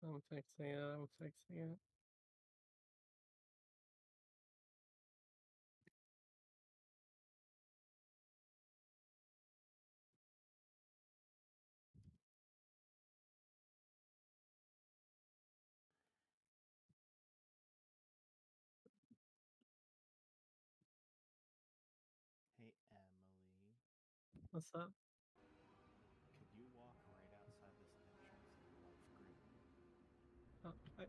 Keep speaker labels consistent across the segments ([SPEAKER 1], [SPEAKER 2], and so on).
[SPEAKER 1] I'm fixing it. I'm fixing it.
[SPEAKER 2] Hey, Emily.
[SPEAKER 1] What's up?
[SPEAKER 2] Could you walk right outside this entrance and life grid me?
[SPEAKER 1] Oh, do I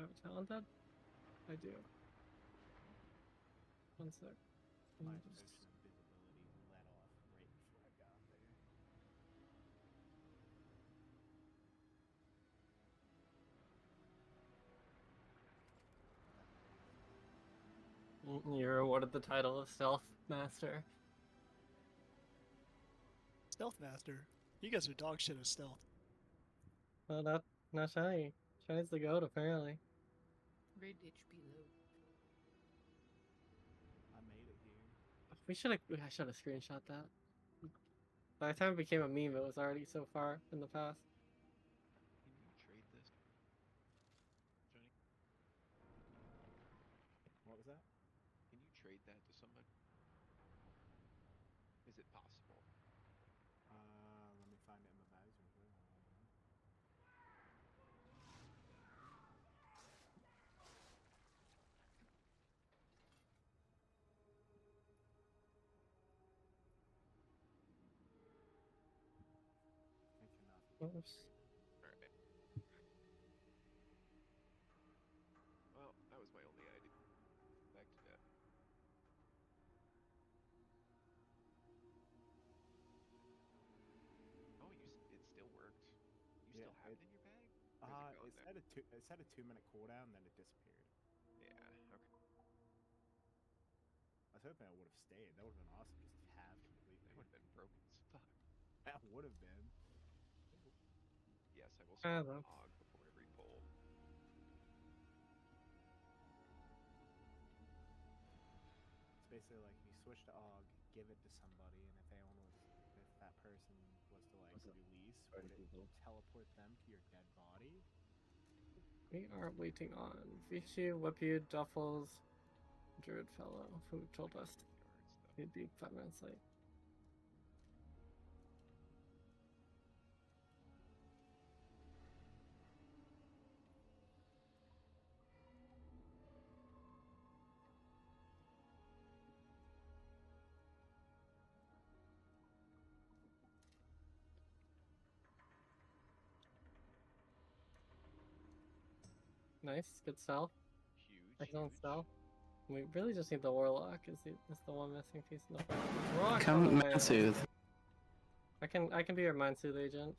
[SPEAKER 1] have a talented? I do. One sec. Let
[SPEAKER 2] My
[SPEAKER 1] me just.
[SPEAKER 2] potion of invisibility let off right before I got there.
[SPEAKER 1] You're awarded the title of Stealth Master.
[SPEAKER 3] Stealth Master. You guys are dog shit at stealth.
[SPEAKER 1] Well, not Shiny. Shiny's the goat, apparently.
[SPEAKER 4] Raid HP low.
[SPEAKER 2] I made it here.
[SPEAKER 1] I should have screenshot that. By the time it became a meme, it was already so far in the past.
[SPEAKER 5] Can you trade this, Johnny?
[SPEAKER 2] What was that?
[SPEAKER 5] Can you trade that to somebody? Is it possible?
[SPEAKER 2] Let me find it in my bags real quick. It cannot be
[SPEAKER 1] Oops.
[SPEAKER 2] traded.
[SPEAKER 5] Alright. Well, that was my only idea. Back to death. Oh, it still worked. You
[SPEAKER 2] Yeah,
[SPEAKER 5] still have it in your bag? Or is it gone now?
[SPEAKER 2] it said a 2-minute cooldown, then it disappeared.
[SPEAKER 5] Yeah, okay.
[SPEAKER 2] I was hoping it would have stayed. That would have been awesome just to have completely.
[SPEAKER 5] That would have been broken as fuck.
[SPEAKER 2] That would have been.
[SPEAKER 5] Yes, I will
[SPEAKER 1] Ah,
[SPEAKER 5] swap
[SPEAKER 1] well.
[SPEAKER 5] Og before every pull.
[SPEAKER 2] It's basically like if you switch to Og, give it to somebody, and if that person was to like
[SPEAKER 6] What's up?
[SPEAKER 2] release,
[SPEAKER 6] Party
[SPEAKER 2] would it
[SPEAKER 6] people.
[SPEAKER 2] teleport them to your dead body?
[SPEAKER 1] We are waiting on Vici, Whippy, Duffles, Druid Fellow, who told
[SPEAKER 5] I got
[SPEAKER 1] us
[SPEAKER 5] the yard stuff.
[SPEAKER 1] he'd be 5 minutes late. Nice, good stealth.
[SPEAKER 5] Huge,
[SPEAKER 1] Excellent
[SPEAKER 5] huge.
[SPEAKER 1] stealth. We really just need the Warlock. Is the one missing piece in the puzzle. Warlock's
[SPEAKER 7] Come
[SPEAKER 1] on the way.
[SPEAKER 7] Mansoothe.
[SPEAKER 1] I can be your Mind Soothe agent.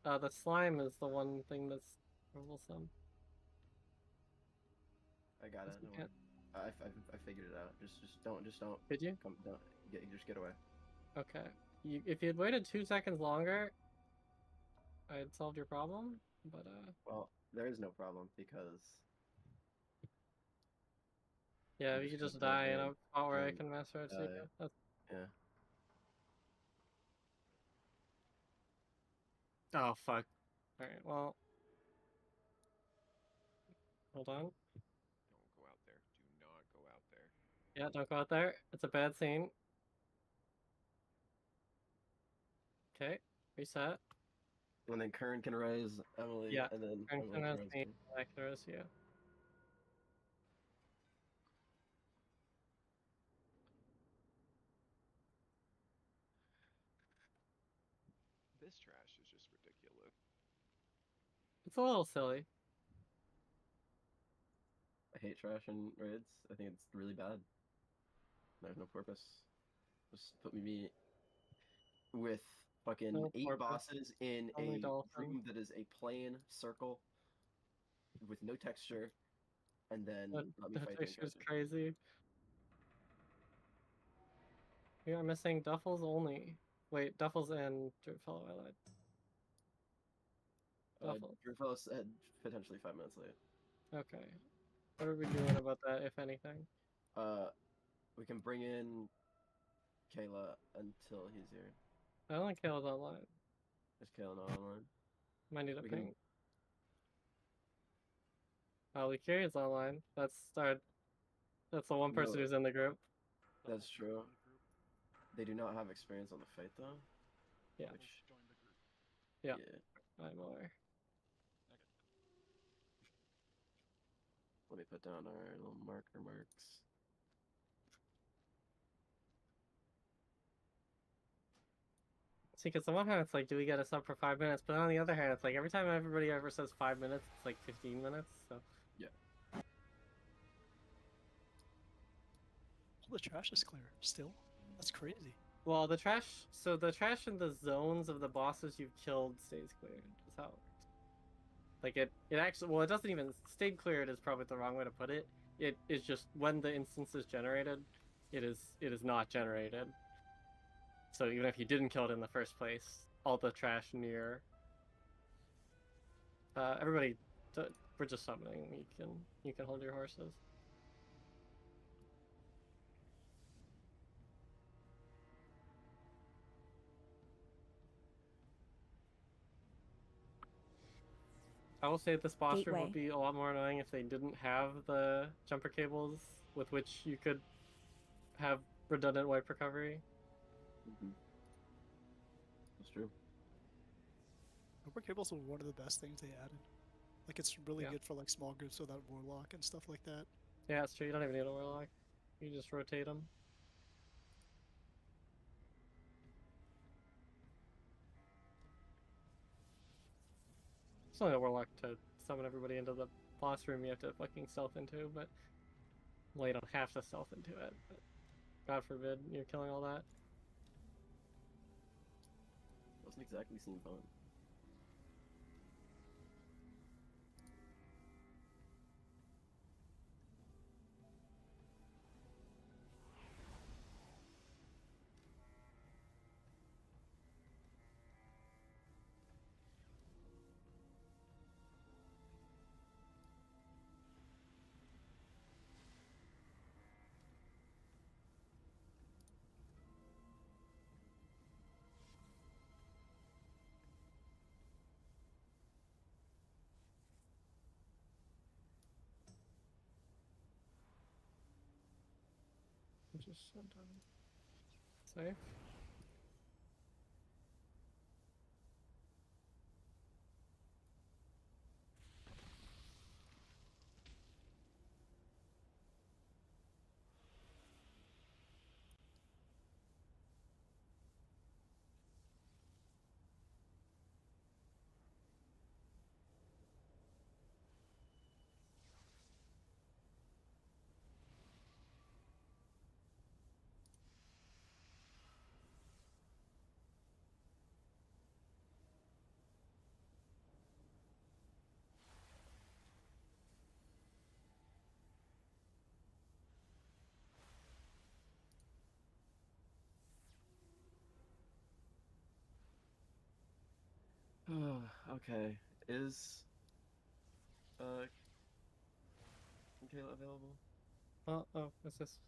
[SPEAKER 1] The slime is the one thing that's troublesome.
[SPEAKER 6] I got it.
[SPEAKER 1] You
[SPEAKER 6] No
[SPEAKER 1] can't-
[SPEAKER 6] worry. I figured it out. Just don't
[SPEAKER 1] Did you?
[SPEAKER 6] just get away.
[SPEAKER 1] Okay. If you'd waited 2 seconds longer, I had solved your problem. But
[SPEAKER 6] Well, there is no problem because
[SPEAKER 1] yeah,
[SPEAKER 6] I'm
[SPEAKER 1] you could
[SPEAKER 6] gonna
[SPEAKER 1] just
[SPEAKER 6] build
[SPEAKER 1] die in
[SPEAKER 6] it,
[SPEAKER 1] a spot where I
[SPEAKER 6] then
[SPEAKER 1] can master it. So
[SPEAKER 6] die.
[SPEAKER 1] that's
[SPEAKER 6] Yeah.
[SPEAKER 1] oh fuck. All right. Well, hold on.
[SPEAKER 5] Don't go out there. Do not go out there.
[SPEAKER 1] Yeah, don't go out there. It's a bad scene. Okay, reset.
[SPEAKER 6] And then Kern can raise Emily,
[SPEAKER 1] Yeah,
[SPEAKER 6] and then
[SPEAKER 1] Kern
[SPEAKER 6] Emily
[SPEAKER 1] can
[SPEAKER 6] can
[SPEAKER 1] raise
[SPEAKER 6] raise
[SPEAKER 1] me.
[SPEAKER 6] me.
[SPEAKER 1] I can raise you.
[SPEAKER 5] This trash is just ridiculous.
[SPEAKER 1] It's a little silly.
[SPEAKER 6] I hate trash and raids. I think it's really bad. There's no purpose. Just put me with fucking
[SPEAKER 1] No
[SPEAKER 6] 8
[SPEAKER 1] purpose.
[SPEAKER 6] bosses in
[SPEAKER 1] Only
[SPEAKER 6] a
[SPEAKER 1] dolphin.
[SPEAKER 6] room that is a plain circle with no texture, and then let me
[SPEAKER 1] The
[SPEAKER 6] fight the
[SPEAKER 1] texture's
[SPEAKER 6] enchanter.
[SPEAKER 1] crazy. We are missing Duffels only. Wait, Duffels and Dirt Fellow I lied. Duffels.
[SPEAKER 6] Drufella said potentially 5 minutes late.
[SPEAKER 1] Okay. What are we doing about that, if anything?
[SPEAKER 6] We can bring in Kayla until he's here.
[SPEAKER 1] I don't think Kale's online.
[SPEAKER 6] Is Kayla not online?
[SPEAKER 1] Might need a
[SPEAKER 6] We can-
[SPEAKER 1] ping. Oh, Likiri is online. That's the one person
[SPEAKER 6] No.
[SPEAKER 1] who's in the group.
[SPEAKER 2] The
[SPEAKER 6] That's
[SPEAKER 2] whole people
[SPEAKER 6] true.
[SPEAKER 2] in the group.
[SPEAKER 6] They do not have experience on the fight though.
[SPEAKER 1] Yeah.
[SPEAKER 6] Which,
[SPEAKER 2] Join the group.
[SPEAKER 1] Yeah.
[SPEAKER 6] yeah.
[SPEAKER 1] I'm aware.
[SPEAKER 6] Let me put down our little marker marks.
[SPEAKER 1] See, because on one hand, it's like, do we get a sub for 5 minutes? But on the other hand, it's like every time everybody ever says 5 minutes, it's like 15 minutes. So
[SPEAKER 3] All the trash is clear still. That's crazy.
[SPEAKER 1] well, the trash. So the trash in the zones of the bosses you've killed stays cleared. Is how it works. Like it actually. Well, it doesn't even stayed cleared is probably the wrong way to put it. It is just when the instance is generated, it is not generated. So even if you didn't kill it in the first place, all the trash near. Everybody, we're just summoning. You can hold your horses. I will say this boss room would
[SPEAKER 7] Gateway.
[SPEAKER 1] be a lot more annoying if they didn't have the jumper cables with which you could have redundant wipe recovery.
[SPEAKER 6] Mm-hmm. That's true.
[SPEAKER 3] Jumper cables were one of the best things they added. Like it's really
[SPEAKER 1] Yeah.
[SPEAKER 3] good for like small groups without warlock and stuff like that.
[SPEAKER 1] Yeah, it's true. You don't even need a warlock. You just rotate them. It's only a warlock to summon everybody into the boss room you have to fucking stealth into, but well, you don't have to stealth into it. But God forbid you're killing all that.
[SPEAKER 6] Doesn't exactly seem fun.
[SPEAKER 1] Just safe.
[SPEAKER 6] Okay. Is Kayla available?
[SPEAKER 1] Oh, is this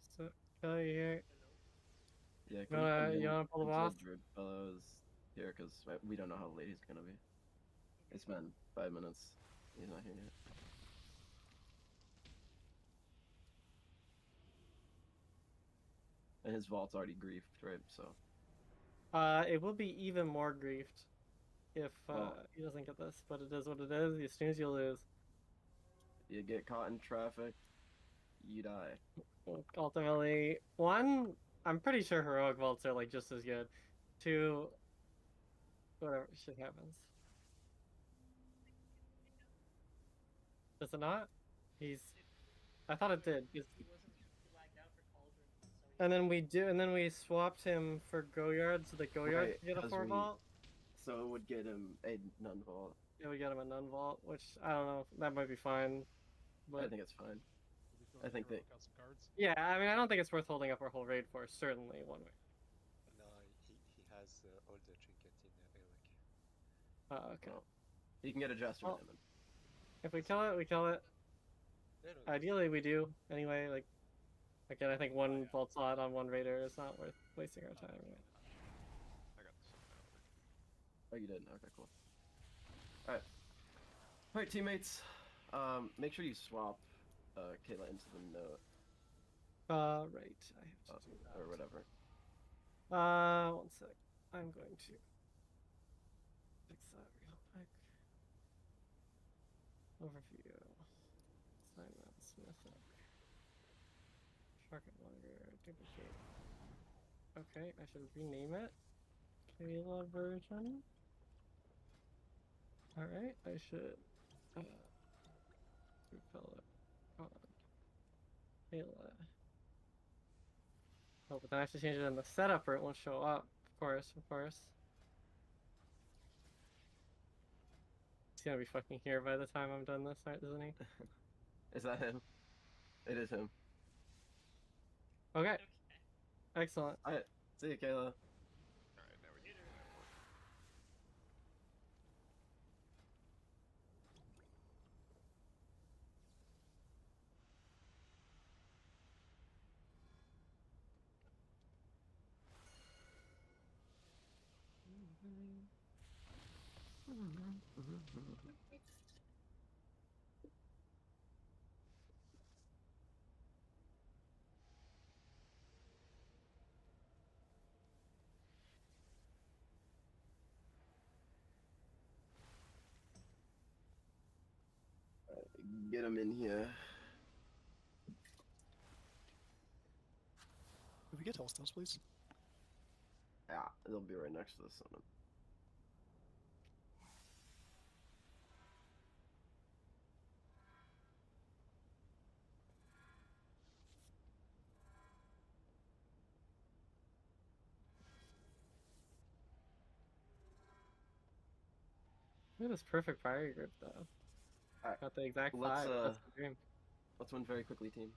[SPEAKER 1] Kelly here?
[SPEAKER 6] Yeah.
[SPEAKER 1] You
[SPEAKER 6] Can
[SPEAKER 1] wanna-
[SPEAKER 6] come in
[SPEAKER 1] you wanna pull the
[SPEAKER 6] until
[SPEAKER 1] boss?
[SPEAKER 6] Druid Fellows here, because we don't know how late he's gonna be. It's been 5 minutes. He's not here yet. And his vault's already griefed, right? So
[SPEAKER 1] It will be even more griefed if
[SPEAKER 6] Oh.
[SPEAKER 1] he doesn't get this, but it is what it is. As soon as you lose,
[SPEAKER 6] you get caught in traffic, you die.
[SPEAKER 1] ultimately, one, I'm pretty sure heroic vaults are like just as good. Two, whatever shit happens. Does it not? I thought it did. And then we swapped him for Goyard, so that Goyard
[SPEAKER 6] Right,
[SPEAKER 1] could get a
[SPEAKER 6] 'cause
[SPEAKER 1] 4
[SPEAKER 6] we-
[SPEAKER 1] vault.
[SPEAKER 6] So it would get him a none vault.
[SPEAKER 1] Yeah, we got him a none vault, which I don't know. That might be fine, but
[SPEAKER 6] I think it's fine. I think that
[SPEAKER 1] yeah, I mean, I don't think it's worth holding up our whole raid for. Certainly, one way.
[SPEAKER 8] No, he has all the trinkets in Elec.
[SPEAKER 1] Oh, okay.
[SPEAKER 6] Well, you can get a Jester
[SPEAKER 1] Well,
[SPEAKER 6] Diamond.
[SPEAKER 1] If we kill it, we kill it.
[SPEAKER 8] Yeah, no,
[SPEAKER 1] Ideally, we do. Anyway, like, again, I think one vault slot on one raider is not worth wasting our time.
[SPEAKER 5] I got this.
[SPEAKER 6] Oh, you did? Okay, cool. Alright, teammates. Make sure you swap Kayla into the note.
[SPEAKER 1] Right. I have to do that.
[SPEAKER 6] Or whatever.
[SPEAKER 1] 1 sec. I'm going to fix that real quick. Overview. Assignments, mythic. Shark longer, duplicate. Okay, I should rename it. Kayla version. Alright, I should repel it on Kayla. Oh, but then I have to change it in the setup or it won't show up. Of course. He's gonna be fucking here by the time I'm done this, right, isn't he?
[SPEAKER 6] Is that him? It is him.
[SPEAKER 1] Okay. Excellent.
[SPEAKER 6] Alright, see you, Kayla.
[SPEAKER 5] Alright, now we're doing that one.
[SPEAKER 6] Get him in here.
[SPEAKER 3] Could we get Hellstones, please?
[SPEAKER 6] Yeah, they'll be right next to the summon.
[SPEAKER 1] Look at this perfect fire grip though.
[SPEAKER 6] Alright,
[SPEAKER 1] Got the exact
[SPEAKER 6] let's,
[SPEAKER 1] 5. That's the dream.
[SPEAKER 6] let's win very quickly, team.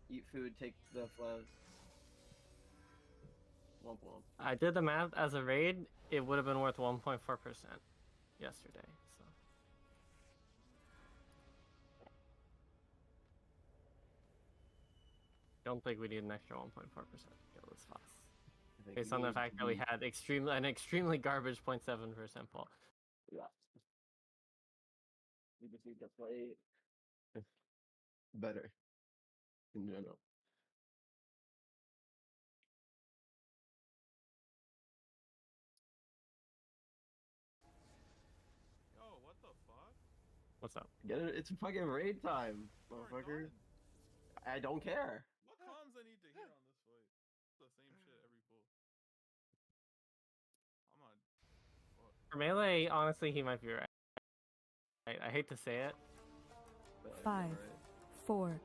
[SPEAKER 6] Eat food, take the flags. Womp womp.
[SPEAKER 1] I did the math as a raid, it would have been worth 1.4% yesterday, so. Don't think we need an extra 1.4% to kill this boss.
[SPEAKER 6] I think
[SPEAKER 1] Based
[SPEAKER 6] we
[SPEAKER 1] on the
[SPEAKER 6] need
[SPEAKER 1] fact
[SPEAKER 6] to
[SPEAKER 1] that we
[SPEAKER 6] be-
[SPEAKER 1] had an extremely garbage 0.7% pull.
[SPEAKER 6] Yeah. We just need to play better in general.
[SPEAKER 7] Yo, what the fuck?
[SPEAKER 1] What's up?
[SPEAKER 6] Get it? It's fucking raid time,
[SPEAKER 7] We're
[SPEAKER 6] motherfucker.
[SPEAKER 7] done?
[SPEAKER 6] I don't care.
[SPEAKER 7] What comms I need to hear on this fight? It's the same shit every pull. I'm not. Fuck.
[SPEAKER 1] For Melee, honestly, he might be right. I hate to say it.
[SPEAKER 6] but
[SPEAKER 9] 5,
[SPEAKER 6] alright.
[SPEAKER 9] 4,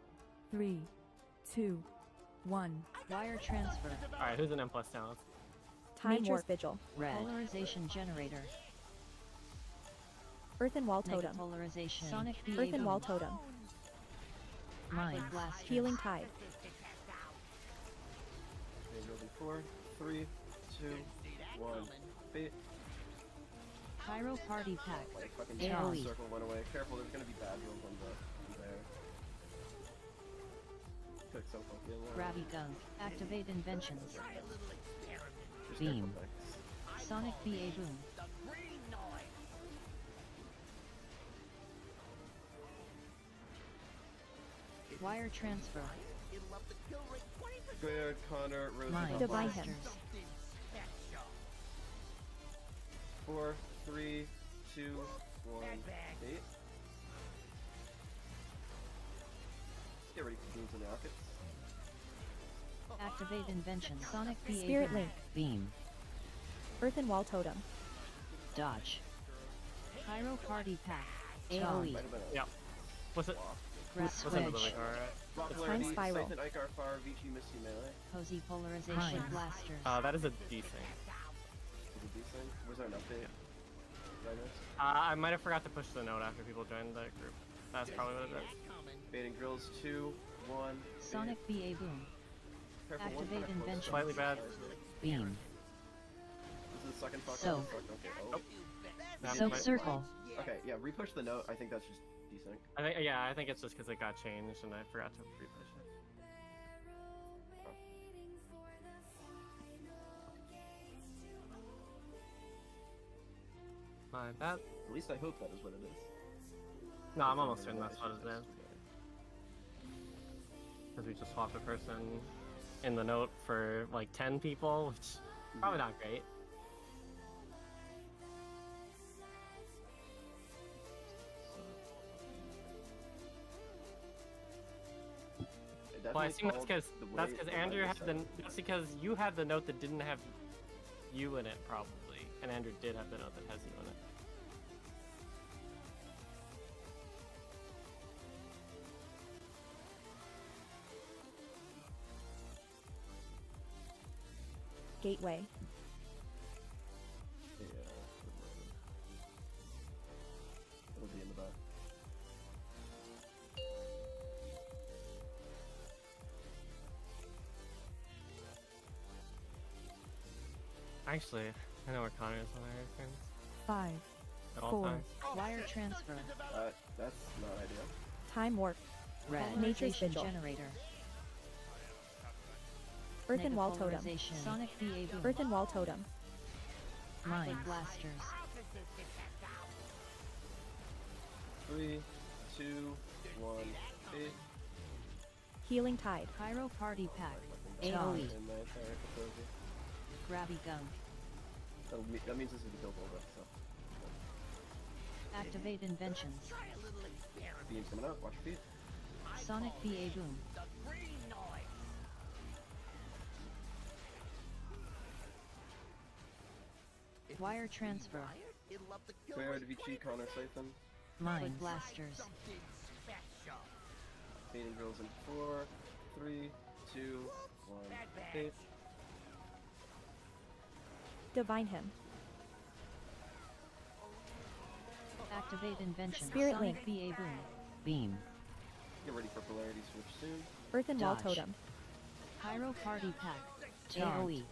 [SPEAKER 9] 3, 2, 1.
[SPEAKER 10] Wire transfer.
[SPEAKER 1] Alright, who's an M+ talent?
[SPEAKER 9] Time
[SPEAKER 10] Nature's
[SPEAKER 9] Warp Vigil.
[SPEAKER 10] Red. Polarization generator.
[SPEAKER 9] Earthen Wall
[SPEAKER 10] Negative
[SPEAKER 9] Totem.
[SPEAKER 10] polarization. Sonic BA
[SPEAKER 9] Earthen Wall
[SPEAKER 10] boom.
[SPEAKER 9] Totem.
[SPEAKER 10] Mind blasters.
[SPEAKER 9] Healing Tide.
[SPEAKER 6] Okay, go in 4, 3, 2, 1. Bait.
[SPEAKER 10] Pyro party pack.
[SPEAKER 6] Like fucking
[SPEAKER 10] AoE.
[SPEAKER 6] circle went away. Careful, there's gonna be bad rolls on the there. Took so fucking long.
[SPEAKER 10] Grabby gunk. Activate inventions.
[SPEAKER 6] Just
[SPEAKER 10] Beam.
[SPEAKER 6] careful, thanks.
[SPEAKER 10] Sonic BA boom. Wire transfer.
[SPEAKER 6] Good, Connor, Rosie.
[SPEAKER 10] Mind
[SPEAKER 9] Divine him.
[SPEAKER 10] blasters.
[SPEAKER 6] 4, 3, 2, 1. Bait. Get ready for beams and rockets.
[SPEAKER 10] Activate invention. Sonic BA
[SPEAKER 9] Spirit
[SPEAKER 10] boom.
[SPEAKER 9] Link.
[SPEAKER 10] Beam.
[SPEAKER 9] Earthen Wall Totem.
[SPEAKER 10] Dodge. Pyro party pack.
[SPEAKER 6] Might
[SPEAKER 10] AoE.
[SPEAKER 6] have been a
[SPEAKER 1] Yep. What's it?
[SPEAKER 10] Grab
[SPEAKER 1] What's into the
[SPEAKER 10] switch.
[SPEAKER 1] like, alright.
[SPEAKER 6] Rock
[SPEAKER 9] Time
[SPEAKER 6] Polarity,
[SPEAKER 9] Spiral.
[SPEAKER 6] Siphon, Icar, Fire, Vici, Misty, Melee.
[SPEAKER 10] Cozy polarization blasters.
[SPEAKER 1] That is a decent.
[SPEAKER 6] Is it decent? Was there an update? Did I miss?
[SPEAKER 1] I might have forgot to push the note after people joined the group. That's probably what it is.
[SPEAKER 6] Baiting drills 2, 1.
[SPEAKER 10] Sonic BA boom.
[SPEAKER 6] Careful, one
[SPEAKER 10] activate
[SPEAKER 6] kinda close.
[SPEAKER 10] invention.
[SPEAKER 1] Slightly bad.
[SPEAKER 10] Beam.
[SPEAKER 6] This is the second fuck.
[SPEAKER 10] Soak.
[SPEAKER 6] Okay. Oh.
[SPEAKER 1] That
[SPEAKER 10] Soak
[SPEAKER 1] might-
[SPEAKER 10] circle.
[SPEAKER 6] Okay, yeah, repush the note. I think that's just decent.
[SPEAKER 1] I think it's just because it got changed and I forgot to repush it. My bad.
[SPEAKER 6] At least I hope that is what it is.
[SPEAKER 1] No, I'm
[SPEAKER 6] If
[SPEAKER 1] almost
[SPEAKER 6] anyone
[SPEAKER 1] certain that's what
[SPEAKER 6] knows,
[SPEAKER 1] it
[SPEAKER 6] just
[SPEAKER 1] is.
[SPEAKER 6] forget it.
[SPEAKER 1] Because we just swapped a person in the note for like 10 people, which is probably not great.
[SPEAKER 6] It
[SPEAKER 1] Well, I
[SPEAKER 6] definitely
[SPEAKER 1] assume that's
[SPEAKER 6] called
[SPEAKER 1] because
[SPEAKER 6] the way the
[SPEAKER 1] Andrew
[SPEAKER 6] letter
[SPEAKER 1] had
[SPEAKER 6] said
[SPEAKER 1] the
[SPEAKER 6] it.
[SPEAKER 1] that's because you had the note that didn't have you in it probably, and Andrew did have the note that has you in it.
[SPEAKER 9] Gateway.
[SPEAKER 6] Yeah, it'll be in the back.
[SPEAKER 1] Actually, I know where Connor is when I hear things
[SPEAKER 9] 5,
[SPEAKER 1] at all
[SPEAKER 9] 4,
[SPEAKER 1] times.
[SPEAKER 10] Wire transfer.
[SPEAKER 6] That's not ideal.
[SPEAKER 9] time warp,
[SPEAKER 10] Red.
[SPEAKER 9] Nature's
[SPEAKER 10] Polarization
[SPEAKER 9] Vigil.
[SPEAKER 10] generator.
[SPEAKER 9] earthen wall totem,
[SPEAKER 10] Negapolarization. Sonic BA boom.
[SPEAKER 9] earthen wall totem,
[SPEAKER 10] Mine blasters.
[SPEAKER 6] 3, 2, 1, bait.
[SPEAKER 9] healing tide,
[SPEAKER 10] Pyro party pack.
[SPEAKER 6] And
[SPEAKER 10] AoE.
[SPEAKER 6] my entire proposal.
[SPEAKER 10] Grabby gun.
[SPEAKER 6] That means this is the kill build up, so.
[SPEAKER 10] Activate inventions.
[SPEAKER 6] Beam's coming out, watch your feet.
[SPEAKER 10] Sonic BA boom. Wire transfer.
[SPEAKER 6] Clear to Vici, Connor, Siphon.
[SPEAKER 10] Mine blasters.
[SPEAKER 6] Baiting drills in 4, 3, 2, 1, bait.
[SPEAKER 9] divine him,
[SPEAKER 10] Activate invention.
[SPEAKER 9] Spirit
[SPEAKER 10] Sonic
[SPEAKER 9] Link.
[SPEAKER 10] BA boom. Beam.
[SPEAKER 6] Get ready for polarity switch soon.
[SPEAKER 9] earthen wall
[SPEAKER 10] Dodge.
[SPEAKER 9] totem,
[SPEAKER 10] Pyro party pack.
[SPEAKER 9] Charmed.
[SPEAKER 10] AoE.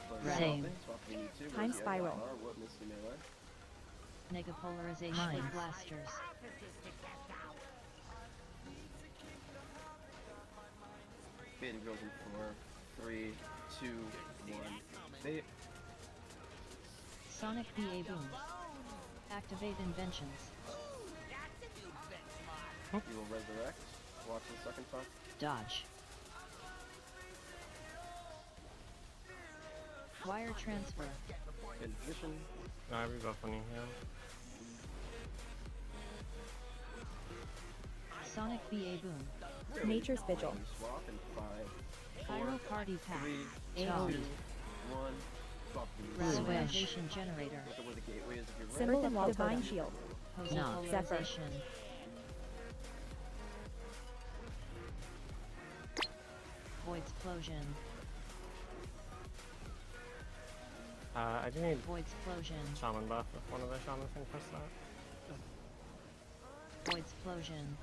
[SPEAKER 6] Polarity
[SPEAKER 10] Same.
[SPEAKER 6] swapping, swap if you need to.
[SPEAKER 9] Time
[SPEAKER 6] Where's the
[SPEAKER 9] spiral.
[SPEAKER 6] IR? What Misty Melee?
[SPEAKER 10] Negapolarization.
[SPEAKER 9] Mine.
[SPEAKER 10] Blasters.
[SPEAKER 6] Baiting drills in 4, 3, 2, 1, bait.
[SPEAKER 10] Sonic BA boom. Activate inventions.
[SPEAKER 6] You will resurrect. Watch the second talk.
[SPEAKER 10] Dodge. Wire transfer.
[SPEAKER 6] In position.
[SPEAKER 1] No, I rebuff when you heal.
[SPEAKER 10] Sonic BA boom.
[SPEAKER 9] Nature's Vigil,
[SPEAKER 6] Swap in 5, 4,
[SPEAKER 10] Pyro party pack.
[SPEAKER 6] 3, 2,
[SPEAKER 10] AoE.
[SPEAKER 6] 1. Swap the
[SPEAKER 10] Polarization generator.
[SPEAKER 6] Look at where the gateway is if you're ready.
[SPEAKER 9] earthen wall
[SPEAKER 10] Divine
[SPEAKER 9] totem,
[SPEAKER 10] shield.
[SPEAKER 9] Zephyr.
[SPEAKER 10] Polarization. Void explosion.
[SPEAKER 1] I do need
[SPEAKER 10] Void explosion.
[SPEAKER 1] shaman buff if one of the shamans can push that.
[SPEAKER 10] Void explosion.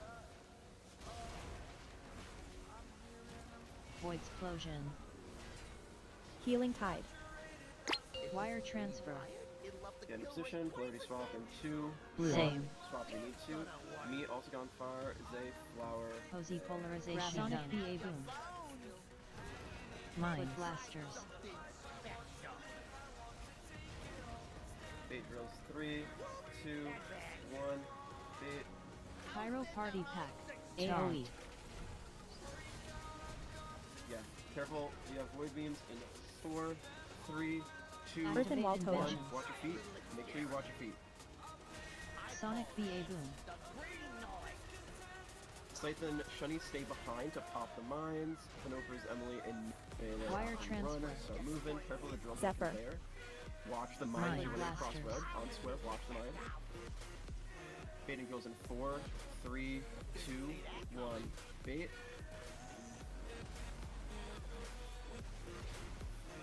[SPEAKER 10] Void explosion.
[SPEAKER 9] healing tide,
[SPEAKER 10] Wire transfer.
[SPEAKER 6] Get in position. Polarity swap in 2.
[SPEAKER 10] Blue.
[SPEAKER 6] 1.
[SPEAKER 10] Same.
[SPEAKER 6] Swap if you need to. Me, also gone fire. Zay, flower.
[SPEAKER 10] Posy polarization. Sonic BA boom. Mine. Blasters.
[SPEAKER 6] Bait drills 3, 2, 1. Bait.
[SPEAKER 10] Pyro party pack.
[SPEAKER 9] Charmed.
[SPEAKER 10] AoE.
[SPEAKER 6] Yeah. Careful. You have void beams in 4, 3, 2,
[SPEAKER 9] earthen wall
[SPEAKER 10] Activate
[SPEAKER 9] totem,
[SPEAKER 10] inventions.
[SPEAKER 6] Watch your feet. Make sure you watch your feet.
[SPEAKER 10] Sonic BA boom.
[SPEAKER 6] Scythen, Shunny stay behind to pop the mines. Panopra's Emily and Melee
[SPEAKER 10] Wire
[SPEAKER 6] on
[SPEAKER 10] transfer.
[SPEAKER 6] Run. Start moving. Careful the drum
[SPEAKER 9] Zephyr.
[SPEAKER 6] there. Watch the mines
[SPEAKER 10] Mine
[SPEAKER 6] you're running across
[SPEAKER 10] blasters.
[SPEAKER 6] red. On square, watch the mine. Baiting goes in 4, 3, 2, 1. Bait.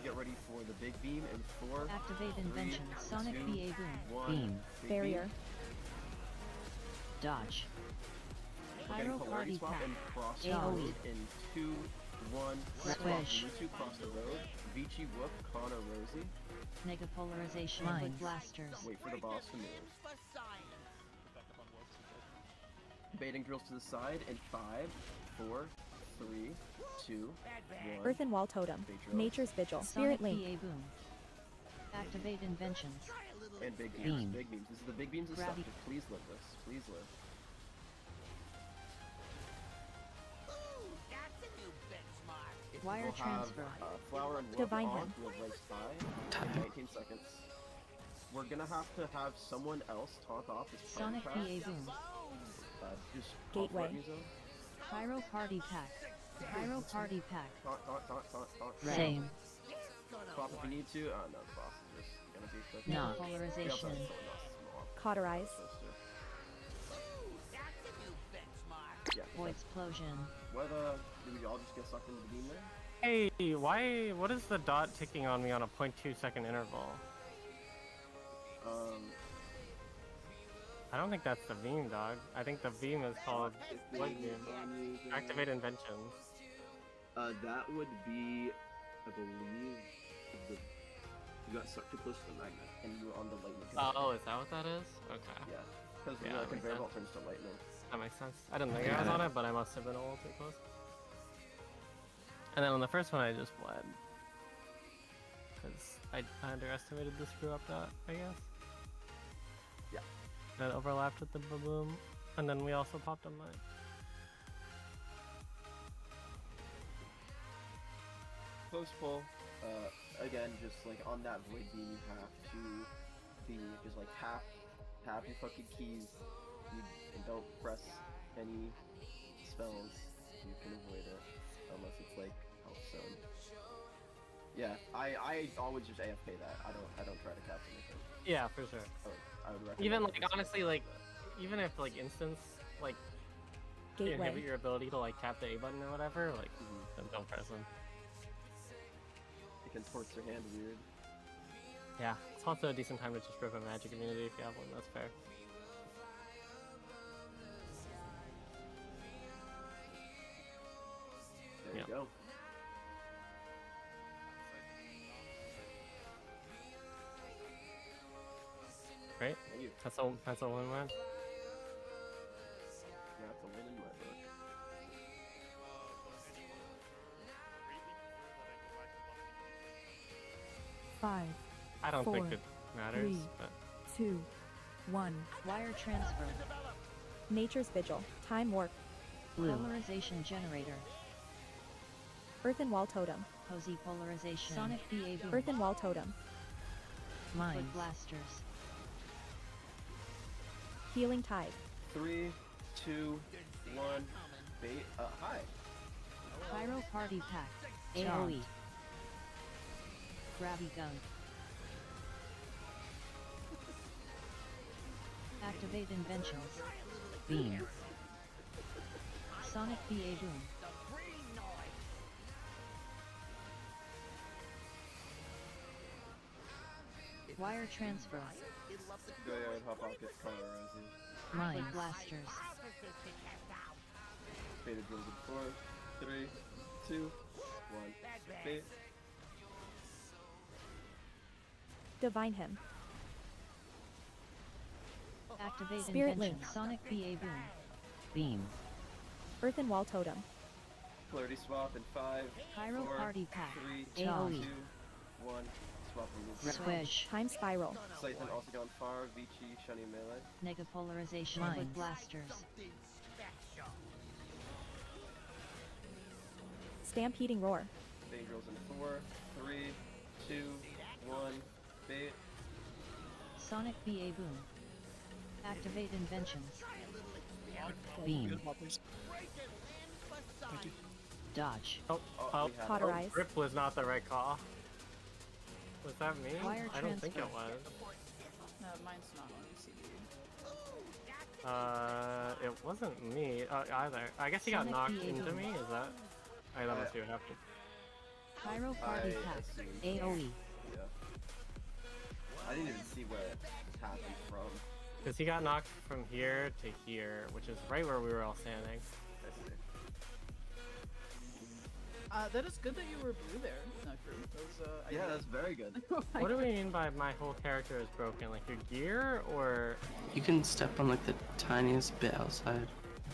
[SPEAKER 6] Get ready for the big beam in 4.
[SPEAKER 10] Activate
[SPEAKER 6] 3,
[SPEAKER 10] invention. Sonic
[SPEAKER 6] 2,
[SPEAKER 10] BA boom.
[SPEAKER 6] 1.
[SPEAKER 10] Beam.
[SPEAKER 6] Big
[SPEAKER 9] barrier,
[SPEAKER 6] beam.
[SPEAKER 10] Dodge.
[SPEAKER 6] We're getting
[SPEAKER 10] Pyro
[SPEAKER 6] polarity
[SPEAKER 10] party
[SPEAKER 6] swap
[SPEAKER 10] pack.
[SPEAKER 6] and cross the
[SPEAKER 10] AoE.
[SPEAKER 6] road in 2, 1.
[SPEAKER 10] Squish.
[SPEAKER 6] You two cross the road. Vici, Whoop, Connor, Rosie.
[SPEAKER 10] Negapolarization. Mine. Blasters.
[SPEAKER 6] Wait for the boss to move. Baiting drills to the side in 5, 4, 3, 2, 1.
[SPEAKER 9] earthen wall totem,
[SPEAKER 6] Bait drills.
[SPEAKER 9] nature's vigil,
[SPEAKER 10] Sonic
[SPEAKER 9] spirit link,
[SPEAKER 10] BA boom. Activate inventions.
[SPEAKER 6] And big beams.
[SPEAKER 10] Beam.
[SPEAKER 6] Big beams. This is the big beams of stuff.
[SPEAKER 10] Gravity.
[SPEAKER 6] Just please live this. Please live.
[SPEAKER 10] Wire
[SPEAKER 6] We'll
[SPEAKER 10] transfer.
[SPEAKER 6] have flower and
[SPEAKER 9] Divine
[SPEAKER 6] on
[SPEAKER 9] him.
[SPEAKER 6] with race tie in 19 seconds. We're gonna have to have someone else taunt off this
[SPEAKER 10] Sonic
[SPEAKER 6] trap.
[SPEAKER 10] BA Boom.
[SPEAKER 6] Just
[SPEAKER 9] Gateway.
[SPEAKER 10] Pyro Party Pack. Pyro Party Pack.
[SPEAKER 6] Taunt.
[SPEAKER 10] Same.
[SPEAKER 6] Swap if you need to. No, the boss is just gonna be quick.
[SPEAKER 10] No.
[SPEAKER 6] We also
[SPEAKER 10] Polarization.
[SPEAKER 6] have someone else small.
[SPEAKER 9] Cauterize.
[SPEAKER 6] Yeah.
[SPEAKER 10] Void Explosion.
[SPEAKER 6] What did we all just get sucked into the beam there?
[SPEAKER 1] Hey, why? What is the dot ticking on me on a 0.2 second interval? I don't think that's the beam, dog. I think the beam is called what beam? Activate inventions.
[SPEAKER 6] That would be, I believe, you got sucked too close to the magnet, and you were on the lightning.
[SPEAKER 1] Oh, is that what that is? Okay.
[SPEAKER 6] Yeah, because
[SPEAKER 1] Yeah,
[SPEAKER 6] the
[SPEAKER 1] that makes
[SPEAKER 6] conveyor
[SPEAKER 1] sense.
[SPEAKER 6] belt turns to lightning.
[SPEAKER 1] That makes sense. I didn't think I was on it, but I must have been a little too close. And then on the first one, I just bled. Because I underestimated the screw up dot, I guess.
[SPEAKER 6] Yeah.
[SPEAKER 1] That overlapped with the boom, and then we also popped on mine.
[SPEAKER 6] Close pull. Again, just like on that void beam, you have to be just like tap your fucking keys. And don't press any spells. You can avoid it unless it's like health zone. Yeah, I always just AFK that. I don't try to cast anything.
[SPEAKER 1] Yeah, for sure.
[SPEAKER 6] I would recommend
[SPEAKER 1] Even like
[SPEAKER 6] that.
[SPEAKER 1] honestly, like even if like instance like
[SPEAKER 9] Gateway.
[SPEAKER 1] inhibit your ability to like tap the A button or whatever, like then don't press them.
[SPEAKER 6] It contorts your hand weird.
[SPEAKER 1] Yeah, it's also a decent time to just rip a magic immunity if you have one. That's fair.
[SPEAKER 6] There you go.
[SPEAKER 1] Right?
[SPEAKER 6] Thank you.
[SPEAKER 1] That's a win-win.
[SPEAKER 6] That's a win in my book.
[SPEAKER 9] Five,
[SPEAKER 1] I don't think
[SPEAKER 9] Four,
[SPEAKER 1] it matters,
[SPEAKER 9] three.
[SPEAKER 1] but
[SPEAKER 9] 2, 1.
[SPEAKER 10] Wire transfer.
[SPEAKER 9] Nature's Vigil. Time Warp.
[SPEAKER 10] Blue. Polarization generator.
[SPEAKER 9] Earthen Wall Totem.
[SPEAKER 10] Posy polarization. Sonic BA Boom.
[SPEAKER 9] Earthen Wall Totem.
[SPEAKER 10] Mines. Blasters.
[SPEAKER 9] Healing Tide.
[SPEAKER 6] 3, 2, 1. Bait. Hi.
[SPEAKER 10] Pyro Party Pack.
[SPEAKER 9] Charmed.
[SPEAKER 10] AoE. Gravity Gun. Activate Inventions. Beam. Sonic BA Boom. Wire transfer.
[SPEAKER 6] Go ahead, hop pocket, colorizing.
[SPEAKER 10] Mine blasters.
[SPEAKER 6] Baited drills in 4, 3, 2, 1. Bait.
[SPEAKER 9] Divine Him.
[SPEAKER 10] Activate
[SPEAKER 9] Spirit
[SPEAKER 10] Invention.
[SPEAKER 9] Link.
[SPEAKER 10] Sonic BA Boom. Beam.
[SPEAKER 9] Earthen Wall Totem.
[SPEAKER 6] Polarity swap in 5,
[SPEAKER 10] Pyro
[SPEAKER 6] 4,
[SPEAKER 10] Party Pack.
[SPEAKER 6] 3, 2,
[SPEAKER 10] AoE.
[SPEAKER 6] 1. Swap and move.
[SPEAKER 10] Squish.
[SPEAKER 9] Time Spiral.
[SPEAKER 6] Siphon also gone far. Vici, Shunny melee.
[SPEAKER 10] Nega polarization. Mine blasters.
[SPEAKER 9] Stampeding Roar.
[SPEAKER 6] Bait drills in 4, 3, 2, 1. Bait.
[SPEAKER 10] Sonic BA Boom. Activate Inventions. Beam.
[SPEAKER 3] Good mod, please. Thank you.
[SPEAKER 10] Dodge.
[SPEAKER 1] oh,
[SPEAKER 6] we have-
[SPEAKER 9] Cauterize.
[SPEAKER 1] Grip was not the right call. Was that me?
[SPEAKER 10] Wire
[SPEAKER 1] I don't think it
[SPEAKER 10] transfer.
[SPEAKER 1] was.
[SPEAKER 4] No, mine's not on CPU.
[SPEAKER 1] It wasn't me either. I guess he got
[SPEAKER 10] Sonic
[SPEAKER 1] knocked
[SPEAKER 10] BA
[SPEAKER 1] into
[SPEAKER 10] Boom.
[SPEAKER 1] me. Is that? That must be what happened.
[SPEAKER 10] Pyro Party
[SPEAKER 6] I
[SPEAKER 10] Pack.
[SPEAKER 6] assumed-
[SPEAKER 10] AoE.
[SPEAKER 6] Yeah. I didn't even see where it happened from.
[SPEAKER 1] Because he got knocked from here to here, which is right where we were all standing.
[SPEAKER 6] I see.
[SPEAKER 4] That is good that you were blue there, Necro. That was,
[SPEAKER 6] Yeah, that's very good.
[SPEAKER 1] What do we mean by my whole character is broken? Like your gear, or
[SPEAKER 11] You can step on like the tiniest bit outside,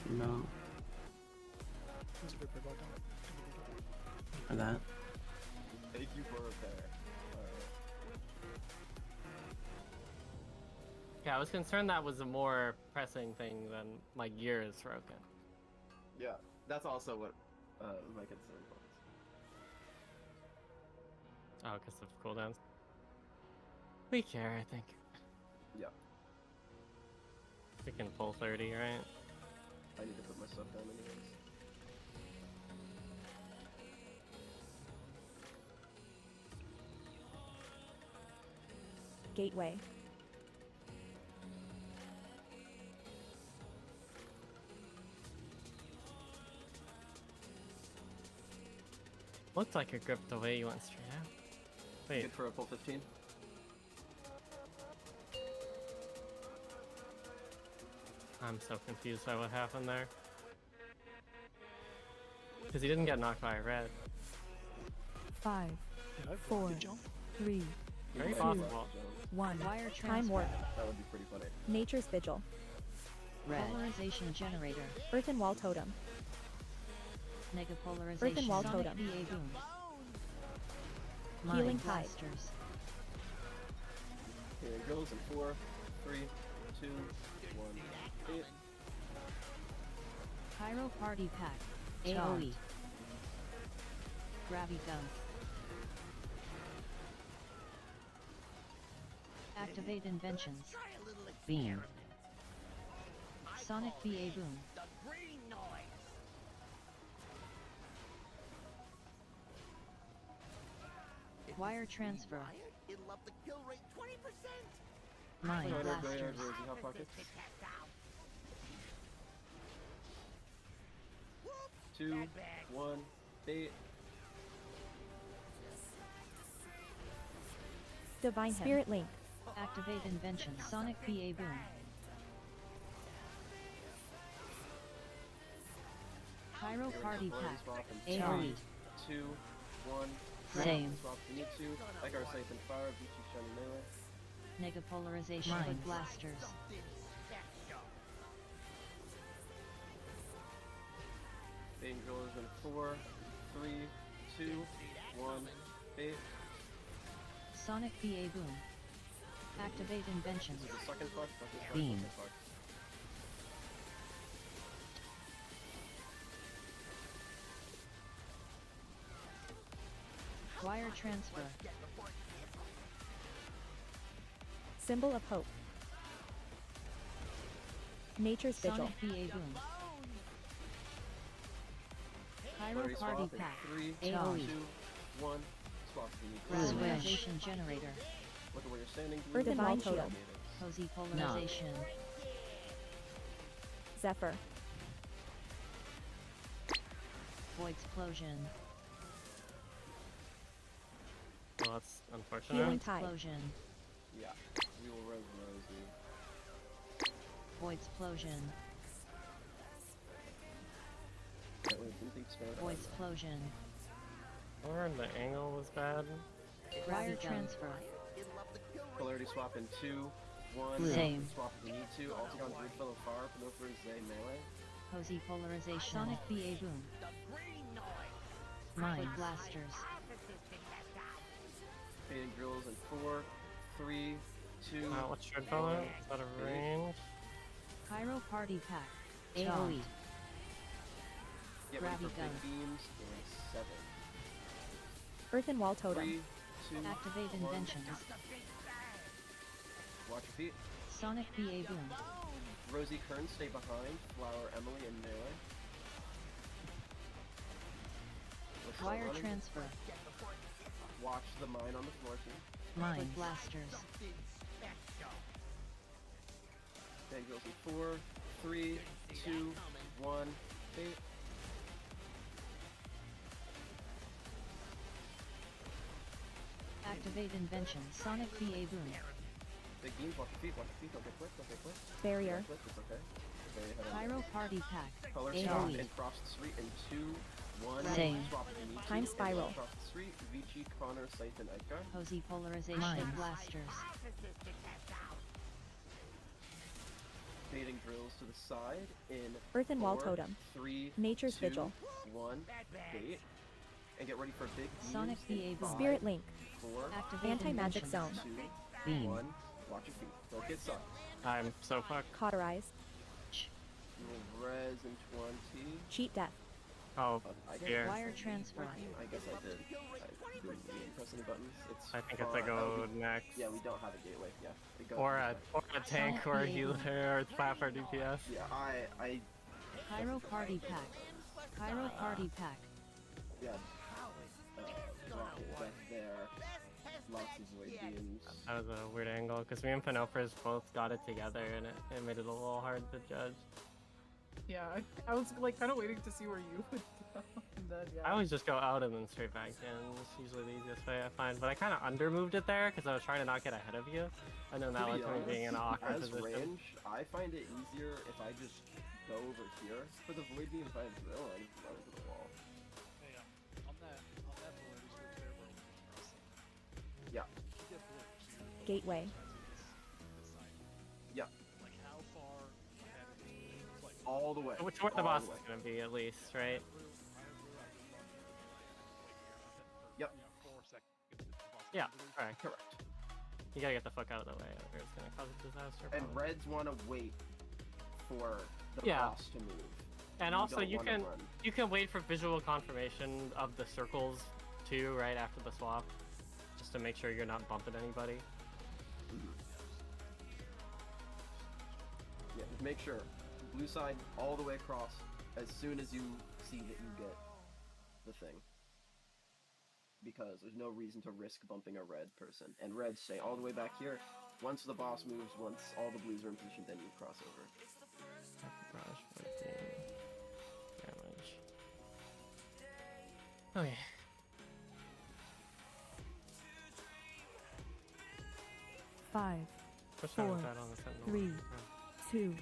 [SPEAKER 11] you know,
[SPEAKER 3] There's a Ripper bug on it.
[SPEAKER 11] or that.
[SPEAKER 6] Thank you for repair.
[SPEAKER 1] Yeah, I was concerned that was a more pressing thing than my gear is broken.
[SPEAKER 6] Yeah, that's also what my concern was.
[SPEAKER 1] Oh, because of cooldowns. We care, I think.
[SPEAKER 6] Yeah,
[SPEAKER 1] We can pull 30, right?
[SPEAKER 6] I need to put my stuff down anyways.
[SPEAKER 9] Gateway.
[SPEAKER 1] Looked like it gripped the way you went straight out. Wait,
[SPEAKER 6] Good for a pull 15.
[SPEAKER 1] I'm so confused by what happened there. Because he didn't get knocked by a red.
[SPEAKER 10] 5,
[SPEAKER 3] Yeah, I've
[SPEAKER 10] 4,
[SPEAKER 3] good jump.
[SPEAKER 10] 3,
[SPEAKER 1] Very
[SPEAKER 6] Yeah,
[SPEAKER 1] possible.
[SPEAKER 6] Jones.
[SPEAKER 10] 1. Wire
[SPEAKER 9] Time
[SPEAKER 10] transfer.
[SPEAKER 9] warp.
[SPEAKER 6] That would be pretty funny.
[SPEAKER 9] Nature's Vigil.
[SPEAKER 10] Red. Polarization generator.
[SPEAKER 9] Earthen Wall Totem.
[SPEAKER 10] Mega polarization.
[SPEAKER 9] Earthen Wall
[SPEAKER 10] Sonic
[SPEAKER 9] Totem.
[SPEAKER 10] VA boom.
[SPEAKER 9] Healing
[SPEAKER 10] Mind
[SPEAKER 9] Tide.
[SPEAKER 10] blasters.
[SPEAKER 6] Here it goes in 4, 3, 2, 1, 8.
[SPEAKER 10] Pyro party pack.
[SPEAKER 9] Charmed.
[SPEAKER 10] AoE. Gravity gun. Activate inventions. Beam. Sonic VA boom. Wire transfer. Mind
[SPEAKER 6] Go ahead,
[SPEAKER 10] blasters.
[SPEAKER 6] Rosie, Hot Pockets. 2, 1, 8.
[SPEAKER 9] Divine Him. Spirit Link.
[SPEAKER 10] Activate invention. Sonic VA boom. Pyro party pack. AoE.
[SPEAKER 6] 2, 1.
[SPEAKER 10] Same.
[SPEAKER 6] Swap if you need to. Like our Siphon Fire, Vici Shiny Melee.
[SPEAKER 10] Mega polarization. Mind blasters.
[SPEAKER 6] Angel is in 4, 3, 2, 1, 8.
[SPEAKER 10] Sonic VA boom. Activate inventions.
[SPEAKER 6] This is the second fuck, fuck this fuck,
[SPEAKER 10] Beam.
[SPEAKER 6] second fuck.
[SPEAKER 10] Wire transfer.
[SPEAKER 9] Symbol of Hope. Nature's Vigil.
[SPEAKER 10] Sonic VA boom. Pyro
[SPEAKER 6] Already
[SPEAKER 10] party
[SPEAKER 6] swap in
[SPEAKER 10] pack.
[SPEAKER 6] 3, 2,
[SPEAKER 10] AoE.
[SPEAKER 6] 1. Swap if you need to.
[SPEAKER 10] Polarization generator.
[SPEAKER 6] Look at where you're standing.
[SPEAKER 9] Earthen Wall
[SPEAKER 6] Blue.
[SPEAKER 9] Totem.
[SPEAKER 10] Cozy polarization.
[SPEAKER 9] Zephyr.
[SPEAKER 10] Void explosion.
[SPEAKER 1] Well, that's unfortunate.
[SPEAKER 9] Healing Tide.
[SPEAKER 10] Explosion.
[SPEAKER 6] Yeah, we will rose Rosie.
[SPEAKER 10] Void explosion.
[SPEAKER 6] That way, if you expand
[SPEAKER 10] Void
[SPEAKER 6] on
[SPEAKER 10] explosion.
[SPEAKER 1] Or the angle was bad.
[SPEAKER 10] Wire transfer.
[SPEAKER 6] Polarity swap in 2, 1.
[SPEAKER 10] Same.
[SPEAKER 6] Swap if you need to. Altagon Brood Fellow Far, promote for Zay Melee.
[SPEAKER 10] Cozy polarization. Sonic VA boom. Mind blasters.
[SPEAKER 6] Fading Drills in 4, 3, 2.
[SPEAKER 1] What's your color? Is that a range?
[SPEAKER 10] Pyro party pack.
[SPEAKER 6] Charmed.
[SPEAKER 10] AoE.
[SPEAKER 6] Get ready for
[SPEAKER 10] Gravity
[SPEAKER 6] big
[SPEAKER 10] gun.
[SPEAKER 6] beams in 7.
[SPEAKER 9] Earthen Wall Totem.
[SPEAKER 6] 3, 2,
[SPEAKER 10] Activate
[SPEAKER 6] 1.
[SPEAKER 10] inventions.
[SPEAKER 6] Watch your feet.
[SPEAKER 10] Sonic VA boom.
[SPEAKER 6] Rosie Kern, stay behind. Flower Emily and Melee. We're still
[SPEAKER 10] Wire
[SPEAKER 6] running.
[SPEAKER 10] transfer.
[SPEAKER 6] Watch the mine on the floor too.
[SPEAKER 10] Mind blasters.
[SPEAKER 6] Then goes in 4, 3, 2, 1, 8.
[SPEAKER 10] Activate invention. Sonic VA boom.
[SPEAKER 6] Big beams, watch your feet, watch your feet, don't get clipped, don't get clipped.
[SPEAKER 9] Barrier.
[SPEAKER 6] Don't get clipped, it's okay. Very ahead of
[SPEAKER 10] Pyro
[SPEAKER 6] you.
[SPEAKER 10] party pack.
[SPEAKER 6] Color
[SPEAKER 10] AoE.
[SPEAKER 6] swap and cross the street in 2, 1.
[SPEAKER 10] Same.
[SPEAKER 6] Swap if you need to.
[SPEAKER 9] Time
[SPEAKER 6] And
[SPEAKER 9] spiral.
[SPEAKER 6] Cross the street, Vici, Connor, Siphon, Edgar.
[SPEAKER 10] Cozy polarization. Mind blasters.
[SPEAKER 6] Fading drills to the side in
[SPEAKER 9] Earthen Wall
[SPEAKER 6] 4,
[SPEAKER 9] Totem.
[SPEAKER 6] 3,
[SPEAKER 9] Nature's
[SPEAKER 6] 2,
[SPEAKER 9] Vigil.
[SPEAKER 6] 1, bait. And get ready for big beams.
[SPEAKER 10] Sonic
[SPEAKER 6] in
[SPEAKER 10] VA boom.
[SPEAKER 6] 5,
[SPEAKER 9] Spirit Link.
[SPEAKER 6] 4,
[SPEAKER 10] Activate
[SPEAKER 9] Anti-magic
[SPEAKER 10] inventions.
[SPEAKER 9] zone.
[SPEAKER 6] 2,
[SPEAKER 10] Beam.
[SPEAKER 6] 1. Watch your feet. Don't get sucked.
[SPEAKER 1] I'm so fucked.
[SPEAKER 9] Cauterize.
[SPEAKER 6] Res in 20.
[SPEAKER 9] Cheat death.
[SPEAKER 1] Oh,
[SPEAKER 6] I guess,
[SPEAKER 1] here.
[SPEAKER 10] Wire transfer.
[SPEAKER 6] I guess I did. I didn't even press any buttons. It's
[SPEAKER 1] I think it's a
[SPEAKER 6] that
[SPEAKER 1] go
[SPEAKER 6] would be-
[SPEAKER 1] next.
[SPEAKER 6] Yeah, we don't have a gateway. Yeah. It goes
[SPEAKER 1] Or a
[SPEAKER 6] next.
[SPEAKER 1] tank
[SPEAKER 10] Sonic
[SPEAKER 1] or a
[SPEAKER 10] BA.
[SPEAKER 1] healer or platform DPS.
[SPEAKER 6] Yeah, I
[SPEAKER 10] Pyro party pack. Pyro party pack.
[SPEAKER 6] yeah. Rocket death there. Lots of void beams.
[SPEAKER 1] That was a weird angle because me and Penopers both got it together and it made it a little hard to judge.
[SPEAKER 4] Yeah, I was like kind of waiting to see where you would go. And then, yeah.
[SPEAKER 1] I always just go out and then straight back in. It's usually the easiest way I find. But I kind of undermoved it there because I was trying to not get ahead of you. And then that
[SPEAKER 6] To
[SPEAKER 1] led
[SPEAKER 6] be
[SPEAKER 1] to me being in an
[SPEAKER 6] honest,
[SPEAKER 1] awkward
[SPEAKER 6] as
[SPEAKER 1] position.
[SPEAKER 6] range, I find it easier if I just go over here for the void beam. If I have drill, I just run into the wall.
[SPEAKER 3] Hey, on that board, we switched there where we crossing.
[SPEAKER 6] Yeah.
[SPEAKER 3] You get bored, so you're
[SPEAKER 9] Gateway.
[SPEAKER 3] decide,
[SPEAKER 6] Yeah.
[SPEAKER 3] like how far ahead of me, like
[SPEAKER 6] All the way.
[SPEAKER 1] Which where the
[SPEAKER 6] all
[SPEAKER 1] boss
[SPEAKER 6] way.
[SPEAKER 1] is going to be at least, right?
[SPEAKER 6] Yep.
[SPEAKER 3] 4 seconds. to get to the boss.
[SPEAKER 1] Yeah,
[SPEAKER 3] Literally,
[SPEAKER 1] correct.
[SPEAKER 6] Correct.
[SPEAKER 1] You gotta get the fuck out of the way or it's gonna cause a disaster.
[SPEAKER 6] And
[SPEAKER 1] probably.
[SPEAKER 6] Reds want to wait for the
[SPEAKER 1] Yeah.
[SPEAKER 6] boss to move.
[SPEAKER 1] And also
[SPEAKER 6] don't
[SPEAKER 1] you
[SPEAKER 6] wanna
[SPEAKER 1] can
[SPEAKER 6] run.
[SPEAKER 1] you can wait for visual confirmation of the circles too, right after the swap, just to make sure you're not bumping anybody.
[SPEAKER 6] Yeah, just make sure. Blue side all the way across as soon as you see that you get the thing. Because there's no reason to risk bumping a red person. And reds stay all the way back here. Once the boss moves, once all the blues are in position, then you cross over.
[SPEAKER 1] Barrage 14 damage. Okay.
[SPEAKER 9] Five,
[SPEAKER 1] Which one was
[SPEAKER 9] 4,
[SPEAKER 1] that on the Sentinel?
[SPEAKER 9] 3, 2,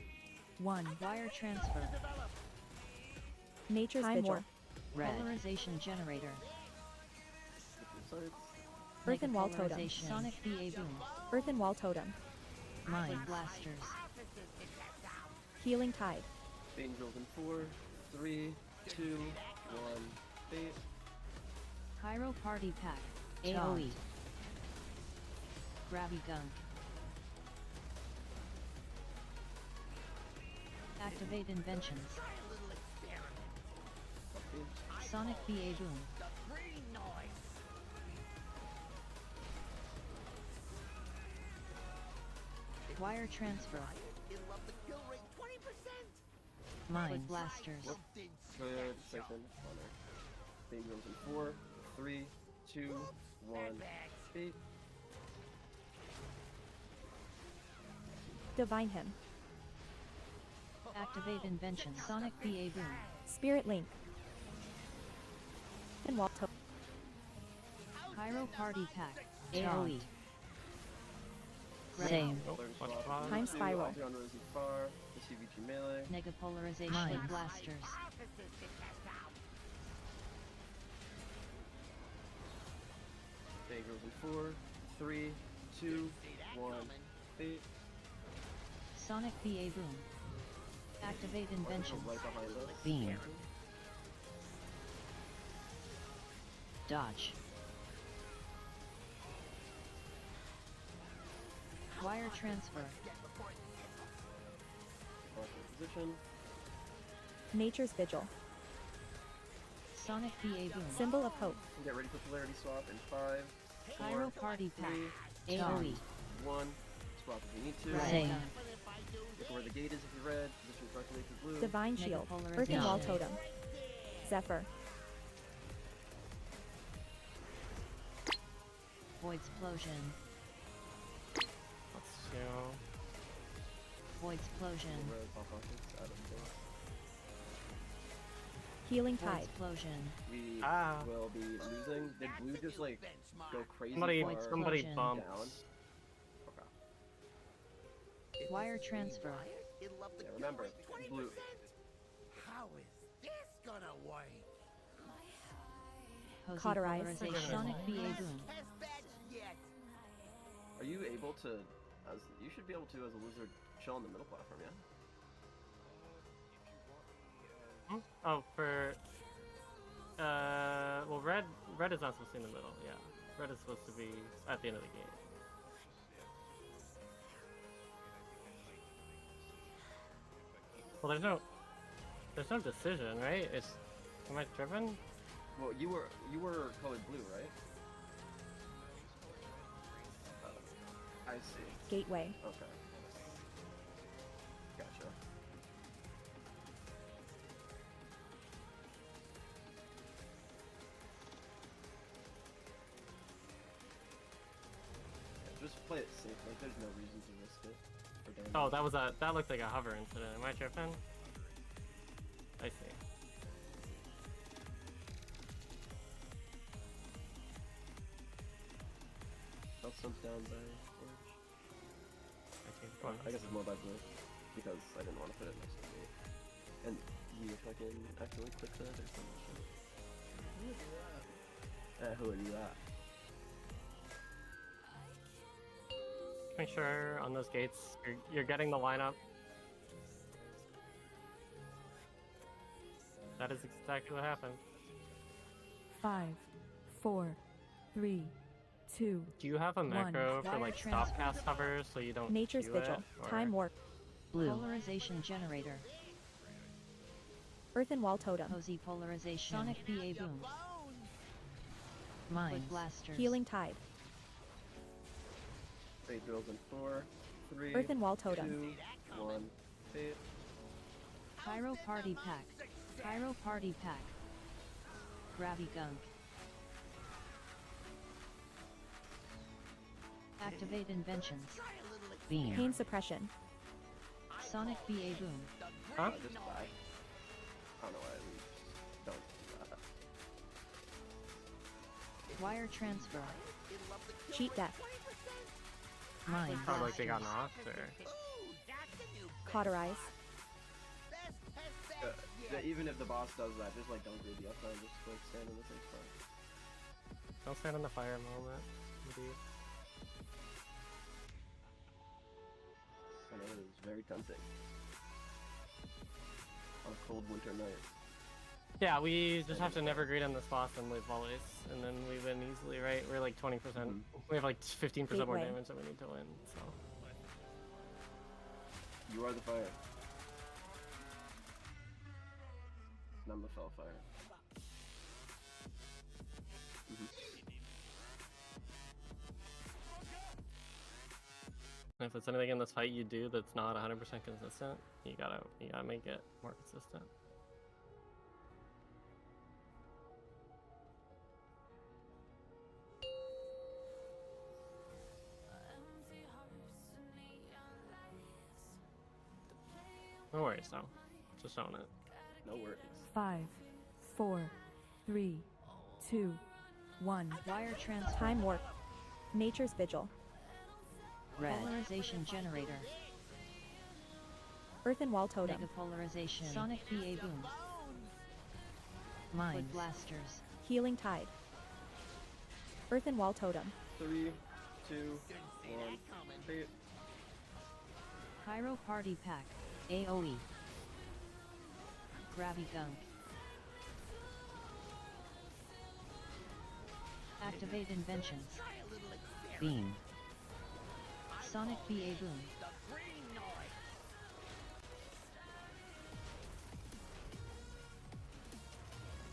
[SPEAKER 9] 1.
[SPEAKER 10] Wire transfer.
[SPEAKER 9] Nature's
[SPEAKER 10] Time
[SPEAKER 9] Vigil.
[SPEAKER 10] warp. Polarization generator.
[SPEAKER 6] So it's
[SPEAKER 9] Earthen Wall Totem.
[SPEAKER 10] Megapolarization. Sonic BA boom.
[SPEAKER 9] Earthen Wall Totem.
[SPEAKER 10] Mine blasters.
[SPEAKER 9] Healing Tide.
[SPEAKER 6] Angels in 4, 3, 2, 1, fate.
[SPEAKER 10] Pyro party pack.
[SPEAKER 9] Charmed.
[SPEAKER 10] AoE. Grabby gun. Activate inventions. Sonic BA boom. Wire transfer. Mine blasters.
[SPEAKER 6] Good, second, honor. Angels in 4, 3, 2, 1, fate.
[SPEAKER 9] Divine Hymn.
[SPEAKER 10] Activate invention. Sonic BA boom.
[SPEAKER 9] Spirit Link. Earthen Wall Totem.
[SPEAKER 10] Pyro party pack.
[SPEAKER 9] Charmed.
[SPEAKER 10] AoE. Same.
[SPEAKER 9] Time Spiral.
[SPEAKER 6] On Rosie Far, the CVG melee.
[SPEAKER 10] Negapolarization.
[SPEAKER 9] Mine.
[SPEAKER 10] Blasters.
[SPEAKER 6] Angels in 4, 3, 2, 1, fate.
[SPEAKER 10] Sonic BA boom. Activate inventions.
[SPEAKER 6] Right behind us.
[SPEAKER 10] Beam. Dodge. Wire transfer.
[SPEAKER 6] Marking position.
[SPEAKER 9] Nature's Vigil.
[SPEAKER 10] Sonic BA boom.
[SPEAKER 9] Symbol of Hope.
[SPEAKER 6] Get ready for polarity swap in 5, 4,
[SPEAKER 10] Pyro party pack.
[SPEAKER 6] 3,
[SPEAKER 10] AoE.
[SPEAKER 6] 1. Swap if you need to.
[SPEAKER 10] Same.
[SPEAKER 6] Look where the gate is if you're red. Position correctly if you're blue.
[SPEAKER 9] Divine Shield.
[SPEAKER 10] Megapolarization.
[SPEAKER 9] Earthen Wall Totem. Zephyr.
[SPEAKER 10] Void explosion.
[SPEAKER 1] Let's go.
[SPEAKER 10] Void explosion.
[SPEAKER 6] Red pop pockets out of the
[SPEAKER 9] Healing
[SPEAKER 10] Void
[SPEAKER 9] Tide.
[SPEAKER 10] explosion.
[SPEAKER 6] We
[SPEAKER 1] Ah.
[SPEAKER 6] will be losing. Did blue just like go crazy
[SPEAKER 1] Somebody
[SPEAKER 6] far
[SPEAKER 1] somebody
[SPEAKER 10] Explosion.
[SPEAKER 1] bumped.
[SPEAKER 6] down? Okay.
[SPEAKER 10] Wire transfer.
[SPEAKER 6] Yeah, remember, blue.
[SPEAKER 12] How is this gonna work?
[SPEAKER 10] Hosey
[SPEAKER 9] Cauterize.
[SPEAKER 10] polarization. Sonic BA boom.
[SPEAKER 6] Are you able to? You should be able to, as a lizard, chill on the middle platform, yeah.
[SPEAKER 1] Oh, for well, red is not supposed to be in the middle. Yeah, red is supposed to be at the end of the game. Well, there's no decision, right? It's, am I driven?
[SPEAKER 6] Well, you were colored blue, right? I see.
[SPEAKER 9] Gateway.
[SPEAKER 6] Okay. Gotcha. Yeah, just play it safe. Like, there's no reason to risk it. For damage.
[SPEAKER 1] Oh, that looked like a hover incident. Am I tripping? I see.
[SPEAKER 6] I'll stump down by orange. I guess it's more by blue. Because I didn't want to put it next to me. And you fucking accidentally clicked that or some shit. Who are you at?
[SPEAKER 1] Make sure on those gates you're getting the lineup. That is exactly what happened.
[SPEAKER 9] 5, 4, 3, 2.
[SPEAKER 1] Do you have a macro for like stop cast hovers so you don't
[SPEAKER 9] Nature's
[SPEAKER 1] queue
[SPEAKER 9] Vigil.
[SPEAKER 1] it, or-
[SPEAKER 9] Time warp.
[SPEAKER 10] Blue. Polarization generator.
[SPEAKER 9] Earthen Wall Totem.
[SPEAKER 10] Cozy polarization. Sonic BA boom. Mind blasters.
[SPEAKER 9] Healing Tide.
[SPEAKER 6] Fade drills in 4, 3,
[SPEAKER 9] Earthen Wall Totem.
[SPEAKER 6] 2, 1, fade.
[SPEAKER 10] Pyro party pack. Pyro party pack. Gravity gunk. Activate inventions. Beam.
[SPEAKER 9] Pain Suppression.
[SPEAKER 10] Sonic BA boom.
[SPEAKER 1] Huh?
[SPEAKER 6] Just buy. I don't know why we don't do that.
[SPEAKER 10] Wire transfer.
[SPEAKER 9] Cheat Death.
[SPEAKER 10] Mind
[SPEAKER 1] Probably like they got
[SPEAKER 10] blasters.
[SPEAKER 1] knocked or...
[SPEAKER 9] Cauterize.
[SPEAKER 6] Even if the boss does that, just like don't do the upside, just like stand in the same spot.
[SPEAKER 1] Don't stand in the fire moment. Indeed.
[SPEAKER 6] I know it is very tempting. On a cold winter night.
[SPEAKER 1] Yeah, we just have to never greet on this boss and live always, and then we win easily, right? We're like 20%. We have like 15% more
[SPEAKER 9] Gateway.
[SPEAKER 1] damage that we need to win, so...
[SPEAKER 6] You are the fire. And I'm the fell fire.
[SPEAKER 1] And if there's anything in this fight you do that's not 100% consistent, you gotta make it more consistent. No worries though, just own it.
[SPEAKER 6] No worries.
[SPEAKER 9] 5, 4, 3, 2, 1.
[SPEAKER 10] Wire transfer.
[SPEAKER 9] Time warp. Nature's Vigil.
[SPEAKER 10] Red. Polarization generator.
[SPEAKER 9] Earthen Wall Totem.
[SPEAKER 10] Mega polarization. Sonic BA boom. Mind blasters.
[SPEAKER 9] Healing Tide. Earthen Wall Totem.
[SPEAKER 6] 3, 2, 1, fade.
[SPEAKER 10] Pyro party pack. AoE. Gravity gunk. Activate inventions. Beam. Sonic BA boom.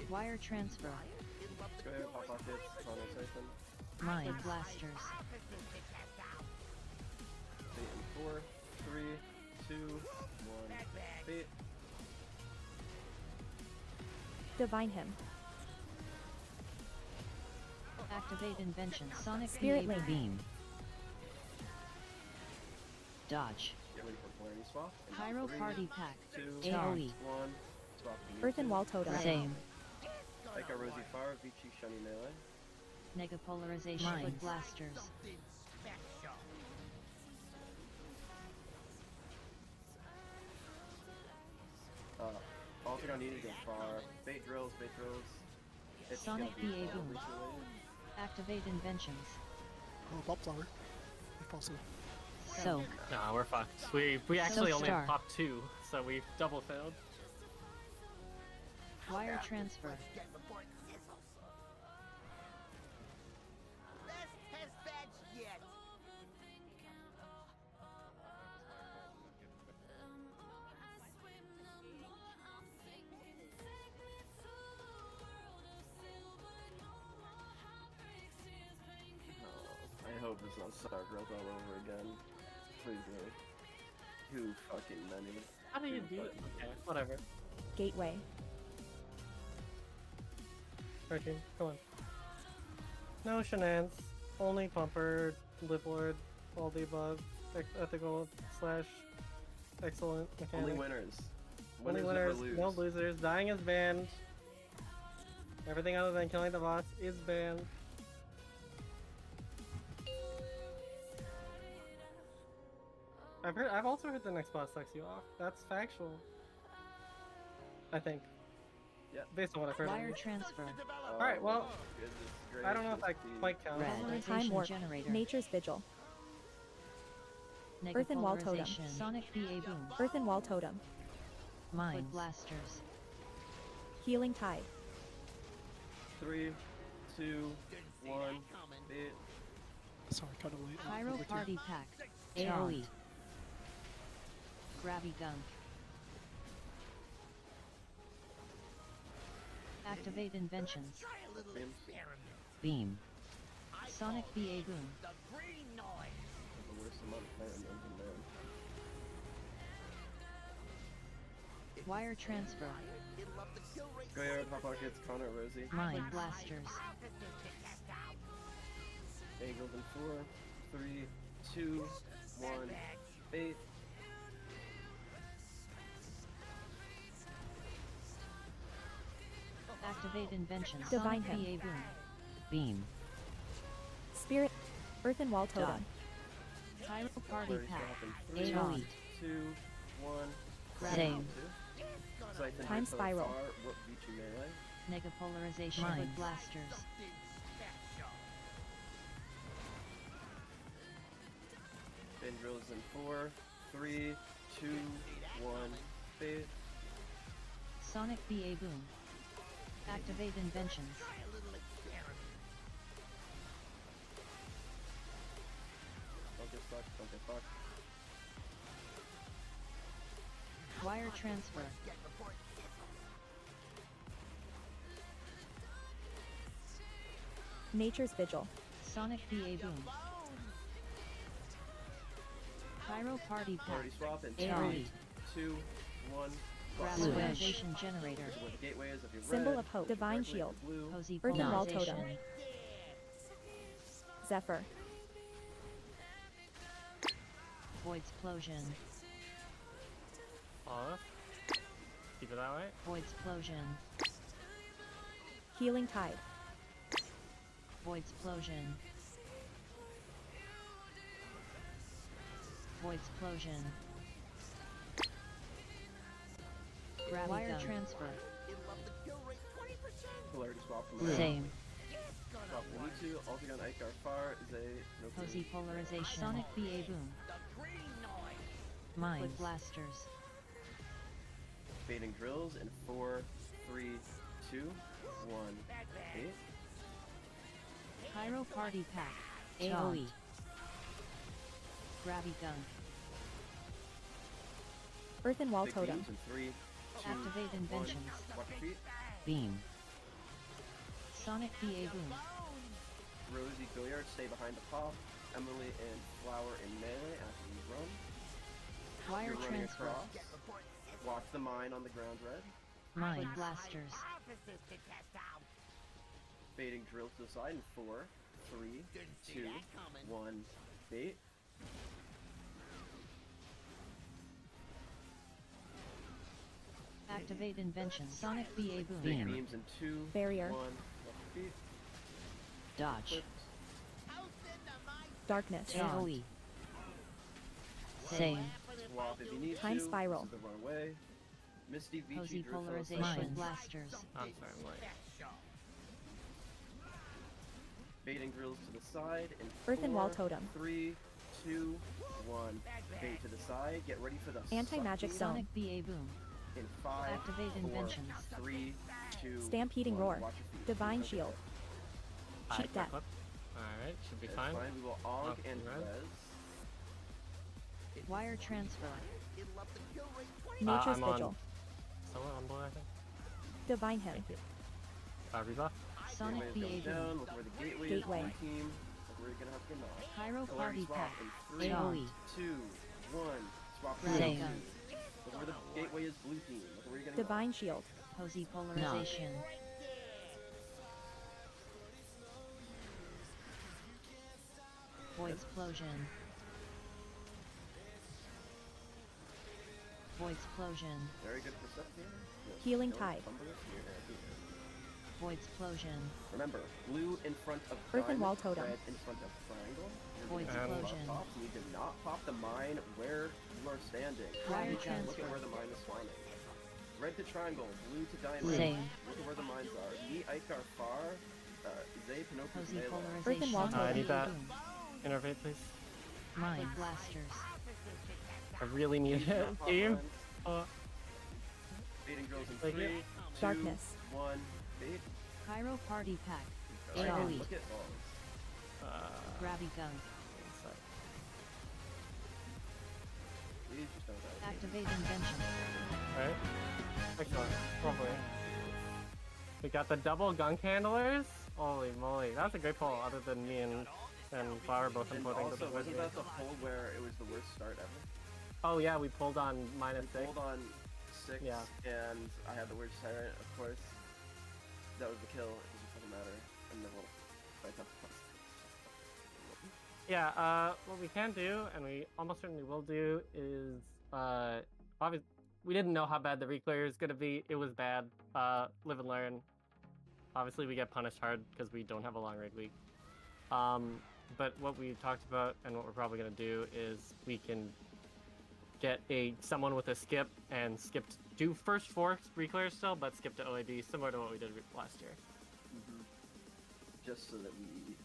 [SPEAKER 10] Wire transfer.
[SPEAKER 6] Go ahead, pop off hits, chrono siphon.
[SPEAKER 10] Mind blasters.
[SPEAKER 6] Fade in 4, 3, 2, 1, fade.
[SPEAKER 9] Divine Hymn.
[SPEAKER 10] Activate invention. Sonic
[SPEAKER 9] Spirit
[SPEAKER 10] BA
[SPEAKER 9] Link.
[SPEAKER 10] beam. Dodge.
[SPEAKER 6] Get ready for polarity swap. And
[SPEAKER 10] Pyro
[SPEAKER 6] 3,
[SPEAKER 10] party pack.
[SPEAKER 6] 2,
[SPEAKER 10] AoE.
[SPEAKER 6] 1, swap. to
[SPEAKER 9] Earthen
[SPEAKER 6] YouTube.
[SPEAKER 9] Wall Totem.
[SPEAKER 10] Same.
[SPEAKER 6] Like a Rosy Fire, Vici Shunny Melee.
[SPEAKER 10] Mega polarization. Mind blasters.
[SPEAKER 6] Also gonna need to go far. Bait drills, bait drills. It's
[SPEAKER 10] Sonic
[SPEAKER 6] gonna be
[SPEAKER 10] BA boom.
[SPEAKER 6] related.
[SPEAKER 10] Activate inventions.
[SPEAKER 3] Oh, Pop Flower. If possible.
[SPEAKER 10] Soak.
[SPEAKER 1] Nah, we're fucked. We actually only
[SPEAKER 10] Star.
[SPEAKER 1] popped 2, so we double failed.
[SPEAKER 10] Wire transfer.
[SPEAKER 6] start growth all over again. Please do. Who fucking many?
[SPEAKER 1] How do you do it? Okay, whatever.
[SPEAKER 9] Gateway.
[SPEAKER 1] 13, come on. No shenanigans. Only pumper, lip lord, all the above. Ethical / excellent mechanic.
[SPEAKER 6] Only winners.
[SPEAKER 1] Only
[SPEAKER 6] Winners
[SPEAKER 1] winners,
[SPEAKER 6] never
[SPEAKER 1] no
[SPEAKER 6] lose.
[SPEAKER 1] losers. Dying is banned. Everything other than killing the boss is banned. I've also heard the next boss sucks you off. That's factual. I think.
[SPEAKER 6] Yeah.
[SPEAKER 1] Based on what I've heard.
[SPEAKER 10] Wire transfer.
[SPEAKER 1] Alright, well,
[SPEAKER 6] Goodness
[SPEAKER 1] I don't know if that
[SPEAKER 6] gracious,
[SPEAKER 1] quite counts.
[SPEAKER 10] Red.
[SPEAKER 9] Time
[SPEAKER 10] Polarization
[SPEAKER 9] warp.
[SPEAKER 10] generator.
[SPEAKER 9] Nature's Vigil. Earthen Wall Totem.
[SPEAKER 10] Negapolarization. Sonic BA boom.
[SPEAKER 9] Earthen Wall Totem.
[SPEAKER 10] Mines.
[SPEAKER 9] Wood
[SPEAKER 10] Blasters.
[SPEAKER 9] Healing Tide.
[SPEAKER 6] 3, 2, 1, bit.
[SPEAKER 3] Sorry, kind of late.
[SPEAKER 10] Pyro
[SPEAKER 3] Over two.
[SPEAKER 10] Party Pack. AoE. Gravity Gun. Activate Inventions. Beam. Sonic BA boom.
[SPEAKER 6] The worst amount of fire in there.
[SPEAKER 10] Wire transfer.
[SPEAKER 6] Goyard, Hot Pockets, Connor, Rosie.
[SPEAKER 10] Mine blasters.
[SPEAKER 6] Bagels in 4, 3, 2, 1, bait.
[SPEAKER 10] Activate Invention.
[SPEAKER 9] Divine
[SPEAKER 10] Sonic
[SPEAKER 9] Hymn.
[SPEAKER 10] BA boom. Beam.
[SPEAKER 9] Spirit. Earthen Wall Totem.
[SPEAKER 10] Done. Pyro Party
[SPEAKER 6] Flurry
[SPEAKER 10] Pack.
[SPEAKER 6] swap in 3,
[SPEAKER 10] AoE.
[SPEAKER 6] 2, 1.
[SPEAKER 10] Same.
[SPEAKER 9] Time Spiral.
[SPEAKER 6] What beat you melee?
[SPEAKER 10] Negapolarization. Mines. Blasters.
[SPEAKER 6] Bin drills in 4, 3, 2, 1, bait.
[SPEAKER 10] Sonic BA boom. Activate Inventions.
[SPEAKER 6] Don't get fucked, don't get fucked.
[SPEAKER 10] Wire transfer.
[SPEAKER 9] Nature's Vigil.
[SPEAKER 10] Sonic BA boom. Pyro Party Pack.
[SPEAKER 6] Party swap in 3,
[SPEAKER 10] AoE.
[SPEAKER 6] 2, 1.
[SPEAKER 10] Polarization generator.
[SPEAKER 6] This is where the gateway is if you're
[SPEAKER 9] Symbol
[SPEAKER 6] red,
[SPEAKER 9] of Hope.
[SPEAKER 6] if you're
[SPEAKER 9] Divine
[SPEAKER 6] directly,
[SPEAKER 9] Shield.
[SPEAKER 6] if you're blue.
[SPEAKER 10] Cozy
[SPEAKER 9] Earthen Wall
[SPEAKER 10] Polarization.
[SPEAKER 9] Totem. Zephyr.
[SPEAKER 10] Void Explosion.
[SPEAKER 1] Pause. Keep it that way.
[SPEAKER 10] Void Explosion.
[SPEAKER 9] Healing Tide.
[SPEAKER 10] Void Explosion. Void Explosion. Wire
[SPEAKER 6] gun.
[SPEAKER 10] transfer.
[SPEAKER 6] Polarity swap from red.
[SPEAKER 10] Same.
[SPEAKER 6] Swap from Mewtwo, Altagon, Icar, Far, Zay, no
[SPEAKER 10] Cozy
[SPEAKER 6] clue.
[SPEAKER 10] Polarization. Sonic BA boom. Mines. With blasters.
[SPEAKER 6] Baiting drills in 4, 3, 2, 1, 8.
[SPEAKER 10] Pyro Party Pack. AoE. Gravity Gun.
[SPEAKER 9] Earthen Wall
[SPEAKER 6] Big
[SPEAKER 9] Totem.
[SPEAKER 6] beams in 3, 2,
[SPEAKER 10] Activate
[SPEAKER 6] 1.
[SPEAKER 10] Inventions.
[SPEAKER 6] Watch your feet.
[SPEAKER 10] Beam. Sonic BA boom.
[SPEAKER 6] Rosie, Goyard, stay behind the pop. Emily and Flower in melee after you run.
[SPEAKER 10] Wire
[SPEAKER 6] You're running
[SPEAKER 10] transfer.
[SPEAKER 6] across. Watch the mine on the ground red.
[SPEAKER 10] Mine. With blasters.
[SPEAKER 6] Baiting drills to the side in 4, 3, 2, 1, bait.
[SPEAKER 10] Activate Invention. Sonic BA boom.
[SPEAKER 6] Big beams in 2,
[SPEAKER 9] Barrier.
[SPEAKER 6] 1, watch your feet.
[SPEAKER 10] Dodge.
[SPEAKER 6] Clips.
[SPEAKER 9] Darkness.
[SPEAKER 10] AoE. Same.
[SPEAKER 6] Swap if you need
[SPEAKER 9] Time
[SPEAKER 6] to.
[SPEAKER 9] Spiral.
[SPEAKER 6] This is the run away. Misty, Vici,
[SPEAKER 10] Cozy
[SPEAKER 6] Drew,
[SPEAKER 10] Polarization.
[SPEAKER 6] Phillips,
[SPEAKER 10] Blasters.
[SPEAKER 1] I'm sorry, I'm late.
[SPEAKER 6] Baiting drills to the side in
[SPEAKER 9] Earthen Wall
[SPEAKER 6] 4,
[SPEAKER 9] Totem.
[SPEAKER 6] 3, 2, 1. Bait to the side. Get ready for the
[SPEAKER 9] Anti-magic
[SPEAKER 6] suck
[SPEAKER 9] zone.
[SPEAKER 10] Sonic BA boom.
[SPEAKER 6] in 5,
[SPEAKER 10] Activate
[SPEAKER 6] 4,
[SPEAKER 10] Inventions.
[SPEAKER 6] 3, 2,
[SPEAKER 9] Stampeding
[SPEAKER 6] 1.
[SPEAKER 9] Roar.
[SPEAKER 6] Watch your feet.
[SPEAKER 9] Divine
[SPEAKER 6] Okay.
[SPEAKER 9] Shield.
[SPEAKER 1] Alright,
[SPEAKER 9] Cheat Death.
[SPEAKER 1] clip. Alright, should be
[SPEAKER 6] That's
[SPEAKER 1] fine.
[SPEAKER 6] fine. We will AUG
[SPEAKER 1] Up
[SPEAKER 6] and
[SPEAKER 1] red.
[SPEAKER 6] res.
[SPEAKER 10] Wire transfer.
[SPEAKER 9] Nature's
[SPEAKER 1] I'm on
[SPEAKER 9] Vigil.
[SPEAKER 1] someone on board, I think.
[SPEAKER 9] Divine Hymn.
[SPEAKER 1] Thank you. Rebuff.
[SPEAKER 10] Sonic
[SPEAKER 6] Gateway is
[SPEAKER 10] BA
[SPEAKER 6] going
[SPEAKER 10] boom.
[SPEAKER 6] down. Look where the gateway,
[SPEAKER 9] Gateway.
[SPEAKER 6] is. Blue team. Look where you're gonna have to knock.
[SPEAKER 10] Pyro
[SPEAKER 6] Alert
[SPEAKER 10] Party
[SPEAKER 6] swap
[SPEAKER 10] Pack.
[SPEAKER 6] in 3,
[SPEAKER 10] Joey.
[SPEAKER 6] 2, 1. Swap to
[SPEAKER 10] Same.
[SPEAKER 6] Look where the gateway is blue team. Look where you're gonna
[SPEAKER 9] Divine Shield.
[SPEAKER 10] Posey Polarization. Void Explosion. Void Explosion.
[SPEAKER 6] Very good for stuff here. Yes,
[SPEAKER 9] Healing
[SPEAKER 6] don't
[SPEAKER 9] Tide.
[SPEAKER 6] fumble it here.
[SPEAKER 10] Void Explosion.
[SPEAKER 6] Remember, blue in front of
[SPEAKER 9] Earth and
[SPEAKER 6] diamond,
[SPEAKER 9] Wall Totem.
[SPEAKER 6] red in front of triangle.
[SPEAKER 10] Void Explosion.
[SPEAKER 6] You need to not pop the mine where you are standing.
[SPEAKER 10] Wire
[SPEAKER 6] You can look
[SPEAKER 10] transfer.
[SPEAKER 6] at where the mine is spawning. Red to triangle, blue to diamond.
[SPEAKER 10] Same.
[SPEAKER 6] Look at where the mines are. Yi, Icar, Far, Zay, Pinocchio,
[SPEAKER 10] Posey
[SPEAKER 6] Mela.
[SPEAKER 9] Earth and Wall
[SPEAKER 10] Polarization.
[SPEAKER 1] I need that.
[SPEAKER 10] Boom.
[SPEAKER 1] Innervate, please.
[SPEAKER 10] Mind Blasters.
[SPEAKER 1] I really need
[SPEAKER 6] Not
[SPEAKER 1] it,
[SPEAKER 6] pop
[SPEAKER 1] team.
[SPEAKER 6] mines. Baiting drills in
[SPEAKER 1] Like
[SPEAKER 6] 3,
[SPEAKER 1] it.
[SPEAKER 6] 2,
[SPEAKER 9] Darkness.
[SPEAKER 6] 1. Bait.
[SPEAKER 10] Pyro Party Pack.
[SPEAKER 6] Alright,
[SPEAKER 10] Joey.
[SPEAKER 6] look at balls.
[SPEAKER 10] Grabby Gun.
[SPEAKER 6] Please just don't die.
[SPEAKER 10] Activate Invention.
[SPEAKER 1] Alright. Excellent. Hopefully. We got the double gunk handlers. Holy moly. That was a great pull, other than me and Flower both
[SPEAKER 6] And
[SPEAKER 1] inputting to
[SPEAKER 6] also,
[SPEAKER 1] the
[SPEAKER 6] wasn't
[SPEAKER 1] wizard.
[SPEAKER 6] that the pull where it was the worst start ever?
[SPEAKER 1] Oh yeah, we pulled on minus
[SPEAKER 6] We
[SPEAKER 1] 6.
[SPEAKER 6] pulled on 6,
[SPEAKER 1] Yeah.
[SPEAKER 6] and I had the worst tyrant, of course. That was the kill. It doesn't fucking matter. And then we'll fight up.
[SPEAKER 1] Yeah, what we can do, and we almost certainly will do, is, obviously, we didn't know how bad the reclear is gonna be. It was bad. Live and learn. Obviously, we get punished hard because we don't have a long raid week. But what we talked about, and what we're probably gonna do, is we can get someone with a skip, and do first 4 reclears still, but skip to OAD, similar to what we did last year.
[SPEAKER 6] Just so that we...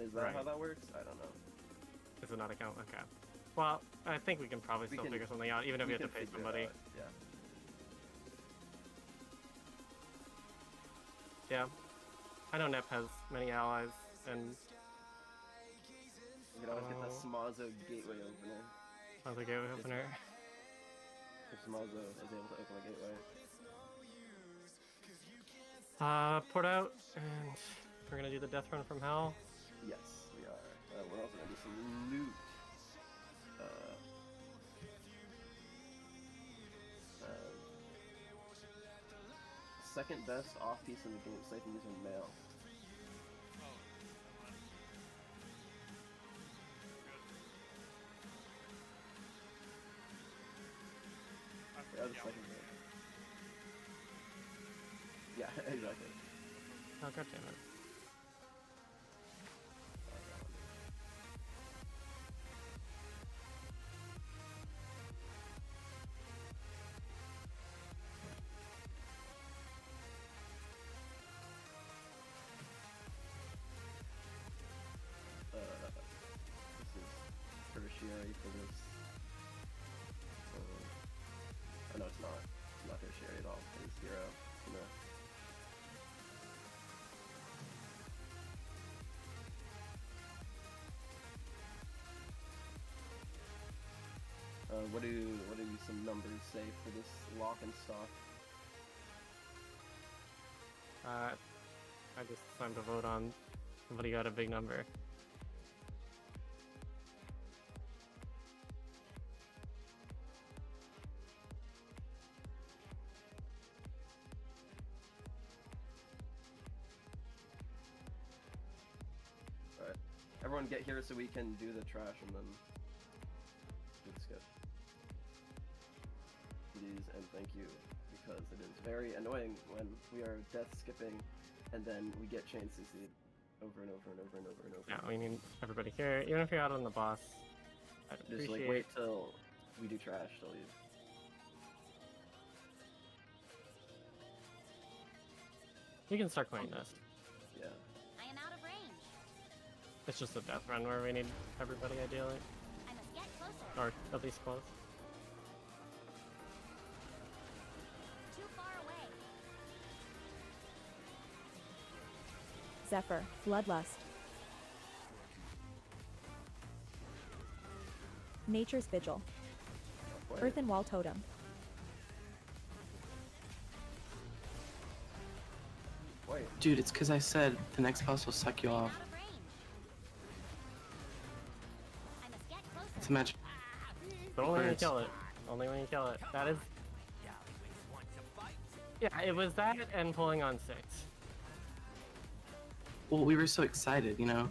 [SPEAKER 6] Is that
[SPEAKER 1] Right.
[SPEAKER 6] how that works? I don't know.
[SPEAKER 1] Is it not a count? Okay. Well, I think we can probably
[SPEAKER 6] We
[SPEAKER 1] still
[SPEAKER 6] can-
[SPEAKER 1] figure something out, even if we have to
[SPEAKER 6] can
[SPEAKER 1] pay
[SPEAKER 6] figure it
[SPEAKER 1] somebody.
[SPEAKER 6] out, Yeah.
[SPEAKER 1] Yeah. I know Nep has many allies, and
[SPEAKER 6] We could always get the
[SPEAKER 1] Oh.
[SPEAKER 6] Smazo gateway opener.
[SPEAKER 1] how's the gateway opener?
[SPEAKER 6] If Smazo is able to open a gateway.
[SPEAKER 1] Port out, and we're gonna do the death run from hell.
[SPEAKER 6] Yes, we are. We're also gonna do some loot. Second best off piece in the game, safe and using mail. Yeah, the second best. Yeah, exactly.
[SPEAKER 1] Oh, god damn it.
[SPEAKER 6] This is tertiary for this. Oh no, it's not. It's not tertiary at all. It's 0. No. What do some numbers say for this lock and stock?
[SPEAKER 1] I just time to vote on somebody got a big number.
[SPEAKER 6] Alright. Everyone get here so we can do the trash and then do the skip. Please and thank you, because it is very annoying when we are death skipping and then we get chain CC'd over and over and over and over and over.
[SPEAKER 1] Yeah, we need everybody here, even if you're out on the boss. I'd
[SPEAKER 6] Just
[SPEAKER 1] appreciate.
[SPEAKER 6] like wait till we do trash to leave.
[SPEAKER 1] You can start playing this.
[SPEAKER 6] Yeah.
[SPEAKER 13] I am out of range.
[SPEAKER 1] It's just a death run where we need everybody ideally,
[SPEAKER 13] I must get closer.
[SPEAKER 1] or at least close.
[SPEAKER 13] Too far away.
[SPEAKER 9] Zephyr. Bloodlust. Nature's Vigil.
[SPEAKER 6] Boy.
[SPEAKER 9] Earth and Wall Totem.
[SPEAKER 11] Dude, it's because I said the next boss will suck you
[SPEAKER 13] I am
[SPEAKER 11] off.
[SPEAKER 13] out of range. I must get closer.
[SPEAKER 11] It's a magic.
[SPEAKER 1] But only when you
[SPEAKER 11] Birds.
[SPEAKER 1] kill it. Only when you kill it. That is. Yeah, it was that and pulling on 6.
[SPEAKER 11] Well, we were so excited, you know?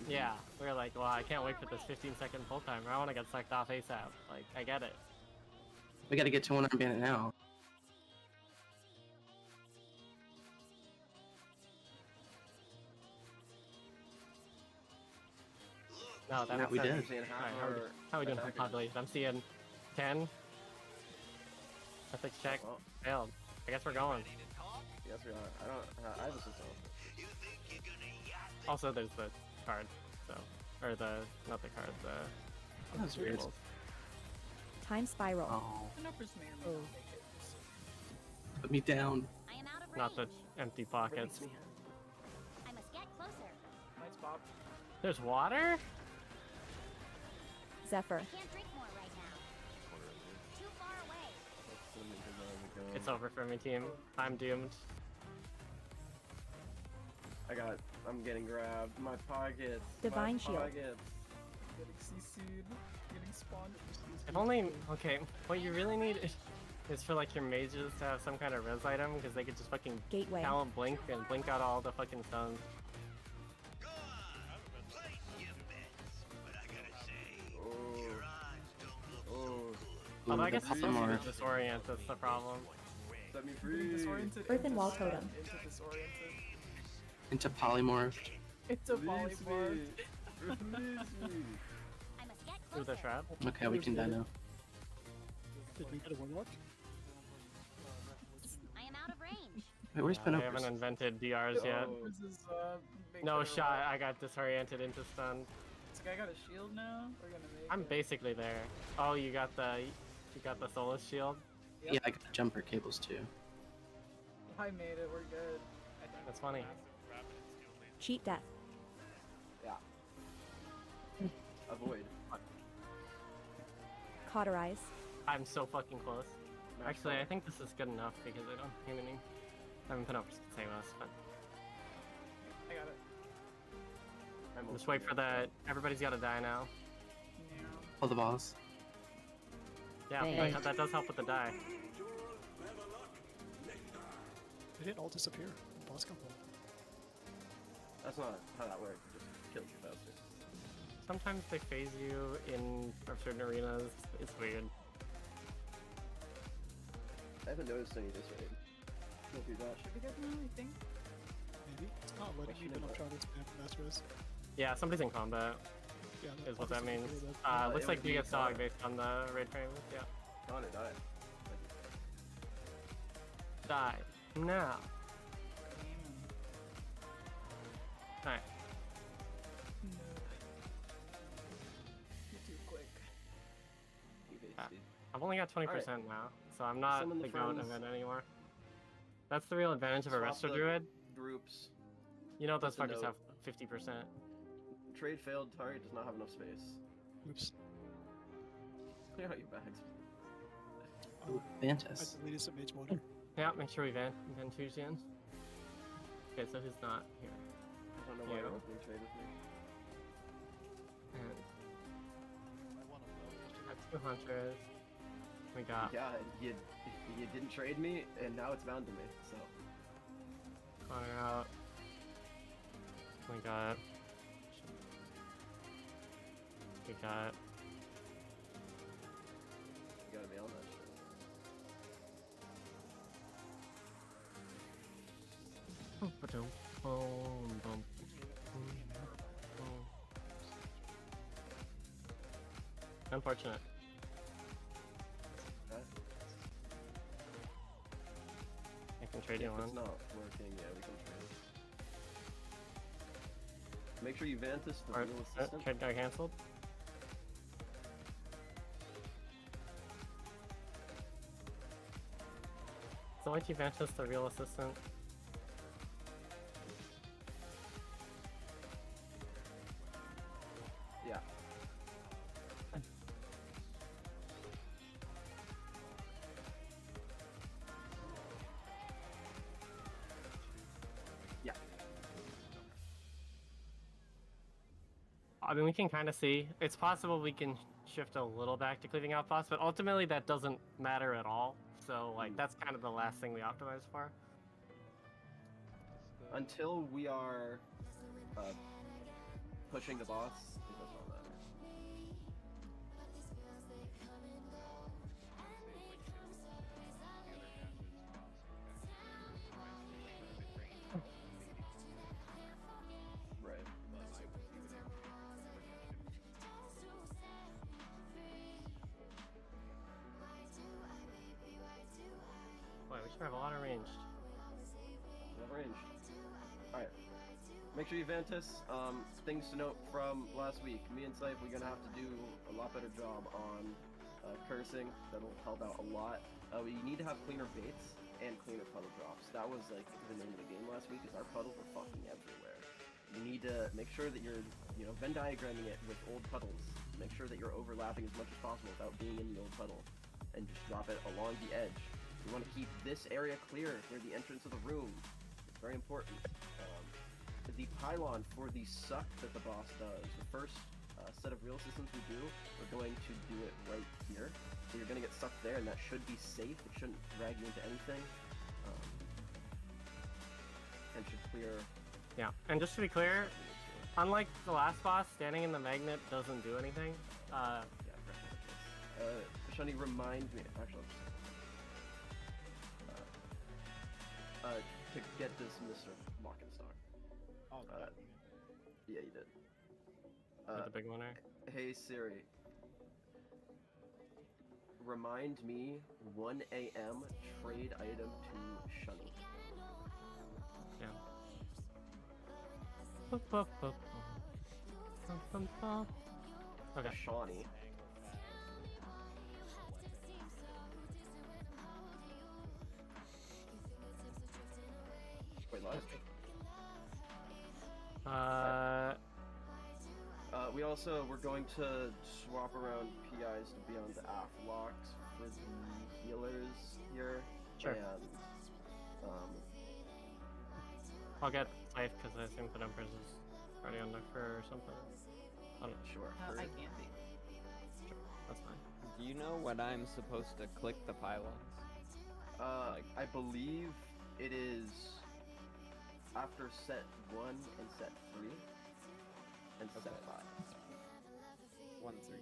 [SPEAKER 1] Yeah, we were like, well, I can't wait for this 15-second pull timer. I want to get sucked off ASAP. Like, I get it.
[SPEAKER 11] We gotta get to one arm bandit now.
[SPEAKER 1] No,
[SPEAKER 11] Yeah,
[SPEAKER 1] that's
[SPEAKER 11] we
[SPEAKER 1] not-
[SPEAKER 11] did.
[SPEAKER 1] Alright, how are we doing for population? I'm seeing 10. Ethics check.
[SPEAKER 6] Well,
[SPEAKER 1] Failed. I guess we're going.
[SPEAKER 6] yes, we are. I have a system.
[SPEAKER 1] Also, there's the card. So, or the not the card. The
[SPEAKER 11] That's weird.
[SPEAKER 1] tables.
[SPEAKER 9] Time spiral.
[SPEAKER 11] Oh,
[SPEAKER 4] The numbers may or may not make it.
[SPEAKER 11] put me down.
[SPEAKER 13] I am out of range.
[SPEAKER 1] Not the empty pockets.
[SPEAKER 13] I must get closer.
[SPEAKER 4] Might pop.
[SPEAKER 1] There's water.
[SPEAKER 9] Zephyr.
[SPEAKER 13] I can't drink more right now. Too far away.
[SPEAKER 1] It's over for me, team. I'm doomed.
[SPEAKER 6] I'm getting grabbed. My pockets.
[SPEAKER 9] Divine
[SPEAKER 6] my
[SPEAKER 9] shield.
[SPEAKER 6] Pockets.
[SPEAKER 4] Getting CC'd. Getting spawned.
[SPEAKER 1] If only. Okay, what you really need is for like your mages to have some kind of res item because they could just fucking
[SPEAKER 9] Gateway.
[SPEAKER 1] talent blink and blink out all the fucking stones.
[SPEAKER 6] Oh,
[SPEAKER 1] Although I
[SPEAKER 11] Ooh,
[SPEAKER 1] guess
[SPEAKER 11] the
[SPEAKER 1] it's supposed to
[SPEAKER 11] polymorph.
[SPEAKER 1] be disorient, that's the problem.
[SPEAKER 6] set me
[SPEAKER 4] Getting
[SPEAKER 6] free.
[SPEAKER 4] disoriented.
[SPEAKER 9] Earth and
[SPEAKER 4] into
[SPEAKER 9] wall
[SPEAKER 4] stun,
[SPEAKER 9] totem.
[SPEAKER 4] Into disoriented.
[SPEAKER 11] Into polymorphed.
[SPEAKER 4] It's a
[SPEAKER 6] Release
[SPEAKER 4] volleyball.
[SPEAKER 6] me. Release me.
[SPEAKER 13] I must get
[SPEAKER 1] Through
[SPEAKER 13] closer.
[SPEAKER 1] the trap.
[SPEAKER 11] Okay, we can die now.
[SPEAKER 3] Did we get a warlock?
[SPEAKER 13] I am out of range.
[SPEAKER 11] Wait, where's
[SPEAKER 1] I haven't
[SPEAKER 11] Penopus?
[SPEAKER 1] invented DRs yet.
[SPEAKER 6] Oh.
[SPEAKER 4] This is big
[SPEAKER 1] No
[SPEAKER 4] bear
[SPEAKER 1] shot,
[SPEAKER 4] roll.
[SPEAKER 1] I got disoriented into stun.
[SPEAKER 4] This guy got a shield now. We're gonna make
[SPEAKER 1] I'm
[SPEAKER 4] it.
[SPEAKER 1] basically there. Oh, you got the Solus shield?
[SPEAKER 11] Yeah, I got jumper cables too.
[SPEAKER 4] I made it. We're good. I think.
[SPEAKER 1] That's funny.
[SPEAKER 9] Cheat death.
[SPEAKER 6] Yeah. Avoid.
[SPEAKER 9] Cauterize.
[SPEAKER 1] I'm so fucking close.
[SPEAKER 6] Match
[SPEAKER 1] Actually, I
[SPEAKER 6] point.
[SPEAKER 1] think this is good enough because I don't have any. I haven't put up to save us, but
[SPEAKER 4] I got it.
[SPEAKER 6] I'm
[SPEAKER 1] just
[SPEAKER 6] okay
[SPEAKER 1] wait for
[SPEAKER 6] there.
[SPEAKER 1] the. Everybody's got to die now.
[SPEAKER 4] Yeah.
[SPEAKER 11] Pull the balls.
[SPEAKER 1] Yeah,
[SPEAKER 9] Hey.
[SPEAKER 1] that does help with the die.
[SPEAKER 3] They didn't all disappear. The boss got one.
[SPEAKER 6] That's not how that works. It just kills you faster.
[SPEAKER 1] Sometimes they phase you in certain arenas. It's weird.
[SPEAKER 6] I haven't noticed any this raid. Don't do that.
[SPEAKER 4] Should be good now, I think.
[SPEAKER 3] Maybe. It's not letting me, but I'll try to spam mass res.
[SPEAKER 1] Yeah, somebody's in combat.
[SPEAKER 3] Yeah,
[SPEAKER 1] Is what that means.
[SPEAKER 6] It
[SPEAKER 1] Looks like
[SPEAKER 6] would
[SPEAKER 1] you
[SPEAKER 6] be
[SPEAKER 1] get dog
[SPEAKER 6] fine.
[SPEAKER 1] based on the raid frames. Yeah.
[SPEAKER 6] Gonna die.
[SPEAKER 1] Die now. Alright.
[SPEAKER 4] No. You're too quick.
[SPEAKER 1] I've only got 20% now, so I'm not
[SPEAKER 6] Summon the
[SPEAKER 1] the goat
[SPEAKER 6] friends.
[SPEAKER 1] event anymore. That's the real advantage of a
[SPEAKER 6] Swap
[SPEAKER 1] Resto
[SPEAKER 6] the
[SPEAKER 1] Druid.
[SPEAKER 6] Groups.
[SPEAKER 1] You know those
[SPEAKER 6] Just a
[SPEAKER 1] fuckers
[SPEAKER 6] note.
[SPEAKER 1] have 50%.
[SPEAKER 6] Trade failed. Target does not have enough space.
[SPEAKER 3] Oops.
[SPEAKER 6] Clear out your bags.
[SPEAKER 11] Ooh,
[SPEAKER 3] I
[SPEAKER 11] Vantus.
[SPEAKER 3] deleted some mage water.
[SPEAKER 1] Yeah, make sure we Venture's in. Okay, so who's not here?
[SPEAKER 6] I don't know why
[SPEAKER 1] Yeah.
[SPEAKER 6] you're opening trade with me.
[SPEAKER 1] And we got 2 hunters. We got
[SPEAKER 6] Yeah, you didn't trade me, and now it's bound to me. So
[SPEAKER 1] Connor out. We got. We got.
[SPEAKER 6] you gotta be on that shit.
[SPEAKER 1] Unfortunate.
[SPEAKER 6] Okay.
[SPEAKER 1] I can trade you
[SPEAKER 6] If
[SPEAKER 1] one.
[SPEAKER 6] it's not working, yeah, we can trade. Make sure you Vantus the
[SPEAKER 1] Or,
[SPEAKER 6] real assistant.
[SPEAKER 1] trade got cancelled. So why'd you Vantus the real assistant?
[SPEAKER 6] Yeah. Yeah.
[SPEAKER 1] I mean, we can kind of see. It's possible we can shift a little back to cleaving out boss, but ultimately that doesn't matter at all. So, like, that's kind of the last thing we optimize for.
[SPEAKER 6] Until we are pushing the boss, it does not matter. Right.
[SPEAKER 1] Boy, we should have a lot of ranged.
[SPEAKER 6] Ranged. Alright. Make sure you Vantis. Things to note from last week. Me and Syph, we're gonna have to do a lot better job on cursing. That'll help out a lot. We need to have cleaner baits and cleaner puddle drops. That was like the name of the game last week, is our puddles were fucking everywhere. You need to make sure that you're, Venn diagramming it with old puddles. Make sure that you're overlapping as much as possible without being in the old puddle. And just drop it along the edge. We want to keep this area clear near the entrance of the room. It's very important. The pylon for the suck that the boss does, the first set of real systems we do, we're going to do it right here. So you're going to get sucked there, and that should be safe. It shouldn't drag you into anything. And should clear...
[SPEAKER 1] Yeah, and just to be clear, unlike the last boss, standing in the magnet doesn't do anything.
[SPEAKER 6] Yeah, Shani, remind me... Actually, I'll just... to get this Mr. Mockenstock.
[SPEAKER 2] Oh,
[SPEAKER 6] yeah, you did.
[SPEAKER 1] The big one,
[SPEAKER 6] Hey Siri. Remind me 1 a.m. trade item to Shani.
[SPEAKER 1] Yeah. Okay.
[SPEAKER 6] Shawnee. Wait, live? We're going to swap around PIs to be on the Aflocks for the healers here.
[SPEAKER 1] Sure.
[SPEAKER 6] And,
[SPEAKER 1] I'll get safe because I assume the Empress is already on there for something. I'm not
[SPEAKER 6] sure.
[SPEAKER 4] I can't be.
[SPEAKER 1] Sure, that's fine.
[SPEAKER 14] Do you know when I'm supposed to click the pylons?
[SPEAKER 6] I believe it is after set 1 and set 3 and set 5.
[SPEAKER 14] 1, 3,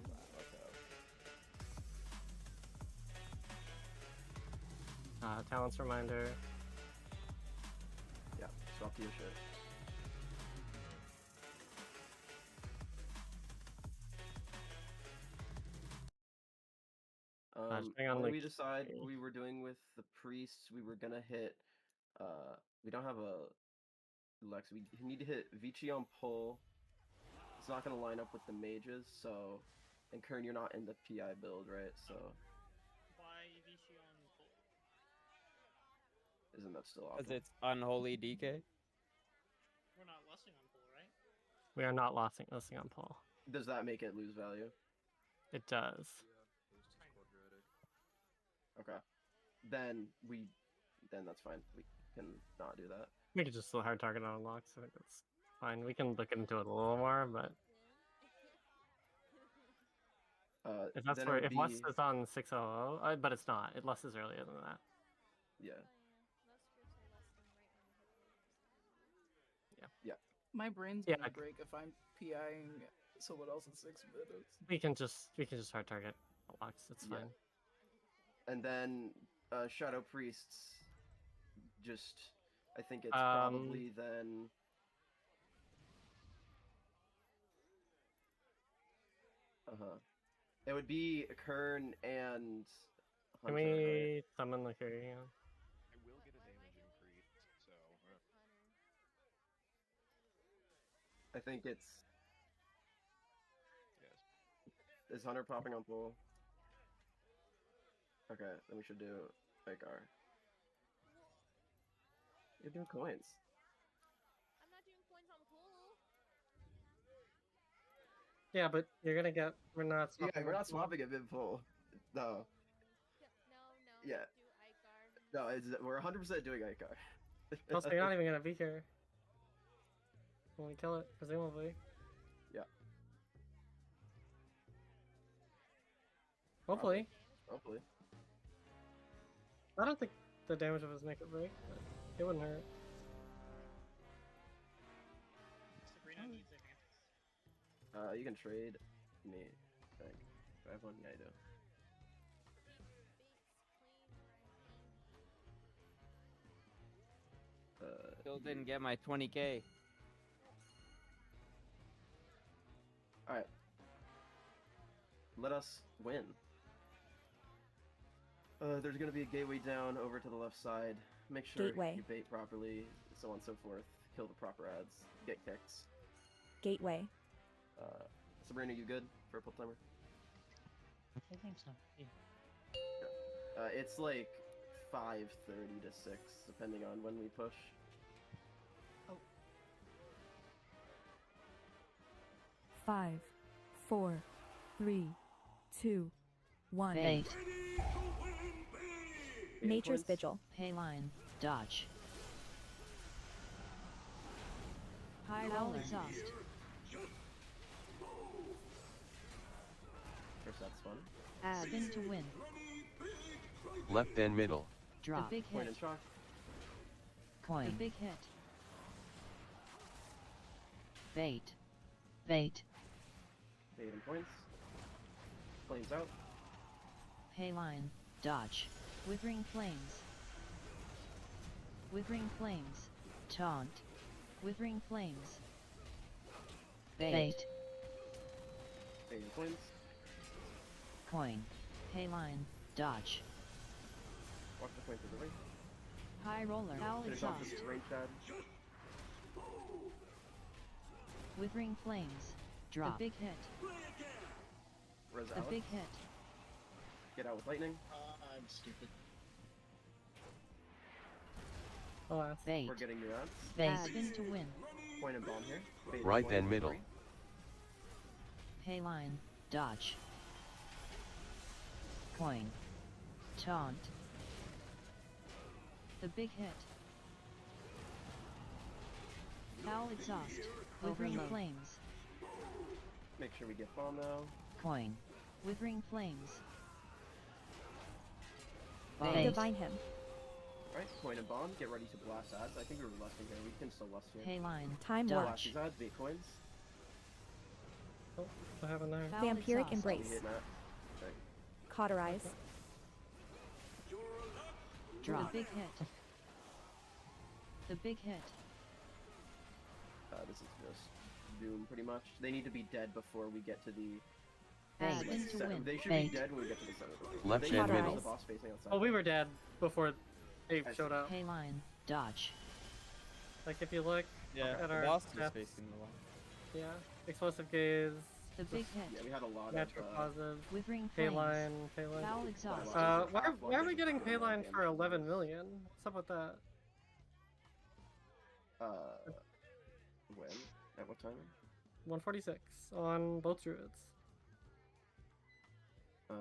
[SPEAKER 14] 5. Okay.
[SPEAKER 1] Talents reminder.
[SPEAKER 6] Yeah, swap to your shit.
[SPEAKER 1] Depending on,
[SPEAKER 6] when
[SPEAKER 1] like,
[SPEAKER 6] we decide what we were doing with the priests, we were gonna hit. We don't have a Lex. We need to hit Vici on pull. It's not gonna line up with the mages, so. And Kern, you're not in the PI build, right? So.
[SPEAKER 15] Why Vici on pull?
[SPEAKER 6] Isn't that still
[SPEAKER 14] Because
[SPEAKER 6] optimal?
[SPEAKER 14] it's unholy DK?
[SPEAKER 15] We're not lusting on pull, right?
[SPEAKER 1] We are not listing on pull.
[SPEAKER 6] Does that make it lose value?
[SPEAKER 1] It does.
[SPEAKER 6] Okay. Then that's fine. We can not do that.
[SPEAKER 1] We could just still hard target on unlocks. I think that's fine. We can look into it a little more, but if that's where if Lust is on 600, but it's not. Lust is earlier than that.
[SPEAKER 6] Yeah.
[SPEAKER 1] Yeah.
[SPEAKER 4] My brain's gonna break if I'm PIing someone else in 6 minutes.
[SPEAKER 1] We can just hard target unlocks. It's fine.
[SPEAKER 6] And then Shadow Priests, I think it's probably then. It would be Kern and
[SPEAKER 1] Can
[SPEAKER 6] Hunter,
[SPEAKER 1] we
[SPEAKER 6] right?
[SPEAKER 1] summon the Fury again?
[SPEAKER 5] I will get a damage increase, so.
[SPEAKER 6] I think it's.
[SPEAKER 5] Yes.
[SPEAKER 6] Is Hunter popping on pull? Okay, then we should do Icar. You're doing coins.
[SPEAKER 13] I'm not doing coins on pool.
[SPEAKER 1] Yeah, but you're gonna get. We're not.
[SPEAKER 6] Yeah, we're not swapping it mid pull. No.
[SPEAKER 13] No.
[SPEAKER 6] Yeah.
[SPEAKER 13] Do Icar.
[SPEAKER 6] No, we're 100% doing Icar.
[SPEAKER 1] Also, you're not even gonna be here when we kill it, presumably.
[SPEAKER 6] Yeah.
[SPEAKER 1] Hopefully.
[SPEAKER 6] Hopefully.
[SPEAKER 1] I don't think the damage of his make or break, but it wouldn't hurt.
[SPEAKER 15] Sabrina needs advances.
[SPEAKER 6] You can trade me. I think. Do I have one? Yeah, I do.
[SPEAKER 14] Still didn't get my 20k.
[SPEAKER 6] Alright. Let us win. There's gonna be a gateway down over to the left side. Make sure
[SPEAKER 9] Gateway.
[SPEAKER 6] you bait properly, so on and so forth. Kill the proper ads. Get kicks.
[SPEAKER 9] Gateway.
[SPEAKER 6] Sabrina, you good for a pull timer?
[SPEAKER 15] I think so. Yeah.
[SPEAKER 6] It's like 5:30 to 6, depending on when we push.
[SPEAKER 15] Oh.
[SPEAKER 9] 5, 4, 3, 2, 1.
[SPEAKER 10] Bait.
[SPEAKER 9] Nature's
[SPEAKER 6] points.
[SPEAKER 9] Vigil.
[SPEAKER 10] Payline. Dodge. High
[SPEAKER 14] Foul
[SPEAKER 10] roller.
[SPEAKER 14] exhaust.
[SPEAKER 6] First, that's fun.
[SPEAKER 10] Spin to win.
[SPEAKER 16] Left then middle.
[SPEAKER 10] Drop.
[SPEAKER 14] The big
[SPEAKER 6] Point
[SPEAKER 14] hit.
[SPEAKER 6] and shock.
[SPEAKER 10] Coin.
[SPEAKER 14] The big hit.
[SPEAKER 10] Bait. Bait.
[SPEAKER 6] Bait and points. Flames out.
[SPEAKER 10] Payline. Dodge. Withering flames. Withering flames. Taunt. Withering flames. Bait.
[SPEAKER 6] Bait and points.
[SPEAKER 10] Coin. Payline. Dodge.
[SPEAKER 6] Walk the point through the ring.
[SPEAKER 10] High roller. Foul
[SPEAKER 6] Finish off
[SPEAKER 10] exhaust.
[SPEAKER 6] this range pad.
[SPEAKER 10] Withering flames. Drop.
[SPEAKER 14] The big hit.
[SPEAKER 6] Res
[SPEAKER 10] The
[SPEAKER 6] out.
[SPEAKER 10] big hit.
[SPEAKER 6] Get out with lightning.
[SPEAKER 15] I'm stupid.
[SPEAKER 1] Alas.
[SPEAKER 10] Bait.
[SPEAKER 6] We're getting new ads.
[SPEAKER 10] Bait. Spin to win.
[SPEAKER 6] Point and bomb here. Bait and
[SPEAKER 16] Right
[SPEAKER 6] point
[SPEAKER 16] then
[SPEAKER 6] and
[SPEAKER 16] middle.
[SPEAKER 6] three.
[SPEAKER 10] Payline. Dodge. Coin. Taunt. The big hit. Foul exhaust. Withering
[SPEAKER 14] Overload.
[SPEAKER 10] flames.
[SPEAKER 6] Make sure we get bomb now.
[SPEAKER 10] Coin. Withering flames.
[SPEAKER 6] Bomb.
[SPEAKER 10] Bait.
[SPEAKER 9] Divine Him.
[SPEAKER 6] Alright, point and bomb. Get ready to blast ads. I think we were lusting here. We can still lust here.
[SPEAKER 10] Payline.
[SPEAKER 9] Time Warp.
[SPEAKER 6] Blast
[SPEAKER 10] Dodge.
[SPEAKER 6] these ads. Bait coins.
[SPEAKER 1] Oh, what happened there?
[SPEAKER 10] Foul
[SPEAKER 9] Vampiric
[SPEAKER 10] exhaust.
[SPEAKER 6] We
[SPEAKER 9] Embrace.
[SPEAKER 6] hit that. Okay.
[SPEAKER 9] Cauterize.
[SPEAKER 10] Drop. The big hit. The big hit.
[SPEAKER 6] This is just doom, pretty much. They need to be dead before we get to the.
[SPEAKER 10] Bait.
[SPEAKER 6] like,
[SPEAKER 10] Spin to win.
[SPEAKER 6] They should
[SPEAKER 10] Bait.
[SPEAKER 6] be dead when we get to the center. of the field.
[SPEAKER 16] Left
[SPEAKER 6] They
[SPEAKER 16] and
[SPEAKER 6] should
[SPEAKER 16] middle.
[SPEAKER 6] have the boss facing outside.
[SPEAKER 1] Oh, we were dead before they showed up.
[SPEAKER 10] Payline. Dodge.
[SPEAKER 1] Like if you look
[SPEAKER 14] Yeah,
[SPEAKER 1] at
[SPEAKER 14] the
[SPEAKER 1] our
[SPEAKER 14] boss is
[SPEAKER 1] stats,
[SPEAKER 14] facing the wall.
[SPEAKER 1] yeah, explosive gaze,
[SPEAKER 10] The big hit.
[SPEAKER 6] Yeah, we had a lot
[SPEAKER 1] natural
[SPEAKER 6] of.
[SPEAKER 1] positive,
[SPEAKER 10] Withering flames.
[SPEAKER 1] Payline.
[SPEAKER 10] Foul exhaust.
[SPEAKER 1] Why are we getting Payline for 11 million? What's up with that?
[SPEAKER 6] When? At what time?
[SPEAKER 1] 146 on both druids.
[SPEAKER 8] We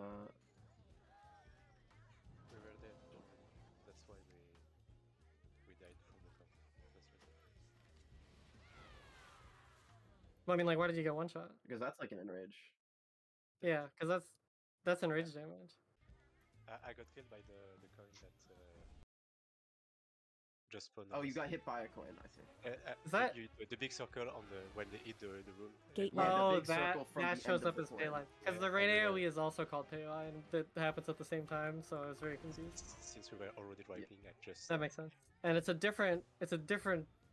[SPEAKER 8] were dead. That's why we died from the top. That's right.
[SPEAKER 1] Well, I mean, like, why did you get one shot?
[SPEAKER 6] Because that's like an enrage.
[SPEAKER 1] Yeah, because that's enrage damage.
[SPEAKER 8] I got killed by the coin that just spawned.
[SPEAKER 6] Oh,
[SPEAKER 8] on
[SPEAKER 6] you
[SPEAKER 8] the
[SPEAKER 6] got
[SPEAKER 8] side.
[SPEAKER 6] hit by a coin, I see.
[SPEAKER 1] Is that-
[SPEAKER 8] the big circle on the when they hit the room?
[SPEAKER 9] Gateway.
[SPEAKER 6] Yeah, the
[SPEAKER 1] Oh,
[SPEAKER 6] big circle from
[SPEAKER 1] that
[SPEAKER 6] the
[SPEAKER 1] shows
[SPEAKER 6] end of
[SPEAKER 1] up
[SPEAKER 6] the
[SPEAKER 1] as
[SPEAKER 6] coin.
[SPEAKER 1] Payline. Because
[SPEAKER 8] Yeah,
[SPEAKER 1] the raid
[SPEAKER 8] on the
[SPEAKER 1] AoE is also called Payline. That happens at the same time, so I was very confused.
[SPEAKER 8] Since we were already wiping, I just
[SPEAKER 1] That makes sense. And it's a different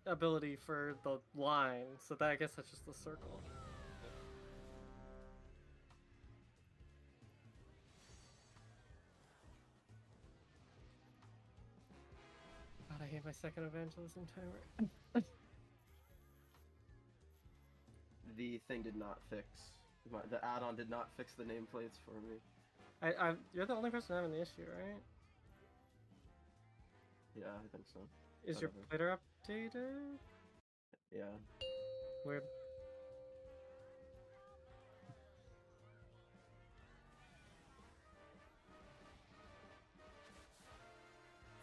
[SPEAKER 1] ability for the line, so that I guess that's just the circle. God, I hate my second evangelism timer.
[SPEAKER 6] The thing did not fix. The add-on did not fix the nameplates for me.
[SPEAKER 1] You're the only person having the issue, right?
[SPEAKER 6] Yeah, I think so.
[SPEAKER 1] Is your
[SPEAKER 6] Whatever.
[SPEAKER 1] Twitter updated?
[SPEAKER 6] Yeah.
[SPEAKER 1] Weird.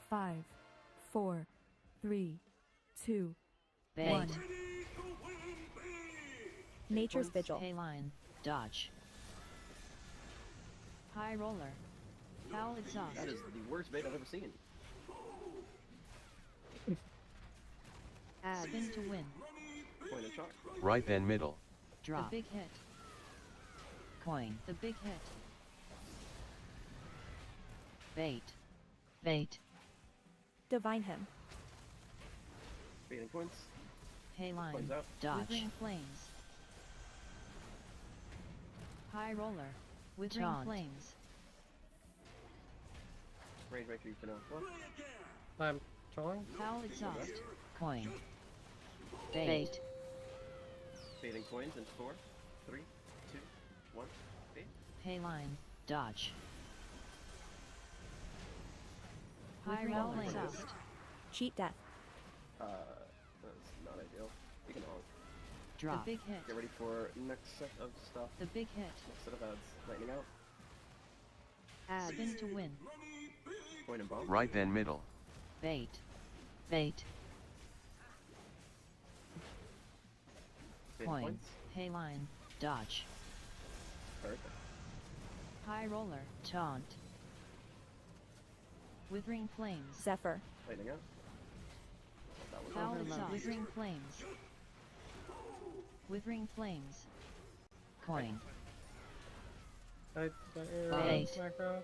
[SPEAKER 9] Five, 4, 3, 2,
[SPEAKER 10] Bait.
[SPEAKER 9] 1. Nature's
[SPEAKER 6] Points.
[SPEAKER 9] Vigil.
[SPEAKER 10] Payline. Dodge. High roller. Foul exhaust.
[SPEAKER 6] That is the worst bait I've ever seen.
[SPEAKER 10] Add. Spin to win.
[SPEAKER 6] Point and chalk.
[SPEAKER 16] Right then middle.
[SPEAKER 10] Drop. The big hit. Coin. The big hit. Bait. Bait.
[SPEAKER 9] Divine him.
[SPEAKER 6] Baiting points.
[SPEAKER 10] Hayline.
[SPEAKER 6] Points out.
[SPEAKER 10] Dodge. Withering flames. High roller. Withering flames.
[SPEAKER 6] Raid right through what?
[SPEAKER 1] I'm trolling.
[SPEAKER 10] Foul exhaust. Coin. Bait.
[SPEAKER 6] Baiting coins in 4, 3, 2, 1. Bait.
[SPEAKER 10] Hayline. Dodge. High roller exhaust.
[SPEAKER 9] Cheat death.
[SPEAKER 6] That's not ideal. You can all
[SPEAKER 10] Drop. The big hit.
[SPEAKER 6] get ready for next set of stuff.
[SPEAKER 10] The big hit.
[SPEAKER 6] Next set of ads. Lightning out.
[SPEAKER 10] Add. Spin to win.
[SPEAKER 6] Point and bomb.
[SPEAKER 16] Right then middle.
[SPEAKER 10] Bait. Bait.
[SPEAKER 6] Baiting
[SPEAKER 10] Coin.
[SPEAKER 6] points.
[SPEAKER 10] Hayline. Dodge.
[SPEAKER 6] Perfect.
[SPEAKER 10] High roller. Taunt. Withering flames.
[SPEAKER 9] Zephyr.
[SPEAKER 6] Lightning out. That was
[SPEAKER 10] Foul
[SPEAKER 6] over.
[SPEAKER 10] exhaust. Withering flames. Withering flames. Coin.
[SPEAKER 1] Got your
[SPEAKER 10] Bait.
[SPEAKER 1] macro.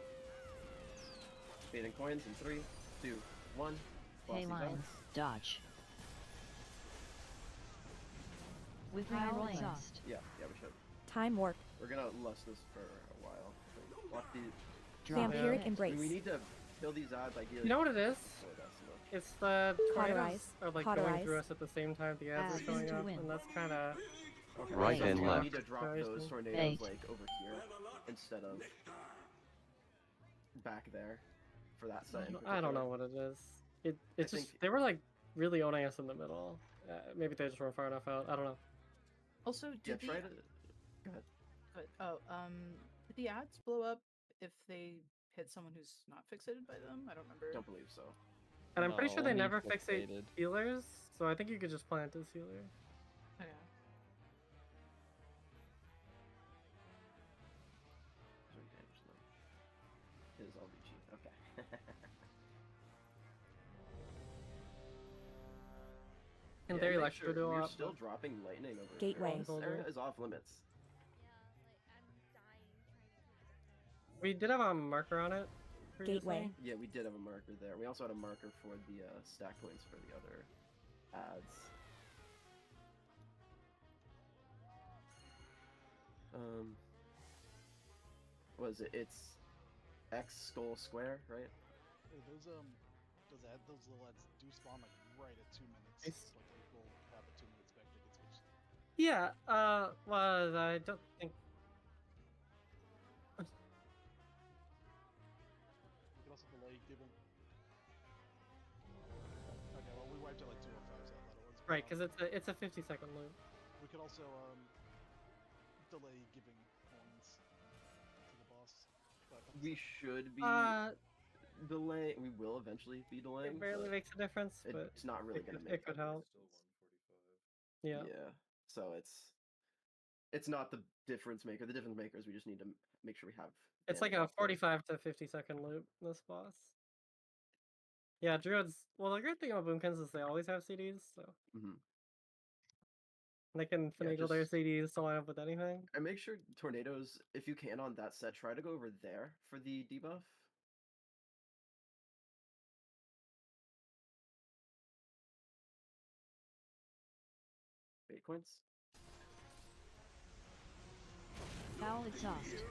[SPEAKER 6] Baiting coins in 3, 2, 1.
[SPEAKER 10] Hayline. Dodge. Withering exhaust.
[SPEAKER 6] Yeah, we should.
[SPEAKER 9] Time warp.
[SPEAKER 6] We're gonna lust this for a while. Watch the
[SPEAKER 9] Vampiric embrace.
[SPEAKER 6] We need to kill these ads ideally.
[SPEAKER 1] You know what it is?
[SPEAKER 6] before that's enough.
[SPEAKER 1] It's the tornadoes
[SPEAKER 9] Cauterize.
[SPEAKER 1] are like
[SPEAKER 9] Cauterize.
[SPEAKER 1] going through us at the same time the ads are
[SPEAKER 10] Spin
[SPEAKER 1] showing
[SPEAKER 10] to
[SPEAKER 1] up,
[SPEAKER 10] win.
[SPEAKER 1] and that's kind of
[SPEAKER 6] Okay,
[SPEAKER 16] Right
[SPEAKER 6] so
[SPEAKER 16] and
[SPEAKER 6] we
[SPEAKER 16] left.
[SPEAKER 6] need to drop those tornadoes
[SPEAKER 10] Bait.
[SPEAKER 6] like over here instead of back there for that set. in
[SPEAKER 1] I don't know
[SPEAKER 6] particular.
[SPEAKER 1] what it is. It's
[SPEAKER 6] I
[SPEAKER 1] just
[SPEAKER 6] think-
[SPEAKER 1] they were like really owning us in the middle. Maybe they just weren't far enough out. I don't know.
[SPEAKER 4] Also,
[SPEAKER 6] Yeah,
[SPEAKER 4] did
[SPEAKER 6] try
[SPEAKER 4] the,
[SPEAKER 6] to. Go ahead.
[SPEAKER 4] did the ads blow up if they hit someone who's not fixated by them? I don't remember.
[SPEAKER 6] Don't believe so.
[SPEAKER 1] And I'm pretty
[SPEAKER 14] No,
[SPEAKER 1] sure they
[SPEAKER 14] only
[SPEAKER 1] never fixate
[SPEAKER 14] fixated.
[SPEAKER 1] healers, so I think you could just plant as healer.
[SPEAKER 4] Oh, yeah.
[SPEAKER 6] Sorry, damage though. It is all Vici. Okay.
[SPEAKER 1] In
[SPEAKER 6] Yeah,
[SPEAKER 1] theory,
[SPEAKER 6] make
[SPEAKER 1] Electro do a
[SPEAKER 6] we're
[SPEAKER 1] lot,
[SPEAKER 6] still
[SPEAKER 1] but-
[SPEAKER 6] dropping lightning over
[SPEAKER 9] Gateway.
[SPEAKER 6] here. This area is off limits.
[SPEAKER 1] We did have a marker on it. previously.
[SPEAKER 9] Gateway.
[SPEAKER 6] Yeah, we did have a marker there. We also had a marker for the stack points for the other ads. Was it? It's X skull square, right?
[SPEAKER 3] Hey, those little ads do spawn like right at 2 minutes.
[SPEAKER 1] Nice.
[SPEAKER 3] Like they will have a 2-minute spec that gets switched.
[SPEAKER 1] Yeah. Well, I don't think.
[SPEAKER 3] We can also delay given. Okay, well we wiped out like 205, so I thought it was.
[SPEAKER 1] Right, because it's a 50-second loop.
[SPEAKER 3] We could also delay giving coins to the boss. But
[SPEAKER 6] We should be delay. We will eventually be delaying.
[SPEAKER 1] It barely
[SPEAKER 6] but
[SPEAKER 1] makes a difference, but
[SPEAKER 6] it's not really
[SPEAKER 1] it
[SPEAKER 6] gonna
[SPEAKER 1] could,
[SPEAKER 6] make
[SPEAKER 1] it could
[SPEAKER 6] that
[SPEAKER 1] help. Yeah.
[SPEAKER 6] Yeah. So it's not the difference maker. The difference maker is we just need to make sure we have.
[SPEAKER 1] It's like
[SPEAKER 6] damage
[SPEAKER 1] a
[SPEAKER 6] off those.
[SPEAKER 1] 45 to 50-second loop, this boss. Yeah, Druids. Well, the great thing about Boomkins is they always have CDs, so
[SPEAKER 6] Mhm.
[SPEAKER 1] they can
[SPEAKER 6] Yeah,
[SPEAKER 1] finagle their
[SPEAKER 6] just-
[SPEAKER 1] CDs to line up with anything.
[SPEAKER 6] And make sure tornadoes, if you can on that set, try to go over there for the debuff. Bait coins.
[SPEAKER 10] Foul exhaust.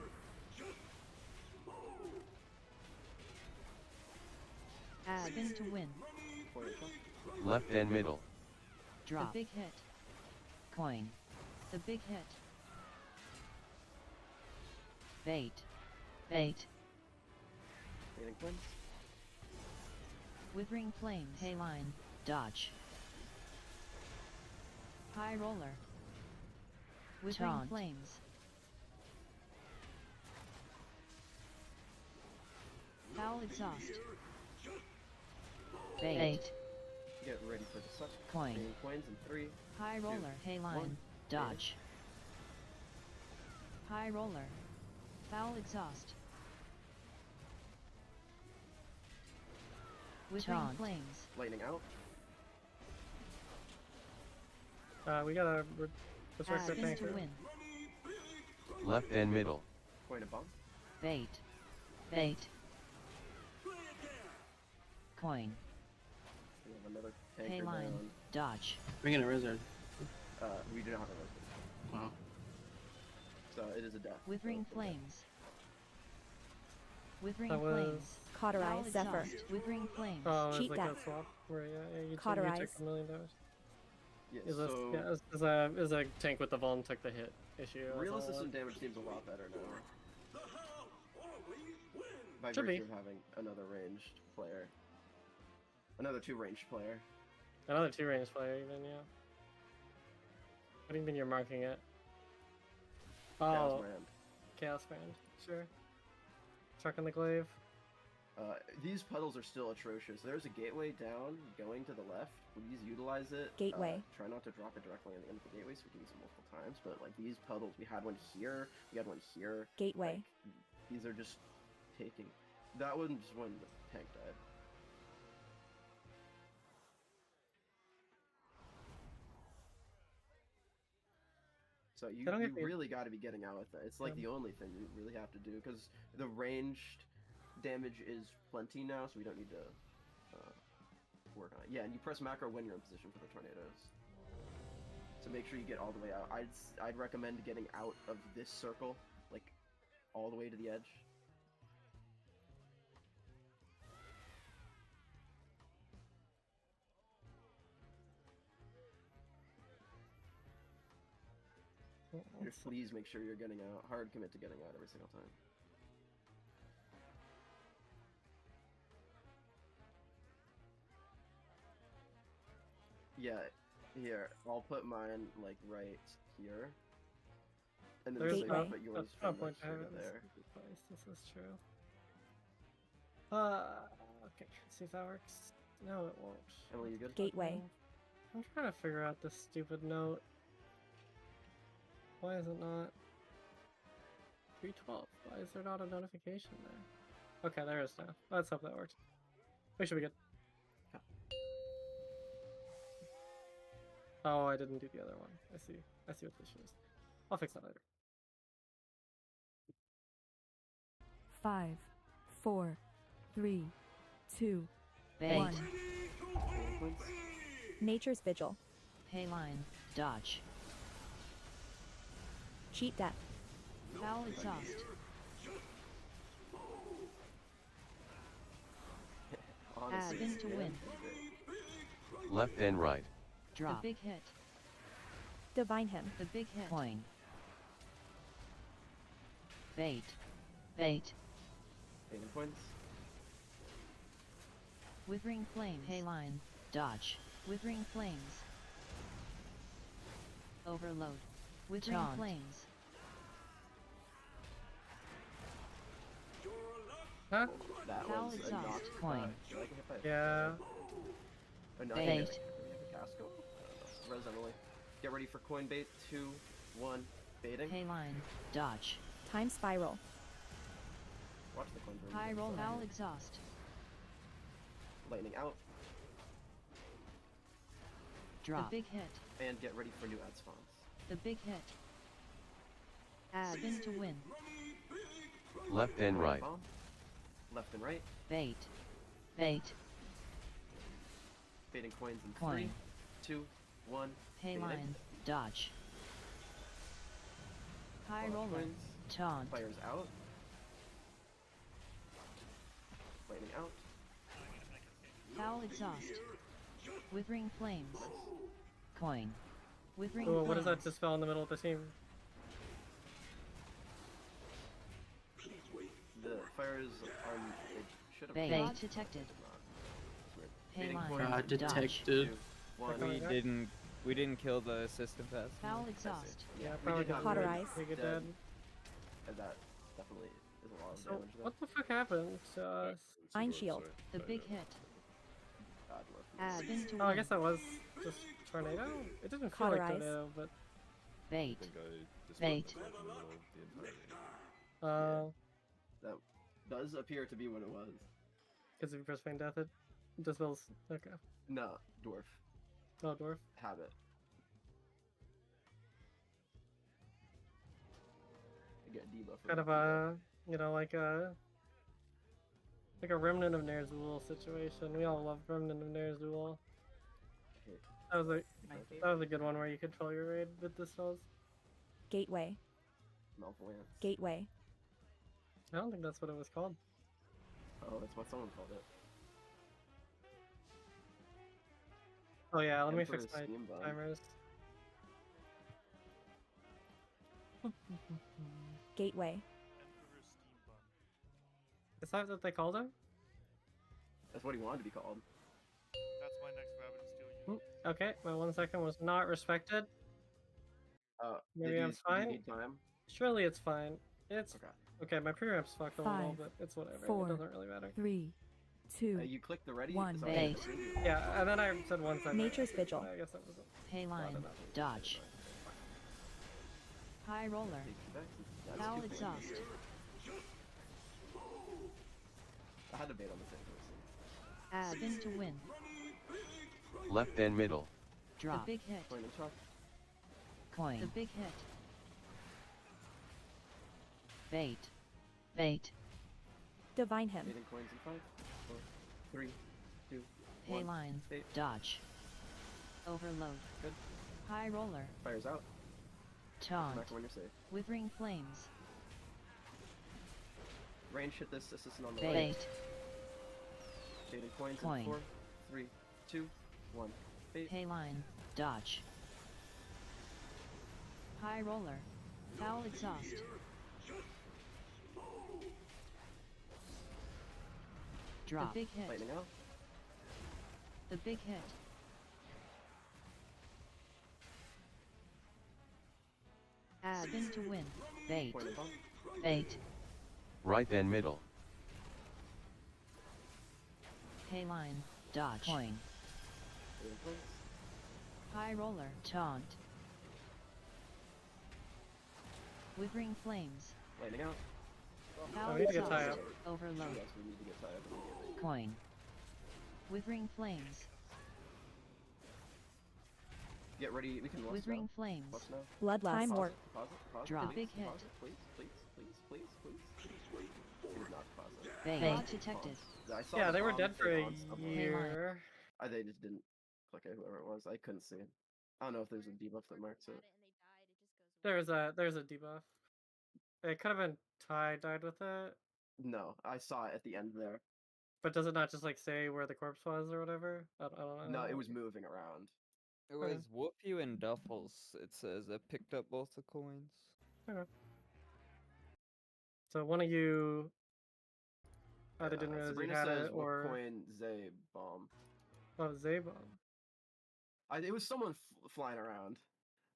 [SPEAKER 10] Add. Spin to win.
[SPEAKER 6] Point and chalk.
[SPEAKER 16] Left and middle.
[SPEAKER 10] Drop. The big hit. Coin. The big hit. Bait. Bait.
[SPEAKER 6] Baiting coins.
[SPEAKER 10] Withering flames. Hayline. Dodge. High roller. Withering
[SPEAKER 14] Taunt.
[SPEAKER 10] flames. Foul exhaust. Bait.
[SPEAKER 6] Get ready for the suck.
[SPEAKER 10] Coin.
[SPEAKER 6] Baiting coins in 3.
[SPEAKER 10] High roller. Hayline.
[SPEAKER 6] one.
[SPEAKER 10] Dodge. High roller. Foul exhaust. Withering
[SPEAKER 14] Taunt.
[SPEAKER 10] flames.
[SPEAKER 6] Lightning out.
[SPEAKER 1] We gotta berserker
[SPEAKER 10] Spin to
[SPEAKER 1] tanker.
[SPEAKER 10] win.
[SPEAKER 16] Left and middle.
[SPEAKER 6] Point of bomb.
[SPEAKER 10] Bait. Bait. Coin.
[SPEAKER 6] We have another tanker
[SPEAKER 10] Pay line.
[SPEAKER 6] down.
[SPEAKER 10] Dodge.
[SPEAKER 11] Bring in a wizard.
[SPEAKER 6] We do not have a resolution.
[SPEAKER 11] Wow.
[SPEAKER 6] So it is a death.
[SPEAKER 10] Withering
[SPEAKER 6] So,
[SPEAKER 10] flames. Withering
[SPEAKER 1] That was-
[SPEAKER 10] flames.
[SPEAKER 9] Cauterize,
[SPEAKER 10] Foul
[SPEAKER 9] Zephyr.
[SPEAKER 10] exhaust. Withering flames.
[SPEAKER 1] Oh, it's
[SPEAKER 9] Cheat
[SPEAKER 1] like
[SPEAKER 9] death.
[SPEAKER 1] that swap where you took
[SPEAKER 9] Cauterize.
[SPEAKER 1] $1 million.
[SPEAKER 6] Yeah,
[SPEAKER 1] Is this,
[SPEAKER 6] so
[SPEAKER 1] yeah, is a tank with the Vuln took the hit issue. that's
[SPEAKER 6] real
[SPEAKER 1] all it
[SPEAKER 6] assistant
[SPEAKER 1] was.
[SPEAKER 6] damage seems a lot better now. By
[SPEAKER 1] Should
[SPEAKER 6] virtue
[SPEAKER 1] be.
[SPEAKER 6] of having another ranged player. Another 2 ranged player.
[SPEAKER 1] Another 2 range player, even, yeah. What do you mean you're marking it?
[SPEAKER 6] Chaos
[SPEAKER 1] Oh,
[SPEAKER 6] Brand.
[SPEAKER 1] Chaos Band, sure. Truck in the glaive.
[SPEAKER 6] These puddles are still atrocious. There's a gateway down going to the left. Please utilize it.
[SPEAKER 9] Gateway.
[SPEAKER 6] Try not to drop it directly on the end of the gateway so we can use it multiple times. But like these puddles, we had one here, we had one here.
[SPEAKER 9] Gateway.
[SPEAKER 6] Like, these are just taking. That one just when the tank died. So you,
[SPEAKER 1] They don't
[SPEAKER 6] you
[SPEAKER 1] get the-
[SPEAKER 6] really got to be getting out with it. It's like
[SPEAKER 1] Yeah.
[SPEAKER 6] the only thing you really have to do because the ranged damage is plenty now, so we don't need to work on it. Yeah, and you press macro when you're in position for the tornadoes. So make sure you get all the way out. I'd recommend getting out of this circle, like all the way to the edge. Just please make sure you're getting out. Hard commit to getting out every single time. Yeah, here. I'll put mine like right here. And then
[SPEAKER 1] There's
[SPEAKER 6] same
[SPEAKER 9] Gateway.
[SPEAKER 6] put yours
[SPEAKER 1] no
[SPEAKER 6] from
[SPEAKER 1] point
[SPEAKER 6] like
[SPEAKER 1] to have
[SPEAKER 6] here
[SPEAKER 1] it
[SPEAKER 6] to
[SPEAKER 1] in
[SPEAKER 6] there.
[SPEAKER 1] this place. This is true. Okay, see if that works. No, it won't.
[SPEAKER 6] Emily, you good?
[SPEAKER 9] Gateway.
[SPEAKER 1] I'm trying to figure out this stupid note. Why is it not 312? Why is there not a notification there? Okay, there is now. Let's hope that works. We should be good. Oh, I didn't do the other one. I see. I see what the issue is. I'll fix that later.
[SPEAKER 9] 5, 4, 3, 2,
[SPEAKER 10] Bait.
[SPEAKER 9] 1. Nature's Vigil.
[SPEAKER 10] Pay line. Dodge.
[SPEAKER 9] Cheat death.
[SPEAKER 10] Foul exhaust.
[SPEAKER 6] Honestly,
[SPEAKER 10] Spin to
[SPEAKER 6] yeah,
[SPEAKER 10] win.
[SPEAKER 16] Left and right.
[SPEAKER 10] Drop. The big hit.
[SPEAKER 9] Divine Him.
[SPEAKER 10] The big hit. Coin. Bait. Bait.
[SPEAKER 6] 8 points.
[SPEAKER 10] Withering flames. Pay line. Dodge. Withering flames. Overload. Withering
[SPEAKER 14] Taunt.
[SPEAKER 10] flames.
[SPEAKER 1] Huh?
[SPEAKER 6] That
[SPEAKER 10] Foul
[SPEAKER 6] was a
[SPEAKER 10] exhaust.
[SPEAKER 6] knock.
[SPEAKER 10] Coin.
[SPEAKER 6] Should I get hit by a
[SPEAKER 1] Yeah.
[SPEAKER 6] Oh, no,
[SPEAKER 10] Bait.
[SPEAKER 6] yeah, do we have a Casco? I don't know. Res Emily. Get ready for coin bait. 2, 1, baiting.
[SPEAKER 10] Pay line. Dodge.
[SPEAKER 9] Time Spiral.
[SPEAKER 6] Watch the coin burn.
[SPEAKER 10] High roll. Foul exhaust.
[SPEAKER 6] Lightning out.
[SPEAKER 10] Drop. The big hit.
[SPEAKER 6] And get ready for new ad spawns.
[SPEAKER 10] The big hit. Spin to win.
[SPEAKER 16] Left and right.
[SPEAKER 6] Bomb. Left and right.
[SPEAKER 10] Bait. Bait.
[SPEAKER 6] Baiting coins in
[SPEAKER 10] Coin.
[SPEAKER 6] 3, 2, 1.
[SPEAKER 10] Pay
[SPEAKER 6] baiting.
[SPEAKER 10] line. Dodge. High
[SPEAKER 6] Watch
[SPEAKER 10] roller.
[SPEAKER 6] coins.
[SPEAKER 10] Taunt.
[SPEAKER 6] Fires out. Lightning out.
[SPEAKER 10] Foul exhaust. Withering flames. Coin. Withering
[SPEAKER 1] Ooh,
[SPEAKER 10] flames.
[SPEAKER 1] what does that just fell in the middle of the team?
[SPEAKER 6] The fires are. It should have
[SPEAKER 10] Bait.
[SPEAKER 6] been.
[SPEAKER 10] Bait detected. Pay
[SPEAKER 6] Baiting
[SPEAKER 10] line.
[SPEAKER 6] coins.
[SPEAKER 11] God,
[SPEAKER 10] Dodge.
[SPEAKER 11] detected.
[SPEAKER 6] 2, 1.
[SPEAKER 14] We didn't kill the system pass.
[SPEAKER 10] Foul exhaust.
[SPEAKER 1] Yeah,
[SPEAKER 6] we
[SPEAKER 1] probably
[SPEAKER 6] did not
[SPEAKER 1] got
[SPEAKER 6] really
[SPEAKER 9] Cauterize.
[SPEAKER 1] Make it
[SPEAKER 6] dead.
[SPEAKER 1] dead.
[SPEAKER 6] And that definitely is a lot of
[SPEAKER 1] So,
[SPEAKER 6] damage there.
[SPEAKER 1] what the fuck happened to us?
[SPEAKER 9] Ein Shield.
[SPEAKER 10] The big hit.
[SPEAKER 6] God, love
[SPEAKER 10] Spin to win.
[SPEAKER 1] Oh, I guess that was just tornado. It didn't feel like
[SPEAKER 9] Cauterize.
[SPEAKER 1] tornado, but
[SPEAKER 10] Bait.
[SPEAKER 7] I
[SPEAKER 10] Bait.
[SPEAKER 7] just went in the middle of the entire game.
[SPEAKER 6] That does appear to be what it was.
[SPEAKER 1] because if you press feign death it. Dispels. Okay.
[SPEAKER 6] No, dwarf.
[SPEAKER 1] Oh, dwarf.
[SPEAKER 6] Habit. I get debuff.
[SPEAKER 1] Kind of a, you know, like a Remnant of Ner'zhul situation. We all love Remnant of Ner'zhul. That was a good one where you control your raid with the spells.
[SPEAKER 9] Gateway.
[SPEAKER 6] Malvoyance.
[SPEAKER 9] Gateway.
[SPEAKER 1] I don't think that's what it was called.
[SPEAKER 6] Oh, that's what someone called it.
[SPEAKER 1] Oh yeah, let me fix
[SPEAKER 6] Emperor's
[SPEAKER 1] my
[SPEAKER 6] Steam Bomb.
[SPEAKER 1] timers.
[SPEAKER 9] Gateway.
[SPEAKER 3] Emperor's Steam Bomb.
[SPEAKER 1] Is that what they called him?
[SPEAKER 6] That's what he wanted to be called.
[SPEAKER 3] That's my next Rabbit and Steel unit.
[SPEAKER 1] Okay, my 1 second was not respected. Maybe
[SPEAKER 6] did
[SPEAKER 1] I'm
[SPEAKER 6] you
[SPEAKER 1] fine.
[SPEAKER 6] need time?
[SPEAKER 1] Surely it's fine. It's
[SPEAKER 6] Okay.
[SPEAKER 1] okay. My pre-ramp's fucked a little,
[SPEAKER 9] 5,
[SPEAKER 1] but it's whatever.
[SPEAKER 9] 4,
[SPEAKER 1] It doesn't really matter.
[SPEAKER 9] 3, 2,
[SPEAKER 6] You clicked the ready.
[SPEAKER 9] 1.
[SPEAKER 6] Is that what
[SPEAKER 10] Bait.
[SPEAKER 6] you did?
[SPEAKER 1] Yeah, and then I said 1 second.
[SPEAKER 9] Nature's Vigil.
[SPEAKER 1] I guess that was it.
[SPEAKER 10] Payline.
[SPEAKER 1] enough.
[SPEAKER 10] Dodge. High roller.
[SPEAKER 6] That's
[SPEAKER 10] Foul
[SPEAKER 6] two things.
[SPEAKER 10] exhaust.
[SPEAKER 6] I had to bait on the same person.
[SPEAKER 10] Spin to win.
[SPEAKER 16] Left and middle.
[SPEAKER 10] Drop. The big hit.
[SPEAKER 6] Point and chuck.
[SPEAKER 10] Coin. The big hit. Bait. Bait.
[SPEAKER 9] Divine Hymn.
[SPEAKER 6] Baiting coins in 5, 4, 3, 2, 1.
[SPEAKER 10] Payline.
[SPEAKER 6] Bait.
[SPEAKER 10] Dodge. Overload.
[SPEAKER 6] Good.
[SPEAKER 10] High roller.
[SPEAKER 6] Fires out.
[SPEAKER 10] Taunt.
[SPEAKER 6] Smack when you're safe.
[SPEAKER 10] Withering flames.
[SPEAKER 6] Range hit this assistant on the
[SPEAKER 10] Bait.
[SPEAKER 6] right. Baiting coins
[SPEAKER 10] Coin.
[SPEAKER 6] in 4, 3, 2, 1. Bait.
[SPEAKER 10] Payline. Dodge. High roller. Foul exhaust. Drop. The big hit.
[SPEAKER 6] Lightning out.
[SPEAKER 10] The big hit. Spin to win. Bait.
[SPEAKER 6] Point and bump.
[SPEAKER 10] Bait.
[SPEAKER 16] Right and middle.
[SPEAKER 10] Payline. Dodge. Coin.
[SPEAKER 6] Baiting coins.
[SPEAKER 10] High roller. Taunt. Withering flames.
[SPEAKER 6] Lightning out.
[SPEAKER 10] Foul
[SPEAKER 1] we need to get
[SPEAKER 10] exhaust.
[SPEAKER 1] tie up.
[SPEAKER 10] Overload.
[SPEAKER 6] Yes, we need to get tie up immediately.
[SPEAKER 10] Coin. Withering flames.
[SPEAKER 6] Get ready. We can lust
[SPEAKER 10] Withering
[SPEAKER 6] now.
[SPEAKER 10] flames.
[SPEAKER 6] Lust now.
[SPEAKER 9] Bloodlust. Time
[SPEAKER 6] Pause
[SPEAKER 9] warp.
[SPEAKER 6] it, pause it, pause it,
[SPEAKER 10] Drop.
[SPEAKER 6] please,
[SPEAKER 10] Big hit.
[SPEAKER 6] pause it, please, please. Do not pause it.
[SPEAKER 10] Bait. Detected.
[SPEAKER 6] I saw
[SPEAKER 1] Yeah,
[SPEAKER 6] the
[SPEAKER 1] they were
[SPEAKER 6] bomb
[SPEAKER 1] dead for
[SPEAKER 6] thing
[SPEAKER 1] a
[SPEAKER 6] on someone.
[SPEAKER 1] year.
[SPEAKER 6] They just didn't click it, whoever it was. I couldn't see it. I don't know if there's a debuff that marks it.
[SPEAKER 1] There's a debuff. It could have been Ty died with it,
[SPEAKER 6] No, I saw it at the end there.
[SPEAKER 1] but does it not just like say where the corpse was or whatever? I don't know.
[SPEAKER 6] No, it was moving around.
[SPEAKER 14] It was Whoop You and Duffels. It says I picked up both the coins.
[SPEAKER 1] Okay. So one of you either didn't realize
[SPEAKER 6] Sabrina
[SPEAKER 1] you had
[SPEAKER 6] says
[SPEAKER 1] it
[SPEAKER 6] what
[SPEAKER 1] or
[SPEAKER 6] coin Zay bomb.
[SPEAKER 1] oh Zabon.
[SPEAKER 6] It was someone flying around.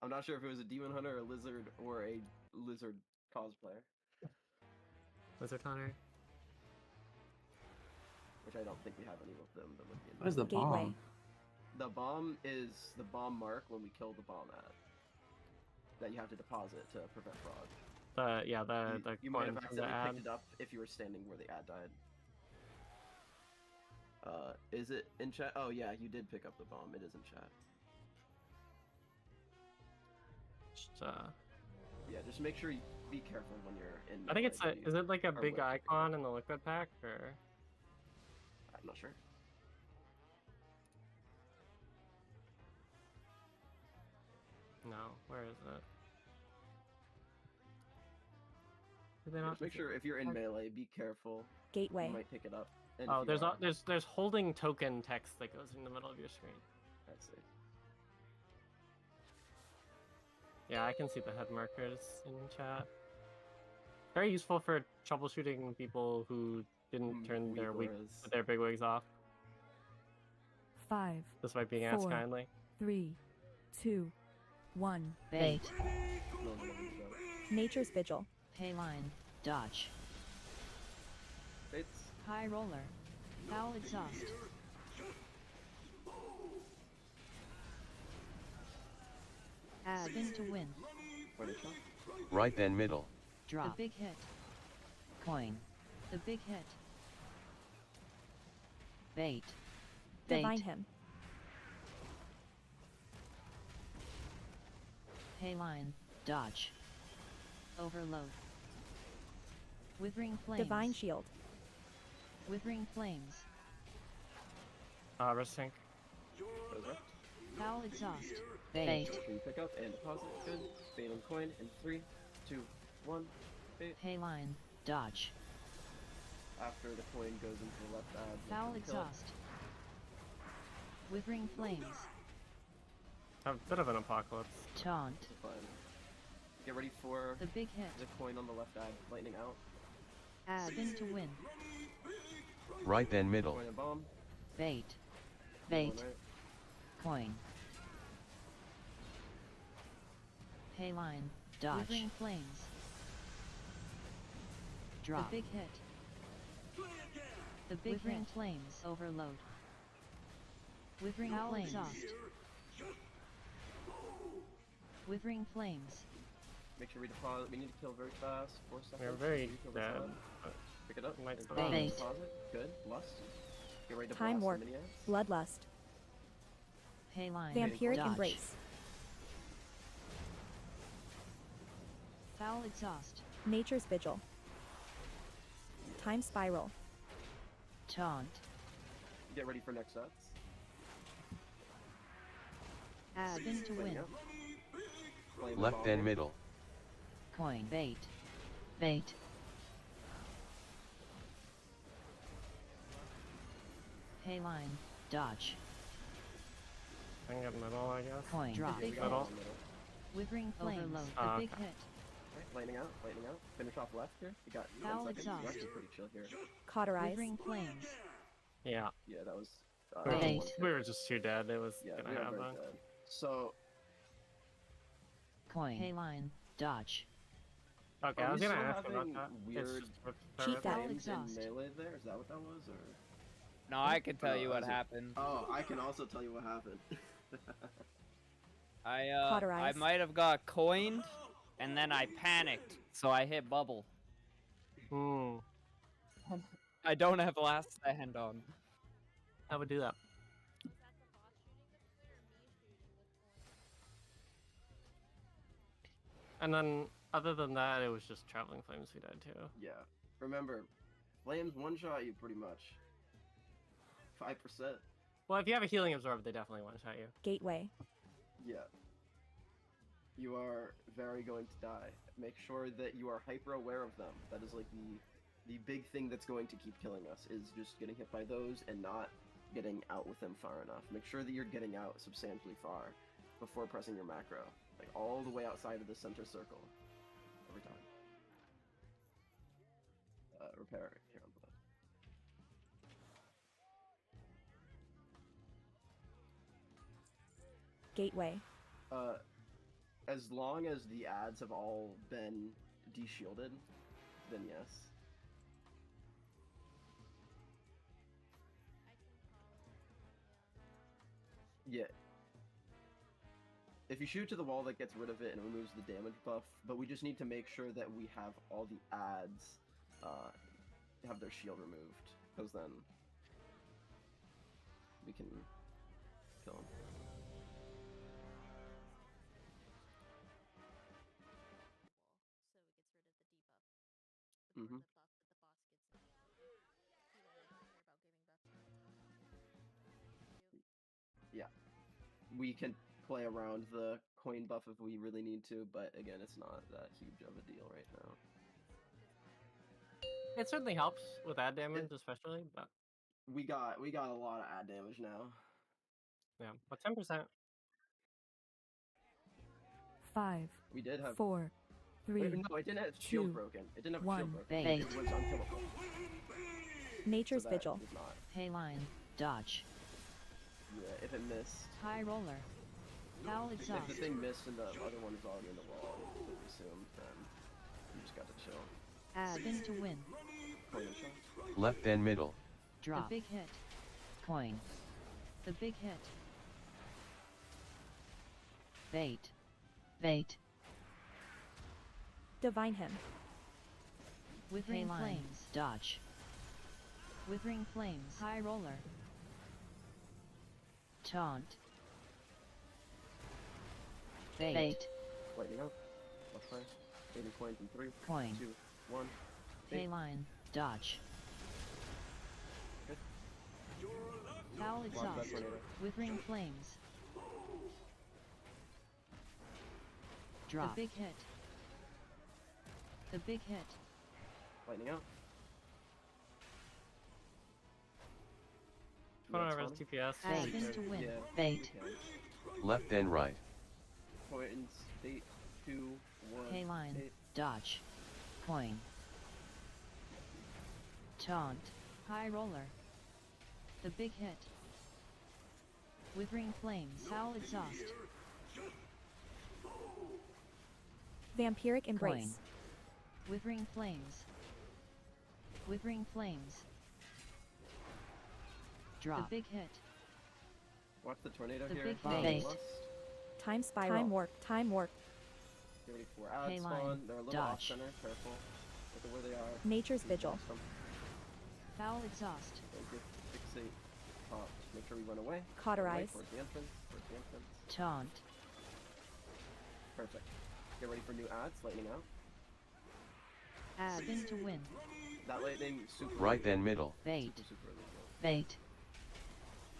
[SPEAKER 6] I'm not sure if it was a demon hunter, a lizard, or a lizard cosplayer,
[SPEAKER 1] Lizard Hunter.
[SPEAKER 6] which I don't think we have any of them that would be in
[SPEAKER 11] What is the
[SPEAKER 6] there.
[SPEAKER 11] bomb?
[SPEAKER 6] The bomb is the bomb mark when we kill the bomb at. That you have to deposit to prevent fraud.
[SPEAKER 1] Yeah, the
[SPEAKER 6] You might have
[SPEAKER 1] coin from the
[SPEAKER 6] accidentally
[SPEAKER 1] ad.
[SPEAKER 6] picked it up if you were standing where the ad died. Is it in chat? Oh yeah, you did pick up the bomb. It is in chat.
[SPEAKER 1] Just,
[SPEAKER 6] Yeah, just make sure you be careful when you're in.
[SPEAKER 1] I think it's
[SPEAKER 6] melee,
[SPEAKER 1] is it like a
[SPEAKER 6] or
[SPEAKER 1] big
[SPEAKER 6] with-
[SPEAKER 1] icon in the liquid pack or?
[SPEAKER 6] I'm not sure.
[SPEAKER 1] No, where is it? Did they not
[SPEAKER 6] Just make sure if you're in melee, be careful.
[SPEAKER 9] Gateway.
[SPEAKER 6] You might pick it up. And
[SPEAKER 1] Oh,
[SPEAKER 6] if you are-
[SPEAKER 1] there's holding token text that goes in the middle of your screen.
[SPEAKER 6] I see.
[SPEAKER 1] Yeah, I can see the head markers in chat. Very useful for troubleshooting people who didn't turn their their big wigs off,
[SPEAKER 9] 5,
[SPEAKER 1] despite being asked
[SPEAKER 9] 4,
[SPEAKER 1] kindly.
[SPEAKER 9] 3, 2, 1.
[SPEAKER 10] Bait.
[SPEAKER 9] Nature's Vigil.
[SPEAKER 10] Payline. Dodge.
[SPEAKER 6] Baits.
[SPEAKER 10] High roller. Foul exhaust. Spin to win.
[SPEAKER 16] Right and middle.
[SPEAKER 10] Drop. The big hit. Coin. The big hit. Bait.
[SPEAKER 9] Divine
[SPEAKER 10] Bait.
[SPEAKER 9] him.
[SPEAKER 10] Hayline. Dodge. Overload. Withering Flames.
[SPEAKER 9] Divine shield.
[SPEAKER 10] Withering Flames.
[SPEAKER 1] Wrist sync.
[SPEAKER 6] Goes up.
[SPEAKER 10] Foul Exhaust. Bait.
[SPEAKER 6] Can pick up and deposit. Good. Bait on coin in 3, 2, 1. Bait.
[SPEAKER 10] Hayline. Dodge.
[SPEAKER 6] After the coin goes into the left ad.
[SPEAKER 10] Foul
[SPEAKER 6] make sure to kill it.
[SPEAKER 10] Exhaust. Withering Flames.
[SPEAKER 1] A bit of an apocalypse.
[SPEAKER 10] Taunt.
[SPEAKER 6] Fine. Get ready for
[SPEAKER 10] The big hit.
[SPEAKER 6] the coin on the left ad. Lightning out.
[SPEAKER 10] Spin to win.
[SPEAKER 16] Right then middle.
[SPEAKER 6] Coin and bomb.
[SPEAKER 10] Bait.
[SPEAKER 6] One
[SPEAKER 10] Bait.
[SPEAKER 6] right.
[SPEAKER 10] Coin. Hayline. Dodge. Withering Flames. Drop. The big hit. The big Withering hit. Flames. Overload. Withering Flames. Exhaust. Withering Flames.
[SPEAKER 6] Make sure we deposit. We need to kill very fast. 4 seconds.
[SPEAKER 1] We're very
[SPEAKER 6] Kill this
[SPEAKER 1] dead.
[SPEAKER 6] ad. Pick it up.
[SPEAKER 1] Might
[SPEAKER 6] and
[SPEAKER 1] survive.
[SPEAKER 10] Bait.
[SPEAKER 6] deposit. Good. Lust. Get ready to
[SPEAKER 9] Time
[SPEAKER 6] blast
[SPEAKER 9] warp.
[SPEAKER 6] the mini ads.
[SPEAKER 9] Bloodlust.
[SPEAKER 10] Hayline.
[SPEAKER 9] Vampiric
[SPEAKER 10] Dodge.
[SPEAKER 9] embrace.
[SPEAKER 10] Foul Exhaust.
[SPEAKER 9] Nature's vigil. Time spiral.
[SPEAKER 10] Taunt.
[SPEAKER 6] Get ready for next sets.
[SPEAKER 10] Spin to win.
[SPEAKER 6] Lightning out. Flame
[SPEAKER 16] Left
[SPEAKER 6] bomb.
[SPEAKER 16] then middle.
[SPEAKER 10] Coin. Bait. Bait. Hayline. Dodge.
[SPEAKER 1] I can get middle, I guess.
[SPEAKER 10] Coin.
[SPEAKER 6] Yeah,
[SPEAKER 10] Drop.
[SPEAKER 6] we got it
[SPEAKER 1] Middle.
[SPEAKER 6] on the middle.
[SPEAKER 10] Withering Flames.
[SPEAKER 1] Oh,
[SPEAKER 10] The big
[SPEAKER 1] okay.
[SPEAKER 10] hit.
[SPEAKER 6] Right, lightning out. Lightning out. Finish off left here. You got
[SPEAKER 10] Foul
[SPEAKER 6] 10 seconds.
[SPEAKER 10] exhaust.
[SPEAKER 6] Left is pretty chill here.
[SPEAKER 9] Cauterize.
[SPEAKER 10] Withering Flames.
[SPEAKER 1] Yeah.
[SPEAKER 6] Yeah, that was.
[SPEAKER 1] We were,
[SPEAKER 10] Bait.
[SPEAKER 1] just, we were just too dead. It was
[SPEAKER 6] Yeah,
[SPEAKER 1] gonna
[SPEAKER 6] we are
[SPEAKER 1] happen.
[SPEAKER 6] very dead. So,
[SPEAKER 10] Coin. Hayline. Dodge.
[SPEAKER 1] Okay,
[SPEAKER 6] are
[SPEAKER 1] I was
[SPEAKER 6] we
[SPEAKER 1] gonna
[SPEAKER 6] still
[SPEAKER 1] ask about
[SPEAKER 6] having
[SPEAKER 1] that.
[SPEAKER 6] weird
[SPEAKER 1] It's just with
[SPEAKER 9] Keep that.
[SPEAKER 6] flames in
[SPEAKER 10] Exhaust.
[SPEAKER 6] melee there? Is that what that was, or?
[SPEAKER 14] No, I can tell you what
[SPEAKER 6] is it-
[SPEAKER 14] happened.
[SPEAKER 6] Oh, I can also tell you what happened.
[SPEAKER 14] I
[SPEAKER 9] Cauterize.
[SPEAKER 14] might have got coined, and then I panicked, so I hit bubble.
[SPEAKER 1] Hmm.
[SPEAKER 14] I don't have last stand on.
[SPEAKER 1] How would do that? And then, other than that, it was just Traveling Flames we died to.
[SPEAKER 6] Yeah. Remember, flames one-shot you pretty much. 5%.
[SPEAKER 1] Well, if you have a Healing Absorb, they definitely one-shot you.
[SPEAKER 9] Gateway.
[SPEAKER 6] Yeah. You are very going to die. Make sure that you are hyper aware of them. That is like the big thing that's going to keep killing us, is just getting hit by those and not getting out with them far enough. Make sure that you're getting out substantially far before pressing your macro. Like all the way outside of the center circle. Every time. Repair here on the left.
[SPEAKER 9] Gateway.
[SPEAKER 6] As long as the ads have all been de-shielded, then yes. Yeah. If you shoot to the wall, that gets rid of it and removes the damage buff, but we just need to make sure that we have all the ads have their shield removed, because then we can kill them. Mm-hmm. Yeah. We can play around the coin buff if we really need to, but again, it's not that huge of a deal right now.
[SPEAKER 1] It certainly helps with ad damage, especially, but
[SPEAKER 6] We got a lot of ad damage now.
[SPEAKER 1] yeah, but 10%.
[SPEAKER 9] 5.
[SPEAKER 6] We did have
[SPEAKER 9] 4. 3.
[SPEAKER 6] Wait, no, it didn't have shield
[SPEAKER 9] 2,
[SPEAKER 6] broken. It didn't have
[SPEAKER 9] 1.
[SPEAKER 6] shield broken.
[SPEAKER 10] Bait.
[SPEAKER 6] It was unkillable.
[SPEAKER 9] Nature's
[SPEAKER 6] So that
[SPEAKER 9] vigil.
[SPEAKER 6] is not.
[SPEAKER 10] Hayline. Dodge.
[SPEAKER 6] Yeah, if it missed.
[SPEAKER 10] High roller. Foul
[SPEAKER 6] If
[SPEAKER 10] exhaust.
[SPEAKER 6] the thing missed and the other one is already in the wall, it would assume, then you just got to chill.
[SPEAKER 10] Spin to win.
[SPEAKER 6] Coin and shot.
[SPEAKER 16] Left then middle.
[SPEAKER 10] Drop. The big hit. Coin. The big hit. Bait. Bait.
[SPEAKER 9] Divine him.
[SPEAKER 10] Withering Flames. Dodge. Withering Flames. High roller. Taunt. Bait.
[SPEAKER 6] Lightning out. Left side. Baiting coins in 3,
[SPEAKER 10] Coin.
[SPEAKER 6] 2, 1. Bait.
[SPEAKER 10] Payline. Dodge.
[SPEAKER 6] Good.
[SPEAKER 10] Foul
[SPEAKER 6] Block that
[SPEAKER 10] exhaust.
[SPEAKER 6] tornado.
[SPEAKER 10] Withering flames.
[SPEAKER 9] Drop.
[SPEAKER 10] The big hit. The big hit.
[SPEAKER 6] Lightning out.
[SPEAKER 1] Whatever is TPS.
[SPEAKER 10] Spin to win.
[SPEAKER 6] Yeah,
[SPEAKER 10] Bait.
[SPEAKER 16] Left and right.
[SPEAKER 6] Coins. Bait. 2, 1.
[SPEAKER 10] Payline.
[SPEAKER 6] Bait.
[SPEAKER 10] Dodge. Coin. Taunt. High roller. The big hit. Withering flames. Foul exhaust.
[SPEAKER 9] Vampiric Embrace.
[SPEAKER 10] Coin. Withering flames. Withering flames.
[SPEAKER 9] Drop.
[SPEAKER 10] The big hit.
[SPEAKER 6] Watch the tornado
[SPEAKER 10] The
[SPEAKER 6] here.
[SPEAKER 10] big
[SPEAKER 6] Follow
[SPEAKER 10] bait.
[SPEAKER 6] Lust.
[SPEAKER 9] Time Spiral. Time Warp. Time Warp.
[SPEAKER 6] Get ready for ad
[SPEAKER 10] Payline.
[SPEAKER 6] spawn. They're a little off
[SPEAKER 10] Dodge.
[SPEAKER 6] center. Careful. Look at where they are.
[SPEAKER 9] Nature's
[SPEAKER 6] You
[SPEAKER 9] Vigil.
[SPEAKER 6] lost them.
[SPEAKER 10] Foul exhaust.
[SPEAKER 6] Don't get fixate. Top. Make sure we run away.
[SPEAKER 9] Cauterize.
[SPEAKER 6] Right towards the entrance. Towards the entrance.
[SPEAKER 10] Taunt.
[SPEAKER 6] Perfect. Get ready for new ads. Lightning out.
[SPEAKER 10] Spin to win.
[SPEAKER 6] That lightning super.
[SPEAKER 16] Right and middle.
[SPEAKER 10] Bait.
[SPEAKER 6] Super illegal.
[SPEAKER 10] Bait.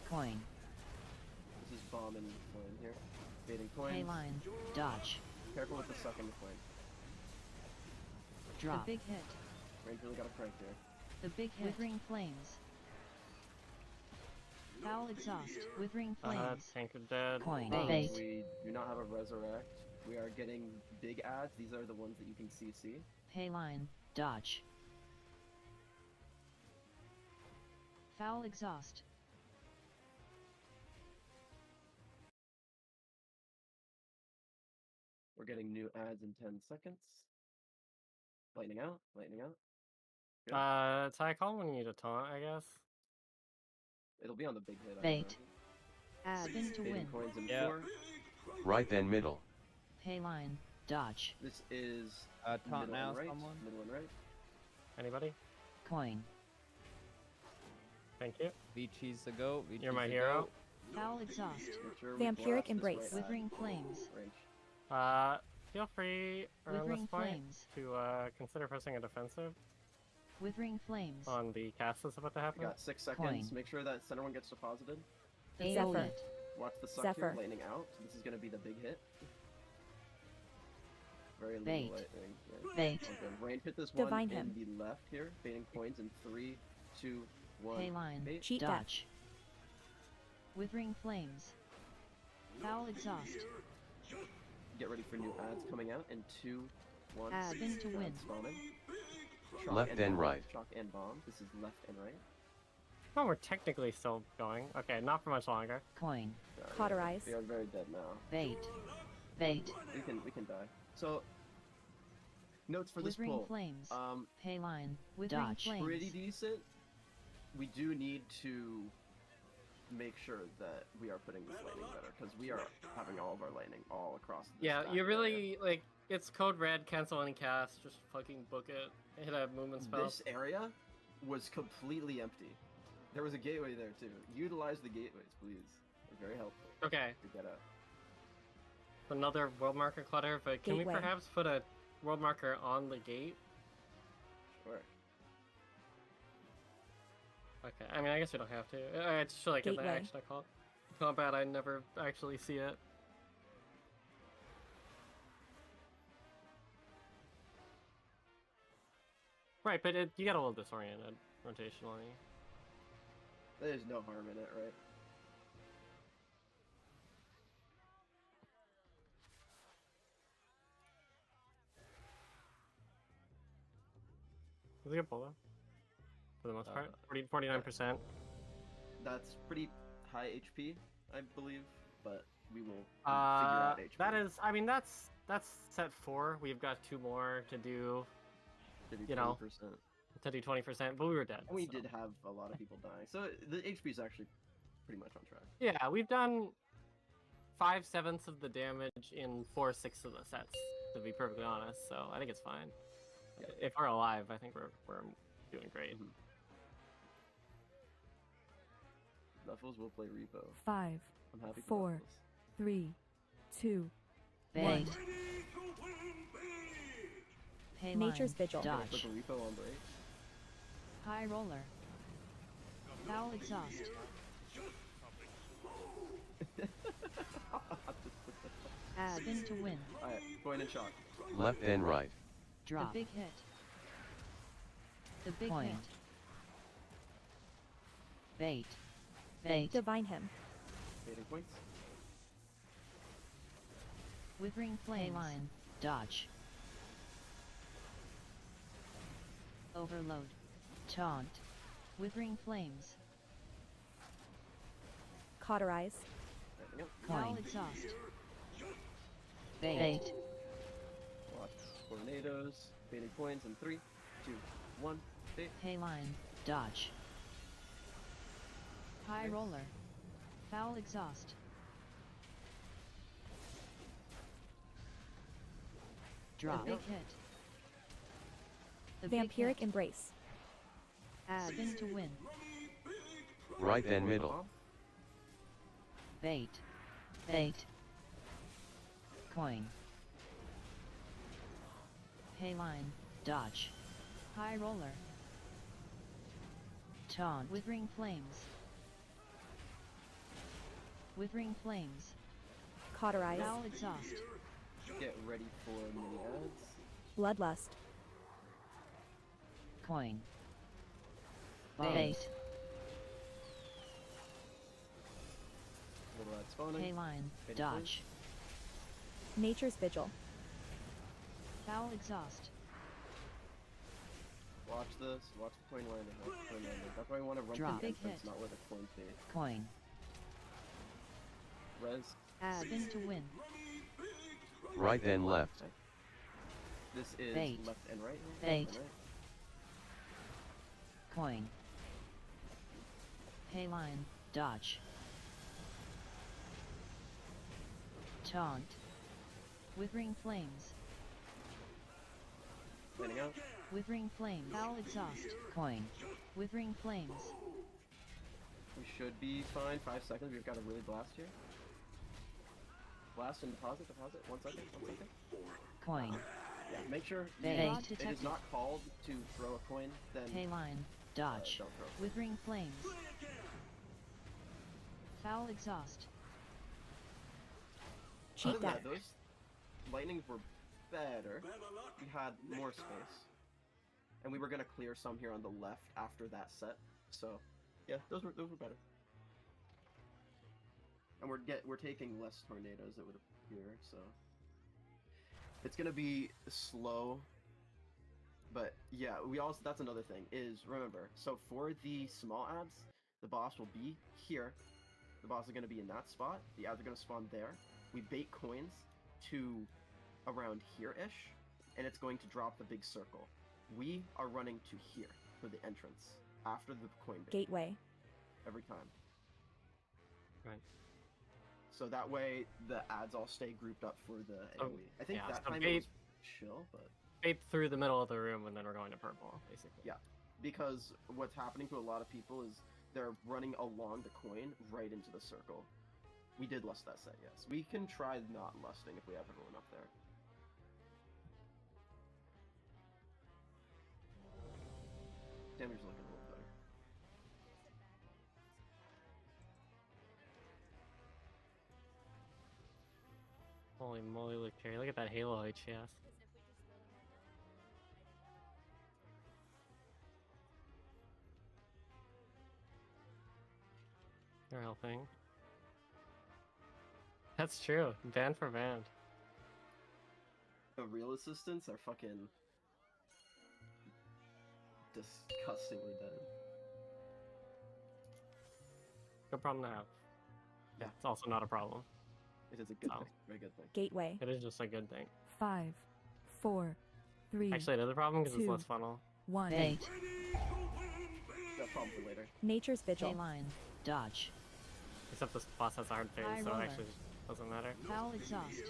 [SPEAKER 10] Coin.
[SPEAKER 6] This is bomb and flame here. Baiting coins.
[SPEAKER 10] Payline. Dodge.
[SPEAKER 6] Careful with the suck in the flame.
[SPEAKER 10] Drop. The big hit.
[SPEAKER 6] Range really got a crank here.
[SPEAKER 10] The big hit. Withering flames. Foul exhaust. Withering flames.
[SPEAKER 1] Tankard dead.
[SPEAKER 10] Coin.
[SPEAKER 6] Bait.
[SPEAKER 10] Bait.
[SPEAKER 6] We do not have a resurrect. We are getting big ads. These are the ones that you can CC.
[SPEAKER 10] Payline. Dodge. Foul exhaust.
[SPEAKER 6] We're getting new ads in 10 seconds. Lightning out. Lightning out. Good.
[SPEAKER 1] Ty, call when you need a taunt, I guess.
[SPEAKER 6] It'll be on the big hit. I
[SPEAKER 10] Bait.
[SPEAKER 6] imagine.
[SPEAKER 10] Spin to
[SPEAKER 6] Baiting
[SPEAKER 10] win.
[SPEAKER 6] coins in
[SPEAKER 14] Yeah.
[SPEAKER 6] 4.
[SPEAKER 16] Right and middle.
[SPEAKER 10] Payline. Dodge.
[SPEAKER 6] This is
[SPEAKER 14] Taunt
[SPEAKER 6] middle
[SPEAKER 14] now,
[SPEAKER 6] and right.
[SPEAKER 14] someone.
[SPEAKER 6] Middle and right.
[SPEAKER 1] Anybody?
[SPEAKER 10] Coin.
[SPEAKER 1] Thank you.
[SPEAKER 14] Vichi's the goat. Vichi's
[SPEAKER 1] You're my
[SPEAKER 14] the
[SPEAKER 1] hero.
[SPEAKER 14] goat.
[SPEAKER 10] Foul exhaust.
[SPEAKER 6] Make sure we
[SPEAKER 9] Vampiric
[SPEAKER 6] blast this
[SPEAKER 9] Embrace.
[SPEAKER 6] right ad.
[SPEAKER 10] Withering flames.
[SPEAKER 6] Range.
[SPEAKER 1] Feel free around
[SPEAKER 10] Withering
[SPEAKER 1] this point
[SPEAKER 10] flames.
[SPEAKER 1] to consider pressing a defensive
[SPEAKER 10] Withering flames.
[SPEAKER 1] on the cast that's about to
[SPEAKER 6] We
[SPEAKER 1] happen.
[SPEAKER 6] got 6 seconds.
[SPEAKER 10] Coin.
[SPEAKER 6] Make sure that center one gets deposited.
[SPEAKER 10] The
[SPEAKER 9] Zephyr.
[SPEAKER 10] hit.
[SPEAKER 6] Watch the suck
[SPEAKER 9] Zephyr.
[SPEAKER 6] here. Lightning out. So this is going to be the big hit. Very legal
[SPEAKER 10] Bait.
[SPEAKER 6] lightning. Yeah.
[SPEAKER 10] Bait.
[SPEAKER 6] Okay. Range hit this one
[SPEAKER 9] Divine
[SPEAKER 6] in
[SPEAKER 9] Him.
[SPEAKER 6] the left here. Baiting coins in 3, 2, 1.
[SPEAKER 10] Payline.
[SPEAKER 6] Bait.
[SPEAKER 9] Cheat death.
[SPEAKER 10] Dodge. Withering flames. Foul exhaust.
[SPEAKER 6] Get ready for new ads coming out in 2, 1.
[SPEAKER 10] Spin to win.
[SPEAKER 6] Spawning. Shock
[SPEAKER 16] Left and
[SPEAKER 6] bomb.
[SPEAKER 16] right.
[SPEAKER 6] Shock and bomb. This is left and right.
[SPEAKER 1] Oh, we're technically still going. Okay, not for much longer.
[SPEAKER 10] Coin.
[SPEAKER 9] Cauterize.
[SPEAKER 6] We are very dead now.
[SPEAKER 10] Bait. Bait.
[SPEAKER 6] We can die. So notes for this
[SPEAKER 10] Withering
[SPEAKER 6] poll.
[SPEAKER 10] flames.
[SPEAKER 6] Um,
[SPEAKER 10] Payline. Withering
[SPEAKER 6] Dodge.
[SPEAKER 10] flames.
[SPEAKER 6] Pretty decent. We do need to make sure that we are putting this lightning better because we are having all of our lightning all across. This
[SPEAKER 1] Yeah,
[SPEAKER 6] back
[SPEAKER 1] you
[SPEAKER 6] area.
[SPEAKER 1] really like. It's code red. Cancel any cast. Just fucking book it. Hit a movement spell.
[SPEAKER 6] This area was completely empty. There was a gateway there too. Utilize the gateways, please. They're very helpful.
[SPEAKER 1] Okay.
[SPEAKER 6] To get out.
[SPEAKER 1] Another world marker clutter, but can
[SPEAKER 9] Gateway.
[SPEAKER 1] we perhaps put a world marker on the gate?
[SPEAKER 6] Sure.
[SPEAKER 1] Okay, I mean, I guess we don't have to. I just feel like in the
[SPEAKER 9] Gateway.
[SPEAKER 1] action I call combat, I never actually see it. Right, but you get a little disoriented rotationally.
[SPEAKER 6] There's no harm in it, right?
[SPEAKER 1] It was a good pull though, for the most part. 49%.
[SPEAKER 6] That's pretty high HP, I believe, but we will figure out HP.
[SPEAKER 1] That is, I mean, that's set 4. We've got 2 more to do.
[SPEAKER 6] To do
[SPEAKER 1] You know,
[SPEAKER 6] 20%.
[SPEAKER 1] to do 20%, but we were dead.
[SPEAKER 6] And we
[SPEAKER 1] so.
[SPEAKER 6] did have a lot of people dying, so the HP is actually pretty much on track.
[SPEAKER 1] Yeah, we've done 5/7 of the damage in 4/6 of the sets, to be perfectly honest. So I think it's fine.
[SPEAKER 6] Yeah.
[SPEAKER 1] If we're alive, I think we're doing great.
[SPEAKER 6] Duffels will play repo.
[SPEAKER 9] 5,
[SPEAKER 6] I'm happy for
[SPEAKER 9] 4,
[SPEAKER 6] Duffels.
[SPEAKER 9] 3, 2,
[SPEAKER 10] Bait.
[SPEAKER 9] 1.
[SPEAKER 10] Pay
[SPEAKER 9] Nature's
[SPEAKER 10] line.
[SPEAKER 9] Vigil.
[SPEAKER 6] Gonna
[SPEAKER 10] Dodge.
[SPEAKER 6] flip a repo on break.
[SPEAKER 10] High roller. Foul exhaust. Spin to win.
[SPEAKER 6] Alright, coin and shot.
[SPEAKER 16] Left and right.
[SPEAKER 10] Drop. The big hit. The big hit. Bait. Bait.
[SPEAKER 9] Divine Him.
[SPEAKER 6] Baiting points.
[SPEAKER 10] Withering flame. Line. Dodge. Overload. Taunt. Withering flames.
[SPEAKER 9] Cauterize.
[SPEAKER 10] Foul exhaust. Bait.
[SPEAKER 6] Watch. Tornadoes. Baiting points in 3, 2, 1. Bait.
[SPEAKER 10] Pay line. Dodge. High roller. Foul exhaust. Drop. Big hit. The big
[SPEAKER 9] Vampiric
[SPEAKER 10] hit.
[SPEAKER 9] Embrace.
[SPEAKER 10] Spin to win.
[SPEAKER 16] Right and middle.
[SPEAKER 10] Bait. Bait. Coin. Pay line. Dodge. High roller. Taunt. Withering flames. Withering flames.
[SPEAKER 9] Cauterize.
[SPEAKER 10] Foul exhaust.
[SPEAKER 6] Get ready for mini ads.
[SPEAKER 9] Bloodlust.
[SPEAKER 10] Coin.
[SPEAKER 6] Bait.
[SPEAKER 10] Bait.
[SPEAKER 6] Little ad spawning.
[SPEAKER 10] Pay line.
[SPEAKER 6] Baiting points.
[SPEAKER 10] Dodge.
[SPEAKER 9] Nature's Vigil.
[SPEAKER 10] Foul exhaust.
[SPEAKER 6] Watch this. Watch the coin landing. Watch the coin landing. That's why I want to run
[SPEAKER 10] Drop.
[SPEAKER 6] through the
[SPEAKER 10] Big
[SPEAKER 6] entrance,
[SPEAKER 10] hit.
[SPEAKER 6] not where the coin stays.
[SPEAKER 10] Coin.
[SPEAKER 6] Res.
[SPEAKER 10] Spin to win.
[SPEAKER 16] Right and left.
[SPEAKER 6] This is
[SPEAKER 10] Bait.
[SPEAKER 6] left and right.
[SPEAKER 10] Bait.
[SPEAKER 6] Left and right.
[SPEAKER 10] Coin. Pay line. Dodge. Taunt. Withering flames.
[SPEAKER 6] Landing out.
[SPEAKER 10] Withering flames. Foul exhaust. Coin. Withering flames.
[SPEAKER 6] We should be fine. 5 seconds. We've got to really blast here. Blast and deposit. Deposit. 1 second. 1 second.
[SPEAKER 10] Coin.
[SPEAKER 6] Yeah. Make sure
[SPEAKER 10] Bait.
[SPEAKER 6] it is
[SPEAKER 10] Detected.
[SPEAKER 6] not called to throw a coin. Then
[SPEAKER 10] Pay line. Dodge.
[SPEAKER 6] don't throw.
[SPEAKER 10] Withering flames. Foul exhaust.
[SPEAKER 6] Other
[SPEAKER 9] Cheat
[SPEAKER 6] than
[SPEAKER 9] deck.
[SPEAKER 6] that, those lightnings were better. We had more space, and we were gonna clear some here on the left after that set. So, yeah, those were better. And we're taking less tornadoes, it would appear. So it's gonna be slow. But yeah, that's another thing is remember. So for the small ads, the boss will be here. The boss is gonna be in that spot. The ads are gonna spawn there. We bait coins to around here-ish, and it's going to drop the big circle. We are running to here for the entrance after the coin bait.
[SPEAKER 9] Gateway.
[SPEAKER 6] Every time.
[SPEAKER 1] Right.
[SPEAKER 6] So that way the ads all stay grouped up for the AoE. I think
[SPEAKER 1] yeah,
[SPEAKER 6] that
[SPEAKER 1] so
[SPEAKER 6] time
[SPEAKER 1] bait-
[SPEAKER 6] it was chill, but
[SPEAKER 1] Bait through the middle of the room, and then we're going to purple, basically.
[SPEAKER 6] yeah, because what's happening to a lot of people is they're running along the coin right into the circle. We did lust that set, yes. We can try not lusting if we have everyone up there. Damage is looking a little better.
[SPEAKER 1] Holy moly, look, Terry. Look at that Halo HCS. They're helping. That's true. Band for band.
[SPEAKER 6] The real assistants are fucking disgustingly dead.
[SPEAKER 1] Good problem to have. Yeah, it's also not a problem.
[SPEAKER 6] It is a good thing. Very good thing.
[SPEAKER 9] Gateway.
[SPEAKER 1] It is just a good thing.
[SPEAKER 9] 5, 4, 3.
[SPEAKER 1] Actually, it is a problem because it's
[SPEAKER 9] 2,
[SPEAKER 1] less funnel.
[SPEAKER 9] 1.
[SPEAKER 10] Bait.
[SPEAKER 6] Got a problem for later.
[SPEAKER 9] Nature's
[SPEAKER 10] Pay
[SPEAKER 9] Vigil.
[SPEAKER 10] line. Dodge.
[SPEAKER 1] Except this boss has a hard phase,
[SPEAKER 10] High
[SPEAKER 1] so
[SPEAKER 10] roller.
[SPEAKER 1] it actually doesn't matter.
[SPEAKER 10] Foul exhaust.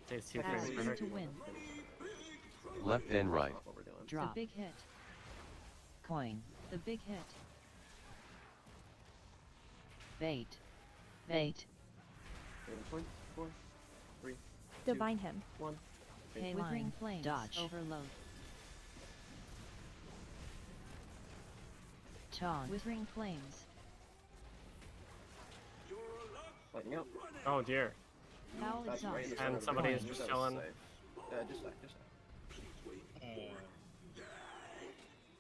[SPEAKER 1] Takes 2
[SPEAKER 10] Pass
[SPEAKER 1] frames per
[SPEAKER 10] to
[SPEAKER 1] hit.
[SPEAKER 10] win.
[SPEAKER 16] Left and right.
[SPEAKER 6] What we're doing.
[SPEAKER 10] Drop. A big hit. Coin. The big hit. Bait. Bait.
[SPEAKER 6] Point. 4, 3,
[SPEAKER 9] Divine him.
[SPEAKER 6] 1.
[SPEAKER 10] Withering flames.
[SPEAKER 14] Dodge.
[SPEAKER 10] Overload. Taunt. Withering flames.
[SPEAKER 6] Lightning out.
[SPEAKER 1] Oh dear.
[SPEAKER 10] Foul
[SPEAKER 6] That's
[SPEAKER 10] exhaust.
[SPEAKER 6] right in the
[SPEAKER 1] And
[SPEAKER 6] center of the
[SPEAKER 1] somebody
[SPEAKER 6] line.
[SPEAKER 1] is just
[SPEAKER 6] That was
[SPEAKER 1] chilling.
[SPEAKER 6] safe. Just that.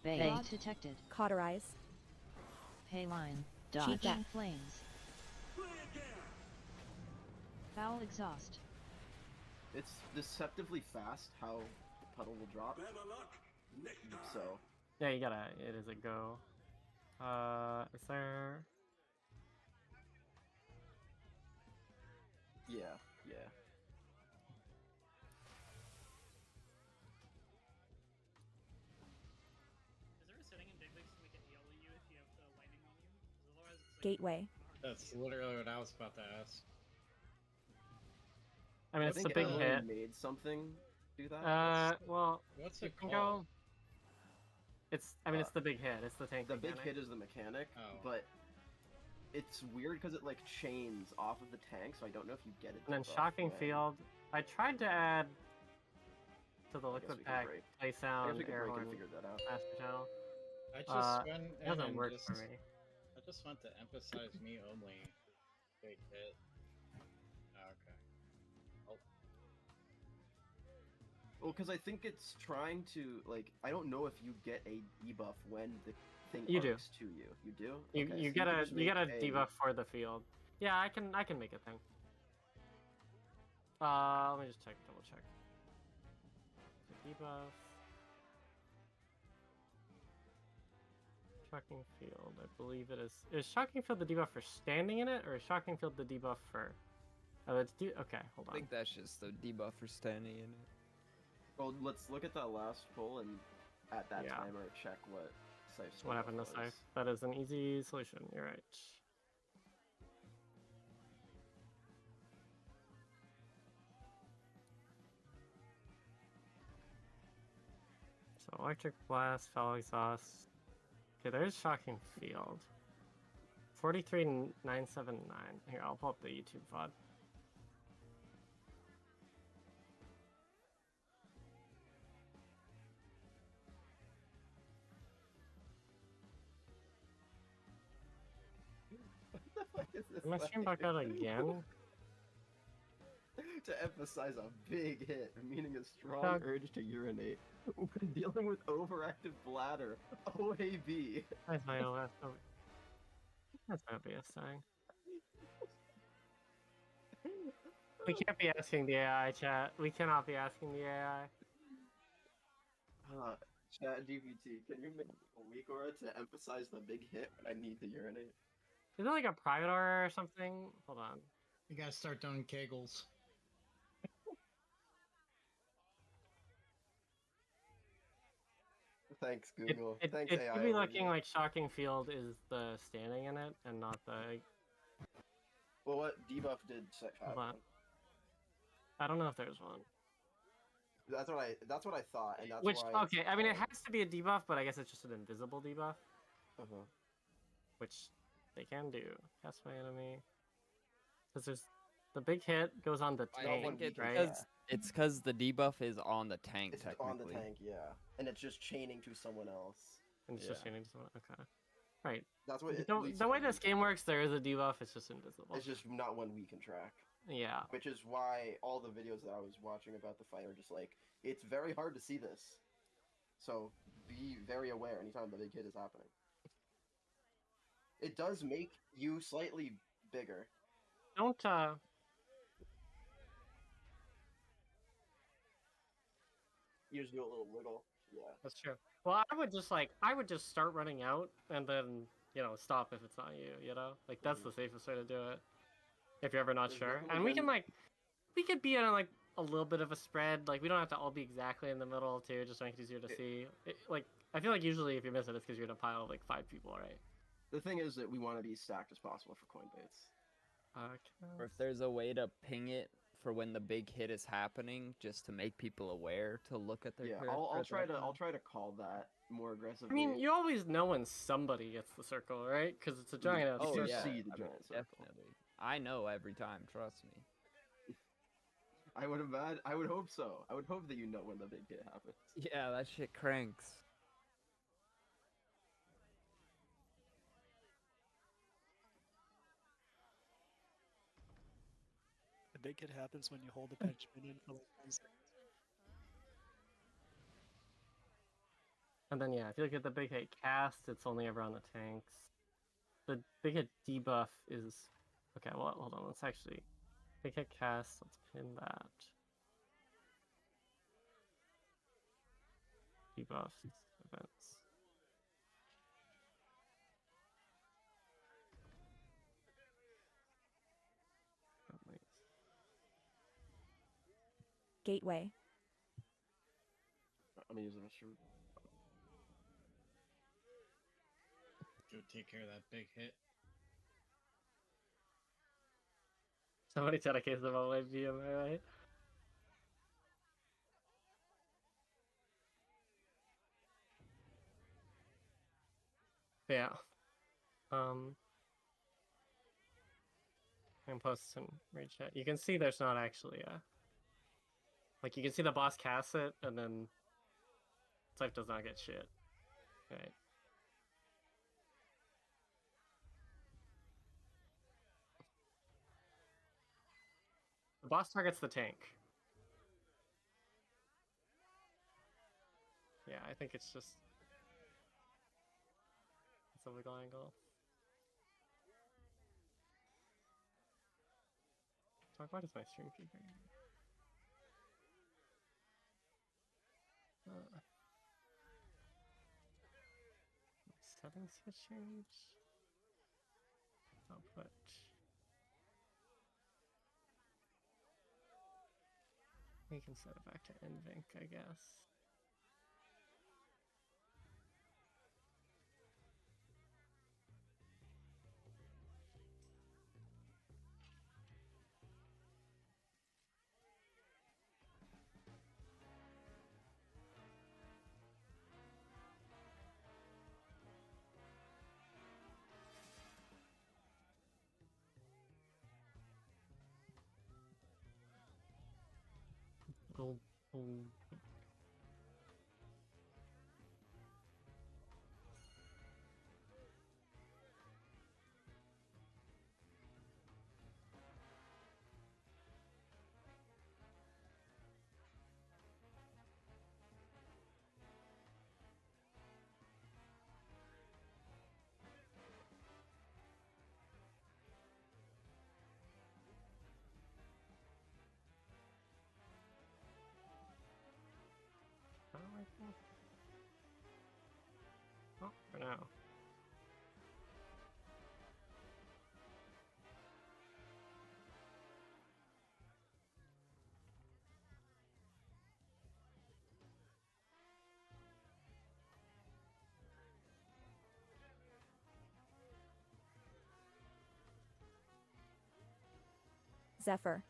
[SPEAKER 10] Bait. Bot detected.
[SPEAKER 9] Cauterize.
[SPEAKER 10] Payline.
[SPEAKER 9] Cheat
[SPEAKER 10] Withering
[SPEAKER 9] death.
[SPEAKER 10] flames. Foul exhaust.
[SPEAKER 6] It's deceptively fast how the puddle will drop. So,
[SPEAKER 1] Yeah, you gotta. It is a go. Is there?
[SPEAKER 6] yeah.
[SPEAKER 15] Is there a setting in Big League so we can yell at you if you have the lightning on you? 'Cause otherwise it's like
[SPEAKER 9] Gateway.
[SPEAKER 17] That's literally what I was about to ask.
[SPEAKER 1] I mean,
[SPEAKER 6] I
[SPEAKER 1] it's the
[SPEAKER 6] think
[SPEAKER 1] big
[SPEAKER 6] Emily
[SPEAKER 1] hit.
[SPEAKER 6] made something do that.
[SPEAKER 1] Well,
[SPEAKER 17] What's
[SPEAKER 1] you
[SPEAKER 17] it
[SPEAKER 1] can
[SPEAKER 17] called?
[SPEAKER 1] go. It's. I mean, it's the big hit. It's the tank.
[SPEAKER 6] The big
[SPEAKER 1] mechanic.
[SPEAKER 6] hit is the mechanic,
[SPEAKER 17] Oh.
[SPEAKER 6] but it's weird because it like chains off of the tank, so I don't know if you get it.
[SPEAKER 1] And then
[SPEAKER 6] debuff
[SPEAKER 1] shocking
[SPEAKER 6] when-
[SPEAKER 1] field. I tried to add to the
[SPEAKER 6] I guess
[SPEAKER 1] liquid
[SPEAKER 6] we can
[SPEAKER 1] pack
[SPEAKER 6] break.
[SPEAKER 1] play
[SPEAKER 6] I guess
[SPEAKER 1] sound
[SPEAKER 6] we can
[SPEAKER 1] air
[SPEAKER 6] break and
[SPEAKER 1] horn
[SPEAKER 6] figure that out.
[SPEAKER 1] master channel.
[SPEAKER 17] I just went
[SPEAKER 1] It
[SPEAKER 17] in
[SPEAKER 1] doesn't
[SPEAKER 17] and
[SPEAKER 1] work
[SPEAKER 17] just,
[SPEAKER 1] for me.
[SPEAKER 17] I just want to emphasize me only. Big hit. Oh, okay. Oh,
[SPEAKER 6] Well, because I think it's trying to like I don't know if you get a debuff when the thing
[SPEAKER 1] You do.
[SPEAKER 6] arcs to you. You do.
[SPEAKER 1] You
[SPEAKER 6] Okay,
[SPEAKER 1] you
[SPEAKER 6] so
[SPEAKER 1] get
[SPEAKER 6] can
[SPEAKER 1] a
[SPEAKER 6] just
[SPEAKER 1] you get a
[SPEAKER 6] make
[SPEAKER 1] debuff for the field. Yeah, I can make a thing. Let me just double check. The debuff. Shocking field, I believe it is. Is shocking field the debuff for standing in it, or is shocking field the debuff for? Oh, it's okay. Hold
[SPEAKER 14] I
[SPEAKER 1] on.
[SPEAKER 14] think that's just the debuff for standing in it.
[SPEAKER 6] Well, let's look at that last pull and at that
[SPEAKER 1] Yeah.
[SPEAKER 6] timer check what Sife's
[SPEAKER 1] What happened to
[SPEAKER 6] debuff
[SPEAKER 1] Scythe?
[SPEAKER 6] was.
[SPEAKER 1] That is an easy solution. You're right. So electric blast, foul exhaust. Okay, there's shocking field. 43979. Here, I'll pull up the YouTube VOD.
[SPEAKER 6] What the fuck is this?
[SPEAKER 1] Am I stream back out again?
[SPEAKER 6] To emphasize a big hit, meaning a strong
[SPEAKER 1] Doug.
[SPEAKER 6] urge to urinate. When dealing with overactive bladder, OAB.
[SPEAKER 1] That's my OS. That's my OBS saying. We can't be asking the AI, chat. We cannot be asking the AI.
[SPEAKER 6] Chat GPT, can you make a weak aura to emphasize the big hit when I need to urinate?
[SPEAKER 1] Is it like a private aura or something? Hold on.
[SPEAKER 17] you gotta start doing kegels.
[SPEAKER 6] Thanks,
[SPEAKER 1] It,
[SPEAKER 6] Google.
[SPEAKER 1] it,
[SPEAKER 6] Thanks,
[SPEAKER 1] it
[SPEAKER 6] AI.
[SPEAKER 1] could be
[SPEAKER 6] over
[SPEAKER 1] looking
[SPEAKER 6] here.
[SPEAKER 1] like shocking field is the standing in it and not the.
[SPEAKER 6] Well, what debuff did
[SPEAKER 1] Hold on. I don't know if there's one.
[SPEAKER 6] That's what I thought, and that's
[SPEAKER 1] Which
[SPEAKER 6] why.
[SPEAKER 1] okay, I mean it has to be a debuff, but I guess it's just an invisible debuff, which they can do. Cast my enemy. Because there's the big hit goes on the
[SPEAKER 14] I
[SPEAKER 1] tank,
[SPEAKER 14] think it's
[SPEAKER 1] right?
[SPEAKER 14] because it's because the debuff is on the tank.
[SPEAKER 6] It's
[SPEAKER 14] technically.
[SPEAKER 6] on the tank, yeah, and it's just chaining to someone else.
[SPEAKER 1] And it's just chaining to someone. Okay. Right.
[SPEAKER 6] That's what it
[SPEAKER 1] The,
[SPEAKER 6] leads
[SPEAKER 1] the
[SPEAKER 6] to
[SPEAKER 1] way
[SPEAKER 6] me.
[SPEAKER 1] this game works, there is a debuff. It's just invisible.
[SPEAKER 6] It's just not one we can track.
[SPEAKER 1] Yeah.
[SPEAKER 6] Which is why all the videos that I was watching about the fight are just like, it's very hard to see this. So be very aware anytime the big hit is happening. It does make you slightly bigger.
[SPEAKER 1] Don't
[SPEAKER 6] You just do a little wiggle. Yeah.
[SPEAKER 1] That's true. Well, I would just start running out and then, stop if it's not you, Like that's the safest way to do it. If you're ever not
[SPEAKER 6] There's
[SPEAKER 1] sure.
[SPEAKER 6] definitely
[SPEAKER 1] And we
[SPEAKER 6] been-
[SPEAKER 1] can we could be in a little bit of a spread. Like we don't have to all be exactly in the middle too, just to make it easier to see. I feel like usually if you miss it, it's because you're in a pile of 5 people, right?
[SPEAKER 6] The thing is that we want to be stacked as possible for Coinbates.
[SPEAKER 14] Or if there's a way to ping it for when the big hit is happening, just to make people aware to look at their
[SPEAKER 6] Yeah,
[SPEAKER 14] character.
[SPEAKER 6] I'll
[SPEAKER 14] at
[SPEAKER 6] try
[SPEAKER 14] that
[SPEAKER 6] to
[SPEAKER 14] time.
[SPEAKER 6] I'll try to call that more aggressively.
[SPEAKER 1] I mean, you always know when somebody gets the circle, right? Because it's a giant ass
[SPEAKER 14] Oh
[SPEAKER 1] circle.
[SPEAKER 14] yeah,
[SPEAKER 6] see the
[SPEAKER 14] I mean,
[SPEAKER 6] giant circle.
[SPEAKER 14] definitely. I know every time. Trust me.
[SPEAKER 6] I would imagine. I would hope so. I would hope that you know when the big hit happens.
[SPEAKER 14] Yeah, that shit cranks.
[SPEAKER 3] The big hit happens when you hold the Benjamin in for like 1 second.
[SPEAKER 1] And then yeah, if you look at the big hit cast, it's only ever on the tanks. The big hit debuff is okay. Well, hold on. Let's actually big hit cast. Let's pin that. Debuff events.
[SPEAKER 9] Gateway.
[SPEAKER 6] I'm gonna use the restroom.
[SPEAKER 17] Go take care of that big hit.
[SPEAKER 1] Somebody dedicates them all the way via my right. Yeah. I can post some raid chat. You can see there's not actually a like you can see the boss casts it and then Scythe does not get shit. Right. The boss targets the tank. Yeah, I think it's just it's a wiggle angle. Talk, why does my stream keep ringing? Settings get changed. Output. We can set it back to NVENC, I guess. Oh. Oh, for now.
[SPEAKER 9] Zephyr.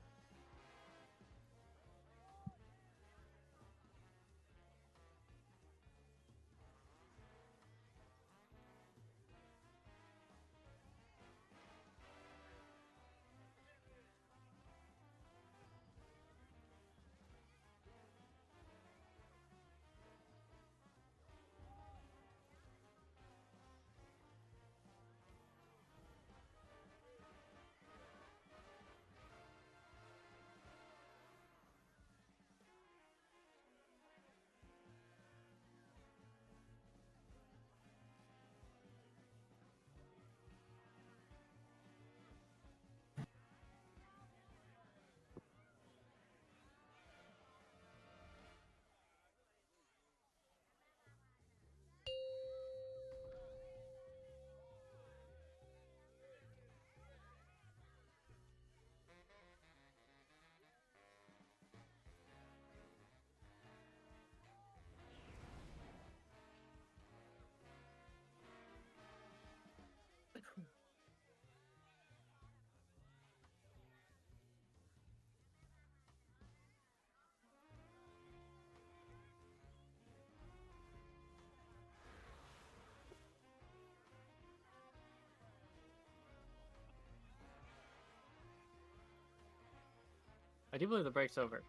[SPEAKER 1] I do believe the break's over.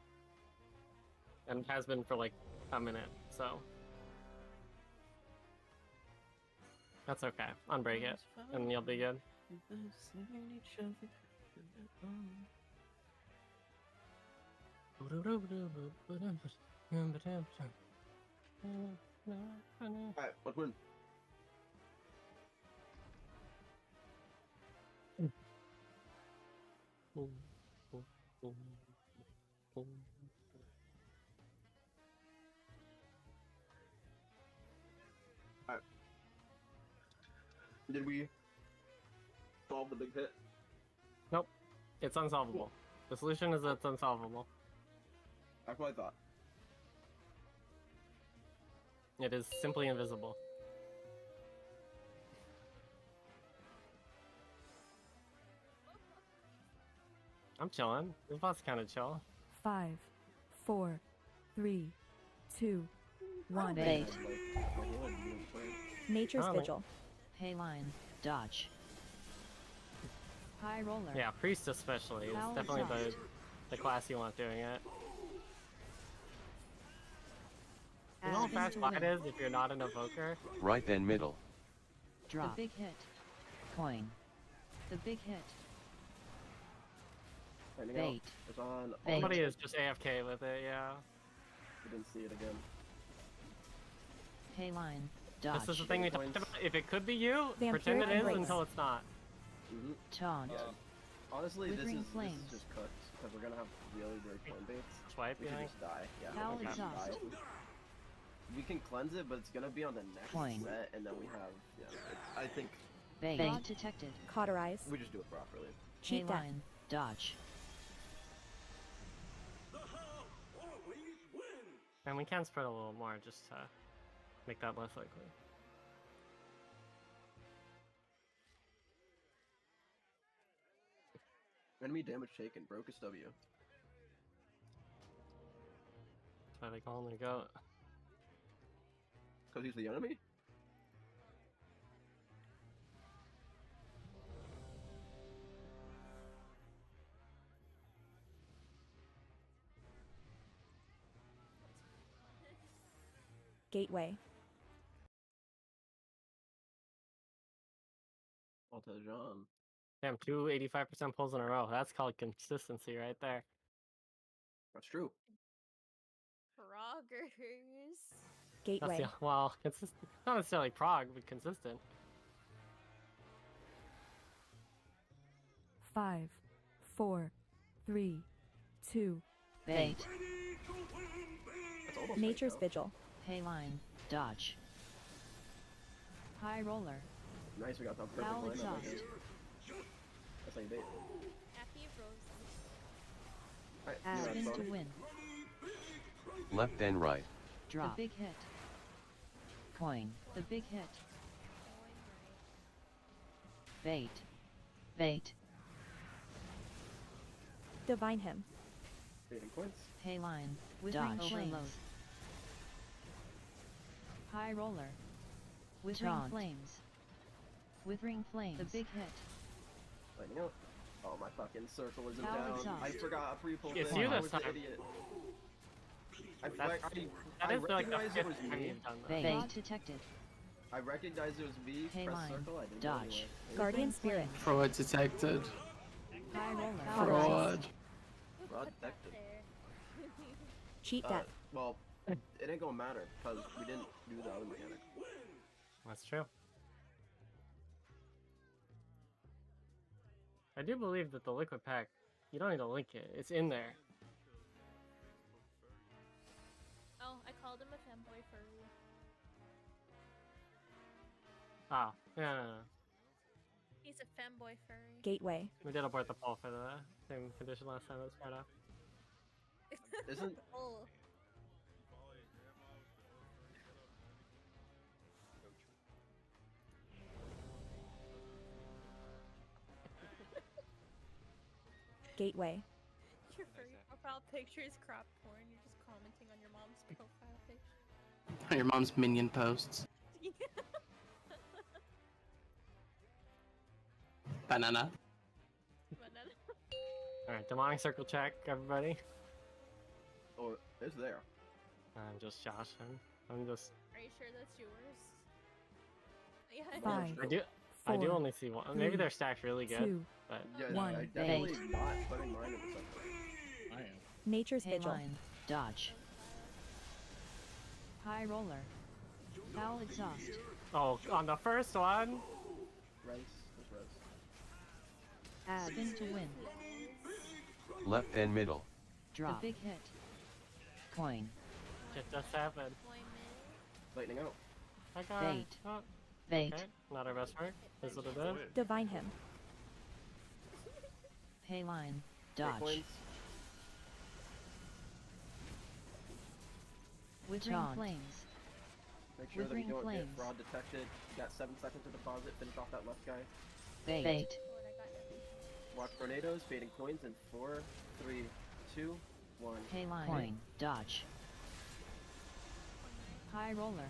[SPEAKER 1] And it has been for like a minute, so. That's okay. Unbreak it, and you'll be good.
[SPEAKER 6] Alright, let's win. Alright. Did we solve the big hit?
[SPEAKER 1] Nope. It's unsolvable. The solution is that it's unsolvable.
[SPEAKER 6] That's what I thought.
[SPEAKER 1] It is simply invisible. I'm chilling. This boss kind of chill.
[SPEAKER 9] 5, 4, 3, 2, 1.
[SPEAKER 10] Bait.
[SPEAKER 9] Nature's
[SPEAKER 1] Oh, no.
[SPEAKER 9] Vigil.
[SPEAKER 10] Payline. Dodge. High roller.
[SPEAKER 1] Yeah, priest especially is
[SPEAKER 10] Foul
[SPEAKER 1] definitely
[SPEAKER 10] exhaust.
[SPEAKER 1] the class you want doing it. You know how
[SPEAKER 10] Add
[SPEAKER 1] fast
[SPEAKER 10] into
[SPEAKER 1] slide
[SPEAKER 10] win.
[SPEAKER 1] is if you're not an evoker?
[SPEAKER 16] Right then middle.
[SPEAKER 10] Drop. The big hit. Coin. The big hit.
[SPEAKER 6] Finding
[SPEAKER 10] Bait.
[SPEAKER 6] out. It's on.
[SPEAKER 10] Bait.
[SPEAKER 1] Somebody is just AFK with it, yeah.
[SPEAKER 6] We didn't see it again.
[SPEAKER 10] Payline. Dodge.
[SPEAKER 1] This is the thing we talked about. If it could be you,
[SPEAKER 9] Vampiric
[SPEAKER 1] pretend it is
[SPEAKER 9] Embrace.
[SPEAKER 1] until it's not.
[SPEAKER 6] Mm-hmm.
[SPEAKER 10] Taunt.
[SPEAKER 6] Honestly, this
[SPEAKER 10] Withering
[SPEAKER 6] is
[SPEAKER 10] flames.
[SPEAKER 6] just cooked because we're gonna have really great coin baits.
[SPEAKER 1] Swipe,
[SPEAKER 6] We
[SPEAKER 1] you
[SPEAKER 6] can
[SPEAKER 1] think?
[SPEAKER 6] just die. Yeah.
[SPEAKER 10] Foul
[SPEAKER 6] we can just
[SPEAKER 10] exhaust.
[SPEAKER 6] die. We can cleanse it, but it's gonna be on the next
[SPEAKER 10] Coin.
[SPEAKER 6] set, and then we have. Yeah. I think
[SPEAKER 10] Bait. Bait detected.
[SPEAKER 9] Cauterize.
[SPEAKER 6] we just do it properly.
[SPEAKER 9] Cheat death.
[SPEAKER 10] Payline. Dodge.
[SPEAKER 1] And we can spread a little more just to make that less likely.
[SPEAKER 6] Enemy damage taken. Broke his W.
[SPEAKER 1] That's why they call him the goat.
[SPEAKER 6] Because he's the enemy?
[SPEAKER 9] Gateway.
[SPEAKER 6] Altajan.
[SPEAKER 1] Damn, 2 85% pulls in a row. That's called consistency right there.
[SPEAKER 6] That's true.
[SPEAKER 13] Froggers.
[SPEAKER 1] That's
[SPEAKER 9] Gateway.
[SPEAKER 1] the, well, consistent. Not necessarily prog, but consistent.
[SPEAKER 9] 5, 4, 3, 2.
[SPEAKER 10] Bait.
[SPEAKER 6] That's almost
[SPEAKER 9] Nature's
[SPEAKER 6] right, though.
[SPEAKER 9] Vigil.
[SPEAKER 10] Payline. Dodge. High roller.
[SPEAKER 6] Nice, we got that perfect
[SPEAKER 10] Foul
[SPEAKER 6] line up
[SPEAKER 10] exhaust.
[SPEAKER 6] again. That's how you bait.
[SPEAKER 13] Happy Rose.
[SPEAKER 6] Alright,
[SPEAKER 10] Spin to win.
[SPEAKER 16] Left then right.
[SPEAKER 10] Drop. The big hit. Coin. The big hit. Bait. Bait.
[SPEAKER 9] Divine Hymn.
[SPEAKER 6] Baiting points.
[SPEAKER 10] Payline. Withering flames. High roller. Withering flames. Withering flames. The big hit.
[SPEAKER 6] Lighting out. Oh, my fucking circle isn't
[SPEAKER 10] Foul
[SPEAKER 6] down.
[SPEAKER 10] exhaust.
[SPEAKER 6] I forgot a pre-pull
[SPEAKER 1] It's
[SPEAKER 6] thing.
[SPEAKER 1] you
[SPEAKER 6] I
[SPEAKER 1] this
[SPEAKER 6] was an
[SPEAKER 1] time.
[SPEAKER 6] idiot. I
[SPEAKER 1] That is like the
[SPEAKER 6] recognized it was
[SPEAKER 1] fifth time
[SPEAKER 6] me.
[SPEAKER 1] you've done that.
[SPEAKER 10] Bait detected.
[SPEAKER 6] I recognized it was me. Press
[SPEAKER 10] Payline.
[SPEAKER 6] circle. I didn't
[SPEAKER 10] Dodge.
[SPEAKER 6] Go anywhere.
[SPEAKER 9] Guardian Spirit.
[SPEAKER 11] Fraud detected.
[SPEAKER 10] High roller.
[SPEAKER 11] Fraud.
[SPEAKER 6] Fraud detected.
[SPEAKER 9] Cheat death.
[SPEAKER 6] Well, it ain't gonna matter because we didn't do the other mechanic.
[SPEAKER 1] That's true. I do believe that the liquid pack, you don't need to link it. It's in there.
[SPEAKER 13] Oh, I called him a femboy furry.
[SPEAKER 1] Ah, yeah, no.
[SPEAKER 13] He's a femboy furry.
[SPEAKER 9] Gateway.
[SPEAKER 1] We did abort the poll for the same condition last time it was part off.
[SPEAKER 6] Isn't
[SPEAKER 13] Oh.
[SPEAKER 9] Gateway.
[SPEAKER 13] Your furry profile picture is crop porn. You're just commenting on your mom's profile picture.
[SPEAKER 11] Your mom's minion posts. Banana.
[SPEAKER 13] Banana.
[SPEAKER 1] Alright, demonic circle check, everybody.
[SPEAKER 6] Oh, it's there.
[SPEAKER 1] I'm just joshing. I'm just.
[SPEAKER 13] Are you sure that's yours? Yeah.
[SPEAKER 9] Five,
[SPEAKER 1] I do
[SPEAKER 9] four,
[SPEAKER 1] only see one. Maybe
[SPEAKER 9] three,
[SPEAKER 1] they're stacked really good.
[SPEAKER 9] two,
[SPEAKER 1] But
[SPEAKER 6] Yeah,
[SPEAKER 9] One.
[SPEAKER 6] I definitely not putting mine in the center.
[SPEAKER 17] I am.
[SPEAKER 9] Nature's
[SPEAKER 10] Hey
[SPEAKER 9] Vigil.
[SPEAKER 10] line, dodge. High roller. Foul exhaust.
[SPEAKER 1] oh, on the first one.
[SPEAKER 6] Res, there's res.
[SPEAKER 10] Add. Spin to win.
[SPEAKER 16] Left and middle.
[SPEAKER 10] Drop. The big hit. Coin.
[SPEAKER 1] It just happened.
[SPEAKER 6] Lightning out.
[SPEAKER 1] I got
[SPEAKER 10] Bait.
[SPEAKER 1] oh,
[SPEAKER 10] Bait.
[SPEAKER 1] okay. Not our best work. Is what it is.
[SPEAKER 9] Divine Him.
[SPEAKER 10] Pay line,
[SPEAKER 6] Great
[SPEAKER 10] dodge.
[SPEAKER 6] coins.
[SPEAKER 10] Withering
[SPEAKER 6] Taunt.
[SPEAKER 10] flames.
[SPEAKER 6] Make sure that we
[SPEAKER 10] Withering
[SPEAKER 6] don't
[SPEAKER 10] flames.
[SPEAKER 6] get fraud detected. You got 7 seconds to deposit. Finish off that left guy.
[SPEAKER 10] Bait.
[SPEAKER 6] Watch tornadoes, fading coins in 4, 3, 2, 1.
[SPEAKER 10] Pay line. Coin, dodge. High roller.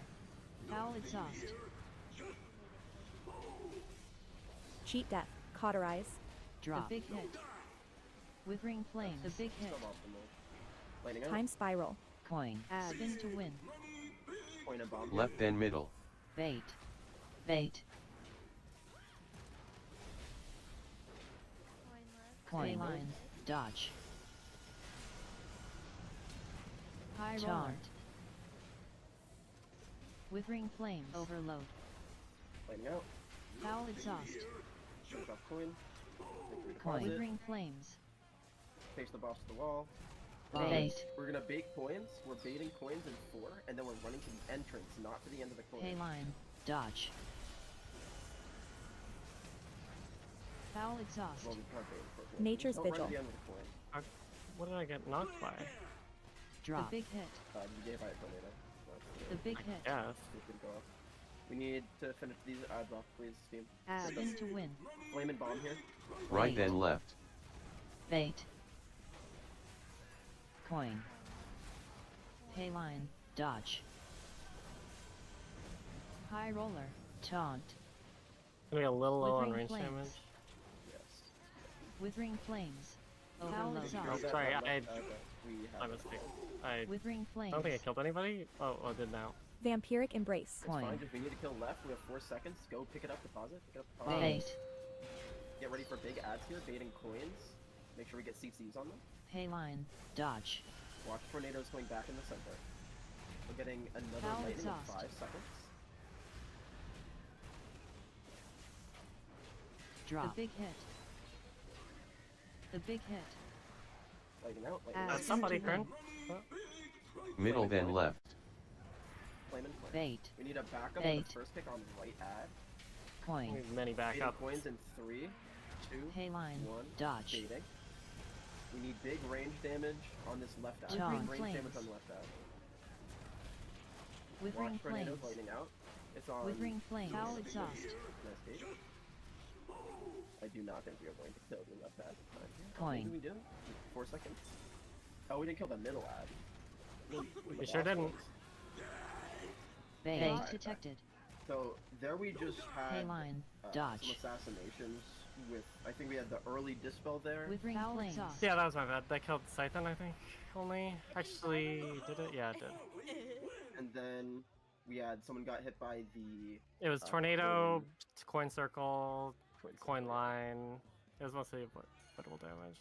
[SPEAKER 10] Foul exhaust.
[SPEAKER 9] Cheat Death. Cauterize.
[SPEAKER 10] Drop. The big hit. Withering flames. The big hit.
[SPEAKER 6] Suboptimal. Lightning out.
[SPEAKER 9] Time Spiral.
[SPEAKER 10] Coin. Spin to win.
[SPEAKER 6] Point and bomb.
[SPEAKER 16] Left and middle.
[SPEAKER 10] Bait. Bait. Coin line. Dodge. High roller. Withering flames. Overload.
[SPEAKER 6] Lightning out.
[SPEAKER 10] Foul exhaust.
[SPEAKER 6] Finish off coin.
[SPEAKER 10] Coin.
[SPEAKER 6] Deposit.
[SPEAKER 10] Withering flames.
[SPEAKER 6] Face the boss to the wall.
[SPEAKER 10] Bait.
[SPEAKER 6] We're gonna bait coins. We're baiting coins in 4, and then we're running to the entrance, not to the end of the coin.
[SPEAKER 10] Pay line. Dodge. Foul exhaust.
[SPEAKER 6] Well, we can't bait for coins.
[SPEAKER 9] Nature's
[SPEAKER 6] Don't run
[SPEAKER 9] Vigil.
[SPEAKER 6] to the end of the coin.
[SPEAKER 1] What did I get knocked by?
[SPEAKER 10] Drop. The big hit.
[SPEAKER 6] You gave out a tornado.
[SPEAKER 10] The big hit.
[SPEAKER 1] Yes.
[SPEAKER 6] It's gonna go off. We need to finish these odds off, please, team.
[SPEAKER 10] Spin to win.
[SPEAKER 6] Flame and bomb here.
[SPEAKER 16] Right and left.
[SPEAKER 10] Bait. Coin. Pay line. Dodge. High roller. Taunt.
[SPEAKER 1] Gonna be a little low on
[SPEAKER 10] Withering
[SPEAKER 1] range
[SPEAKER 10] flames.
[SPEAKER 1] damage.
[SPEAKER 10] Withering flames. Foul
[SPEAKER 1] Oh,
[SPEAKER 10] exhaust.
[SPEAKER 1] sorry,
[SPEAKER 6] We
[SPEAKER 1] my
[SPEAKER 6] have
[SPEAKER 1] mistake. I
[SPEAKER 10] Withering flames.
[SPEAKER 1] don't think I killed anybody. Oh, I did now.
[SPEAKER 9] Vampiric Embrace.
[SPEAKER 6] It's fine, if we need to kill left, we have 4 seconds. Go pick it up, deposit. Pick it up,
[SPEAKER 10] Bait.
[SPEAKER 6] Get ready for big ads here, baiting coins. Make sure we get CCs on them.
[SPEAKER 10] Pay line. Dodge.
[SPEAKER 6] Watch tornadoes going back in the center. We're getting another
[SPEAKER 10] Foul
[SPEAKER 6] lightning in
[SPEAKER 10] exhaust.
[SPEAKER 6] 5 seconds.
[SPEAKER 10] Drop. The big hit. The big hit.
[SPEAKER 6] Lightning out, lightning
[SPEAKER 10] Add
[SPEAKER 6] out.
[SPEAKER 1] Somebody
[SPEAKER 10] spin to
[SPEAKER 1] turn.
[SPEAKER 10] win.
[SPEAKER 16] Middle then left.
[SPEAKER 6] Flame and flame.
[SPEAKER 10] Bait.
[SPEAKER 6] We need a backup on
[SPEAKER 10] Bait.
[SPEAKER 6] the first pick on right ad.
[SPEAKER 10] Coin.
[SPEAKER 1] Need many
[SPEAKER 6] Baiting
[SPEAKER 1] backup.
[SPEAKER 6] coins in 3, 2,
[SPEAKER 10] Pay line.
[SPEAKER 6] 1.
[SPEAKER 10] Dodge.
[SPEAKER 6] Baiting. We need big range damage on this left ad.
[SPEAKER 10] Taunt.
[SPEAKER 6] Big range
[SPEAKER 10] Flames.
[SPEAKER 6] damage on the left ad.
[SPEAKER 10] Withering
[SPEAKER 6] Watch tornadoes
[SPEAKER 10] flames.
[SPEAKER 6] lightning out. It's on.
[SPEAKER 10] Withering flames. Foul exhaust.
[SPEAKER 6] Nice bait. I do not think we are going to kill the left ad.
[SPEAKER 10] Coin.
[SPEAKER 6] What did we do? 4 seconds. Oh, we didn't kill the middle ad.
[SPEAKER 1] We sure didn't.
[SPEAKER 10] Bait.
[SPEAKER 6] Alright,
[SPEAKER 10] Detected.
[SPEAKER 6] So there we just had
[SPEAKER 10] Pay line. Dodge.
[SPEAKER 6] some assassinations with. I think we had the early dispel there.
[SPEAKER 10] Withering flames.
[SPEAKER 1] Yeah, that was my bad. That killed Scython, I think. Only. Actually, did it? Yeah, it did.
[SPEAKER 6] And then we had someone got hit by the.
[SPEAKER 1] It was tornado,
[SPEAKER 6] coin.
[SPEAKER 1] coin circle, coin
[SPEAKER 6] circle.
[SPEAKER 1] line. It was mostly avoidable damage.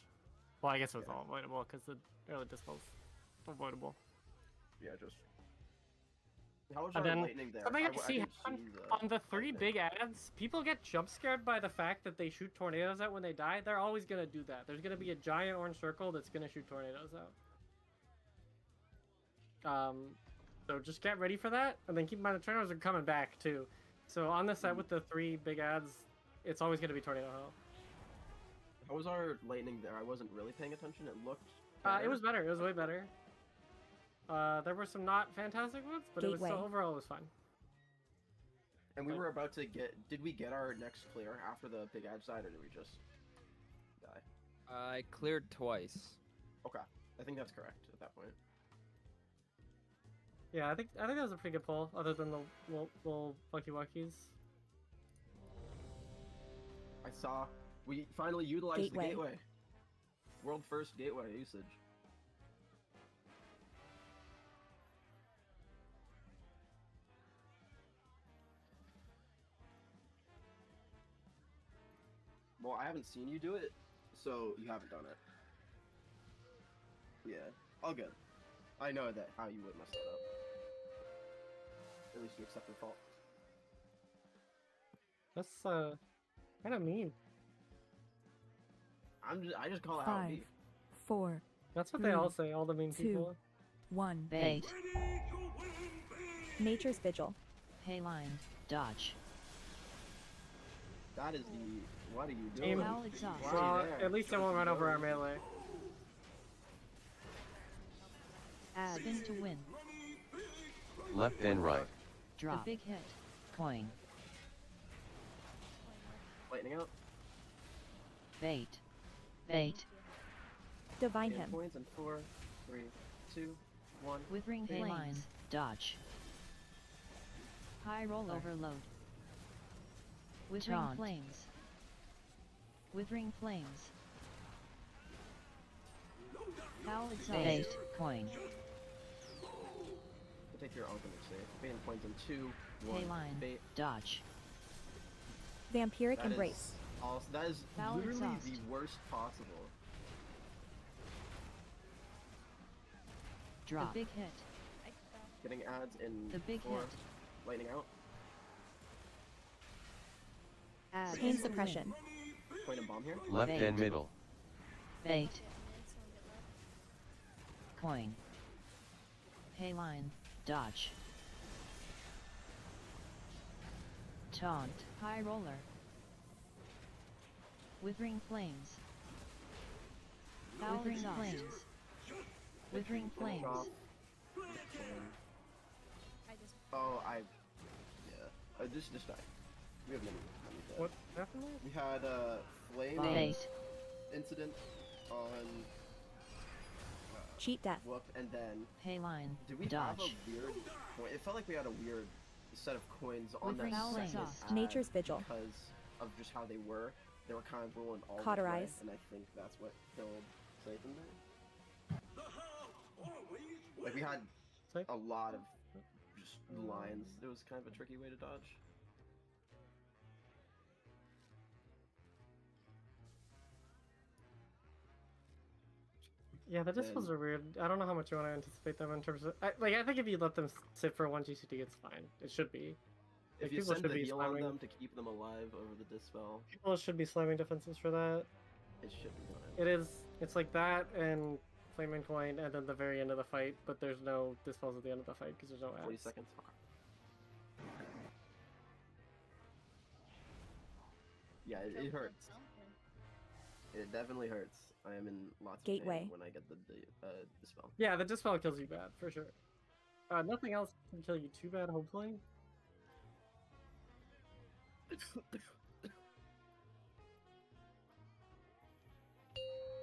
[SPEAKER 1] Well, I guess it was all avoidable because the early dispel's avoidable.
[SPEAKER 6] Yeah, just. How was
[SPEAKER 1] And
[SPEAKER 6] our
[SPEAKER 1] then
[SPEAKER 6] lightning there?
[SPEAKER 1] something I
[SPEAKER 6] I
[SPEAKER 1] see
[SPEAKER 6] didn't
[SPEAKER 1] happen
[SPEAKER 6] see
[SPEAKER 1] on the 3 big ads, people get jump scared by the fact that they shoot tornadoes out when they die. They're always gonna do that. There's gonna be a giant orange circle that's gonna shoot tornadoes out. So just get ready for that, and then keep in mind the tornadoes are coming back too. So on the set with the 3 big ads, it's always gonna be tornado hell.
[SPEAKER 6] How was our lightning there? I wasn't really paying attention. It looked.
[SPEAKER 1] It was better. It was way better. There were some not fantastic ones, but it was
[SPEAKER 9] Gateway.
[SPEAKER 1] still overall it was fun.
[SPEAKER 6] And we were about to get. Did we get our next clear after the big ad side, or did we just die?
[SPEAKER 14] I cleared twice.
[SPEAKER 6] Okay, I think that's correct at that point.
[SPEAKER 1] Yeah, I think that was a pretty good pull, other than the little Bucky Wuckies.
[SPEAKER 6] I saw. We finally utilized
[SPEAKER 9] Gateway.
[SPEAKER 6] the gateway. World first gateway usage. Well, I haven't seen you do it, so you haven't done it. Yeah, all good. I know that how you would mess that up. At least you accept your fault.
[SPEAKER 1] That's kind of mean.
[SPEAKER 6] I just call it how it
[SPEAKER 9] 5,
[SPEAKER 6] be.
[SPEAKER 9] 4.
[SPEAKER 1] That's what they
[SPEAKER 9] 3,
[SPEAKER 1] all say. All the mean
[SPEAKER 9] 2,
[SPEAKER 1] people.
[SPEAKER 9] 1.
[SPEAKER 10] Bait.
[SPEAKER 9] Nature's Vigil.
[SPEAKER 10] Hayline. Dodge.
[SPEAKER 6] That is the. What are you
[SPEAKER 1] Team.
[SPEAKER 6] doing?
[SPEAKER 10] Foul exhaust.
[SPEAKER 6] Why are you
[SPEAKER 1] Well,
[SPEAKER 6] there?
[SPEAKER 1] at least it won't run over our melee.
[SPEAKER 10] Spin to win.
[SPEAKER 16] Left and right.
[SPEAKER 10] Drop. The big hit. Coin.
[SPEAKER 6] Lightning out.
[SPEAKER 10] Bait. Bait.
[SPEAKER 9] Divine
[SPEAKER 6] And
[SPEAKER 9] Him.
[SPEAKER 6] points in 4, 3, 2, 1.
[SPEAKER 10] Withering
[SPEAKER 6] Bait.
[SPEAKER 10] Hayline. Dodge. High roll overload. Withering
[SPEAKER 6] Taunt.
[SPEAKER 10] flames. Withering flames. Foul exhaust. Bait. Coin.
[SPEAKER 6] We'll take your ultimate save. Bait and points in 2, 1.
[SPEAKER 10] Hayline.
[SPEAKER 6] Bait.
[SPEAKER 10] Dodge.
[SPEAKER 9] Vampiric
[SPEAKER 6] That is
[SPEAKER 9] Embrace.
[SPEAKER 6] Also, that is
[SPEAKER 10] Foul
[SPEAKER 6] literally
[SPEAKER 10] exhaust.
[SPEAKER 6] the worst possible.
[SPEAKER 10] Drop. The big hit.
[SPEAKER 6] Getting ads in
[SPEAKER 10] The big
[SPEAKER 6] 4.
[SPEAKER 10] hit.
[SPEAKER 6] Lightning out.
[SPEAKER 9] Pain Suppression.
[SPEAKER 6] Point and bomb here.
[SPEAKER 16] Left
[SPEAKER 10] Bait.
[SPEAKER 16] and middle.
[SPEAKER 10] Bait. Coin. Hayline. Dodge. Taunt. High roller. Withering flames. Withering flames. Withering flames.
[SPEAKER 6] Drop. Oh, just die. We have many dead.
[SPEAKER 1] What happened?
[SPEAKER 6] We had a flame
[SPEAKER 10] Bait.
[SPEAKER 6] incident on
[SPEAKER 9] Cheat Death.
[SPEAKER 6] Whoop, and then
[SPEAKER 10] Hayline.
[SPEAKER 6] did we
[SPEAKER 10] Dodge.
[SPEAKER 6] have a weird? It felt like we had a weird set of coins on that
[SPEAKER 10] Withering
[SPEAKER 6] second
[SPEAKER 10] flames.
[SPEAKER 6] ad
[SPEAKER 9] Nature's Vigil.
[SPEAKER 6] because of just how they were. They were kind of rolling all the way,
[SPEAKER 9] Cauterize.
[SPEAKER 6] and I think that's what killed Satan there. Like we had a lot of just lines. It was kind of a tricky way to dodge.
[SPEAKER 1] Yeah, the dispels are weird. I don't know how much you want to anticipate them in terms of. I think if you let them sit for 1 GCD, it's fine. It should be.
[SPEAKER 6] If
[SPEAKER 1] Like,
[SPEAKER 6] you
[SPEAKER 1] people
[SPEAKER 6] send
[SPEAKER 1] should
[SPEAKER 6] the
[SPEAKER 1] be
[SPEAKER 6] heal on
[SPEAKER 1] slamming.
[SPEAKER 6] them to keep them alive over the dispel,
[SPEAKER 1] People should be slamming defenses for that.
[SPEAKER 6] it should be fine.
[SPEAKER 1] It is. It's like that and Flame and Coin, and then the very end of the fight. But there's no dispels at the end of the fight because there's no
[SPEAKER 6] 40
[SPEAKER 1] ads.
[SPEAKER 6] seconds. Okay. Yeah, it hurts. It definitely hurts. I am in lots of
[SPEAKER 9] Gateway.
[SPEAKER 6] pain when I get the dispel.
[SPEAKER 1] Yeah, the dispel kills you bad for sure. Nothing else can kill you too bad, hopefully.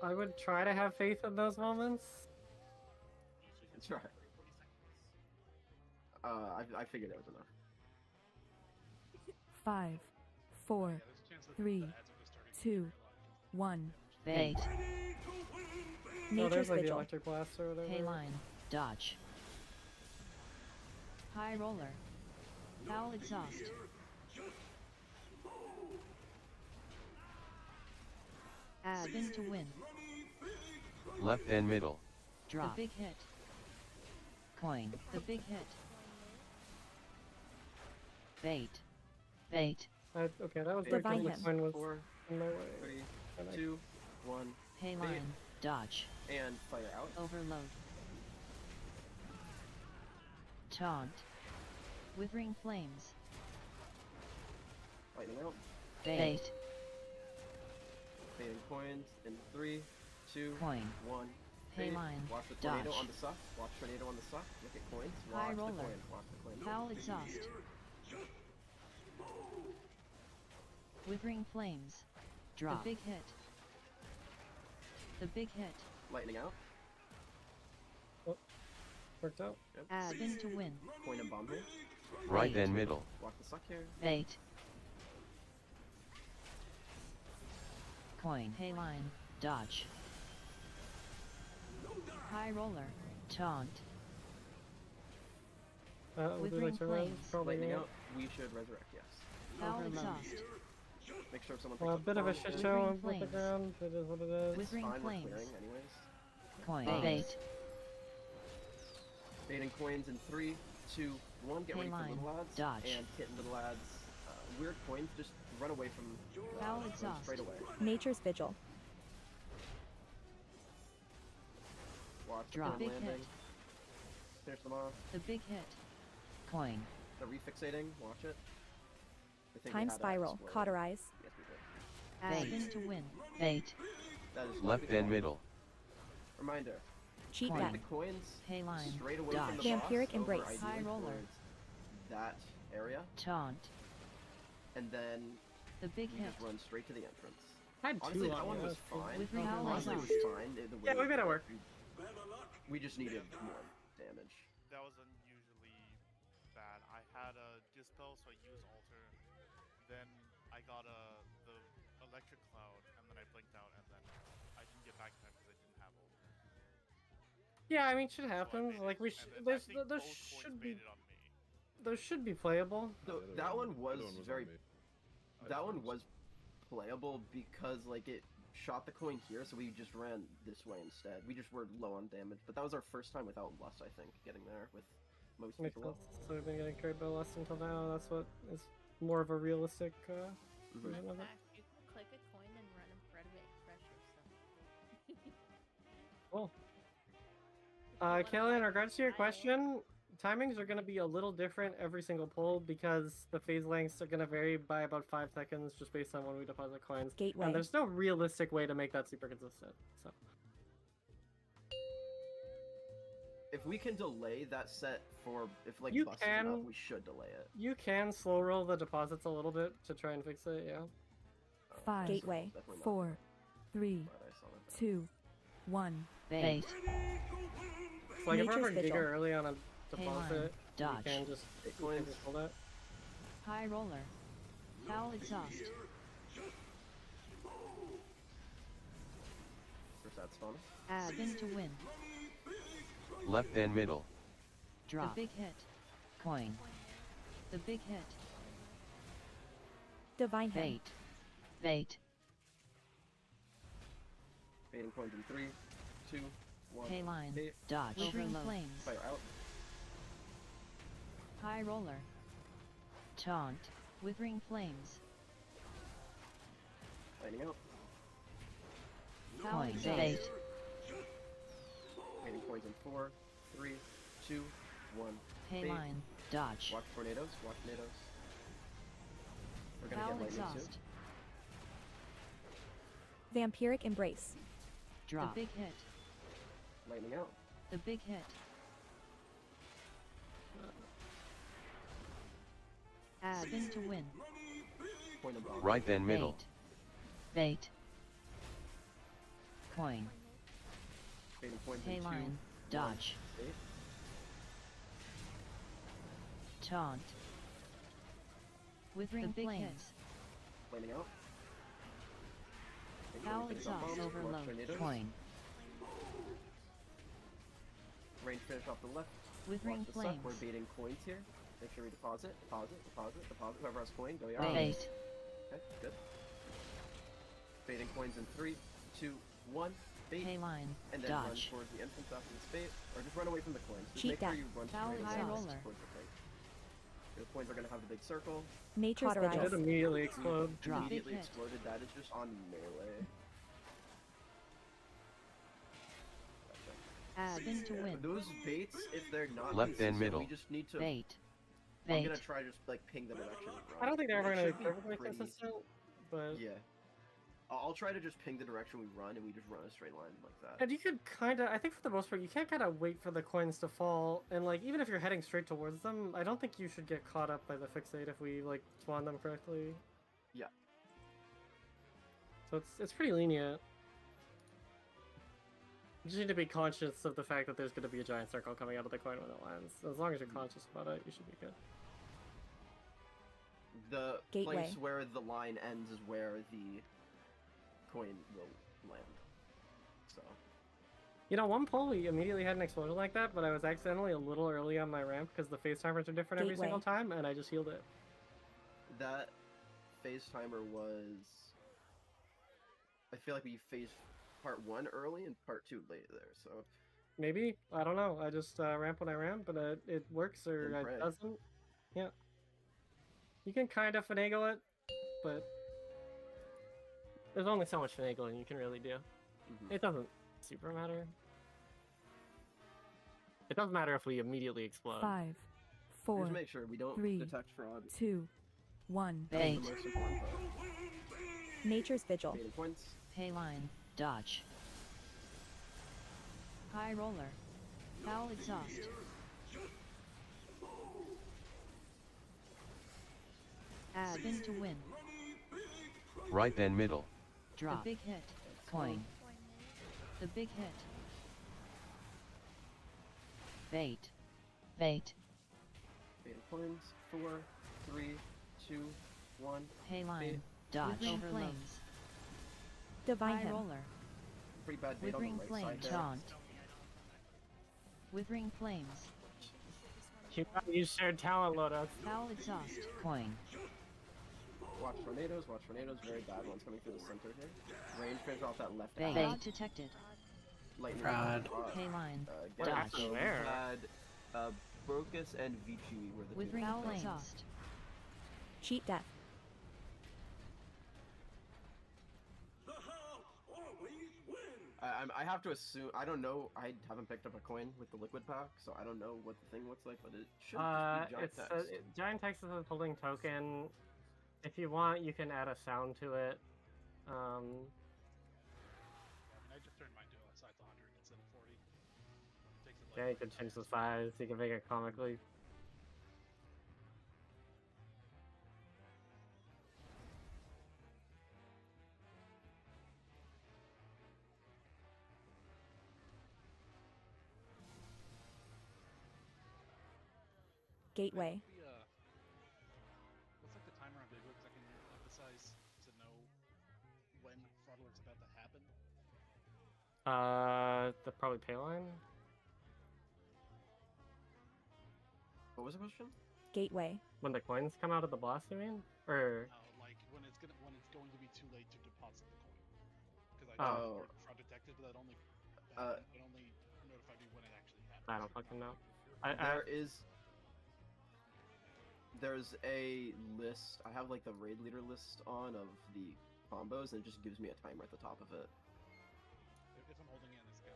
[SPEAKER 1] I would try to have faith in those moments.
[SPEAKER 6] Try. I figured it was enough.
[SPEAKER 9] 5, 4, 3, 2, 1.
[SPEAKER 10] Bait.
[SPEAKER 1] Oh,
[SPEAKER 9] Nature's
[SPEAKER 1] there's like the
[SPEAKER 9] Vigil.
[SPEAKER 1] electric blast or whatever.
[SPEAKER 10] Hayline. Dodge. High roller. Foul exhaust. Spin to win.
[SPEAKER 16] Left and middle.
[SPEAKER 10] Drop. The big hit. Coin. The big hit. Bait. Bait.
[SPEAKER 1] Okay, that was
[SPEAKER 6] Bait.
[SPEAKER 1] weird 'cause
[SPEAKER 9] Divine
[SPEAKER 1] the
[SPEAKER 9] Him.
[SPEAKER 1] coin was
[SPEAKER 6] 4,
[SPEAKER 1] in my way.
[SPEAKER 6] 3,
[SPEAKER 1] And I-
[SPEAKER 6] 2, 1.
[SPEAKER 10] Hayline. Dodge.
[SPEAKER 6] And fire out.
[SPEAKER 10] Overload. Taunt. Withering flames.
[SPEAKER 6] Lightning out.
[SPEAKER 10] Bait.
[SPEAKER 6] Fading coins in 3, 2,
[SPEAKER 10] Coin.
[SPEAKER 6] 1. Fade.
[SPEAKER 10] Hayline.
[SPEAKER 6] Watch the tornado
[SPEAKER 10] Dodge.
[SPEAKER 6] on the suck. Watch tornado on the suck. Look at coins.
[SPEAKER 10] High
[SPEAKER 6] Watch the
[SPEAKER 10] roller.
[SPEAKER 6] coin. Watch the coin.
[SPEAKER 10] Foul exhaust. Withering flames. Drop. The big hit. The big hit.
[SPEAKER 6] Lightning out.
[SPEAKER 1] Worked out.
[SPEAKER 6] Yep.
[SPEAKER 10] Spin to win.
[SPEAKER 6] Coin and bomb here.
[SPEAKER 16] Right and middle.
[SPEAKER 6] Watch the suck here.
[SPEAKER 10] Bait. Coin. Hayline. Dodge. High roller. Taunt.
[SPEAKER 1] Would we
[SPEAKER 10] Withering
[SPEAKER 1] like to res?
[SPEAKER 10] flames.
[SPEAKER 1] Probably
[SPEAKER 6] Lightning
[SPEAKER 1] not.
[SPEAKER 6] out. We should resurrect. Yes.
[SPEAKER 10] Foul exhaust.
[SPEAKER 6] Make sure if someone.
[SPEAKER 1] Well, a
[SPEAKER 6] picks
[SPEAKER 1] bit
[SPEAKER 6] up
[SPEAKER 1] of a
[SPEAKER 6] the
[SPEAKER 1] shit
[SPEAKER 6] phone,
[SPEAKER 1] show
[SPEAKER 10] Withering
[SPEAKER 1] with the
[SPEAKER 10] flames.
[SPEAKER 1] ground. It is what it is.
[SPEAKER 10] Withering
[SPEAKER 6] Fine, we're
[SPEAKER 10] flames.
[SPEAKER 6] clearing anyways.
[SPEAKER 10] Coin.
[SPEAKER 1] Bait.
[SPEAKER 10] Bait.
[SPEAKER 6] Baiting coins in 3, 2, 1. Get ready for
[SPEAKER 10] Payline.
[SPEAKER 6] little lads.
[SPEAKER 10] Dodge.
[SPEAKER 6] And hit little lads. Weird coins. Just run away from.
[SPEAKER 10] Foul
[SPEAKER 6] run
[SPEAKER 10] exhaust.
[SPEAKER 6] straight away.
[SPEAKER 9] Nature's Vigil.
[SPEAKER 6] Watch the
[SPEAKER 10] Drop.
[SPEAKER 6] coin
[SPEAKER 10] Big
[SPEAKER 6] landing.
[SPEAKER 10] hit.
[SPEAKER 6] Finish them off.
[SPEAKER 10] The big hit. Coin.
[SPEAKER 6] The refixating. Watch it. I think we
[SPEAKER 9] Time
[SPEAKER 6] had that
[SPEAKER 9] Spiral.
[SPEAKER 6] explode.
[SPEAKER 9] Cauterize.
[SPEAKER 6] Yes, we did.
[SPEAKER 10] Spin to win. Bait.
[SPEAKER 6] That is
[SPEAKER 16] Left
[SPEAKER 6] lovely
[SPEAKER 16] and
[SPEAKER 6] coin.
[SPEAKER 16] middle.
[SPEAKER 6] Reminder.
[SPEAKER 9] Cheat
[SPEAKER 10] Coin.
[SPEAKER 6] Get
[SPEAKER 9] deck.
[SPEAKER 6] the coins
[SPEAKER 10] Payline.
[SPEAKER 6] straight away
[SPEAKER 10] Dodge.
[SPEAKER 6] from the
[SPEAKER 9] Vampiric
[SPEAKER 6] boss
[SPEAKER 9] Embrace.
[SPEAKER 6] over
[SPEAKER 10] High
[SPEAKER 6] ideally
[SPEAKER 10] roller.
[SPEAKER 6] towards that area,
[SPEAKER 10] Taunt.
[SPEAKER 6] and then
[SPEAKER 10] The big
[SPEAKER 6] you
[SPEAKER 10] hit.
[SPEAKER 6] just run straight to the entrance.
[SPEAKER 1] I had
[SPEAKER 6] Honestly,
[SPEAKER 1] two
[SPEAKER 6] that
[SPEAKER 1] on
[SPEAKER 6] one
[SPEAKER 1] it.
[SPEAKER 6] was fine.
[SPEAKER 10] With Foul
[SPEAKER 6] Honestly, it was
[SPEAKER 10] exhaust.
[SPEAKER 6] fine. The
[SPEAKER 1] Yeah,
[SPEAKER 6] way
[SPEAKER 1] we made it work.
[SPEAKER 6] We just needed more damage.
[SPEAKER 3] That was unusually bad. I had a Dispel, so I used Alter. Then I got the Electric Cloud, and then I blinked out, and then I didn't get back in time because I didn't have Alter.
[SPEAKER 1] Yeah, I mean, shit
[SPEAKER 3] So I
[SPEAKER 1] happens.
[SPEAKER 3] baited,
[SPEAKER 1] Like we
[SPEAKER 3] and
[SPEAKER 1] should.
[SPEAKER 3] then I
[SPEAKER 1] There's
[SPEAKER 3] think
[SPEAKER 1] those
[SPEAKER 3] both coins
[SPEAKER 1] should be
[SPEAKER 3] baited on me.
[SPEAKER 1] those should be playable.
[SPEAKER 6] So
[SPEAKER 7] Yeah,
[SPEAKER 6] that one was
[SPEAKER 7] the other
[SPEAKER 6] very.
[SPEAKER 7] on me. I
[SPEAKER 6] That
[SPEAKER 7] just
[SPEAKER 6] one
[SPEAKER 7] noticed.
[SPEAKER 6] was playable because like it shot the coin here, so we just ran this way instead. We just were low on damage, but that was our first time without Lust, I think, getting there with most
[SPEAKER 1] Makes
[SPEAKER 6] people.
[SPEAKER 1] sense. So we've been getting carried by less until now. That's what is more of a realistic version of it.
[SPEAKER 13] Fact, you can click a coin and run a Redway pressure stuff.
[SPEAKER 1] Cool.
[SPEAKER 13] One
[SPEAKER 1] Kayla, in
[SPEAKER 13] like
[SPEAKER 1] regards to your
[SPEAKER 13] tile.
[SPEAKER 1] question, timings are going to be a little different every single pull because the phase lengths are going to vary by about 5 seconds just based on when we deposit coins.
[SPEAKER 9] Gateway.
[SPEAKER 1] And there's no realistic way to make that super consistent. So
[SPEAKER 6] If we can delay that set for if like
[SPEAKER 1] You
[SPEAKER 6] Bust is enough,
[SPEAKER 1] can-
[SPEAKER 6] we should delay it.
[SPEAKER 1] you can slow roll the deposits a little bit to try and fix it, yeah.
[SPEAKER 9] Five. Gateway.
[SPEAKER 6] Definitely not
[SPEAKER 9] 4, 3,
[SPEAKER 6] glad I saw that.
[SPEAKER 9] 2, 1.
[SPEAKER 10] Bait.
[SPEAKER 1] So like if we're
[SPEAKER 9] Nature's
[SPEAKER 1] ever giga
[SPEAKER 9] Vigil.
[SPEAKER 1] early on a deposit,
[SPEAKER 10] Dodge.
[SPEAKER 1] you can just
[SPEAKER 6] Big
[SPEAKER 1] you can
[SPEAKER 6] coins.
[SPEAKER 1] just hold it.
[SPEAKER 10] High roller. Foul exhaust.
[SPEAKER 6] First that spawn.
[SPEAKER 10] Spin to win.
[SPEAKER 16] Left and middle.
[SPEAKER 10] Drop. The big hit. Coin. The big hit.
[SPEAKER 9] Divine Hand.
[SPEAKER 10] Bait. Bait.
[SPEAKER 6] Baiting coins in 3, 2, 1.
[SPEAKER 10] Payline.
[SPEAKER 6] Bait.
[SPEAKER 10] Dodge. Withering
[SPEAKER 6] Overload.
[SPEAKER 10] flames.
[SPEAKER 6] Fire out.
[SPEAKER 10] High roller. Taunt. Withering flames.
[SPEAKER 6] Lightning out.
[SPEAKER 10] Foul
[SPEAKER 6] Coin.
[SPEAKER 10] exhaust.
[SPEAKER 6] Bait. Baiting coins in 4, 3, 2, 1. Bait.
[SPEAKER 10] Payline. Dodge.
[SPEAKER 6] Watch tornadoes. Watch tornadoes. We're gonna
[SPEAKER 10] Foul
[SPEAKER 6] get lightning
[SPEAKER 10] exhaust.
[SPEAKER 6] soon.
[SPEAKER 9] Vampiric Embrace.
[SPEAKER 10] Drop. The big hit.
[SPEAKER 6] Lightning out.
[SPEAKER 10] The big hit. Spin to win.
[SPEAKER 6] Point of bomb.
[SPEAKER 16] Right then middle.
[SPEAKER 10] Bait. Bait. Coin.
[SPEAKER 6] Baiting coins in 2,
[SPEAKER 10] Payline.
[SPEAKER 6] 1.
[SPEAKER 10] Dodge.
[SPEAKER 6] Bait.
[SPEAKER 10] Taunt. Withering flames.
[SPEAKER 6] Lightning out. Baiting
[SPEAKER 10] Foul
[SPEAKER 6] coins, finish off
[SPEAKER 10] exhaust.
[SPEAKER 6] bombs. Watch
[SPEAKER 10] Overload.
[SPEAKER 6] tornadoes.
[SPEAKER 10] Coin.
[SPEAKER 6] Range finish off the left.
[SPEAKER 10] Withering
[SPEAKER 6] Watch the suck.
[SPEAKER 10] flames.
[SPEAKER 6] We're baiting coins here. Make sure we deposit, deposit, deposit, deposit. Whoever has coin, go yard.
[SPEAKER 10] Bait.
[SPEAKER 6] Okay, good. Baiting coins in 3, 2, 1. Bait.
[SPEAKER 10] Payline.
[SPEAKER 6] And then run
[SPEAKER 10] Dodge.
[SPEAKER 6] towards the entrance after this bait. Or just run away from the coins. Just
[SPEAKER 9] Cheat
[SPEAKER 6] make sure
[SPEAKER 9] deck.
[SPEAKER 6] you run
[SPEAKER 10] Foul
[SPEAKER 6] straight
[SPEAKER 10] high
[SPEAKER 6] away
[SPEAKER 10] roller.
[SPEAKER 6] towards the thing. The coins are going to have the big circle.
[SPEAKER 9] Nature's
[SPEAKER 1] It
[SPEAKER 9] Vigil.
[SPEAKER 1] did immediately explode.
[SPEAKER 10] Drop.
[SPEAKER 6] Immediately
[SPEAKER 10] Big hit.
[SPEAKER 6] exploded. That is just on melee.
[SPEAKER 10] Spin to win.
[SPEAKER 6] Those baits, if they're not
[SPEAKER 16] Left and
[SPEAKER 6] consistent,
[SPEAKER 16] middle.
[SPEAKER 6] we just need to.
[SPEAKER 10] Bait.
[SPEAKER 6] I'm
[SPEAKER 10] Bait.
[SPEAKER 6] gonna try just like ping the direction. we run.
[SPEAKER 1] I don't think they're ever
[SPEAKER 6] It
[SPEAKER 1] going to
[SPEAKER 6] should
[SPEAKER 1] be
[SPEAKER 6] be
[SPEAKER 1] perfectly
[SPEAKER 6] pretty-
[SPEAKER 1] consistent, but
[SPEAKER 6] Yeah. I'll try to just ping the direction we run, and we just run a straight line like that.
[SPEAKER 1] and you could kind of, I think for the most part, you can't kind of wait for the coins to fall, and like even if you're heading straight towards them, I don't think you should get caught up by the fixate if we like spawn them correctly.
[SPEAKER 6] Yeah.
[SPEAKER 1] So it's pretty lenient. You just need to be conscious of the fact that there's going to be a giant circle coming out of the coin when it lands. As long as you're conscious about it, you should be good.
[SPEAKER 6] The
[SPEAKER 9] Gateway.
[SPEAKER 6] place where the line ends is where the coin will land. So
[SPEAKER 1] You know, one pull we immediately had an explosion like that, but I was accidentally a little early on my ramp because the phase timers are different every single
[SPEAKER 9] Gateway.
[SPEAKER 1] time, and I just healed it.
[SPEAKER 6] That phase timer was. I feel like we phased part 1 early and part 2 late there, so.
[SPEAKER 1] Maybe, I don't know. I just ramp when I ramp, but it works or
[SPEAKER 6] And
[SPEAKER 1] it
[SPEAKER 6] pray.
[SPEAKER 1] doesn't. Yeah. You can kind of finagle it, but there's only so much finagling you can really do. It doesn't super matter. It does matter if we immediately explode.
[SPEAKER 9] 5, 4,
[SPEAKER 6] Just make sure we don't
[SPEAKER 9] 3,
[SPEAKER 6] detect fraud.
[SPEAKER 9] 2, 1.
[SPEAKER 6] That's
[SPEAKER 10] Bait.
[SPEAKER 6] the most important part.
[SPEAKER 9] Nature's Vigil.
[SPEAKER 6] Baiting points.
[SPEAKER 10] Payline, dodge. High roller. Foul exhaust. Spin to win.
[SPEAKER 16] Right then middle.
[SPEAKER 10] Drop. The big hit. Coin. The big hit. Bait. Bait.
[SPEAKER 6] Baiting points. 4, 3, 2, 1.
[SPEAKER 10] Payline. Dodge.
[SPEAKER 6] Withering
[SPEAKER 10] Flames.
[SPEAKER 9] Divine
[SPEAKER 10] High
[SPEAKER 9] him.
[SPEAKER 10] roller.
[SPEAKER 6] Pretty bad bait on
[SPEAKER 10] Withering
[SPEAKER 6] the right
[SPEAKER 10] flame.
[SPEAKER 6] side there.
[SPEAKER 10] Taunt. Withering flames.
[SPEAKER 1] You gotta use shared talent loadouts.
[SPEAKER 10] Foul exhaust. Coin.
[SPEAKER 6] Watch tornadoes, very bad ones coming through the center here. Range finish off that left
[SPEAKER 10] Bait.
[SPEAKER 6] eye.
[SPEAKER 10] Detected.
[SPEAKER 6] Lightning.
[SPEAKER 11] Fraud.
[SPEAKER 10] Payline.
[SPEAKER 6] Dodge.
[SPEAKER 10] Dodge.
[SPEAKER 6] So we
[SPEAKER 1] Where?
[SPEAKER 6] had Brocus and Vici were the
[SPEAKER 10] With
[SPEAKER 6] two.
[SPEAKER 10] foul exhaust.
[SPEAKER 9] Cheat death.
[SPEAKER 6] I have to assume, I don't know, I haven't picked up a coin with the liquid pack, so I don't know what the thing looks like, but it should just be giant
[SPEAKER 1] It's
[SPEAKER 6] text.
[SPEAKER 1] Giant Text is a holding token. If you want, you can add a sound to it.
[SPEAKER 3] I just turned mine to a size 100 instead of 40. Takes it
[SPEAKER 1] Yeah, you can change the size. You can make it comically.
[SPEAKER 9] Gateway.
[SPEAKER 3] What's like the timer on Big Wigs I can emphasize to know when fraud alert's about to happen?
[SPEAKER 1] The probably Payline.
[SPEAKER 6] What was the question?
[SPEAKER 9] Gateway.
[SPEAKER 1] When the coins come out of the boss, you mean? Or
[SPEAKER 3] Like when it's going to be too late to deposit the coin. Because I
[SPEAKER 1] Oh.
[SPEAKER 3] know fraud detected, but it only notified me when it actually happened.
[SPEAKER 1] I don't fucking know.
[SPEAKER 6] There's a list. I have like the raid leader list on of the combos, and it just gives me a timer at the top of it.
[SPEAKER 3] If I'm holding in, it's good.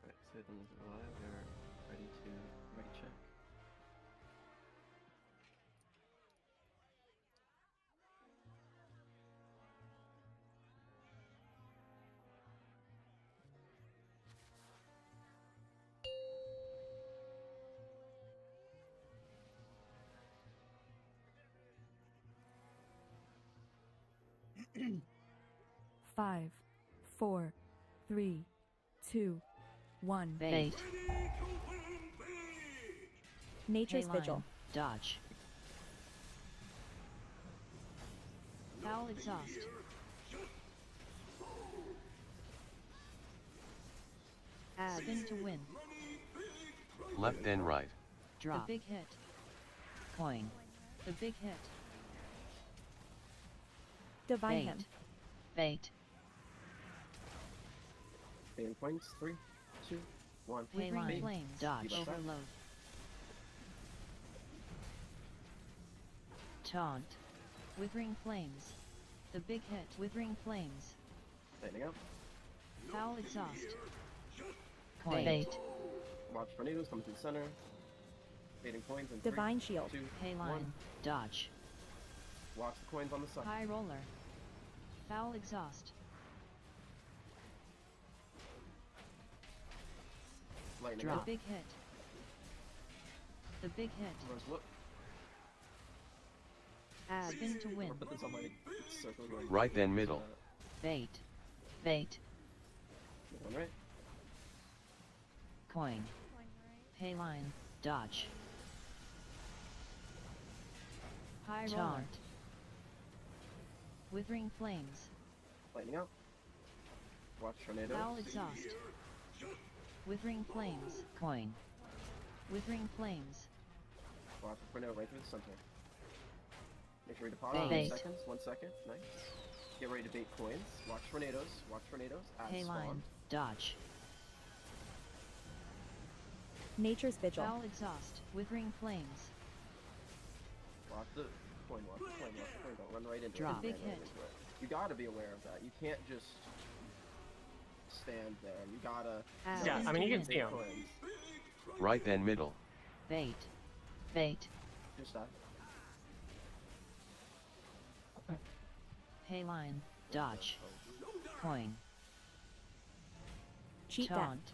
[SPEAKER 6] Alright, so then it's alive. They're ready check.
[SPEAKER 9] Five, 4, 3, 2, 1.
[SPEAKER 10] Bait.
[SPEAKER 9] Nature's
[SPEAKER 10] Payline.
[SPEAKER 9] Vigil.
[SPEAKER 10] Dodge. Foul exhaust. Spin to win.
[SPEAKER 16] Left then right.
[SPEAKER 10] Drop. The big hit. Coin. The big hit.
[SPEAKER 9] Divine
[SPEAKER 10] Bait.
[SPEAKER 9] him.
[SPEAKER 10] Bait.
[SPEAKER 6] Baiting points. 3, 2, 1.
[SPEAKER 10] Payline.
[SPEAKER 6] Bait.
[SPEAKER 10] Flames. Dodge.
[SPEAKER 6] Keep us up.
[SPEAKER 10] Overload. Taunt. Withering flames. The big hit. Withering flames.
[SPEAKER 6] Lightning out.
[SPEAKER 10] Foul exhaust. Coin. Bait.
[SPEAKER 6] Watch tornadoes coming through the center. Baiting coins in
[SPEAKER 9] Divine
[SPEAKER 6] 3,
[SPEAKER 9] shield.
[SPEAKER 6] 2,
[SPEAKER 10] Payline.
[SPEAKER 6] 1.
[SPEAKER 10] Dodge.
[SPEAKER 6] Watch the coins on the side.
[SPEAKER 10] High roller. Foul exhaust.
[SPEAKER 6] Lightning
[SPEAKER 10] Drop.
[SPEAKER 6] out.
[SPEAKER 10] The big hit. The big hit.
[SPEAKER 6] Reverse look.
[SPEAKER 10] Spin to win.
[SPEAKER 6] I'll put this on my circle going.
[SPEAKER 16] Right then middle.
[SPEAKER 10] Bait. Bait.
[SPEAKER 6] One right.
[SPEAKER 10] Coin. Payline. Dodge. High roller. Withering flames.
[SPEAKER 6] Lightning out. Watch tornado.
[SPEAKER 10] Foul exhaust. Withering flames. Coin. Withering flames.
[SPEAKER 6] Watch the tornado right through the center. Make sure you deposit in
[SPEAKER 10] Bait.
[SPEAKER 6] seconds. 1 second. Nice. Get ready to bait coins. Watch tornadoes. Watch tornadoes. Add
[SPEAKER 10] Pay
[SPEAKER 6] spawn.
[SPEAKER 10] line. Dodge.
[SPEAKER 9] Nature's Vigil.
[SPEAKER 10] Foul exhaust. Withering flames.
[SPEAKER 6] Watch the coin. Watch the coin. Watch the coin. Don't run right into
[SPEAKER 10] Drop.
[SPEAKER 6] it.
[SPEAKER 10] Big
[SPEAKER 6] Run right
[SPEAKER 10] hit.
[SPEAKER 6] into it. You gotta be aware of that. You can't just stand there. You gotta.
[SPEAKER 1] Yeah, I mean, you can see him.
[SPEAKER 6] Coins.
[SPEAKER 16] Right then middle.
[SPEAKER 10] Bait. Bait.
[SPEAKER 6] Just that.
[SPEAKER 10] Pay line. Dodge. Coin.
[SPEAKER 9] Cheat death.
[SPEAKER 10] Taunt.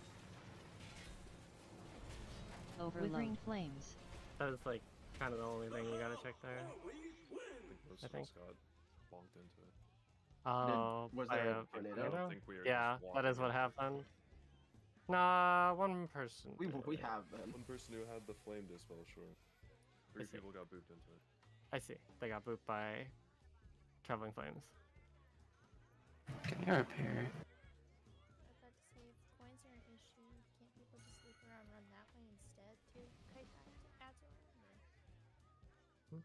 [SPEAKER 10] Withering flames.
[SPEAKER 1] That is like kind of the only thing you gotta check there.
[SPEAKER 7] Most
[SPEAKER 1] I
[SPEAKER 7] of
[SPEAKER 1] think.
[SPEAKER 7] us got bonked into it.
[SPEAKER 1] Oh,
[SPEAKER 6] Was
[SPEAKER 1] by
[SPEAKER 6] there a
[SPEAKER 1] a
[SPEAKER 6] tornado?
[SPEAKER 7] I don't think we are
[SPEAKER 1] Yeah,
[SPEAKER 7] just
[SPEAKER 1] that is what
[SPEAKER 7] walking
[SPEAKER 1] happened. Nah, one person.
[SPEAKER 6] We
[SPEAKER 1] did it.
[SPEAKER 6] have them.
[SPEAKER 7] One person who had the flame dispel, sure. Three
[SPEAKER 1] see.
[SPEAKER 7] people got booped into it.
[SPEAKER 1] I see. They got booped by traveling flames.
[SPEAKER 11] Can you repair?
[SPEAKER 13] I was about to say, if coins are an issue, can't people just loop around, run that way instead to kite ads around?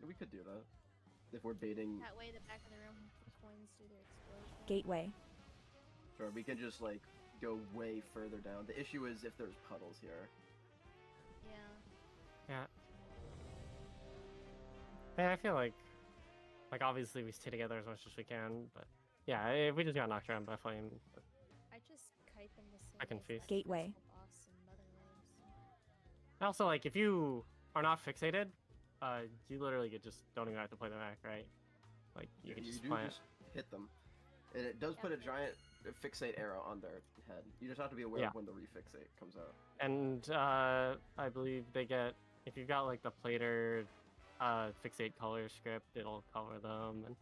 [SPEAKER 6] We could do that. If we're baiting.
[SPEAKER 13] That way, the back of the room, the coins do their explosion.
[SPEAKER 9] Gateway.
[SPEAKER 6] Sure, we can just like go way further down. The issue is if there's puddles here.
[SPEAKER 13] Yeah.
[SPEAKER 1] Yeah. Yeah, I feel like obviously we stay together as much as we can, but yeah, if we just got knocked around by flame.
[SPEAKER 13] I just kite them the same
[SPEAKER 1] I can
[SPEAKER 13] as
[SPEAKER 1] feast.
[SPEAKER 13] that
[SPEAKER 9] Gateway.
[SPEAKER 13] boss and Mother Waves.
[SPEAKER 1] Also, like if you are not fixated, you literally just don't even have to play the Mac, right? Like you can just
[SPEAKER 6] do
[SPEAKER 1] plant.
[SPEAKER 6] just hit them. And it does put a giant fixate arrow on their head. You just have to be aware
[SPEAKER 1] Yeah.
[SPEAKER 6] of when the refixate comes out.
[SPEAKER 1] And I believe they get, if you've got like the plater fixate color script, it'll cover them. And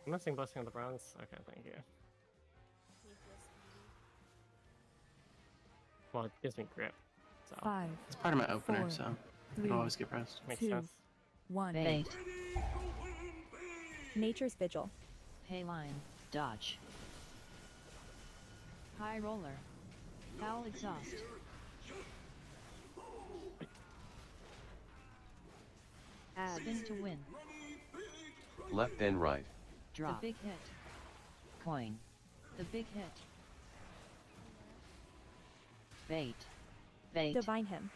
[SPEAKER 1] I'm missing Blessing of the Bronze. Okay, thank you. Well, it gives me grip. So
[SPEAKER 9] 5,
[SPEAKER 11] It's part of my opener,
[SPEAKER 9] 4,
[SPEAKER 11] so
[SPEAKER 9] 3,
[SPEAKER 11] it'll always get pressed.
[SPEAKER 1] makes
[SPEAKER 9] 2,
[SPEAKER 1] sense.
[SPEAKER 9] 1.
[SPEAKER 10] Bait.
[SPEAKER 9] Nature's Vigil.
[SPEAKER 10] Pay line. Dodge. High roller. Foul exhaust. Spin to win.
[SPEAKER 16] Left then right.
[SPEAKER 10] Drop. The big hit. Coin. The big hit. Bait. Bait.
[SPEAKER 9] Divine Him.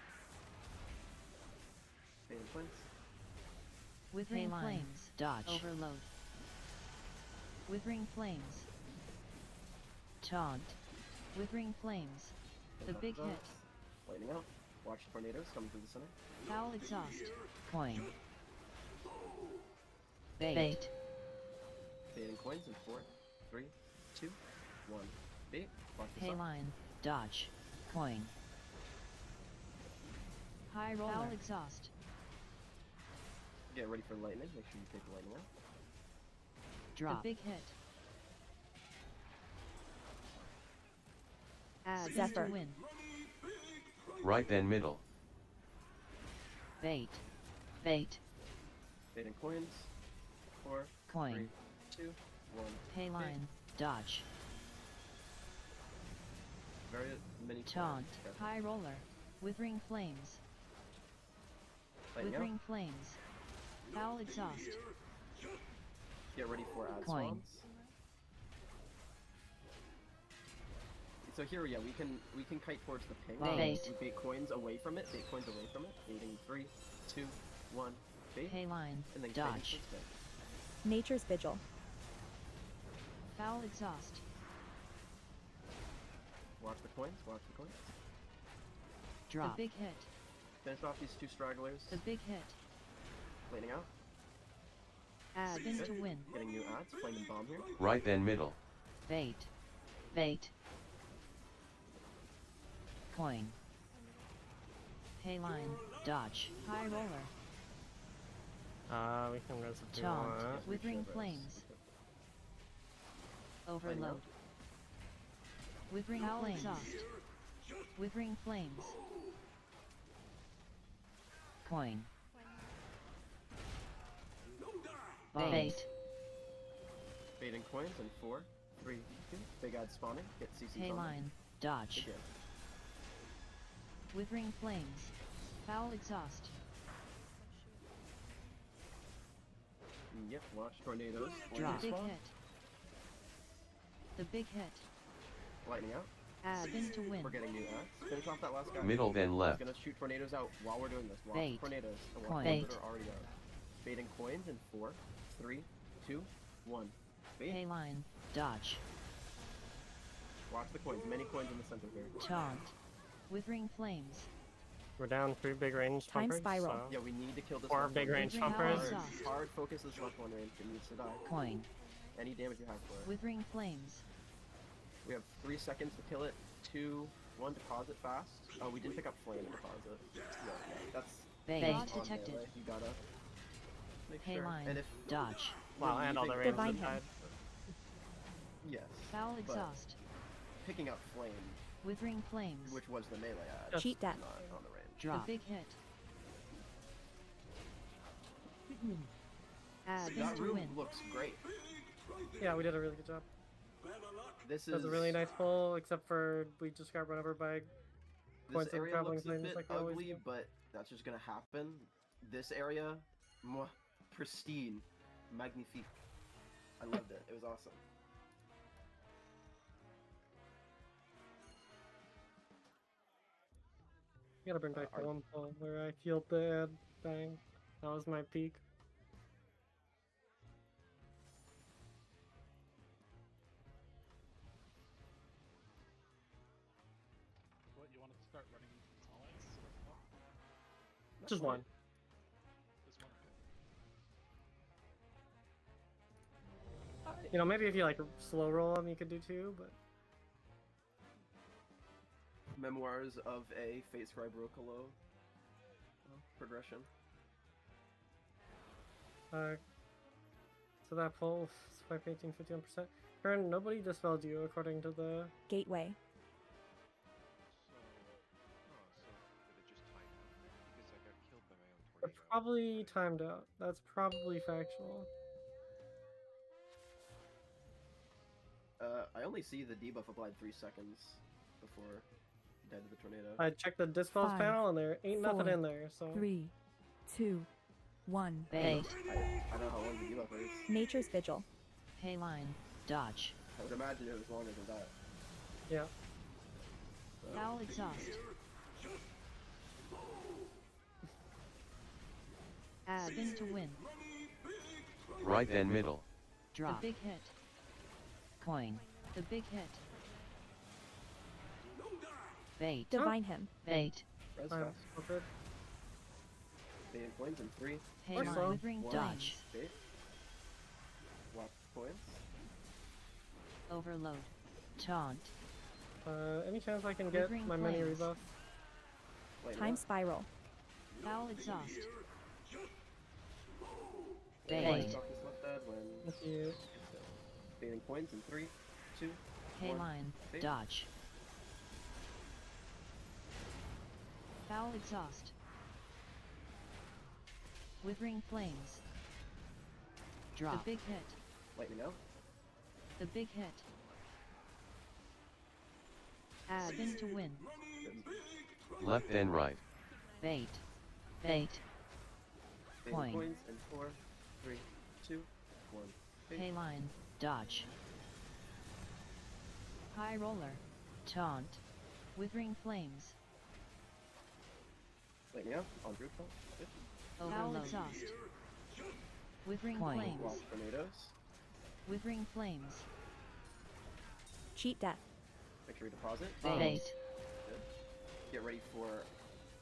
[SPEAKER 6] Bait and flames.
[SPEAKER 10] Withering
[SPEAKER 4] Line.
[SPEAKER 10] flames. Dodge. Overload. Withering flames. Taunt. Withering flames. The
[SPEAKER 6] Hit
[SPEAKER 10] big
[SPEAKER 6] those.
[SPEAKER 10] hit.
[SPEAKER 6] Lightning out. Watch tornadoes coming through the center.
[SPEAKER 10] Foul exhaust. Coin. Bait.
[SPEAKER 6] Baiting coins in 4, 3, 2, 1. Bait. Watch this
[SPEAKER 10] Pay
[SPEAKER 6] up.
[SPEAKER 10] line. Dodge. Coin. High roller. Foul exhaust.
[SPEAKER 6] Get ready for lightning. Make sure you take the lightning out.
[SPEAKER 10] Drop. The big hit.
[SPEAKER 9] Add
[SPEAKER 10] Spin
[SPEAKER 9] Zephyr.
[SPEAKER 10] to win.
[SPEAKER 16] Right then middle.
[SPEAKER 10] Bait. Bait.
[SPEAKER 6] Baiting coins. 4,
[SPEAKER 10] Coin.
[SPEAKER 6] 3, 2, 1.
[SPEAKER 10] Pay line. Dodge.
[SPEAKER 6] Very many
[SPEAKER 10] Taunt.
[SPEAKER 6] coins.
[SPEAKER 10] High roller. Withering flames.
[SPEAKER 6] Lightning out.
[SPEAKER 10] Withering flames. Foul exhaust.
[SPEAKER 6] Get ready for ad
[SPEAKER 10] Coin.
[SPEAKER 6] spawns. So here, yeah, we can kite towards the ping.
[SPEAKER 10] Bait.
[SPEAKER 6] We bait coins away from it. Bait coins away from it. Baiting 3, 2, 1. Bait.
[SPEAKER 10] Pay line.
[SPEAKER 6] And then
[SPEAKER 10] Dodge.
[SPEAKER 6] kite towards it.
[SPEAKER 9] Nature's Vigil.
[SPEAKER 10] Foul exhaust.
[SPEAKER 6] Watch the coins. Watch the coins.
[SPEAKER 10] Drop. The big hit.
[SPEAKER 6] Finish off these 2 stragglers.
[SPEAKER 10] The big hit.
[SPEAKER 6] Lightning out.
[SPEAKER 9] Add
[SPEAKER 10] Spin to
[SPEAKER 6] Good.
[SPEAKER 10] win.
[SPEAKER 6] Getting new ads. Flaming bomb here.
[SPEAKER 16] Right then middle.
[SPEAKER 10] Bait. Bait. Coin. Pay line. Dodge. High roller.
[SPEAKER 1] We can res if you
[SPEAKER 10] Taunt.
[SPEAKER 1] want.
[SPEAKER 10] Withering
[SPEAKER 6] Res.
[SPEAKER 10] flames.
[SPEAKER 6] Lightning
[SPEAKER 10] Overload.
[SPEAKER 6] out.
[SPEAKER 10] Withering flames. Withering flames. Coin. Bait.
[SPEAKER 6] Baiting coins in 4, 3, 2. Big ad spawning. Get CCs on.
[SPEAKER 10] Line. Dodge.
[SPEAKER 6] Again.
[SPEAKER 10] Withering flames. Foul exhaust.
[SPEAKER 6] Yep, watch tornadoes.
[SPEAKER 10] Drop. Big hit. The big hit.
[SPEAKER 6] Lightning out.
[SPEAKER 10] Spin to win.
[SPEAKER 6] We're getting new ads. Finish off that last guy.
[SPEAKER 16] Middle then left.
[SPEAKER 6] Gonna shoot tornadoes out while we're doing this. Watch
[SPEAKER 10] Bait.
[SPEAKER 6] tornadoes. And watch
[SPEAKER 10] Coin.
[SPEAKER 6] ones
[SPEAKER 10] Bait.
[SPEAKER 6] that are already out. Baiting coins in 4, 3, 2, 1. Bait.
[SPEAKER 10] Line. Dodge.
[SPEAKER 6] Watch the coins. Many coins in the center here.
[SPEAKER 10] Taunt. Withering flames.
[SPEAKER 1] We're down 3 big range
[SPEAKER 9] Time
[SPEAKER 1] thumpers,
[SPEAKER 9] spiral.
[SPEAKER 1] so
[SPEAKER 6] Yeah, we need to kill this
[SPEAKER 1] 4
[SPEAKER 6] left
[SPEAKER 1] big
[SPEAKER 6] one.
[SPEAKER 1] range
[SPEAKER 10] Withering
[SPEAKER 1] thumpers.
[SPEAKER 10] power
[SPEAKER 6] Hard,
[SPEAKER 10] exhaust.
[SPEAKER 6] hard focus this left one range. It needs to die.
[SPEAKER 10] Coin.
[SPEAKER 6] Any damage you have for it.
[SPEAKER 10] Withering flames.
[SPEAKER 6] We have 3 seconds to kill it. 2, 1, deposit fast. Oh, we didn't pick up flame deposit. Yeah, that's
[SPEAKER 10] Bait.
[SPEAKER 6] on
[SPEAKER 10] Detected.
[SPEAKER 6] melee. You gotta make
[SPEAKER 10] Hey
[SPEAKER 6] sure.
[SPEAKER 10] line.
[SPEAKER 6] And if
[SPEAKER 10] Dodge.
[SPEAKER 1] Wow, and all the range
[SPEAKER 9] Divine
[SPEAKER 1] that died.
[SPEAKER 6] yes,
[SPEAKER 10] Foul
[SPEAKER 6] but
[SPEAKER 10] exhaust.
[SPEAKER 6] picking up flame,
[SPEAKER 10] Withering flames.
[SPEAKER 6] which was the melee ad,
[SPEAKER 9] Cheat death.
[SPEAKER 6] not on the range.
[SPEAKER 10] Drop. The big hit. Spin
[SPEAKER 6] That
[SPEAKER 10] to
[SPEAKER 6] room
[SPEAKER 10] win.
[SPEAKER 6] looks great.
[SPEAKER 1] Yeah, we did a really good job.
[SPEAKER 6] This
[SPEAKER 1] That was
[SPEAKER 6] is
[SPEAKER 1] a really nice pull, except for we just got run over by
[SPEAKER 6] This
[SPEAKER 1] points of
[SPEAKER 6] area
[SPEAKER 1] traveling
[SPEAKER 6] looks a
[SPEAKER 1] flames
[SPEAKER 6] bit
[SPEAKER 1] like we always
[SPEAKER 6] ugly,
[SPEAKER 1] do.
[SPEAKER 6] but that's just gonna happen. This area, mwah, pristine, magnifique. I loved it. It was awesome.
[SPEAKER 1] You gotta bring back the
[SPEAKER 6] our-
[SPEAKER 1] one pull where I healed the ad bang. That was my peak.
[SPEAKER 3] What, you wanted to start running allies?
[SPEAKER 1] Just one.
[SPEAKER 3] Just one, okay.
[SPEAKER 1] You know, maybe if you like slow roll them, you could do 2, but
[SPEAKER 6] Memoirs of a Fate Scribe Rokalo progression.
[SPEAKER 1] so that pull, swipe 18, 51%. Karen, nobody dispelled you according to the.
[SPEAKER 9] Gateway.
[SPEAKER 1] They're probably timed out. That's probably factual.
[SPEAKER 6] I only see the debuff applied 3 seconds before dead to the tornado.
[SPEAKER 1] I checked the dispels
[SPEAKER 9] 5,
[SPEAKER 1] panel and there ain't nothing
[SPEAKER 9] 4,
[SPEAKER 1] in there, so.
[SPEAKER 9] 3, 2, 1.
[SPEAKER 6] I don't know how long the debuff is.
[SPEAKER 9] Nature's Vigil.
[SPEAKER 10] Hey line. Dodge.
[SPEAKER 6] I would imagine it was longer than that.
[SPEAKER 1] Yeah.
[SPEAKER 10] Foul exhaust. Spin to win.
[SPEAKER 16] Right then middle.
[SPEAKER 10] Drop. The big hit. Coin. The big hit. Bait.
[SPEAKER 9] Divine him.
[SPEAKER 10] Bait.
[SPEAKER 6] Res
[SPEAKER 1] I'm
[SPEAKER 6] fast.
[SPEAKER 1] so good.
[SPEAKER 6] Baiting coins in 3,
[SPEAKER 10] Hey
[SPEAKER 1] Or
[SPEAKER 10] line.
[SPEAKER 1] so.
[SPEAKER 10] Withering
[SPEAKER 6] 1.
[SPEAKER 10] dodge.
[SPEAKER 6] Bait. Watch coins.
[SPEAKER 10] Overload. Taunt.
[SPEAKER 1] Any chance I can get
[SPEAKER 10] Withering
[SPEAKER 1] my mini
[SPEAKER 10] flames.
[SPEAKER 1] rebuff?
[SPEAKER 6] Wait,
[SPEAKER 9] Time
[SPEAKER 6] no.
[SPEAKER 9] spiral.
[SPEAKER 10] Foul exhaust.
[SPEAKER 6] Bait.
[SPEAKER 10] Bait.
[SPEAKER 6] Talk this left dad when
[SPEAKER 1] Thank you.
[SPEAKER 6] baiting coins in 3, 2,
[SPEAKER 10] Hey
[SPEAKER 6] 1.
[SPEAKER 10] line.
[SPEAKER 6] Bait.
[SPEAKER 10] Dodge. Foul exhaust. Withering flames. Drop. The big hit.
[SPEAKER 6] Lightning out.
[SPEAKER 10] The big hit. Spin to win.
[SPEAKER 16] Left then right.
[SPEAKER 10] Bait. Bait.
[SPEAKER 6] Baiting
[SPEAKER 10] Coin.
[SPEAKER 6] coins in 4, 3, 2, 1. Bait.
[SPEAKER 10] Hey line. Dodge. High roller. Taunt. Withering flames.
[SPEAKER 6] Lightning out on group call. Good.
[SPEAKER 10] Foul exhaust. Withering
[SPEAKER 6] Watch
[SPEAKER 10] flames.
[SPEAKER 6] tornadoes.
[SPEAKER 10] Withering flames.
[SPEAKER 9] Cheat death.
[SPEAKER 6] Make sure you deposit.
[SPEAKER 10] Bait.
[SPEAKER 6] Good. Get ready for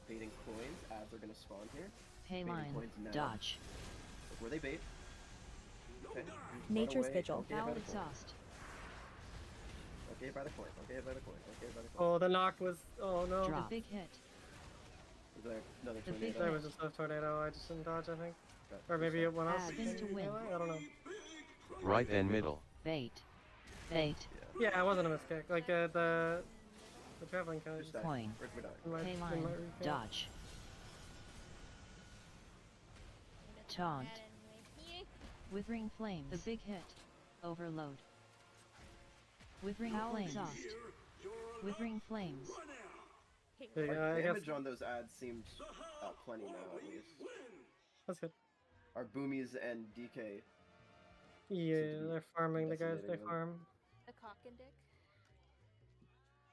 [SPEAKER 6] baiting coins. Ads are gonna spawn here.
[SPEAKER 10] Hey
[SPEAKER 6] Baiting
[SPEAKER 10] line.
[SPEAKER 6] coins now.
[SPEAKER 10] Dodge.
[SPEAKER 6] Look where they bait. Okay. Run
[SPEAKER 9] Nature's
[SPEAKER 6] away.
[SPEAKER 9] Vigil.
[SPEAKER 6] Don't get hit
[SPEAKER 10] Foul
[SPEAKER 6] by the coin.
[SPEAKER 10] exhaust.
[SPEAKER 6] Don't get hit by the coin. Don't get hit by the coin. Don't get hit by the coin.
[SPEAKER 1] Oh, the knock was. Oh no.
[SPEAKER 10] Drop. The big hit.
[SPEAKER 6] Is there another
[SPEAKER 10] The big
[SPEAKER 6] tornado?
[SPEAKER 1] There was just a tornado. I just didn't dodge, I think.
[SPEAKER 6] Okay.
[SPEAKER 1] Or maybe it went off.
[SPEAKER 10] Spin to win.
[SPEAKER 1] I don't know.
[SPEAKER 16] Right then middle.
[SPEAKER 10] Bait. Bait.
[SPEAKER 1] Yeah, it wasn't a miskick. Like the traveling kind
[SPEAKER 6] Just die.
[SPEAKER 10] Coin.
[SPEAKER 6] We're done.
[SPEAKER 1] in my,
[SPEAKER 10] Hey
[SPEAKER 1] in my
[SPEAKER 10] line.
[SPEAKER 1] recap.
[SPEAKER 10] Dodge. Taunt. Withering Flames. The big hit. Overload. Withering Flames. Exhaust. Withering Flames.
[SPEAKER 1] Yeah,
[SPEAKER 6] Our
[SPEAKER 1] I guess
[SPEAKER 6] damage on those ads seems plenty now, at least.
[SPEAKER 1] that's good.
[SPEAKER 6] Our boomies and DK.
[SPEAKER 1] Yeah,
[SPEAKER 6] be
[SPEAKER 1] they're farming the guys they
[SPEAKER 6] decimating them.
[SPEAKER 1] farm.
[SPEAKER 13] The cock and dick.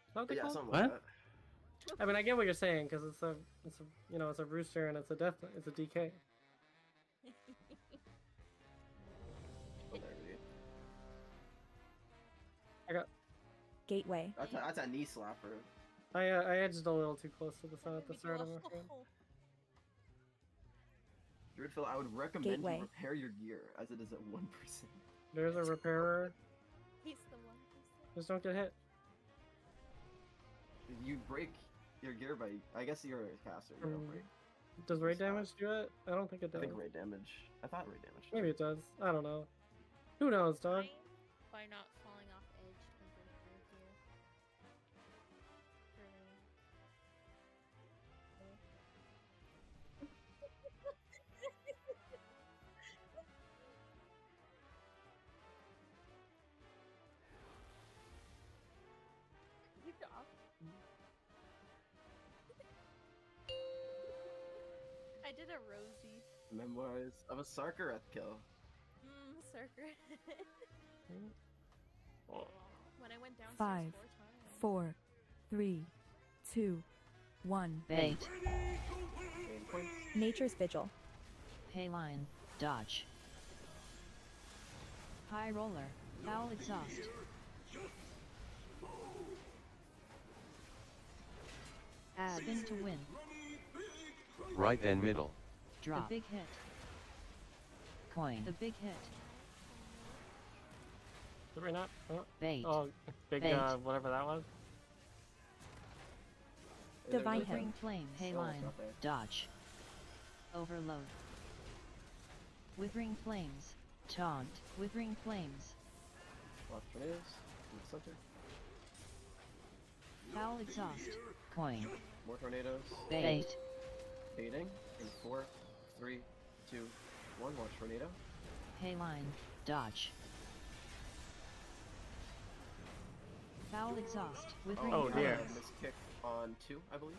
[SPEAKER 1] Is that what they
[SPEAKER 6] Yeah,
[SPEAKER 1] call it?
[SPEAKER 6] something like that.
[SPEAKER 1] I mean, I get what you're saying because it's a it's a rooster and it's a DK. I got.
[SPEAKER 9] Gateway.
[SPEAKER 6] That's a knee slapper.
[SPEAKER 1] I edged a little too close to the sun at the start of my friend.
[SPEAKER 6] Druidfill, I would recommend
[SPEAKER 9] Gateway.
[SPEAKER 6] you repair your gear, as it is at 1%.
[SPEAKER 1] There's a repairer.
[SPEAKER 13] He's the 1%.
[SPEAKER 1] Just don't get hit.
[SPEAKER 6] You break your gear by... I guess you're a caster, you don't break.
[SPEAKER 1] Does raid damage do it? I don't think it
[SPEAKER 6] I
[SPEAKER 1] does.
[SPEAKER 6] think raid damage. I thought raid damage.
[SPEAKER 1] Maybe it does. I don't know. Who knows, dog?
[SPEAKER 13] By not falling off edge can break your gear. You dog. I did a Rosie.
[SPEAKER 6] Memoirs of a Sarkarath kill.
[SPEAKER 13] Circuit. When I went downstairs
[SPEAKER 9] 5,
[SPEAKER 13] 4 times.
[SPEAKER 9] 4, 3, 2, 1.
[SPEAKER 10] Bait.
[SPEAKER 9] Nature's Vigil.
[SPEAKER 10] Hayline. Dodge. High Roller. Foul Exhaust. Spin to win.
[SPEAKER 16] Right and middle.
[SPEAKER 10] Drop. The big hit. Coin. The big hit.
[SPEAKER 1] Did we not? Oh.
[SPEAKER 10] Bait.
[SPEAKER 1] Oh, big
[SPEAKER 10] Bait.
[SPEAKER 1] whatever that was.
[SPEAKER 9] Divine
[SPEAKER 10] Withering
[SPEAKER 9] Him.
[SPEAKER 10] Flame. Hayline. Dodge. Overload. Withering Flames. Taunt. Withering Flames.
[SPEAKER 6] Watch tornadoes. In the center.
[SPEAKER 10] Foul Exhaust. Coin.
[SPEAKER 6] More tornadoes.
[SPEAKER 10] Bait.
[SPEAKER 6] Baiting. In 4, 3, 2, 1. Watch tornado.
[SPEAKER 10] Hayline. Dodge. Foul Exhaust. Withering
[SPEAKER 1] Oh, dear.
[SPEAKER 10] Flames.
[SPEAKER 6] Miss kick on 2, I believe.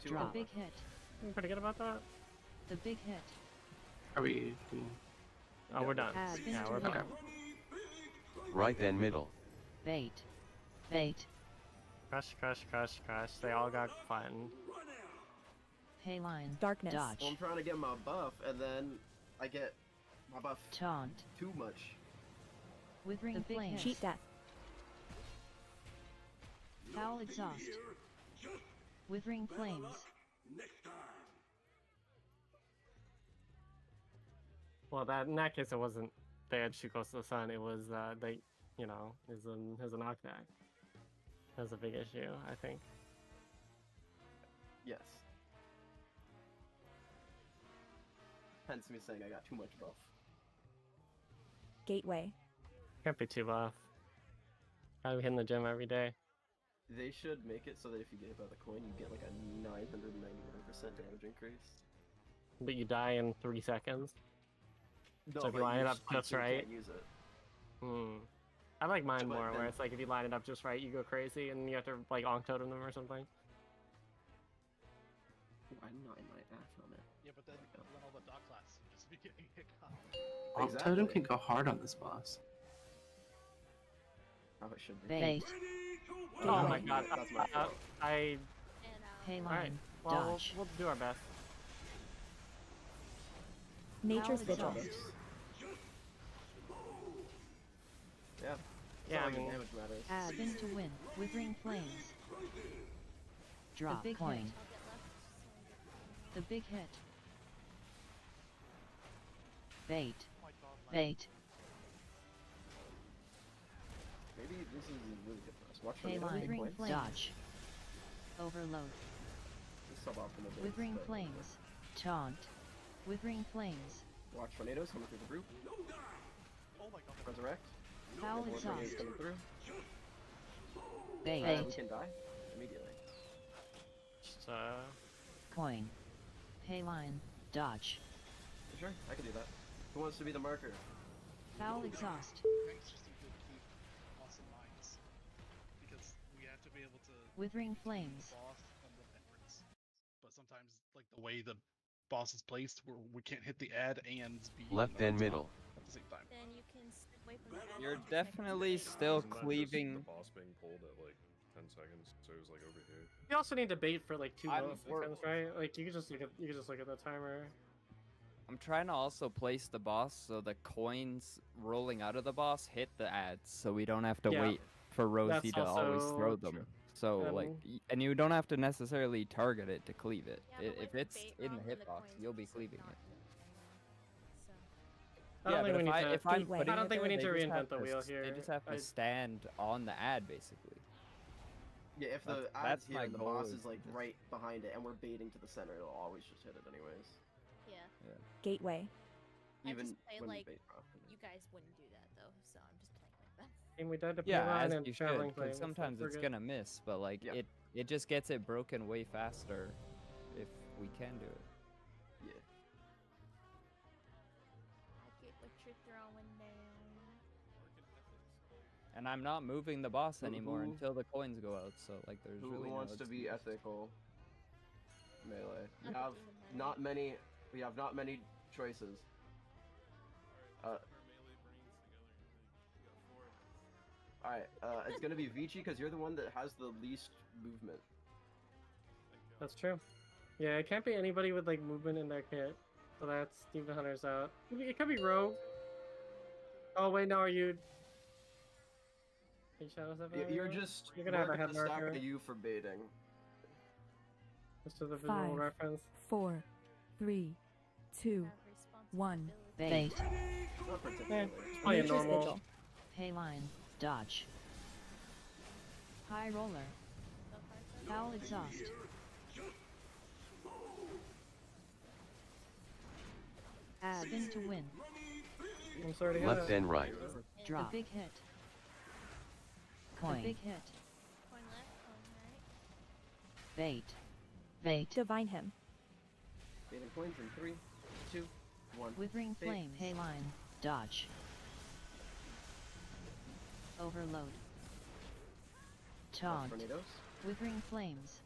[SPEAKER 6] 2
[SPEAKER 10] Drop.
[SPEAKER 6] on
[SPEAKER 10] Big hit.
[SPEAKER 1] I'm pretty good about that.
[SPEAKER 10] The big hit.
[SPEAKER 11] Are we?
[SPEAKER 1] Oh, we're done.
[SPEAKER 10] Spin
[SPEAKER 1] Yeah,
[SPEAKER 10] to
[SPEAKER 1] we're
[SPEAKER 10] win.
[SPEAKER 1] done.
[SPEAKER 16] Right and middle.
[SPEAKER 10] Bait. Bait.
[SPEAKER 1] Crush, crush, crush, crush. They all got fun.
[SPEAKER 10] Hayline.
[SPEAKER 9] Darkness.
[SPEAKER 10] Dodge.
[SPEAKER 6] Well, I'm trying to get my buff, and then I get my buff
[SPEAKER 10] Taunt.
[SPEAKER 6] too much.
[SPEAKER 10] Withering Flames.
[SPEAKER 9] Cheat Death.
[SPEAKER 10] Foul Exhaust. Withering Flames.
[SPEAKER 1] Well, in that case, it wasn't they had too close to the sun. It was they, is a knockback. That's a big issue, I think.
[SPEAKER 6] Yes. Hence me saying I got too much buff.
[SPEAKER 9] Gateway.
[SPEAKER 1] Can't be too buff. Gotta be hitting the gym every day.
[SPEAKER 6] They should make it so that if you gave out the coin, you get like a 999% damage increase.
[SPEAKER 1] But you die in 3 seconds.
[SPEAKER 6] No,
[SPEAKER 1] So if you
[SPEAKER 6] but
[SPEAKER 1] line it up
[SPEAKER 6] still
[SPEAKER 1] just right.
[SPEAKER 6] can't use it.
[SPEAKER 1] I like mine
[SPEAKER 6] But
[SPEAKER 1] more, where
[SPEAKER 6] then-
[SPEAKER 1] it's like if you line it up just right, you go crazy, and you have to like Onk Totem them or something.
[SPEAKER 6] I'm not in my ass on it.
[SPEAKER 2] Yeah, but then all the dog class would just be getting hit off.
[SPEAKER 11] Onk Totem can go hard on this boss.
[SPEAKER 6] Probably should be.
[SPEAKER 10] Bait.
[SPEAKER 1] Oh my god,
[SPEAKER 6] That's my fault.
[SPEAKER 1] I.
[SPEAKER 10] Hayline.
[SPEAKER 1] Alright, well,
[SPEAKER 10] Dodge.
[SPEAKER 1] we'll do our best.
[SPEAKER 9] Nature's
[SPEAKER 10] Foul
[SPEAKER 9] Vigil.
[SPEAKER 10] Exhaust.
[SPEAKER 6] Yeah.
[SPEAKER 1] Yeah,
[SPEAKER 6] That's
[SPEAKER 1] I
[SPEAKER 6] all
[SPEAKER 1] mean-
[SPEAKER 6] damage matters.
[SPEAKER 10] Spin to win. Withering Flames. Drop. The big coin. Hit. The big hit. Bait. Bait.
[SPEAKER 6] Maybe this is really good for us. Watch for
[SPEAKER 10] Hayline.
[SPEAKER 6] the
[SPEAKER 10] Withering Flames. Dodge. Overload.
[SPEAKER 6] Suboptimal base,
[SPEAKER 10] Withering
[SPEAKER 6] but-
[SPEAKER 10] Flames. Taunt. Withering Flames.
[SPEAKER 6] Watch tornadoes coming through the roof.
[SPEAKER 2] Oh my god.
[SPEAKER 6] Resurrect.
[SPEAKER 10] Foul
[SPEAKER 6] More tornadoes
[SPEAKER 10] Exhaust.
[SPEAKER 6] coming through.
[SPEAKER 10] Bait.
[SPEAKER 6] We can die immediately.
[SPEAKER 1] Just,
[SPEAKER 10] Coin. Hayline. Dodge.
[SPEAKER 6] Sure, I can do that. Who wants to be the marker?
[SPEAKER 10] Foul exhaust.
[SPEAKER 18] It's just a good keep awesome minds. Because we have to be able to
[SPEAKER 10] Withering
[SPEAKER 18] keep the
[SPEAKER 10] flames.
[SPEAKER 18] boss and the veterans. But sometimes, like the way the boss is placed, we can't hit the ad and be
[SPEAKER 16] Left and middle.
[SPEAKER 18] at the same time.
[SPEAKER 13] Then you can step away from the ad
[SPEAKER 14] You're
[SPEAKER 13] and protect
[SPEAKER 14] definitely
[SPEAKER 13] the
[SPEAKER 14] still
[SPEAKER 7] Isn't that just
[SPEAKER 14] cleaving.
[SPEAKER 7] the boss being pulled at like 10 seconds, so it was like over here.
[SPEAKER 1] You also need to bait for like 2
[SPEAKER 14] I'm-
[SPEAKER 1] milliseconds, right? Like you can just look at the timer.
[SPEAKER 14] I'm trying to also place the boss so the coins rolling out of the boss hit the ads, so we don't have to
[SPEAKER 1] Yeah.
[SPEAKER 14] wait for Rosie to always
[SPEAKER 1] also
[SPEAKER 14] throw them.
[SPEAKER 1] true.
[SPEAKER 14] So like, and you don't have to necessarily target it to cleave it.
[SPEAKER 13] Yeah, but
[SPEAKER 14] If
[SPEAKER 13] with
[SPEAKER 14] it's
[SPEAKER 13] bait
[SPEAKER 14] in
[SPEAKER 13] wrong,
[SPEAKER 14] the
[SPEAKER 13] then the
[SPEAKER 14] hitbox,
[SPEAKER 13] coins
[SPEAKER 14] you'll
[SPEAKER 13] will
[SPEAKER 14] be
[SPEAKER 13] just
[SPEAKER 14] cleaving
[SPEAKER 13] not
[SPEAKER 14] it.
[SPEAKER 13] hit them anymore.
[SPEAKER 1] I don't think we need to.
[SPEAKER 14] if I'm
[SPEAKER 1] I
[SPEAKER 14] putting
[SPEAKER 1] don't
[SPEAKER 14] it
[SPEAKER 1] think we
[SPEAKER 14] there,
[SPEAKER 1] need to
[SPEAKER 14] they just have
[SPEAKER 1] reinvent the wheel here.
[SPEAKER 14] They just have to
[SPEAKER 1] I-
[SPEAKER 14] stand on the ad basically.
[SPEAKER 6] Yeah, if the
[SPEAKER 14] That's-
[SPEAKER 6] ad's
[SPEAKER 14] that's
[SPEAKER 6] here
[SPEAKER 14] my
[SPEAKER 6] and the
[SPEAKER 14] goal
[SPEAKER 6] boss
[SPEAKER 14] is
[SPEAKER 6] is like
[SPEAKER 14] just-
[SPEAKER 6] right behind it and we're baiting to the center, it'll always just hit it anyways.
[SPEAKER 13] Yeah.
[SPEAKER 9] Gateway.
[SPEAKER 13] I
[SPEAKER 6] Even
[SPEAKER 13] just play
[SPEAKER 6] when
[SPEAKER 13] like
[SPEAKER 6] you bait properly.
[SPEAKER 13] you guys wouldn't do that though, so I'm just playing like that.
[SPEAKER 1] And we died to
[SPEAKER 14] Yeah,
[SPEAKER 1] P-Line
[SPEAKER 14] as
[SPEAKER 1] and
[SPEAKER 14] you should,
[SPEAKER 1] traveling
[SPEAKER 14] because
[SPEAKER 1] flames.
[SPEAKER 14] sometimes
[SPEAKER 1] We're
[SPEAKER 14] it's
[SPEAKER 1] good.
[SPEAKER 14] gonna miss, but like it just gets it broken way faster if we can do it.
[SPEAKER 6] Yeah.
[SPEAKER 13] I get what you're throwing down.
[SPEAKER 14] And I'm not moving the boss anymore
[SPEAKER 6] Who-
[SPEAKER 14] until the coins go out, so like there's
[SPEAKER 6] Who
[SPEAKER 14] really
[SPEAKER 6] wants
[SPEAKER 14] no
[SPEAKER 6] to be
[SPEAKER 14] excuse.
[SPEAKER 6] ethical? Melee. We
[SPEAKER 13] Not
[SPEAKER 6] have
[SPEAKER 13] doing that.
[SPEAKER 6] not many. We have not many choices. Alright, it's gonna be Vici because you're the one that has the least movement.
[SPEAKER 1] That's true. Yeah, it can't be anybody with like movement in their kit. So that's Steve the Hunter's out. It could be Rogue. Oh wait, no, are you? Are you Shadows of
[SPEAKER 6] You're
[SPEAKER 1] Rogue?
[SPEAKER 6] just
[SPEAKER 1] You're gonna have a
[SPEAKER 6] we're
[SPEAKER 1] head
[SPEAKER 6] gonna stack
[SPEAKER 1] marker.
[SPEAKER 6] at you for baiting.
[SPEAKER 1] Just as a visual
[SPEAKER 9] 5,
[SPEAKER 1] reference.
[SPEAKER 9] 4, 3, 2, 1.
[SPEAKER 10] Bait.
[SPEAKER 6] Not particularly.
[SPEAKER 1] Probably a
[SPEAKER 9] Nature's
[SPEAKER 1] normal.
[SPEAKER 9] Vigil.
[SPEAKER 10] Pay line. Dodge. High roller. Foul exhaust. Spin to win.
[SPEAKER 1] I'm sorry to hear
[SPEAKER 16] Left
[SPEAKER 1] that.
[SPEAKER 16] and right.
[SPEAKER 10] Drop. The big hit. Coin. The big hit.
[SPEAKER 13] Coin left, coin right.
[SPEAKER 10] Bait. Bait.
[SPEAKER 9] Divine him.
[SPEAKER 6] Baiting coins in 3, 2, 1.
[SPEAKER 10] Withering
[SPEAKER 6] Bait.
[SPEAKER 10] flame. Pay line. Dodge. Overload. Taunt.
[SPEAKER 6] Tornadoes.
[SPEAKER 10] Withering flames.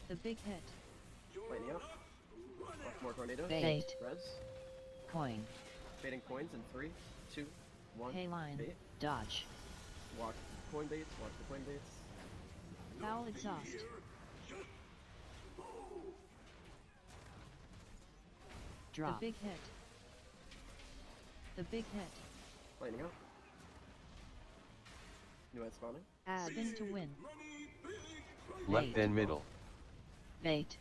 [SPEAKER 10] The big hit.
[SPEAKER 6] Lightning out. Watch more tornadoes.
[SPEAKER 10] Bait.
[SPEAKER 6] Res.
[SPEAKER 10] Coin.
[SPEAKER 6] Baiting coins in 3, 2, 1.
[SPEAKER 10] Pay line.
[SPEAKER 6] Bait.
[SPEAKER 10] Dodge.
[SPEAKER 6] Watch coin baits. Watch the coin baits.
[SPEAKER 10] Foul exhaust. Drop. The big hit. The big hit.
[SPEAKER 6] Lightning out. New ad spawning.
[SPEAKER 10] Spin to win.
[SPEAKER 16] Left and middle.
[SPEAKER 10] Bait.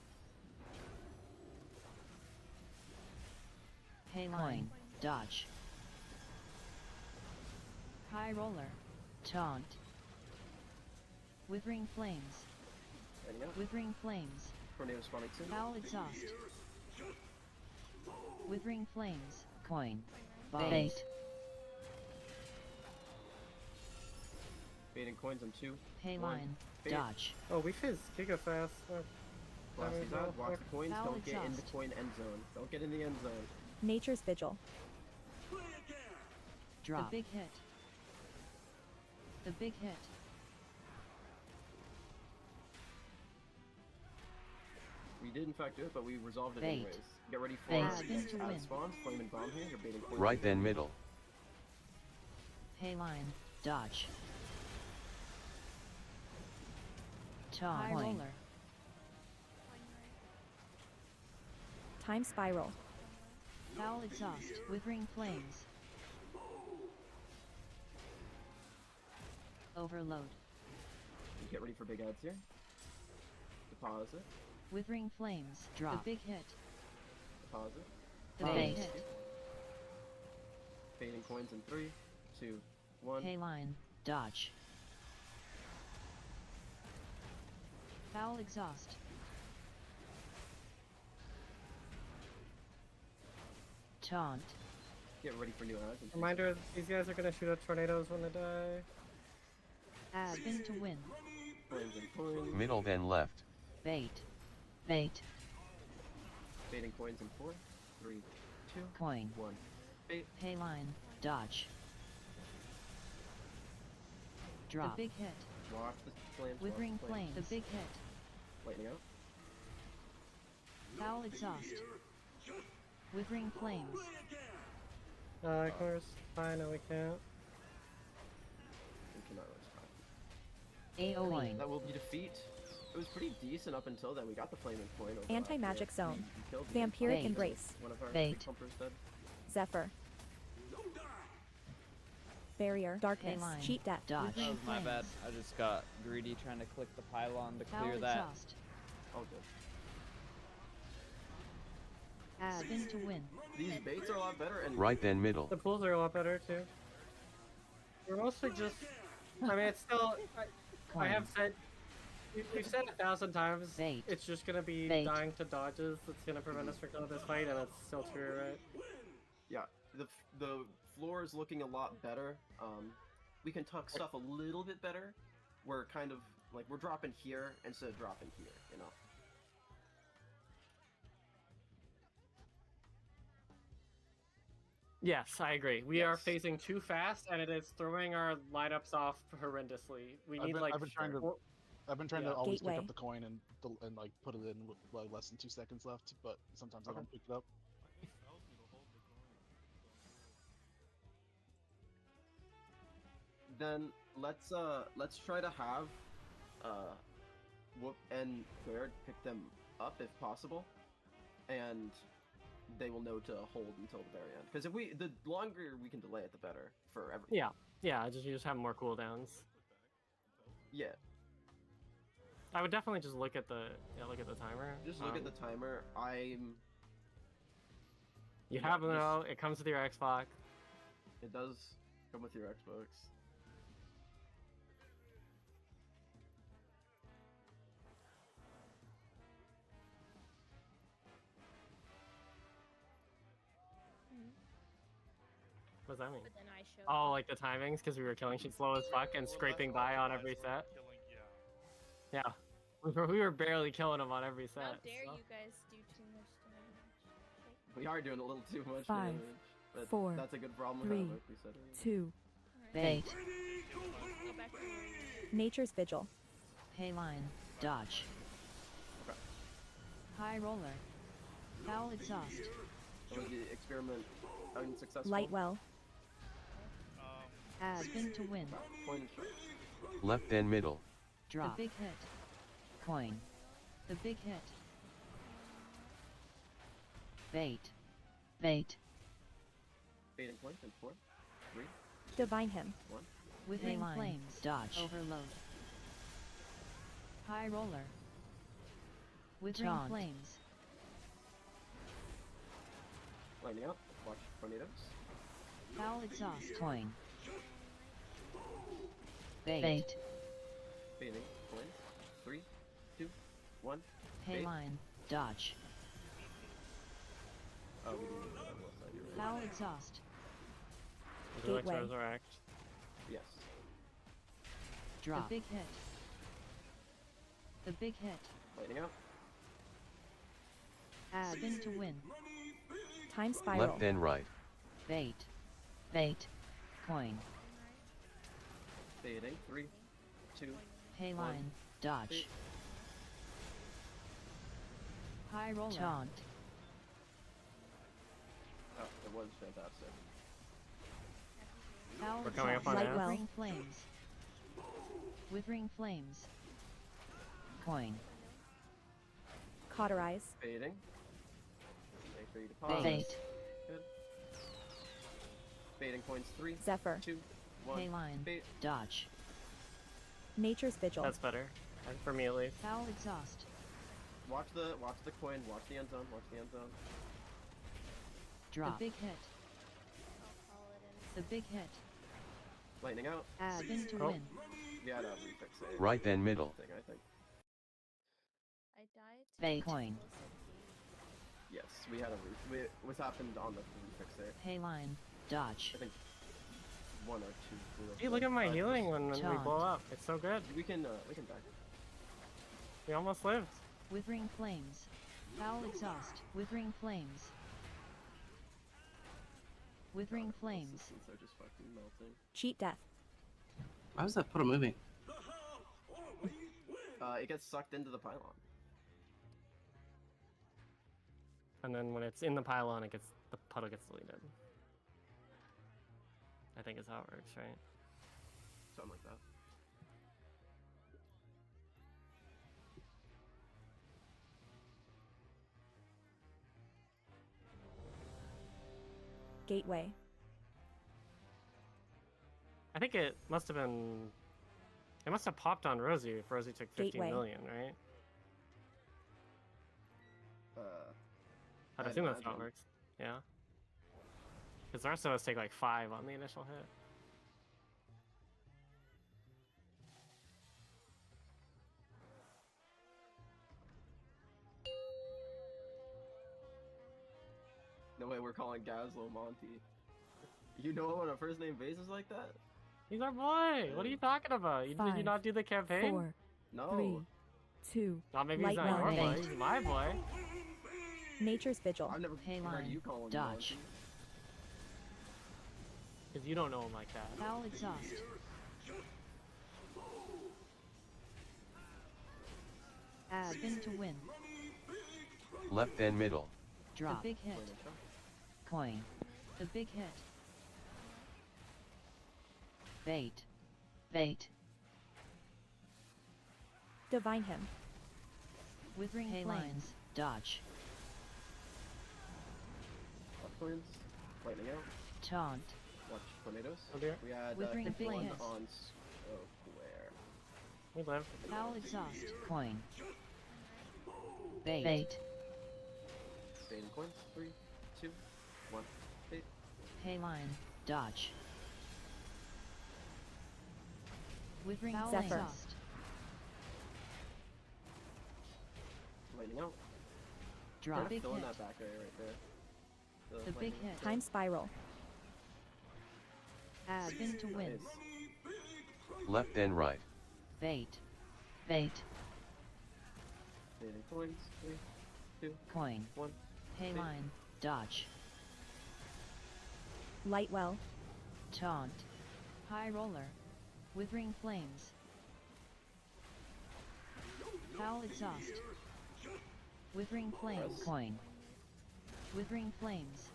[SPEAKER 10] Pay line. Dodge. High roller. Taunt. Withering flames.
[SPEAKER 6] Lightning out.
[SPEAKER 10] Withering flames.
[SPEAKER 6] Tornado spawning soon.
[SPEAKER 10] Foul exhaust. Withering flames. Coin.
[SPEAKER 6] Bait.
[SPEAKER 10] Bait.
[SPEAKER 6] Baiting coins in 2.
[SPEAKER 10] Pay
[SPEAKER 6] 1.
[SPEAKER 10] line.
[SPEAKER 6] Bait.
[SPEAKER 10] Dodge.
[SPEAKER 1] Oh, we fizz giga fast.
[SPEAKER 6] Blast these out. Watch the coins.
[SPEAKER 10] Foul
[SPEAKER 6] Don't get in the
[SPEAKER 10] exhaust.
[SPEAKER 6] coin end zone. Don't get in the end zone.
[SPEAKER 9] Nature's Vigil.
[SPEAKER 10] Drop. The big hit. The big hit.
[SPEAKER 6] We did in fact do it, but we resolved it
[SPEAKER 10] Bait.
[SPEAKER 6] anyways. Get ready for
[SPEAKER 10] Bait.
[SPEAKER 6] ad
[SPEAKER 10] Spin to win.
[SPEAKER 6] spawns. Flame and bomb here. You're baiting coins.
[SPEAKER 16] Right and middle.
[SPEAKER 10] Pay line. Dodge. Taunt.
[SPEAKER 9] High roller. Time spiral.
[SPEAKER 10] Foul exhaust. Withering flames. Overload.
[SPEAKER 6] Get ready for big ads here. Deposit.
[SPEAKER 10] Withering flames. Drop. The big hit.
[SPEAKER 6] Deposit.
[SPEAKER 10] The
[SPEAKER 6] Bomb.
[SPEAKER 10] big hit.
[SPEAKER 6] Baiting coins in 3, 2, 1.
[SPEAKER 10] Pay line. Dodge. Foul exhaust. Taunt.
[SPEAKER 6] Get ready for new ads. in 2,
[SPEAKER 1] Reminder: these guys are gonna shoot at tornadoes when they die.
[SPEAKER 10] Spin to win.
[SPEAKER 6] Flames and coins.
[SPEAKER 16] Middle then left.
[SPEAKER 10] Bait. Bait.
[SPEAKER 6] Baiting coins in 4, 3, 2,
[SPEAKER 10] Coin.
[SPEAKER 6] 1. Bait.
[SPEAKER 10] Pay line. Dodge. Drop. The big hit.
[SPEAKER 6] Watch the flames.
[SPEAKER 10] Withering
[SPEAKER 6] watch the
[SPEAKER 10] flame. The big hit.
[SPEAKER 6] Lightning out.
[SPEAKER 10] Foul exhaust. Withering flames.
[SPEAKER 1] Of course. Fine, no, we can't.
[SPEAKER 6] We cannot really stop.
[SPEAKER 10] AoE.
[SPEAKER 6] That will be defeat. It was pretty decent up until then. We got the flaming point. Over
[SPEAKER 9] Anti-magic
[SPEAKER 6] last
[SPEAKER 9] zone.
[SPEAKER 6] we killed the
[SPEAKER 9] Vampiric
[SPEAKER 6] entire-
[SPEAKER 9] embrace.
[SPEAKER 6] One of our
[SPEAKER 10] Bait.
[SPEAKER 6] big pumpers dead.
[SPEAKER 9] Zephyr. Barrier. Darkness.
[SPEAKER 10] line.
[SPEAKER 9] Cheat death.
[SPEAKER 10] Dodge.
[SPEAKER 14] That was my bad. I just got greedy trying to click the pylon to
[SPEAKER 10] Foul
[SPEAKER 14] clear that.
[SPEAKER 10] exhaust.
[SPEAKER 6] Oh, good.
[SPEAKER 10] Spin to win.
[SPEAKER 6] These baits are a lot better. And
[SPEAKER 16] Right then middle.
[SPEAKER 1] The pools are a lot better too. We're mostly just. I mean, it's still. I have said. We've said 1,000 times.
[SPEAKER 10] Bait.
[SPEAKER 1] It's just gonna be
[SPEAKER 10] Bait.
[SPEAKER 1] dying to dodges that's gonna prevent us from killing this fight, and it's still true, right?
[SPEAKER 6] Yeah, the floor is looking a lot better. We can tuck stuff a little bit better. We're kind of like we're dropping here instead of dropping here, you know.
[SPEAKER 1] Yes, I agree. We are
[SPEAKER 18] Yes.
[SPEAKER 1] phasing too fast, and it is throwing our lineups off horrendously. We need like.
[SPEAKER 18] I've been trying to
[SPEAKER 1] Yeah.
[SPEAKER 18] always
[SPEAKER 9] Gateway.
[SPEAKER 18] pick up the coin and like put it in with like less than 2 seconds left, but sometimes I don't pick it up.
[SPEAKER 6] Then let's try to have Whoop and Baird pick them up if possible, and they will know to hold until the very end. Because the longer we can delay it, the better for everyone.
[SPEAKER 1] Yeah. You just have more cooldowns.
[SPEAKER 6] Yeah.
[SPEAKER 1] I would definitely just look at the timer.
[SPEAKER 6] Just look at the timer.
[SPEAKER 1] You have to know it comes with your Xbox.
[SPEAKER 6] It does come with your Xbox.
[SPEAKER 1] What does that mean?
[SPEAKER 13] But then I showed
[SPEAKER 1] Oh,
[SPEAKER 13] up.
[SPEAKER 1] like the timings, because we were killing shit slow as fuck and scraping by on every set. Yeah, we were barely killing them on every set.
[SPEAKER 13] How dare
[SPEAKER 1] so.
[SPEAKER 13] you guys do too much damage?
[SPEAKER 6] We are doing a little too much
[SPEAKER 9] 5,
[SPEAKER 6] damage. But
[SPEAKER 9] 4,
[SPEAKER 6] that's a good problem to
[SPEAKER 9] 3,
[SPEAKER 6] have, like we said earlier.
[SPEAKER 9] 2.
[SPEAKER 10] Bait.
[SPEAKER 13] Go back to where you
[SPEAKER 9] Nature's Vigil.
[SPEAKER 10] Pay line. Dodge.
[SPEAKER 6] Okay.
[SPEAKER 10] High roller. Foul exhaust.
[SPEAKER 6] So was the experiment unsuccessful?
[SPEAKER 9] Lightwell.
[SPEAKER 10] Spin to win.
[SPEAKER 6] Point and shot.
[SPEAKER 16] Left then middle.
[SPEAKER 10] Drop. The big hit. Coin. The big hit. Bait. Bait.
[SPEAKER 6] Baiting point and 4, 3,
[SPEAKER 9] Divine Him.
[SPEAKER 6] 1.
[SPEAKER 10] Withering
[SPEAKER 6] Line.
[SPEAKER 10] flames. Dodge. Overload. High roller. Withering
[SPEAKER 6] Taunt.
[SPEAKER 10] flames.
[SPEAKER 6] Lightning out. Watch tornadoes.
[SPEAKER 10] Foul exhaust. Coin. Bait.
[SPEAKER 6] Baiting. Coins. 3, 2, 1.
[SPEAKER 10] Pay
[SPEAKER 6] Bait.
[SPEAKER 10] line. Dodge.
[SPEAKER 6] Oh, we didn't do that one side, you're right.
[SPEAKER 10] Foul exhaust.
[SPEAKER 1] Would you like to
[SPEAKER 9] Gateway.
[SPEAKER 1] resurrect?
[SPEAKER 6] Yes.
[SPEAKER 10] Drop. The big hit. The big hit.
[SPEAKER 6] Lightning out.
[SPEAKER 10] Spin to win.
[SPEAKER 9] Time Spiral.
[SPEAKER 16] Left then right.
[SPEAKER 10] Bait. Bait. Coin.
[SPEAKER 6] Baiting. 3, 2,
[SPEAKER 10] Pay
[SPEAKER 6] 1.
[SPEAKER 10] line. Dodge.
[SPEAKER 6] Bait.
[SPEAKER 10] High roller. Taunt.
[SPEAKER 6] Oh, it was fantastic.
[SPEAKER 10] Foul
[SPEAKER 1] We're coming up
[SPEAKER 10] exhaust.
[SPEAKER 1] on that.
[SPEAKER 10] Withering flames. Withering flames. Coin.
[SPEAKER 9] Cauterize.
[SPEAKER 6] Baiting. Make sure you deposit.
[SPEAKER 10] Bait.
[SPEAKER 6] Good. Baiting points. 3,
[SPEAKER 9] Zephyr.
[SPEAKER 6] 2, 1.
[SPEAKER 10] Pay line.
[SPEAKER 6] Bait.
[SPEAKER 10] Dodge.
[SPEAKER 9] Nature's Vigil.
[SPEAKER 1] That's better, and for me at least.
[SPEAKER 10] Foul exhaust.
[SPEAKER 6] Watch the coin. Watch the end zone. Watch the end zone.
[SPEAKER 10] Drop. The big hit. The big hit.
[SPEAKER 6] Lightning out.
[SPEAKER 10] Spin to
[SPEAKER 1] Oh.
[SPEAKER 10] win.
[SPEAKER 6] We had a refix it.
[SPEAKER 16] Right then middle.
[SPEAKER 6] Thing, I think.
[SPEAKER 13] I died to
[SPEAKER 10] Bait.
[SPEAKER 13] an
[SPEAKER 10] Coin.
[SPEAKER 13] explosive gate.
[SPEAKER 6] Yes, we had a what happened on the refix there.
[SPEAKER 10] Pay line. Dodge.
[SPEAKER 6] I think 1 or 2. blew up
[SPEAKER 1] Hey, look
[SPEAKER 6] the
[SPEAKER 1] at my
[SPEAKER 6] 5%.
[SPEAKER 1] healing when we
[SPEAKER 10] Taunt.
[SPEAKER 1] blow up. It's so good.
[SPEAKER 6] We can die.
[SPEAKER 1] We almost lived.
[SPEAKER 10] Withering flames. Foul exhaust. Withering flames. Withering flames.
[SPEAKER 6] Since they're just fucking melting.
[SPEAKER 9] Cheat death.
[SPEAKER 11] Why was that puddle moving?
[SPEAKER 6] It gets sucked into the pylon.
[SPEAKER 1] And then when it's in the pylon, the puddle gets deleted. I think is how it works, right?
[SPEAKER 6] Something like that.
[SPEAKER 9] Gateway.
[SPEAKER 1] I think it must have been. It must have popped on Rosie if Rosie took 15
[SPEAKER 9] Gateway.
[SPEAKER 1] million, right? I'd
[SPEAKER 6] I'd
[SPEAKER 1] assume that's how it
[SPEAKER 6] imagine.
[SPEAKER 1] works. Yeah. Because Arceus take like 5 on the initial hit.
[SPEAKER 6] No way we're calling Gazlo Monty. You know when a first name basis like that?
[SPEAKER 1] He's our boy! What are you talking about? Did you
[SPEAKER 9] 5,
[SPEAKER 1] not do the campaign?
[SPEAKER 9] 4,
[SPEAKER 6] No.
[SPEAKER 9] 3, 2.
[SPEAKER 1] Not maybe he's
[SPEAKER 9] Light
[SPEAKER 1] not your
[SPEAKER 9] well.
[SPEAKER 1] boy, he's my boy.
[SPEAKER 9] Nature's Vigil.
[SPEAKER 6] I've never heard you call him
[SPEAKER 10] Dodge.
[SPEAKER 6] Monty.
[SPEAKER 1] Because you don't know him like that.
[SPEAKER 10] Foul exhaust. Spin to win.
[SPEAKER 16] Left and middle.
[SPEAKER 10] Drop. The big hit. Coin. The big hit. Bait. Bait.
[SPEAKER 9] Divine him.
[SPEAKER 10] Withering flames. Dodge.
[SPEAKER 6] Left coins. Lightning out.
[SPEAKER 10] Taunt.
[SPEAKER 6] Watch tornadoes.
[SPEAKER 1] Oh dear.
[SPEAKER 6] We had
[SPEAKER 10] Withering
[SPEAKER 6] hit one
[SPEAKER 10] flames.
[SPEAKER 6] on square.
[SPEAKER 1] We live.
[SPEAKER 10] Foul exhaust. Coin. Bait. Bait.
[SPEAKER 6] Fading coins. 3, 2, 1. Bait.
[SPEAKER 10] Hayline. Dodge. Withering
[SPEAKER 9] Foul
[SPEAKER 10] flames.
[SPEAKER 9] Zephyr.
[SPEAKER 10] Exhaust.
[SPEAKER 6] Lightning out.
[SPEAKER 10] Drop.
[SPEAKER 6] Try to
[SPEAKER 10] Big
[SPEAKER 6] fill in
[SPEAKER 10] hit.
[SPEAKER 6] that back area right there.
[SPEAKER 10] The big
[SPEAKER 6] lightning.
[SPEAKER 10] hit.
[SPEAKER 9] Time spiral.
[SPEAKER 10] Spin to win.
[SPEAKER 6] Nice.
[SPEAKER 16] Left and right.
[SPEAKER 10] Bait. Bait.
[SPEAKER 6] Fading coins. 3, 2,
[SPEAKER 10] Coin.
[SPEAKER 6] 1.
[SPEAKER 10] Hayline. Dodge.
[SPEAKER 9] Lightwell.
[SPEAKER 10] Taunt. High roller. Withering flames. Foul exhaust. Withering flames.
[SPEAKER 6] Press.
[SPEAKER 10] Coin. Withering flames.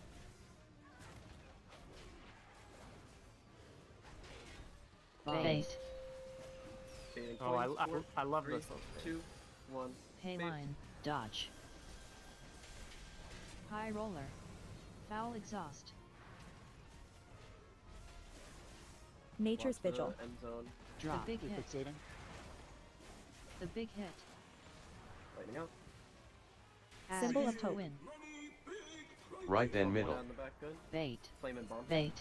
[SPEAKER 10] Bait.
[SPEAKER 6] Fading
[SPEAKER 1] Oh, I,
[SPEAKER 6] coins.
[SPEAKER 1] I,
[SPEAKER 6] 4,
[SPEAKER 1] I love
[SPEAKER 6] 3,
[SPEAKER 1] this one.
[SPEAKER 6] 2, 1.
[SPEAKER 10] Hayline. Dodge. High roller. Foul exhaust.
[SPEAKER 9] Nature's
[SPEAKER 6] Watch the
[SPEAKER 9] Vigil.
[SPEAKER 6] End zone.
[SPEAKER 10] Drop. The big
[SPEAKER 18] Keep
[SPEAKER 10] hit.
[SPEAKER 18] fixating.
[SPEAKER 10] The big hit.
[SPEAKER 6] Lightning out.
[SPEAKER 9] Symbol
[SPEAKER 10] Spin
[SPEAKER 9] of
[SPEAKER 10] to
[SPEAKER 9] hope.
[SPEAKER 10] win.
[SPEAKER 16] Right and
[SPEAKER 6] One
[SPEAKER 16] middle.
[SPEAKER 6] down the back, good.
[SPEAKER 10] Bait.
[SPEAKER 6] Flame and bomb.
[SPEAKER 10] Bait.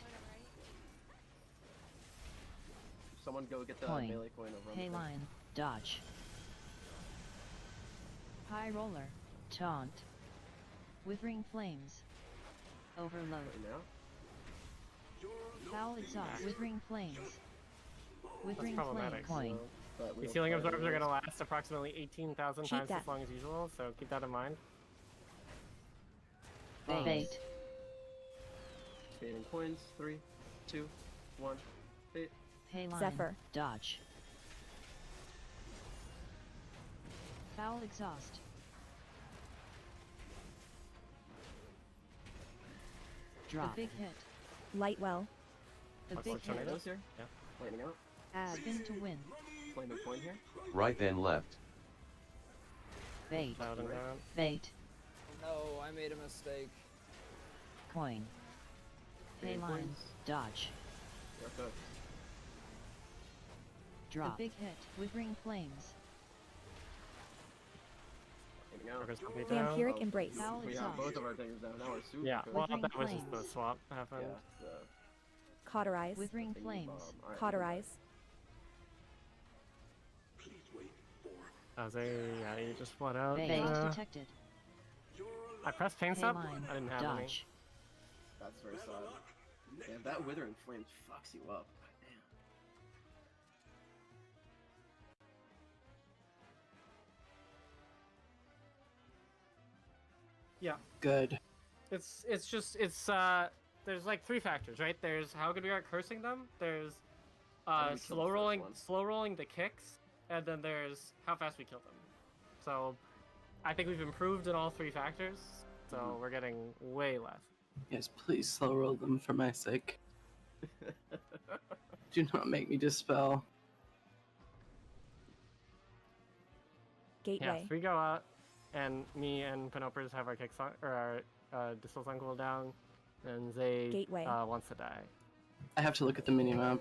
[SPEAKER 6] Someone go get the
[SPEAKER 10] Coin.
[SPEAKER 6] melee coin over on the thing.
[SPEAKER 10] Hayline. Dodge. High roller. Taunt. Withering flames. Overload.
[SPEAKER 6] Right now.
[SPEAKER 10] Foul exhaust. Withering flames. Withering
[SPEAKER 1] problematic,
[SPEAKER 10] flame. Coin.
[SPEAKER 6] But we
[SPEAKER 1] These
[SPEAKER 6] don't
[SPEAKER 1] healing
[SPEAKER 6] fire
[SPEAKER 1] absorbs are
[SPEAKER 6] anyways.
[SPEAKER 1] going to last approximately 18,000
[SPEAKER 9] Cheat
[SPEAKER 1] times
[SPEAKER 9] death.
[SPEAKER 1] as long as usual, so keep that in mind.
[SPEAKER 10] Bait.
[SPEAKER 6] Fading coins. 3, 2, 1. Bait.
[SPEAKER 10] Hayline.
[SPEAKER 9] Zephyr.
[SPEAKER 10] Dodge. Foul exhaust. Drop. The big hit.
[SPEAKER 9] Lightwell.
[SPEAKER 10] The
[SPEAKER 1] Watch
[SPEAKER 10] big
[SPEAKER 1] the
[SPEAKER 10] hit.
[SPEAKER 1] tornadoes.
[SPEAKER 6] Tornadoes here.
[SPEAKER 1] Yeah.
[SPEAKER 6] Lightning out.
[SPEAKER 10] Spin to win.
[SPEAKER 6] Flame and coin here.
[SPEAKER 16] Right and left.
[SPEAKER 10] Bait.
[SPEAKER 1] Cloud and down.
[SPEAKER 10] Bait.
[SPEAKER 14] No, I made a mistake.
[SPEAKER 10] Coin.
[SPEAKER 6] Fading
[SPEAKER 10] Hayline.
[SPEAKER 6] coins.
[SPEAKER 10] Dodge.
[SPEAKER 6] You're cooked.
[SPEAKER 10] Drop. The big hit. Withering flames.
[SPEAKER 6] Lightning out.
[SPEAKER 1] Focus will be down.
[SPEAKER 9] Vampiric Embrace.
[SPEAKER 10] Foul
[SPEAKER 6] We have
[SPEAKER 10] exhaust.
[SPEAKER 6] both of our things down. Now we're super
[SPEAKER 1] Yeah,
[SPEAKER 6] cooked.
[SPEAKER 1] well,
[SPEAKER 10] Withering
[SPEAKER 1] that was just the
[SPEAKER 10] flames.
[SPEAKER 1] swap happened.
[SPEAKER 6] Yeah.
[SPEAKER 9] Cauterize.
[SPEAKER 10] Withering
[SPEAKER 6] Thingy
[SPEAKER 10] flames.
[SPEAKER 6] bomb. Alright,
[SPEAKER 9] Cauterize.
[SPEAKER 1] I was yeah, you just flat out.
[SPEAKER 10] Bait detected.
[SPEAKER 1] I pressed paint up.
[SPEAKER 10] Hayline.
[SPEAKER 1] I didn't have any.
[SPEAKER 10] Dodge.
[SPEAKER 6] That's very sad. Damn, that withering flames fucks you up. Damn.
[SPEAKER 1] Yeah.
[SPEAKER 11] Good.
[SPEAKER 1] It's just it's there's like 3 factors, right? There's how good we are at cursing them. There's
[SPEAKER 6] How do we kill the first
[SPEAKER 1] slow rolling the kicks, and then there's how fast we kill them. So I think we've improved in all 3 factors. So we're getting way less.
[SPEAKER 11] Yes, please slow roll them for my sake. Do not make me dispel.
[SPEAKER 9] Gateway.
[SPEAKER 1] Yeah, 3 go out, and me and Pinopers have our kicks on, or our dispels on cooldown, and Zay
[SPEAKER 9] Gateway.
[SPEAKER 1] Wants to die.
[SPEAKER 11] I have to look at the minimap.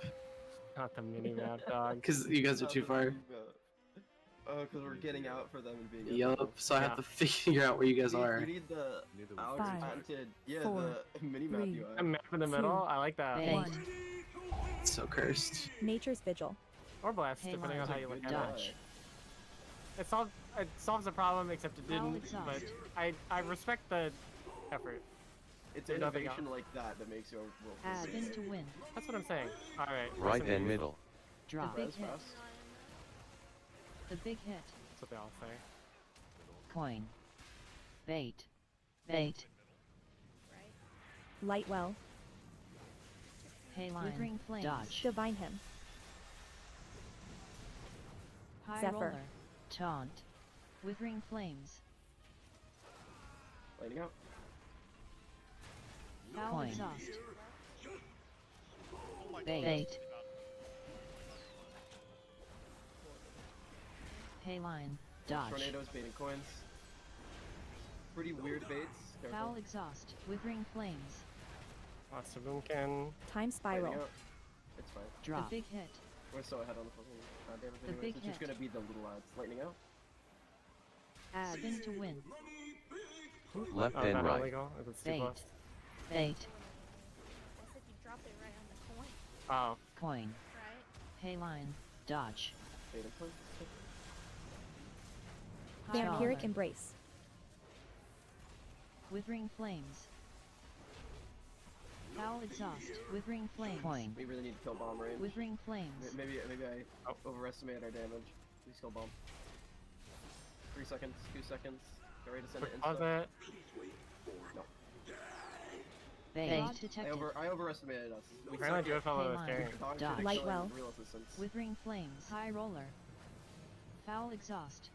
[SPEAKER 1] Not the mini map, dog.
[SPEAKER 11] Because you guys are too far.
[SPEAKER 6] Oh, because we're getting out for them and being.
[SPEAKER 11] Yup, so I have to figure out where you guys are.
[SPEAKER 6] You need the Alex
[SPEAKER 9] Five,
[SPEAKER 6] patented,
[SPEAKER 9] four,
[SPEAKER 6] the mini map
[SPEAKER 9] three,
[SPEAKER 6] UI.
[SPEAKER 1] A map in the middle. I like that.
[SPEAKER 9] One.
[SPEAKER 11] It's so cursed.
[SPEAKER 9] Nature's Vigil.
[SPEAKER 1] Or blast, depending on how you look at it. It solves the problem, except it didn't. But I respect the effort.
[SPEAKER 6] It's
[SPEAKER 1] There's nothing
[SPEAKER 6] innovation
[SPEAKER 1] else.
[SPEAKER 6] like that that makes you a real.
[SPEAKER 10] Spin to win.
[SPEAKER 1] That's what I'm saying. All right.
[SPEAKER 16] Right
[SPEAKER 1] listen to
[SPEAKER 16] and
[SPEAKER 1] you.
[SPEAKER 16] middle.
[SPEAKER 10] Drop.
[SPEAKER 6] Res fast.
[SPEAKER 10] The big hit.
[SPEAKER 1] That's what they all say.
[SPEAKER 10] Coin. Bait. Bait.
[SPEAKER 9] Lightwell.
[SPEAKER 10] Hayline. Withering Flames. Dodge.
[SPEAKER 9] Divine Him.
[SPEAKER 10] High
[SPEAKER 9] Zephyr.
[SPEAKER 10] Roller. Taunt. Withering Flames.
[SPEAKER 6] Lighting out.
[SPEAKER 10] Foul Exhaust. Bait. Hayline. Dodge.
[SPEAKER 6] Tornadoes, baiting coins. Pretty weird baits. Careful.
[SPEAKER 10] Foul Exhaust. Withering Flames.
[SPEAKER 1] Lots of Boomkin.
[SPEAKER 9] Time Spiral.
[SPEAKER 6] Lighting out. It's fine.
[SPEAKER 10] Drop. The big hit.
[SPEAKER 6] We're so ahead on the fucking damage
[SPEAKER 10] The
[SPEAKER 6] anyways.
[SPEAKER 10] big
[SPEAKER 6] It's just
[SPEAKER 10] hit.
[SPEAKER 6] gonna be the little ads. Lightning out.
[SPEAKER 10] Spin to win.
[SPEAKER 16] Left
[SPEAKER 1] Oh,
[SPEAKER 16] and
[SPEAKER 1] not
[SPEAKER 16] right.
[SPEAKER 1] illegal. If it's too
[SPEAKER 10] Bait.
[SPEAKER 1] close.
[SPEAKER 10] Bait.
[SPEAKER 13] I said you drop it right on the coin,
[SPEAKER 1] Oh.
[SPEAKER 10] Coin.
[SPEAKER 13] right?
[SPEAKER 10] Hayline. Dodge.
[SPEAKER 6] Baiting coins.
[SPEAKER 10] High
[SPEAKER 9] Vampiric
[SPEAKER 10] Roller.
[SPEAKER 9] Embrace.
[SPEAKER 10] Withering Flames. Foul Exhaust. Withering Flames. Coin.
[SPEAKER 6] We really need to kill bomb range.
[SPEAKER 10] Withering Flames.
[SPEAKER 6] Maybe I overestimated our damage. Please kill bomb. 3 seconds. 2 seconds. Get ready to send it
[SPEAKER 1] Pause
[SPEAKER 6] insta.
[SPEAKER 1] it.
[SPEAKER 6] No.
[SPEAKER 10] Bait. Detected.
[SPEAKER 6] I overestimated us. We
[SPEAKER 1] Apparently,
[SPEAKER 6] suck
[SPEAKER 1] do
[SPEAKER 6] at
[SPEAKER 1] it fellow is
[SPEAKER 10] Hayline.
[SPEAKER 1] carrying.
[SPEAKER 6] dodge
[SPEAKER 10] Dodge.
[SPEAKER 6] prediction
[SPEAKER 9] Lightwell.
[SPEAKER 6] and real assistance.
[SPEAKER 10] Withering Flames. High Roller. Foul Exhaust.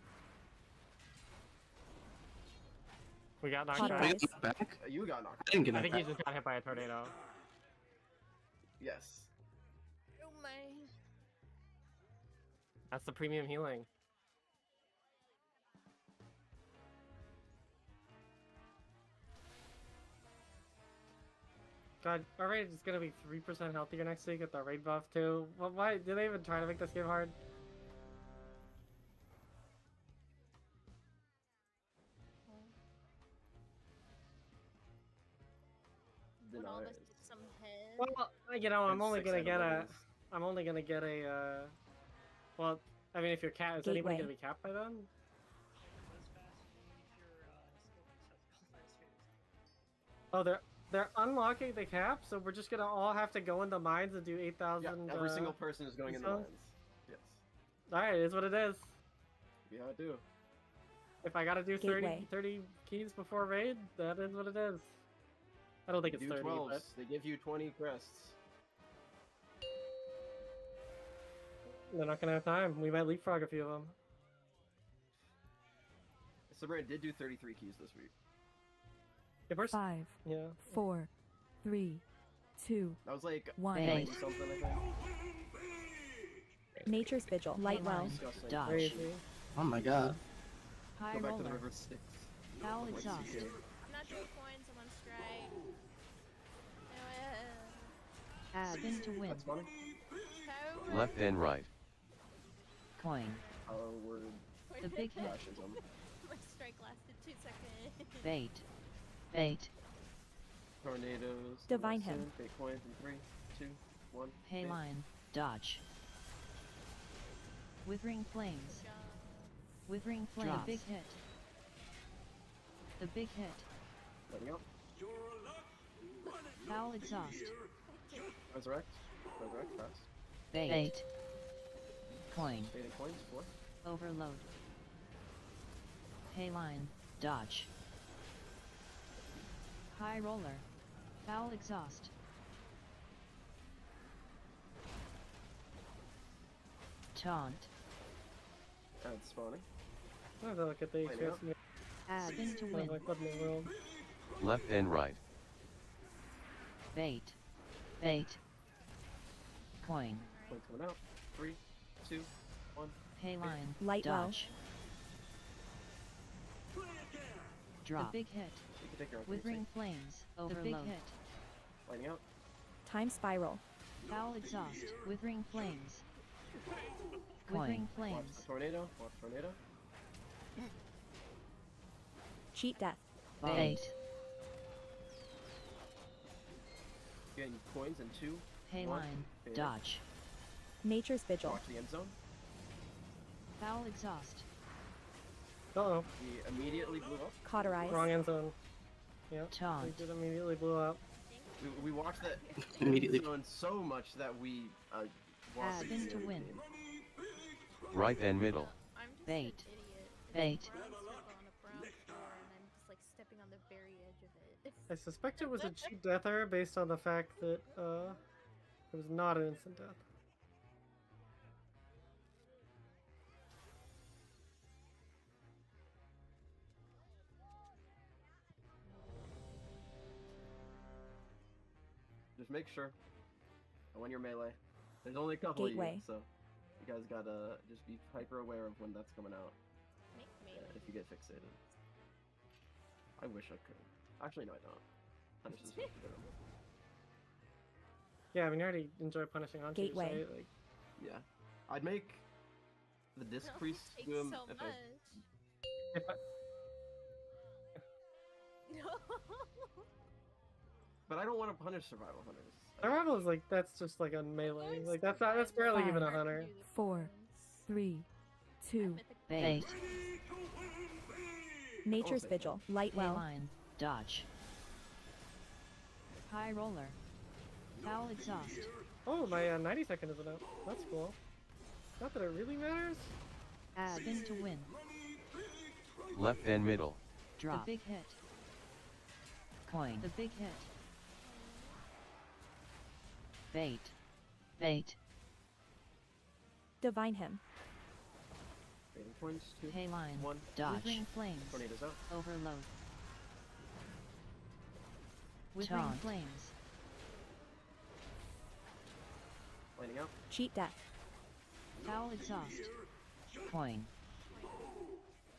[SPEAKER 1] We got knocked
[SPEAKER 9] Hot
[SPEAKER 1] out.
[SPEAKER 9] Eyes.
[SPEAKER 11] I got back?
[SPEAKER 6] You got knocked.
[SPEAKER 11] I didn't get
[SPEAKER 1] I
[SPEAKER 11] knocked
[SPEAKER 1] think he
[SPEAKER 11] back.
[SPEAKER 1] just got hit by a tornado.
[SPEAKER 6] Yes.
[SPEAKER 13] Oh my.
[SPEAKER 1] That's the premium healing. God, our raid is gonna be 3% healthier next week with the raid buff too. Well, why did they even try to make this game hard?
[SPEAKER 13] When all of
[SPEAKER 6] Deny
[SPEAKER 13] us
[SPEAKER 6] it.
[SPEAKER 13] get some head.
[SPEAKER 1] Well, you know, I'm
[SPEAKER 6] It's
[SPEAKER 1] only
[SPEAKER 6] 6
[SPEAKER 1] gonna
[SPEAKER 6] out of
[SPEAKER 1] get a.
[SPEAKER 6] levels.
[SPEAKER 1] I'm only gonna get a. Well, I mean, if you're capped, is anybody
[SPEAKER 9] Gateway.
[SPEAKER 1] gonna be capped by then? Oh, they're unlocking the cap, so we're just gonna all have to go in the mines and do 8,000.
[SPEAKER 6] Yeah, every single person is going in the
[SPEAKER 1] so?
[SPEAKER 6] mines. Yes.
[SPEAKER 1] All right, it is what it is.
[SPEAKER 6] Be how I do.
[SPEAKER 1] If I gotta do
[SPEAKER 9] Gateway.
[SPEAKER 1] 30 keys before raid, that is what it is. I don't think it's
[SPEAKER 6] Do
[SPEAKER 1] 30,
[SPEAKER 6] 12s.
[SPEAKER 1] but
[SPEAKER 6] They give you 20 crests.
[SPEAKER 1] they're not gonna have time. We might leapfrog a few of them.
[SPEAKER 6] Sabrina did do 33 keys this week.
[SPEAKER 1] If we're
[SPEAKER 9] 5,
[SPEAKER 1] yeah.
[SPEAKER 9] 4, 3, 2,
[SPEAKER 6] That was like
[SPEAKER 9] 1.
[SPEAKER 6] 90 something, I think.
[SPEAKER 9] Nature's Vigil. Lightwell.
[SPEAKER 6] Disgusting.
[SPEAKER 10] Dodge.
[SPEAKER 1] Crazy.
[SPEAKER 11] Oh my god.
[SPEAKER 10] High
[SPEAKER 6] Go back to the
[SPEAKER 10] Roller.
[SPEAKER 6] river Styx.
[SPEAKER 10] Foul
[SPEAKER 6] Like
[SPEAKER 10] Exhaust.
[SPEAKER 6] CK.
[SPEAKER 13] I'm not doing coins, I'm on strike.
[SPEAKER 10] Spin to win.
[SPEAKER 6] That's funny.
[SPEAKER 16] Left and right.
[SPEAKER 10] Coin.
[SPEAKER 6] Our word
[SPEAKER 10] The big hit.
[SPEAKER 6] fascism.
[SPEAKER 13] My strike lasted 2 seconds.
[SPEAKER 10] Bait. Bait.
[SPEAKER 6] Tornadoes.
[SPEAKER 9] Divine
[SPEAKER 6] Wilson,
[SPEAKER 9] Him.
[SPEAKER 6] Fake coins in 3, 2, 1.
[SPEAKER 10] Hayline. Dodge. Withering Flames. Withering Flames. The big hit. The big hit.
[SPEAKER 6] Letting out.
[SPEAKER 10] Foul Exhaust.
[SPEAKER 6] Resurrect. Resurrect fast.
[SPEAKER 10] Bait. Coin.
[SPEAKER 6] Baiting coins. 4.
[SPEAKER 10] Overload. Hayline. Dodge. High Roller. Foul exhaust. Taunt.
[SPEAKER 6] Add spawning.
[SPEAKER 1] I have to look at the
[SPEAKER 6] Lighting
[SPEAKER 1] HPS
[SPEAKER 6] up.
[SPEAKER 1] and
[SPEAKER 10] Spin to win.
[SPEAKER 1] like what in the world.
[SPEAKER 16] Left and right.
[SPEAKER 10] Bait. Bait. Coin.
[SPEAKER 6] Point coming out. 3, 2, 1.
[SPEAKER 10] Pay line.
[SPEAKER 9] Light well.
[SPEAKER 10] Dodge. Drop. The big hit.
[SPEAKER 6] You can take your own
[SPEAKER 10] Withering flames. Overload. The big hit.
[SPEAKER 6] Lighting out.
[SPEAKER 9] Time spiral.
[SPEAKER 10] Foul exhaust. Withering flames.
[SPEAKER 6] Coin.
[SPEAKER 10] Withering
[SPEAKER 6] Watch
[SPEAKER 10] flames.
[SPEAKER 6] the tornado. Watch tornado.
[SPEAKER 9] Cheat death.
[SPEAKER 10] Bait.
[SPEAKER 6] Getting coins in 2,
[SPEAKER 10] Pay
[SPEAKER 6] 1.
[SPEAKER 10] line.
[SPEAKER 6] Fade.
[SPEAKER 10] Dodge.
[SPEAKER 9] Nature's vigil.
[SPEAKER 6] Watch the end zone.
[SPEAKER 10] Foul exhaust.
[SPEAKER 1] Uh-oh.
[SPEAKER 6] We immediately blew up.
[SPEAKER 9] Cauterize.
[SPEAKER 1] Wrong end zone. Yeah.
[SPEAKER 10] Taunt.
[SPEAKER 1] We just immediately blew up.
[SPEAKER 6] We watched that
[SPEAKER 11] Immediately.
[SPEAKER 6] end zone so much that we lost
[SPEAKER 10] Spin
[SPEAKER 6] the
[SPEAKER 10] to win.
[SPEAKER 6] game.
[SPEAKER 16] Right and middle.
[SPEAKER 13] I'm just
[SPEAKER 10] Bait.
[SPEAKER 13] an idiot.
[SPEAKER 10] Bait.
[SPEAKER 13] I was on a brown floor and I'm just like stepping on the very edge of it.
[SPEAKER 1] I suspect it was a cheat death error based on the fact that it was not an instant death.
[SPEAKER 6] Just make sure. And when you're melee, there's only a couple
[SPEAKER 9] Gateway.
[SPEAKER 6] of you, so you guys gotta just be hyper aware of when that's coming out.
[SPEAKER 13] Make me.
[SPEAKER 6] If you get fixated. I wish I could. Actually, no, I don't. Punish this with the minimum.
[SPEAKER 1] Yeah, I mean, you already enjoy punishing on
[SPEAKER 9] Gateway.
[SPEAKER 1] right? Like,
[SPEAKER 6] Yeah. I'd make the disc priest
[SPEAKER 13] Thanks
[SPEAKER 6] do him
[SPEAKER 13] so
[SPEAKER 6] if
[SPEAKER 13] much.
[SPEAKER 1] if I,
[SPEAKER 13] No.
[SPEAKER 6] but I don't want to punish survival hunters.
[SPEAKER 1] survival is like, that's just like a melee. Like, that's not, that's barely even a hunter.
[SPEAKER 9] 4, 3, 2.
[SPEAKER 10] Bait.
[SPEAKER 9] Nature's vigil. Light
[SPEAKER 10] Pay
[SPEAKER 9] well.
[SPEAKER 10] line. Dodge. High roller. Foul exhaust.
[SPEAKER 1] Oh, my 90-second isn't up. That's cool. Not that it really matters.
[SPEAKER 10] Spin to win.
[SPEAKER 16] Left and middle.
[SPEAKER 10] Drop. The big hit. Coin. The big hit. Bait. Bait.
[SPEAKER 9] Divine him.
[SPEAKER 6] Fading points. 2,
[SPEAKER 10] Pay line.
[SPEAKER 6] 1.
[SPEAKER 10] Dodge. Withering flames.
[SPEAKER 6] Tornadoes out.
[SPEAKER 10] Overload. Withering
[SPEAKER 14] Taunt.
[SPEAKER 10] flames.
[SPEAKER 6] Lighting out.
[SPEAKER 9] Cheat death.
[SPEAKER 10] Foul exhaust. Coin.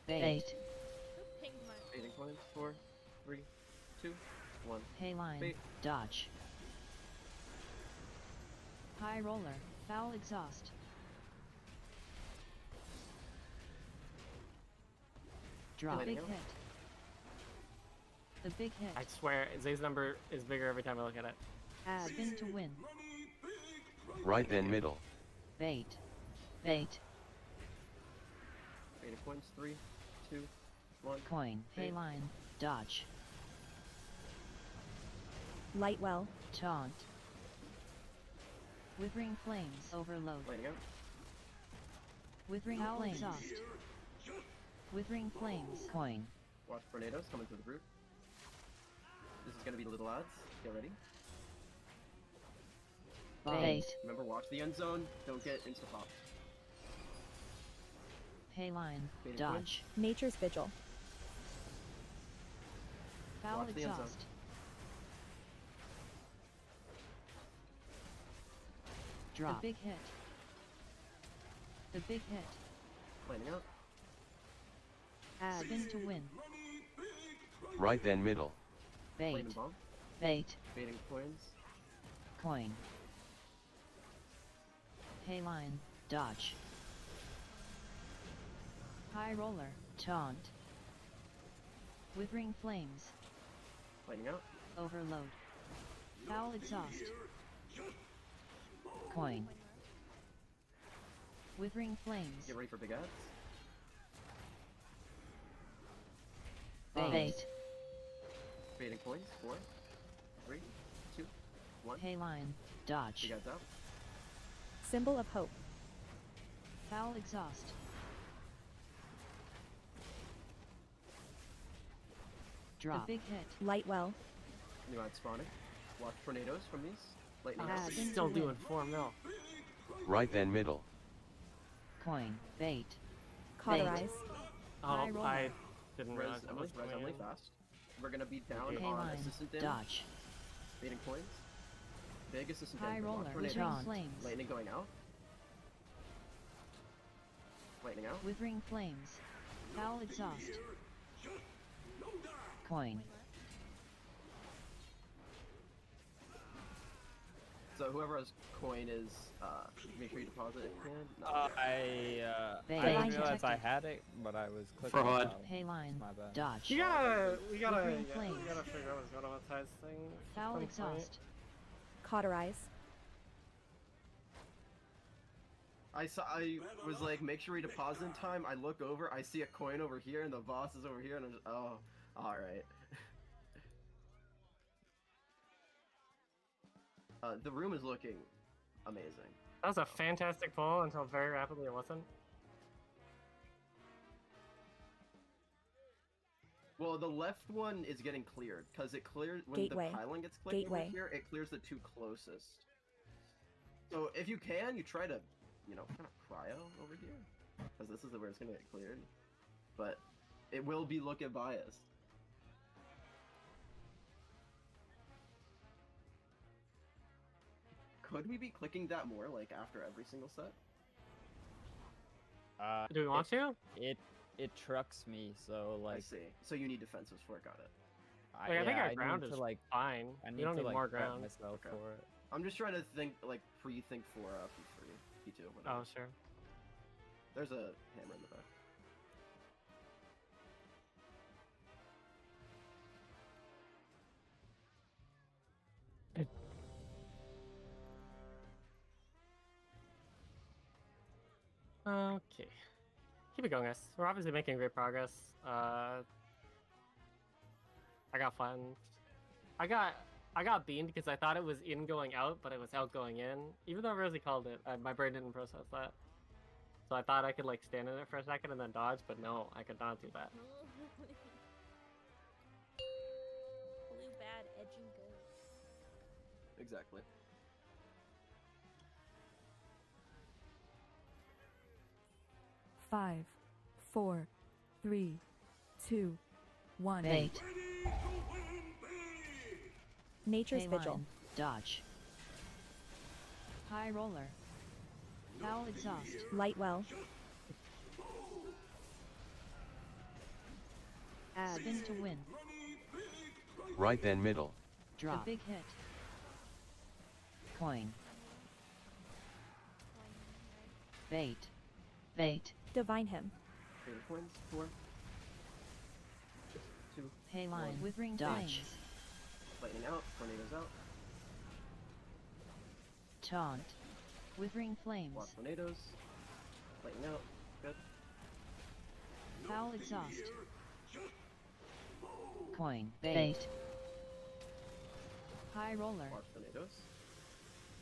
[SPEAKER 10] Bait.
[SPEAKER 6] Fading points. 4, 3, 2, 1.
[SPEAKER 10] Pay line.
[SPEAKER 6] Bait.
[SPEAKER 10] Dodge. High roller. Foul exhaust. Drop.
[SPEAKER 1] Lighting
[SPEAKER 10] Big
[SPEAKER 1] out.
[SPEAKER 10] hit. The big hit.
[SPEAKER 1] I swear, Zay's number is bigger every time I look at it.
[SPEAKER 10] Spin to win.
[SPEAKER 16] Right and middle.
[SPEAKER 10] Bait. Bait.
[SPEAKER 6] Fading points. 3, 2, 1.
[SPEAKER 10] Coin. Pay
[SPEAKER 6] Bait.
[SPEAKER 10] line. Dodge.
[SPEAKER 9] Light well.
[SPEAKER 10] Taunt. Withering flames. Overload.
[SPEAKER 6] Lighting out.
[SPEAKER 10] Withering flames. Exhaust. Withering flames. Coin.
[SPEAKER 6] Watch tornadoes coming through the group. This is gonna be little ads. Get ready.
[SPEAKER 10] Bait.
[SPEAKER 6] Remember, watch the end zone. Don't get insta popped.
[SPEAKER 10] Pay line.
[SPEAKER 6] Fading
[SPEAKER 10] Dodge.
[SPEAKER 9] Nature's vigil.
[SPEAKER 10] Foul
[SPEAKER 6] Watch the end zone.
[SPEAKER 10] exhaust. Drop. The big hit. The big hit.
[SPEAKER 6] Lighting out.
[SPEAKER 10] Spin to win.
[SPEAKER 16] Right and middle.
[SPEAKER 10] Bait.
[SPEAKER 6] Flaming bomb.
[SPEAKER 10] Bait.
[SPEAKER 6] Fading coins.
[SPEAKER 10] Coin. Pay line. Dodge. High roller. Taunt. Withering flames.
[SPEAKER 6] Lighting out.
[SPEAKER 10] Overload. Foul exhaust. Coin. Withering flames.
[SPEAKER 6] Get ready for big ads.
[SPEAKER 10] Bait.
[SPEAKER 6] Fading coins. 4, 3, 2, 1.
[SPEAKER 10] Pay line. Dodge.
[SPEAKER 6] Big ads out.
[SPEAKER 9] Symbol of hope.
[SPEAKER 10] Foul exhaust. Drop. The big hit.
[SPEAKER 9] Light well.
[SPEAKER 6] New ad spawning. Watch tornadoes from these. Lightning.
[SPEAKER 10] Add
[SPEAKER 6] out.
[SPEAKER 10] into
[SPEAKER 1] Still
[SPEAKER 10] win.
[SPEAKER 1] doing 4 mil.
[SPEAKER 16] Right then middle.
[SPEAKER 10] Coin. Bait.
[SPEAKER 9] Cauterize.
[SPEAKER 10] High
[SPEAKER 1] Oh,
[SPEAKER 10] roller.
[SPEAKER 1] I didn't
[SPEAKER 6] Res
[SPEAKER 1] realize that was
[SPEAKER 6] Emily,
[SPEAKER 1] coming in.
[SPEAKER 6] fast. We're gonna be down
[SPEAKER 10] K
[SPEAKER 6] on
[SPEAKER 10] line.
[SPEAKER 6] assistant damage.
[SPEAKER 10] Dodge.
[SPEAKER 6] Baiting coins. Big assistant
[SPEAKER 10] High
[SPEAKER 6] damage. Watch
[SPEAKER 10] roller.
[SPEAKER 6] tornadoes.
[SPEAKER 10] Withering flames.
[SPEAKER 6] Lightning going out. Lightning out.
[SPEAKER 10] Withering flames. Foul exhaust. Coin.
[SPEAKER 6] So whoever has coin is, make sure you deposit it.
[SPEAKER 14] I
[SPEAKER 10] Bait.
[SPEAKER 14] didn't realize I had it, but I was clicking.
[SPEAKER 11] Fraud.
[SPEAKER 14] without.
[SPEAKER 10] Pay line.
[SPEAKER 14] My bad.
[SPEAKER 10] Dodge.
[SPEAKER 1] We gotta
[SPEAKER 10] Withering
[SPEAKER 1] yeah,
[SPEAKER 10] flames.
[SPEAKER 1] we gotta figure out what's going on with Ty's thing. at
[SPEAKER 10] Foul
[SPEAKER 1] some
[SPEAKER 10] exhaust.
[SPEAKER 9] Cauterize.
[SPEAKER 6] I was like, make sure we deposit in time. I look over, I see a coin over here, and the boss is over here, and I'm just, oh, alright. The room is looking amazing.
[SPEAKER 1] That was a fantastic pull until very rapidly it wasn't.
[SPEAKER 6] Well, the left one is getting cleared, because it clears, when
[SPEAKER 9] Gateway.
[SPEAKER 6] the pylon gets clicked over
[SPEAKER 9] Gateway.
[SPEAKER 6] here, it clears the 2 closest. So if you can, you try to, you know, kind of cryo over here, because this is where it's going to get cleared. But it will be looking biased. Could we be clicking that more, like, after every single set?
[SPEAKER 1] Do we want to?
[SPEAKER 14] It trucks me, so like.
[SPEAKER 6] I see. So you need defensives for it, got it.
[SPEAKER 1] Like, I think
[SPEAKER 14] yeah,
[SPEAKER 1] our
[SPEAKER 14] need
[SPEAKER 1] ground
[SPEAKER 14] to,
[SPEAKER 1] is
[SPEAKER 14] like,
[SPEAKER 1] fine.
[SPEAKER 14] I
[SPEAKER 1] We
[SPEAKER 14] need
[SPEAKER 1] don't
[SPEAKER 14] to
[SPEAKER 1] need
[SPEAKER 14] like
[SPEAKER 1] more
[SPEAKER 14] prep
[SPEAKER 1] ground.
[SPEAKER 14] myself
[SPEAKER 6] Okay.
[SPEAKER 14] for it.
[SPEAKER 6] I'm just trying to think, like, pre-think for P3, P2, whatever.
[SPEAKER 1] Oh, sure.
[SPEAKER 6] There's a hammer in the back.
[SPEAKER 1] Okay. Keep it going, guys. We're obviously making great progress. I got flattened. I got beamed because I thought it was in going out, but it was out going in. Even though Rosie called it, my brain didn't process that. So I thought I could like stand in it for a second and then dodge, but no, I could not do that.
[SPEAKER 13] Blue bad edging good.
[SPEAKER 6] Exactly.
[SPEAKER 9] Five, 4, 3, 2, 1.
[SPEAKER 10] Bait.
[SPEAKER 9] Nature's
[SPEAKER 10] Pay
[SPEAKER 9] Vigil.
[SPEAKER 10] line. Dodge. High roller. Foul exhaust.
[SPEAKER 9] Lightwell.
[SPEAKER 10] Add. Spin to win.
[SPEAKER 16] Right then middle.
[SPEAKER 10] Drop. The big hit. Coin. Bait. Bait.
[SPEAKER 9] Divine Him.
[SPEAKER 6] Favorite coins, 4. 2.
[SPEAKER 10] Pay line.
[SPEAKER 6] One.
[SPEAKER 10] Withering
[SPEAKER 6] Dodge.
[SPEAKER 10] flames.
[SPEAKER 6] Lightning out, tornadoes out.
[SPEAKER 10] Taunt. Withering flames.
[SPEAKER 6] Watch tornadoes. Lightning out. Good.
[SPEAKER 10] Foul exhaust. Coin. Bait. High roller.
[SPEAKER 6] Watch tornadoes.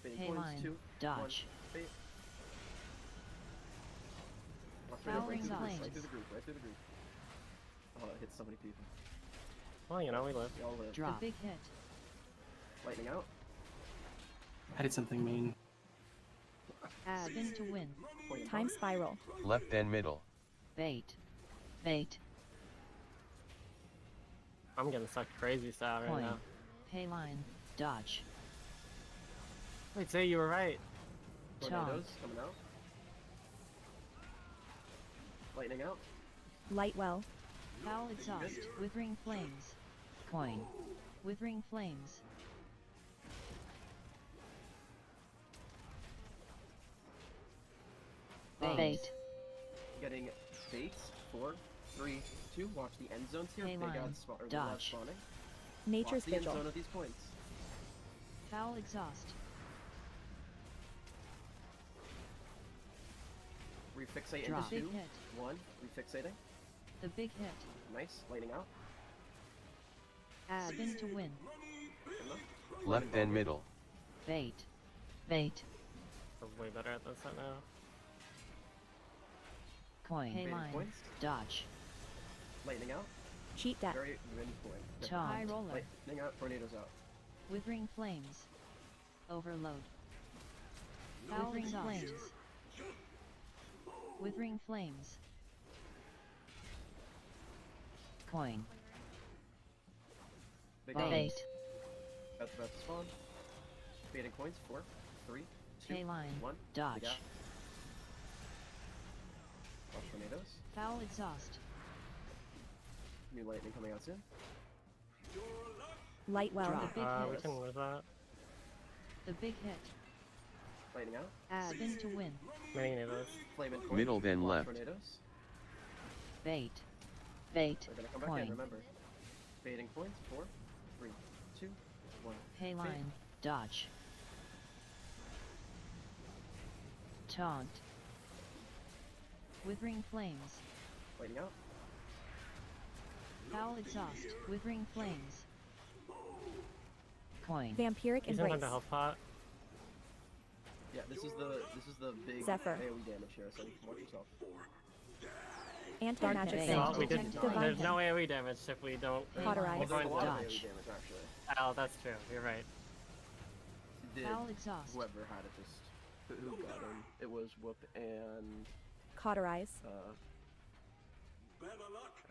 [SPEAKER 6] Baiting
[SPEAKER 10] Pay
[SPEAKER 6] coins,
[SPEAKER 10] line.
[SPEAKER 6] 2.
[SPEAKER 10] Dodge.
[SPEAKER 6] 1. Bait. Watch
[SPEAKER 10] Foul
[SPEAKER 6] tornadoes, right through the group,
[SPEAKER 10] flames.
[SPEAKER 6] right through the group, right through the group. Oh, it hit so many people.
[SPEAKER 1] Well, you know, we live.
[SPEAKER 6] We all live.
[SPEAKER 10] Drop. The big hit.
[SPEAKER 6] Lightning out.
[SPEAKER 11] I did something mean.
[SPEAKER 10] Add. Spin to win.
[SPEAKER 9] Time Spiral.
[SPEAKER 16] Left then middle.
[SPEAKER 10] Bait. Bait.
[SPEAKER 1] I'm getting sucked crazy style right
[SPEAKER 10] Coin.
[SPEAKER 1] now.
[SPEAKER 10] Pay line. Dodge.
[SPEAKER 1] Wait, say you were right.
[SPEAKER 6] Tornadoes coming out. Lightning out.
[SPEAKER 9] Lightwell.
[SPEAKER 10] Foul exhaust. Withering flames. Coin. Withering flames. Bait.
[SPEAKER 6] Getting baits. 4, 3, 2. Watch the end zones here.
[SPEAKER 10] Pay
[SPEAKER 6] Big
[SPEAKER 10] line.
[SPEAKER 6] odds or big odds
[SPEAKER 10] Dodge.
[SPEAKER 6] spawning.
[SPEAKER 9] Nature's
[SPEAKER 6] Watch the end
[SPEAKER 9] Vigil.
[SPEAKER 6] zone of these points.
[SPEAKER 10] Foul exhaust.
[SPEAKER 6] Refixate
[SPEAKER 10] Drop.
[SPEAKER 6] into 2.
[SPEAKER 10] Big hit.
[SPEAKER 6] 1. Refixating.
[SPEAKER 10] The big hit.
[SPEAKER 6] Nice. Lightning out.
[SPEAKER 10] Add. Spin to win.
[SPEAKER 6] Good enough.
[SPEAKER 16] Left then middle.
[SPEAKER 10] Bait. Bait.
[SPEAKER 1] We're way better at this right now.
[SPEAKER 10] Coin. Pay
[SPEAKER 6] Baiting
[SPEAKER 10] line.
[SPEAKER 6] points.
[SPEAKER 10] Dodge.
[SPEAKER 6] Lightning out.
[SPEAKER 9] Cheat Death.
[SPEAKER 6] Very win point. Good.
[SPEAKER 10] High roller.
[SPEAKER 6] Lightning out. Tornadoes out.
[SPEAKER 10] Withering Flames. Overload. Withering Flames. Withering Flames. Coin.
[SPEAKER 6] Big
[SPEAKER 10] Bait.
[SPEAKER 6] That's about to spawn. Baiting coins. 4, 3, 2,
[SPEAKER 10] K-line.
[SPEAKER 6] 1.
[SPEAKER 10] Dodge.
[SPEAKER 6] Big app. Watch tornadoes.
[SPEAKER 10] Foul Exhaust.
[SPEAKER 6] New lightning coming out soon.
[SPEAKER 9] Lightwell.
[SPEAKER 10] Drop. The big
[SPEAKER 1] We
[SPEAKER 10] hit.
[SPEAKER 1] can lose that.
[SPEAKER 10] The big hit.
[SPEAKER 6] Lightning out.
[SPEAKER 10] Spin to win.
[SPEAKER 1] Many tornadoes.
[SPEAKER 6] Flame and coin.
[SPEAKER 16] Middle then
[SPEAKER 6] Watch
[SPEAKER 16] left.
[SPEAKER 6] Tornadoes.
[SPEAKER 10] Bait. Bait.
[SPEAKER 6] They're gonna come back
[SPEAKER 10] Coin.
[SPEAKER 6] in, remember. Baiting coins. 4, 3, 2, 1.
[SPEAKER 10] Hay line. Dodge. Taunt. Withering Flames.
[SPEAKER 6] Lightning out.
[SPEAKER 10] Foul Exhaust. Withering Flames. Coin.
[SPEAKER 9] Vampiric
[SPEAKER 1] He's in
[SPEAKER 9] Embrace.
[SPEAKER 1] the health pot.
[SPEAKER 6] Yeah, this is the big
[SPEAKER 9] Zephyr.
[SPEAKER 6] AoE damage here, so you can watch yourself.
[SPEAKER 9] Anti-magic
[SPEAKER 10] Bait.
[SPEAKER 1] Well,
[SPEAKER 9] sand.
[SPEAKER 1] we didn't.
[SPEAKER 9] Divine
[SPEAKER 1] There's
[SPEAKER 9] Hit.
[SPEAKER 1] no AoE damage if we don't.
[SPEAKER 9] Cauterize.
[SPEAKER 6] Well, there's a lot of
[SPEAKER 10] Dodge.
[SPEAKER 6] AoE damage actually.
[SPEAKER 1] Oh, that's true. You're right.
[SPEAKER 6] Did
[SPEAKER 10] Foul Exhaust.
[SPEAKER 6] whoever had it just who got him? It was Whoop and
[SPEAKER 9] Cauterize.
[SPEAKER 6] I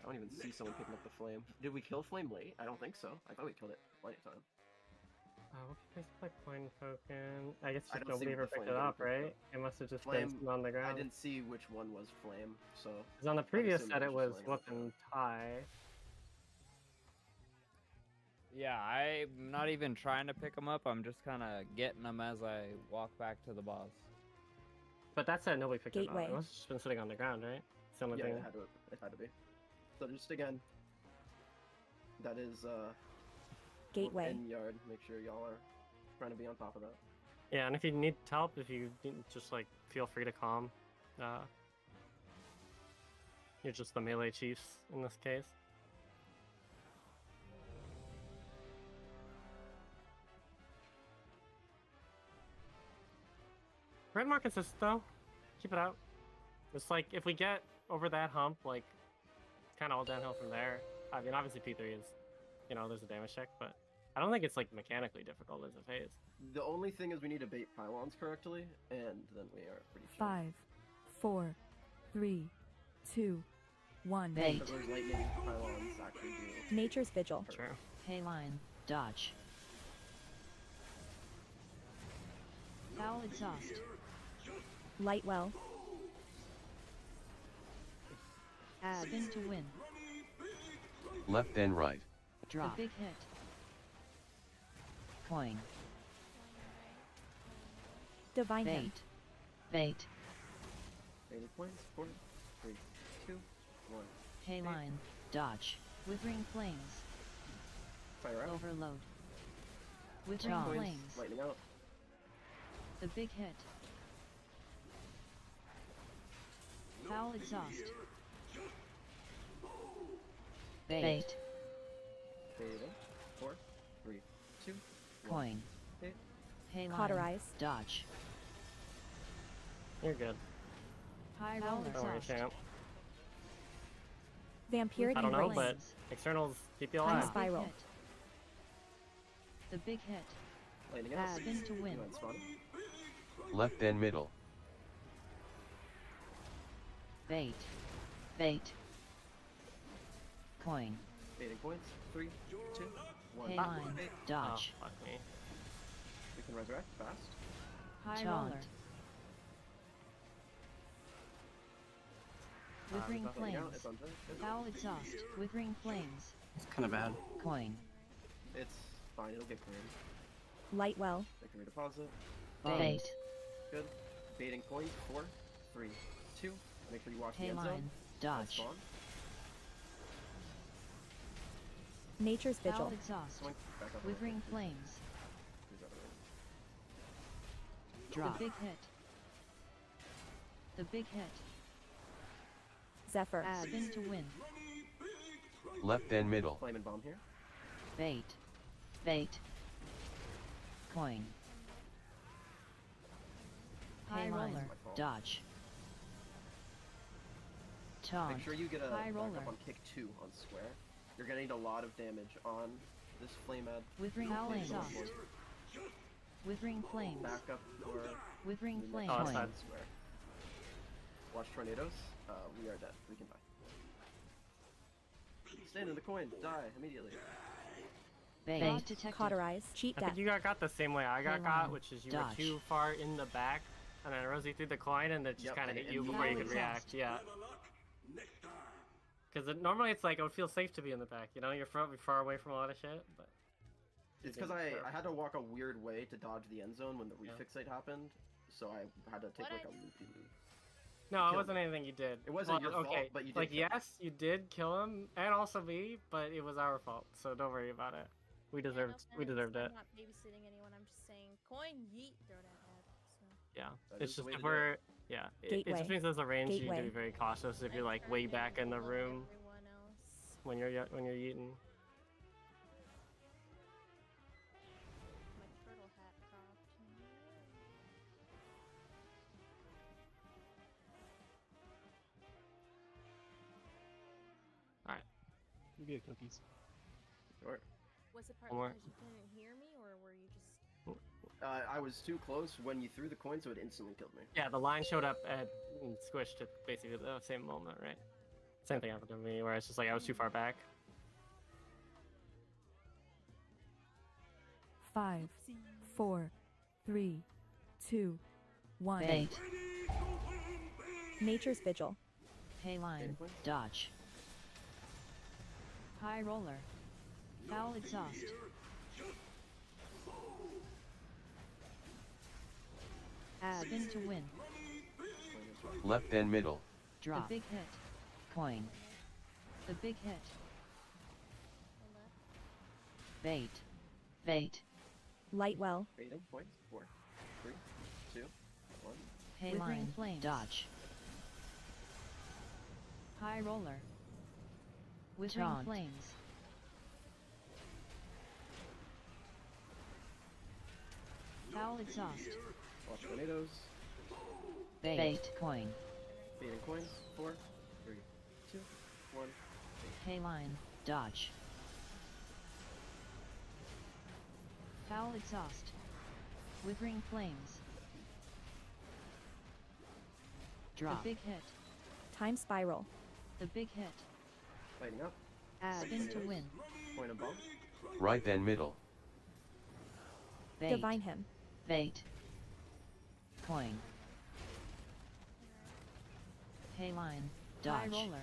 [SPEAKER 6] don't even see someone picking up the flame. Did we kill flame late? I don't think so. I thought we killed it plenty of time.
[SPEAKER 1] What if I like Coin Token? I guess
[SPEAKER 6] I
[SPEAKER 1] just
[SPEAKER 6] don't see
[SPEAKER 1] nobody ever
[SPEAKER 6] the
[SPEAKER 1] picked
[SPEAKER 6] flame
[SPEAKER 1] it up,
[SPEAKER 6] getting picked
[SPEAKER 1] right? It must have just
[SPEAKER 6] Flame.
[SPEAKER 1] been on the
[SPEAKER 6] I
[SPEAKER 1] ground.
[SPEAKER 6] didn't see which one was flame, so.
[SPEAKER 1] Because on the
[SPEAKER 6] I'd
[SPEAKER 1] previous
[SPEAKER 6] assume
[SPEAKER 1] set it was
[SPEAKER 6] just
[SPEAKER 1] Whoop
[SPEAKER 6] flame.
[SPEAKER 1] and Tie.
[SPEAKER 14] Yeah, I'm not even trying to pick them up. I'm just kind of getting them as I walk back to the boss.
[SPEAKER 1] But that said, nobody picked it
[SPEAKER 9] Gateway.
[SPEAKER 1] up. It must have just been sitting on the ground, right? It's the only
[SPEAKER 6] Yeah,
[SPEAKER 1] thing.
[SPEAKER 6] it had to be. So just again, that is Whoop
[SPEAKER 9] Gateway.
[SPEAKER 6] and Yard. Make sure y'all are trying to be on top of that.
[SPEAKER 1] Yeah, and if you need help, if you just like feel free to calm. You're just the melee chiefs in this case. Red more consistent though. Keep it out. It's like if we get over that hump, like it's kind of all downhill from there. I mean, obviously P3 is, you know, there's a damage check, but I don't think it's like mechanically difficult as a phase.
[SPEAKER 6] The only thing is we need to bait pylons correctly, and then we are pretty sure.
[SPEAKER 9] 5, 4, 3, 2, 1.
[SPEAKER 10] Bait.
[SPEAKER 6] But those lightning pylons actually do.
[SPEAKER 9] Nature's Vigil.
[SPEAKER 1] True.
[SPEAKER 10] Hay line. Dodge. Foul Exhaust.
[SPEAKER 9] Lightwell.
[SPEAKER 10] Spin to win.
[SPEAKER 16] Left then right.
[SPEAKER 10] Drop. The big hit. Coin.
[SPEAKER 9] Divine Hit.
[SPEAKER 10] Bait. Bait.
[SPEAKER 6] Baiting points. 4, 3, 2, 1.
[SPEAKER 10] Hay line. Dodge. Withering Flames.
[SPEAKER 6] Fire out.
[SPEAKER 10] Overload.
[SPEAKER 6] Baiting
[SPEAKER 10] Withering
[SPEAKER 6] points.
[SPEAKER 10] Flames.
[SPEAKER 6] Lightning out.
[SPEAKER 10] The big hit. Foul Exhaust. Bait.
[SPEAKER 6] Baiting. 4, 3, 2, 1.
[SPEAKER 10] Coin.
[SPEAKER 6] Bait.
[SPEAKER 10] Hay line.
[SPEAKER 9] Cauterize.
[SPEAKER 10] Dodge.
[SPEAKER 1] You're good.
[SPEAKER 10] High
[SPEAKER 1] Don't
[SPEAKER 10] roller
[SPEAKER 1] worry,
[SPEAKER 10] exhaust.
[SPEAKER 1] champ.
[SPEAKER 9] Vampiric
[SPEAKER 1] I don't know,
[SPEAKER 9] Embrace.
[SPEAKER 1] but externals keep you
[SPEAKER 9] Time
[SPEAKER 1] alive.
[SPEAKER 9] Spiral.
[SPEAKER 10] Hit. The big hit.
[SPEAKER 6] Lightning out.
[SPEAKER 10] Spin to win.
[SPEAKER 6] You went spawning.
[SPEAKER 16] Left then middle.
[SPEAKER 10] Bait. Bait. Coin.
[SPEAKER 6] Baiting points. 3, 2, 1.
[SPEAKER 10] Hay line. Dodge.
[SPEAKER 1] Oh, fuck me.
[SPEAKER 6] We can resurrect fast.
[SPEAKER 10] High Taunt. roller. Withering
[SPEAKER 6] It's lightning out.
[SPEAKER 10] Flames.
[SPEAKER 6] It's on deck. Good.
[SPEAKER 10] Foul Exhaust. Withering Flames.
[SPEAKER 11] It's kind of bad.
[SPEAKER 10] Coin.
[SPEAKER 6] It's fine. It'll get cleared.
[SPEAKER 9] Lightwell.
[SPEAKER 6] They can redeposit.
[SPEAKER 10] Bait.
[SPEAKER 6] Good. Baiting points. 4, 3, 2. Make sure you watch the
[SPEAKER 10] Hay
[SPEAKER 6] end zone.
[SPEAKER 10] line. Dodge.
[SPEAKER 6] Spawn.
[SPEAKER 9] Nature's
[SPEAKER 10] Foul
[SPEAKER 9] Vigil.
[SPEAKER 10] Exhaust.
[SPEAKER 6] Point back up.
[SPEAKER 10] Withering Flames.
[SPEAKER 6] Who's out of range?
[SPEAKER 10] Drop. The big hit. The big hit.
[SPEAKER 9] Zephyr.
[SPEAKER 10] Spin to win.
[SPEAKER 16] Left then middle.
[SPEAKER 6] Flame and bomb here.
[SPEAKER 10] Bait. Bait. Coin. High
[SPEAKER 6] Sorry.
[SPEAKER 10] roller.
[SPEAKER 6] My fault.
[SPEAKER 10] Dodge. Taunt.
[SPEAKER 6] Make sure you get a
[SPEAKER 10] High
[SPEAKER 6] back
[SPEAKER 10] roller.
[SPEAKER 6] up on kick 2 on square. You're gonna need a lot of damage on this flame ad.
[SPEAKER 10] Withering
[SPEAKER 6] Flame
[SPEAKER 10] flames.
[SPEAKER 6] teleport.
[SPEAKER 10] Withering flames.
[SPEAKER 6] Back up for
[SPEAKER 10] Withering
[SPEAKER 6] the
[SPEAKER 10] flames.
[SPEAKER 6] next
[SPEAKER 1] Oh,
[SPEAKER 6] one,
[SPEAKER 1] that's
[SPEAKER 6] I swear. Watch tornadoes. We are dead. We can die. Stand in the coin. Die immediately.
[SPEAKER 10] Bait detected.
[SPEAKER 9] Cauterize. Cheat
[SPEAKER 1] I
[SPEAKER 9] death.
[SPEAKER 1] think you got the same way I got
[SPEAKER 10] K-line.
[SPEAKER 1] which is you
[SPEAKER 10] Dodge.
[SPEAKER 1] were too far in the back, and then Rosie threw the coin, and it just
[SPEAKER 6] Yep,
[SPEAKER 1] kind of
[SPEAKER 6] and
[SPEAKER 1] hit you before you could
[SPEAKER 10] immediately
[SPEAKER 1] react. Yeah. Because normally it's like it would feel safe to be in the back. You know, you're far away from a lot of shit, but.
[SPEAKER 6] It's because I had to walk a weird way to dodge the end zone when the refixate happened, so I had to take
[SPEAKER 13] What
[SPEAKER 6] like
[SPEAKER 13] I
[SPEAKER 6] a loopy-loop.
[SPEAKER 1] No, it
[SPEAKER 6] Killed
[SPEAKER 1] wasn't
[SPEAKER 6] me.
[SPEAKER 1] anything you did.
[SPEAKER 6] It wasn't your fault,
[SPEAKER 1] okay,
[SPEAKER 6] but you did
[SPEAKER 1] like
[SPEAKER 6] kill me.
[SPEAKER 1] yes, you did kill him, and also me, but it was our fault. So don't worry about it. We
[SPEAKER 13] Yeah,
[SPEAKER 1] deserved.
[SPEAKER 13] no
[SPEAKER 1] we
[SPEAKER 13] offense,
[SPEAKER 1] deserved it.
[SPEAKER 13] I'm not babysitting anyone. I'm just saying, coin yeet, throw that head. So.
[SPEAKER 1] Yeah,
[SPEAKER 6] That
[SPEAKER 1] it's
[SPEAKER 6] is the
[SPEAKER 1] just
[SPEAKER 6] way
[SPEAKER 1] if
[SPEAKER 6] to do
[SPEAKER 1] we're
[SPEAKER 6] it.
[SPEAKER 1] it
[SPEAKER 9] Gateway.
[SPEAKER 1] just means there's a range you need to
[SPEAKER 9] Gateway.
[SPEAKER 1] be very cautious if you're like way back in the room
[SPEAKER 13] Everyone else.
[SPEAKER 1] when you're eating.
[SPEAKER 13] My turtle hat cropped.
[SPEAKER 1] All right.
[SPEAKER 18] You get cookies.
[SPEAKER 6] Sure.
[SPEAKER 13] Was it part
[SPEAKER 1] One more.
[SPEAKER 13] because you couldn't hear me, or were you just?
[SPEAKER 6] I was too close when you threw the coin, so it instantly killed me.
[SPEAKER 1] Yeah, the line showed up and squished at basically the same moment, right? Same thing happened to me, where it's just like I was too far back.
[SPEAKER 9] 5, 4, 3, 2, 1.
[SPEAKER 10] Bait.
[SPEAKER 9] Nature's Vigil.
[SPEAKER 10] K-line. Dodge. High roller. Foul exhaust. Spin to win.
[SPEAKER 16] Left and middle.
[SPEAKER 10] Drop. The big hit. Coin. The big hit. Bait. Bait.
[SPEAKER 9] Lightwell.
[SPEAKER 6] Baiting points. 4, 3, 2, 1.
[SPEAKER 10] K-line. Flame. Dodge. High roller. Withering flames. Foul exhaust.
[SPEAKER 6] Watch tornadoes.
[SPEAKER 10] Bait. Coin.
[SPEAKER 6] Baiting coins. 4, 3, 2, 1.
[SPEAKER 10] K-line. Dodge. Foul exhaust. Withering flames. Drop. The big hit.
[SPEAKER 9] Time Spiral.
[SPEAKER 10] The big hit.
[SPEAKER 6] Lighting up.
[SPEAKER 10] Spin to win.
[SPEAKER 6] Point and bomb.
[SPEAKER 16] Right and middle.
[SPEAKER 10] Bait.
[SPEAKER 9] Divine Him.
[SPEAKER 10] Bait. Coin. K-line. Dodge. High roller.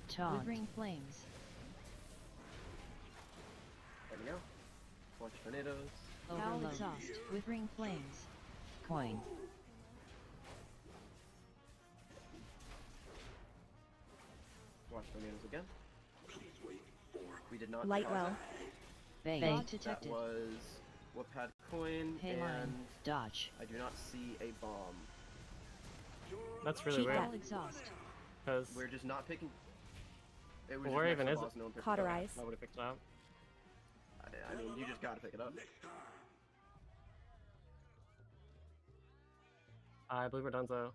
[SPEAKER 10] Taunt. Withering flames.
[SPEAKER 6] Lighting out. Watch tornadoes.
[SPEAKER 10] Foul exhaust. Withering flames. Coin.
[SPEAKER 6] Watch tornadoes again. We did not.
[SPEAKER 9] Lightwell.
[SPEAKER 10] Bait.
[SPEAKER 6] That
[SPEAKER 10] Detected.
[SPEAKER 6] was what had coin
[SPEAKER 10] K-line.
[SPEAKER 6] and
[SPEAKER 10] Dodge.
[SPEAKER 6] I do not see a bomb.
[SPEAKER 1] That's really
[SPEAKER 9] Cheat
[SPEAKER 1] weird.
[SPEAKER 10] Foul exhaust.
[SPEAKER 1] Because
[SPEAKER 6] We're just not picking. It was
[SPEAKER 1] Well,
[SPEAKER 6] just
[SPEAKER 1] where
[SPEAKER 6] next
[SPEAKER 1] even
[SPEAKER 6] to
[SPEAKER 1] is
[SPEAKER 6] the
[SPEAKER 1] it?
[SPEAKER 6] boss, no one picked
[SPEAKER 9] Cauterize.
[SPEAKER 1] nobody picked it up.
[SPEAKER 6] It up. I mean, you just gotta pick it up.
[SPEAKER 1] I believe we're done though.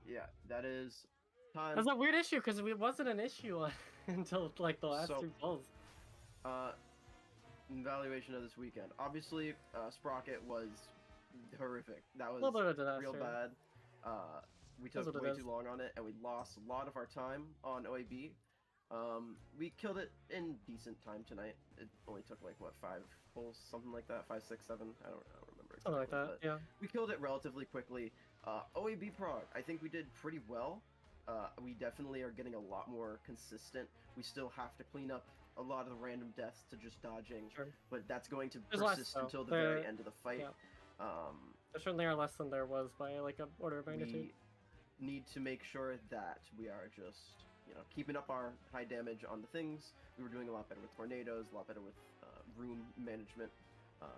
[SPEAKER 6] Yeah, that is time.
[SPEAKER 1] That's a weird issue because it wasn't an issue until like the last
[SPEAKER 6] So-
[SPEAKER 1] two polls.
[SPEAKER 6] Evaluation of this weekend. Obviously, Sprocket was horrific. That was
[SPEAKER 1] Little bit of disaster.
[SPEAKER 6] real bad. We
[SPEAKER 1] That's
[SPEAKER 6] took
[SPEAKER 1] what it
[SPEAKER 6] way
[SPEAKER 1] is.
[SPEAKER 6] too long on it, and we lost a lot of our time on OAB. We killed it in decent time tonight. It only took like what 5 pulls, something like that, 5, 6, 7. I don't remember.
[SPEAKER 1] Something like
[SPEAKER 6] exactly,
[SPEAKER 1] that. Yeah.
[SPEAKER 6] but we killed it relatively quickly. OAB prog, I think we did pretty well. We definitely are getting a lot more consistent. We still have to clean up a lot of the random deaths to just dodging, but that's going to
[SPEAKER 1] There's less,
[SPEAKER 6] persist
[SPEAKER 1] though.
[SPEAKER 6] until the
[SPEAKER 1] There-
[SPEAKER 6] very end of the fight.
[SPEAKER 1] yeah. There certainly are less than there was by like a order of magnitude.
[SPEAKER 6] We need to make sure that we are just, keeping up our high damage on the things. We were doing a lot better with tornadoes, a lot better with room management.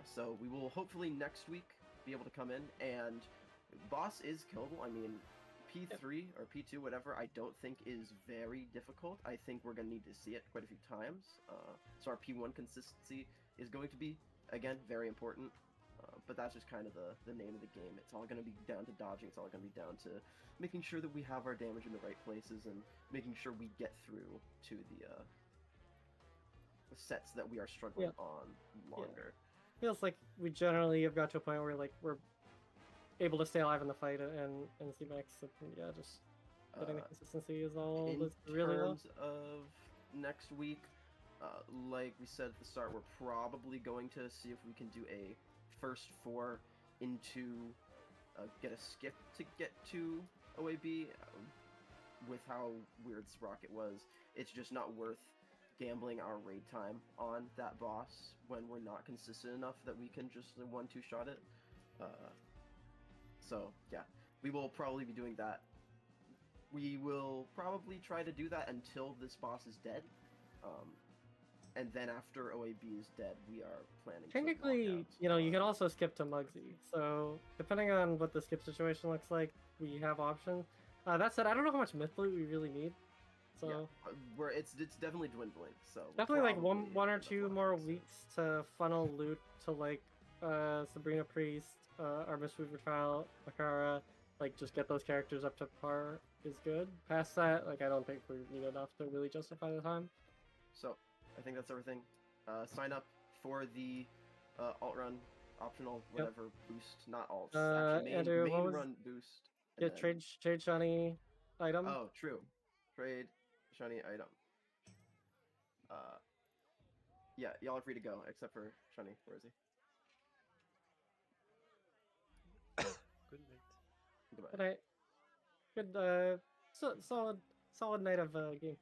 [SPEAKER 6] So we will hopefully next week be able to come in, and boss is killable. I mean, P3 or P2, whatever, I don't think is very difficult. I think we're going to need to see it quite a few times. So our P1 consistency is going to be, again, very important. But that's just kind of the name of the game. It's all going to be down to dodging. It's all going to be down to making sure that we have our damage in the right places and making sure we get through to sets that we are struggling on longer.
[SPEAKER 1] Feels like we generally have got to a point where like we're able to stay alive in the fight and see max. Yeah, just getting the consistency is all
[SPEAKER 6] In
[SPEAKER 1] that's really low.
[SPEAKER 6] terms of next week, like we said at the start, we're probably going to see if we can do a first 4 into get a skip to get to OAB. With how weird Sprocket was, it's just not worth gambling our raid time on that boss when we're not consistent enough that we can just 1-2 shot it. So yeah, we will probably be doing that. We will probably try to do that until this boss is dead. And then after OAB is dead, we are planning
[SPEAKER 1] Technically, you know, you can also skip to Muggsy. So depending on what the skip situation looks like, we have options. That said, I don't know how much myth loot we really need. So
[SPEAKER 6] yeah, it's definitely dwindling. So
[SPEAKER 1] definitely like one or two more weeks to funnel loot to like Sabrina Priest, Armis Weaver Trial, Makara, like just get those characters up to par is good. Past that, like I don't think we need enough to really justify the time.
[SPEAKER 6] So I think that's everything. Sign up for the alt run optional whatever boost, not alt. Actually,
[SPEAKER 1] Andrew,
[SPEAKER 6] main run boost.
[SPEAKER 1] Yeah, trade shiny item.
[SPEAKER 6] Oh, true. Trade shiny item. Yeah, y'all are free to go except for Shiny. Where is he?
[SPEAKER 8] Good night.
[SPEAKER 6] Goodbye.
[SPEAKER 1] Good night. Good solid night of gameplay.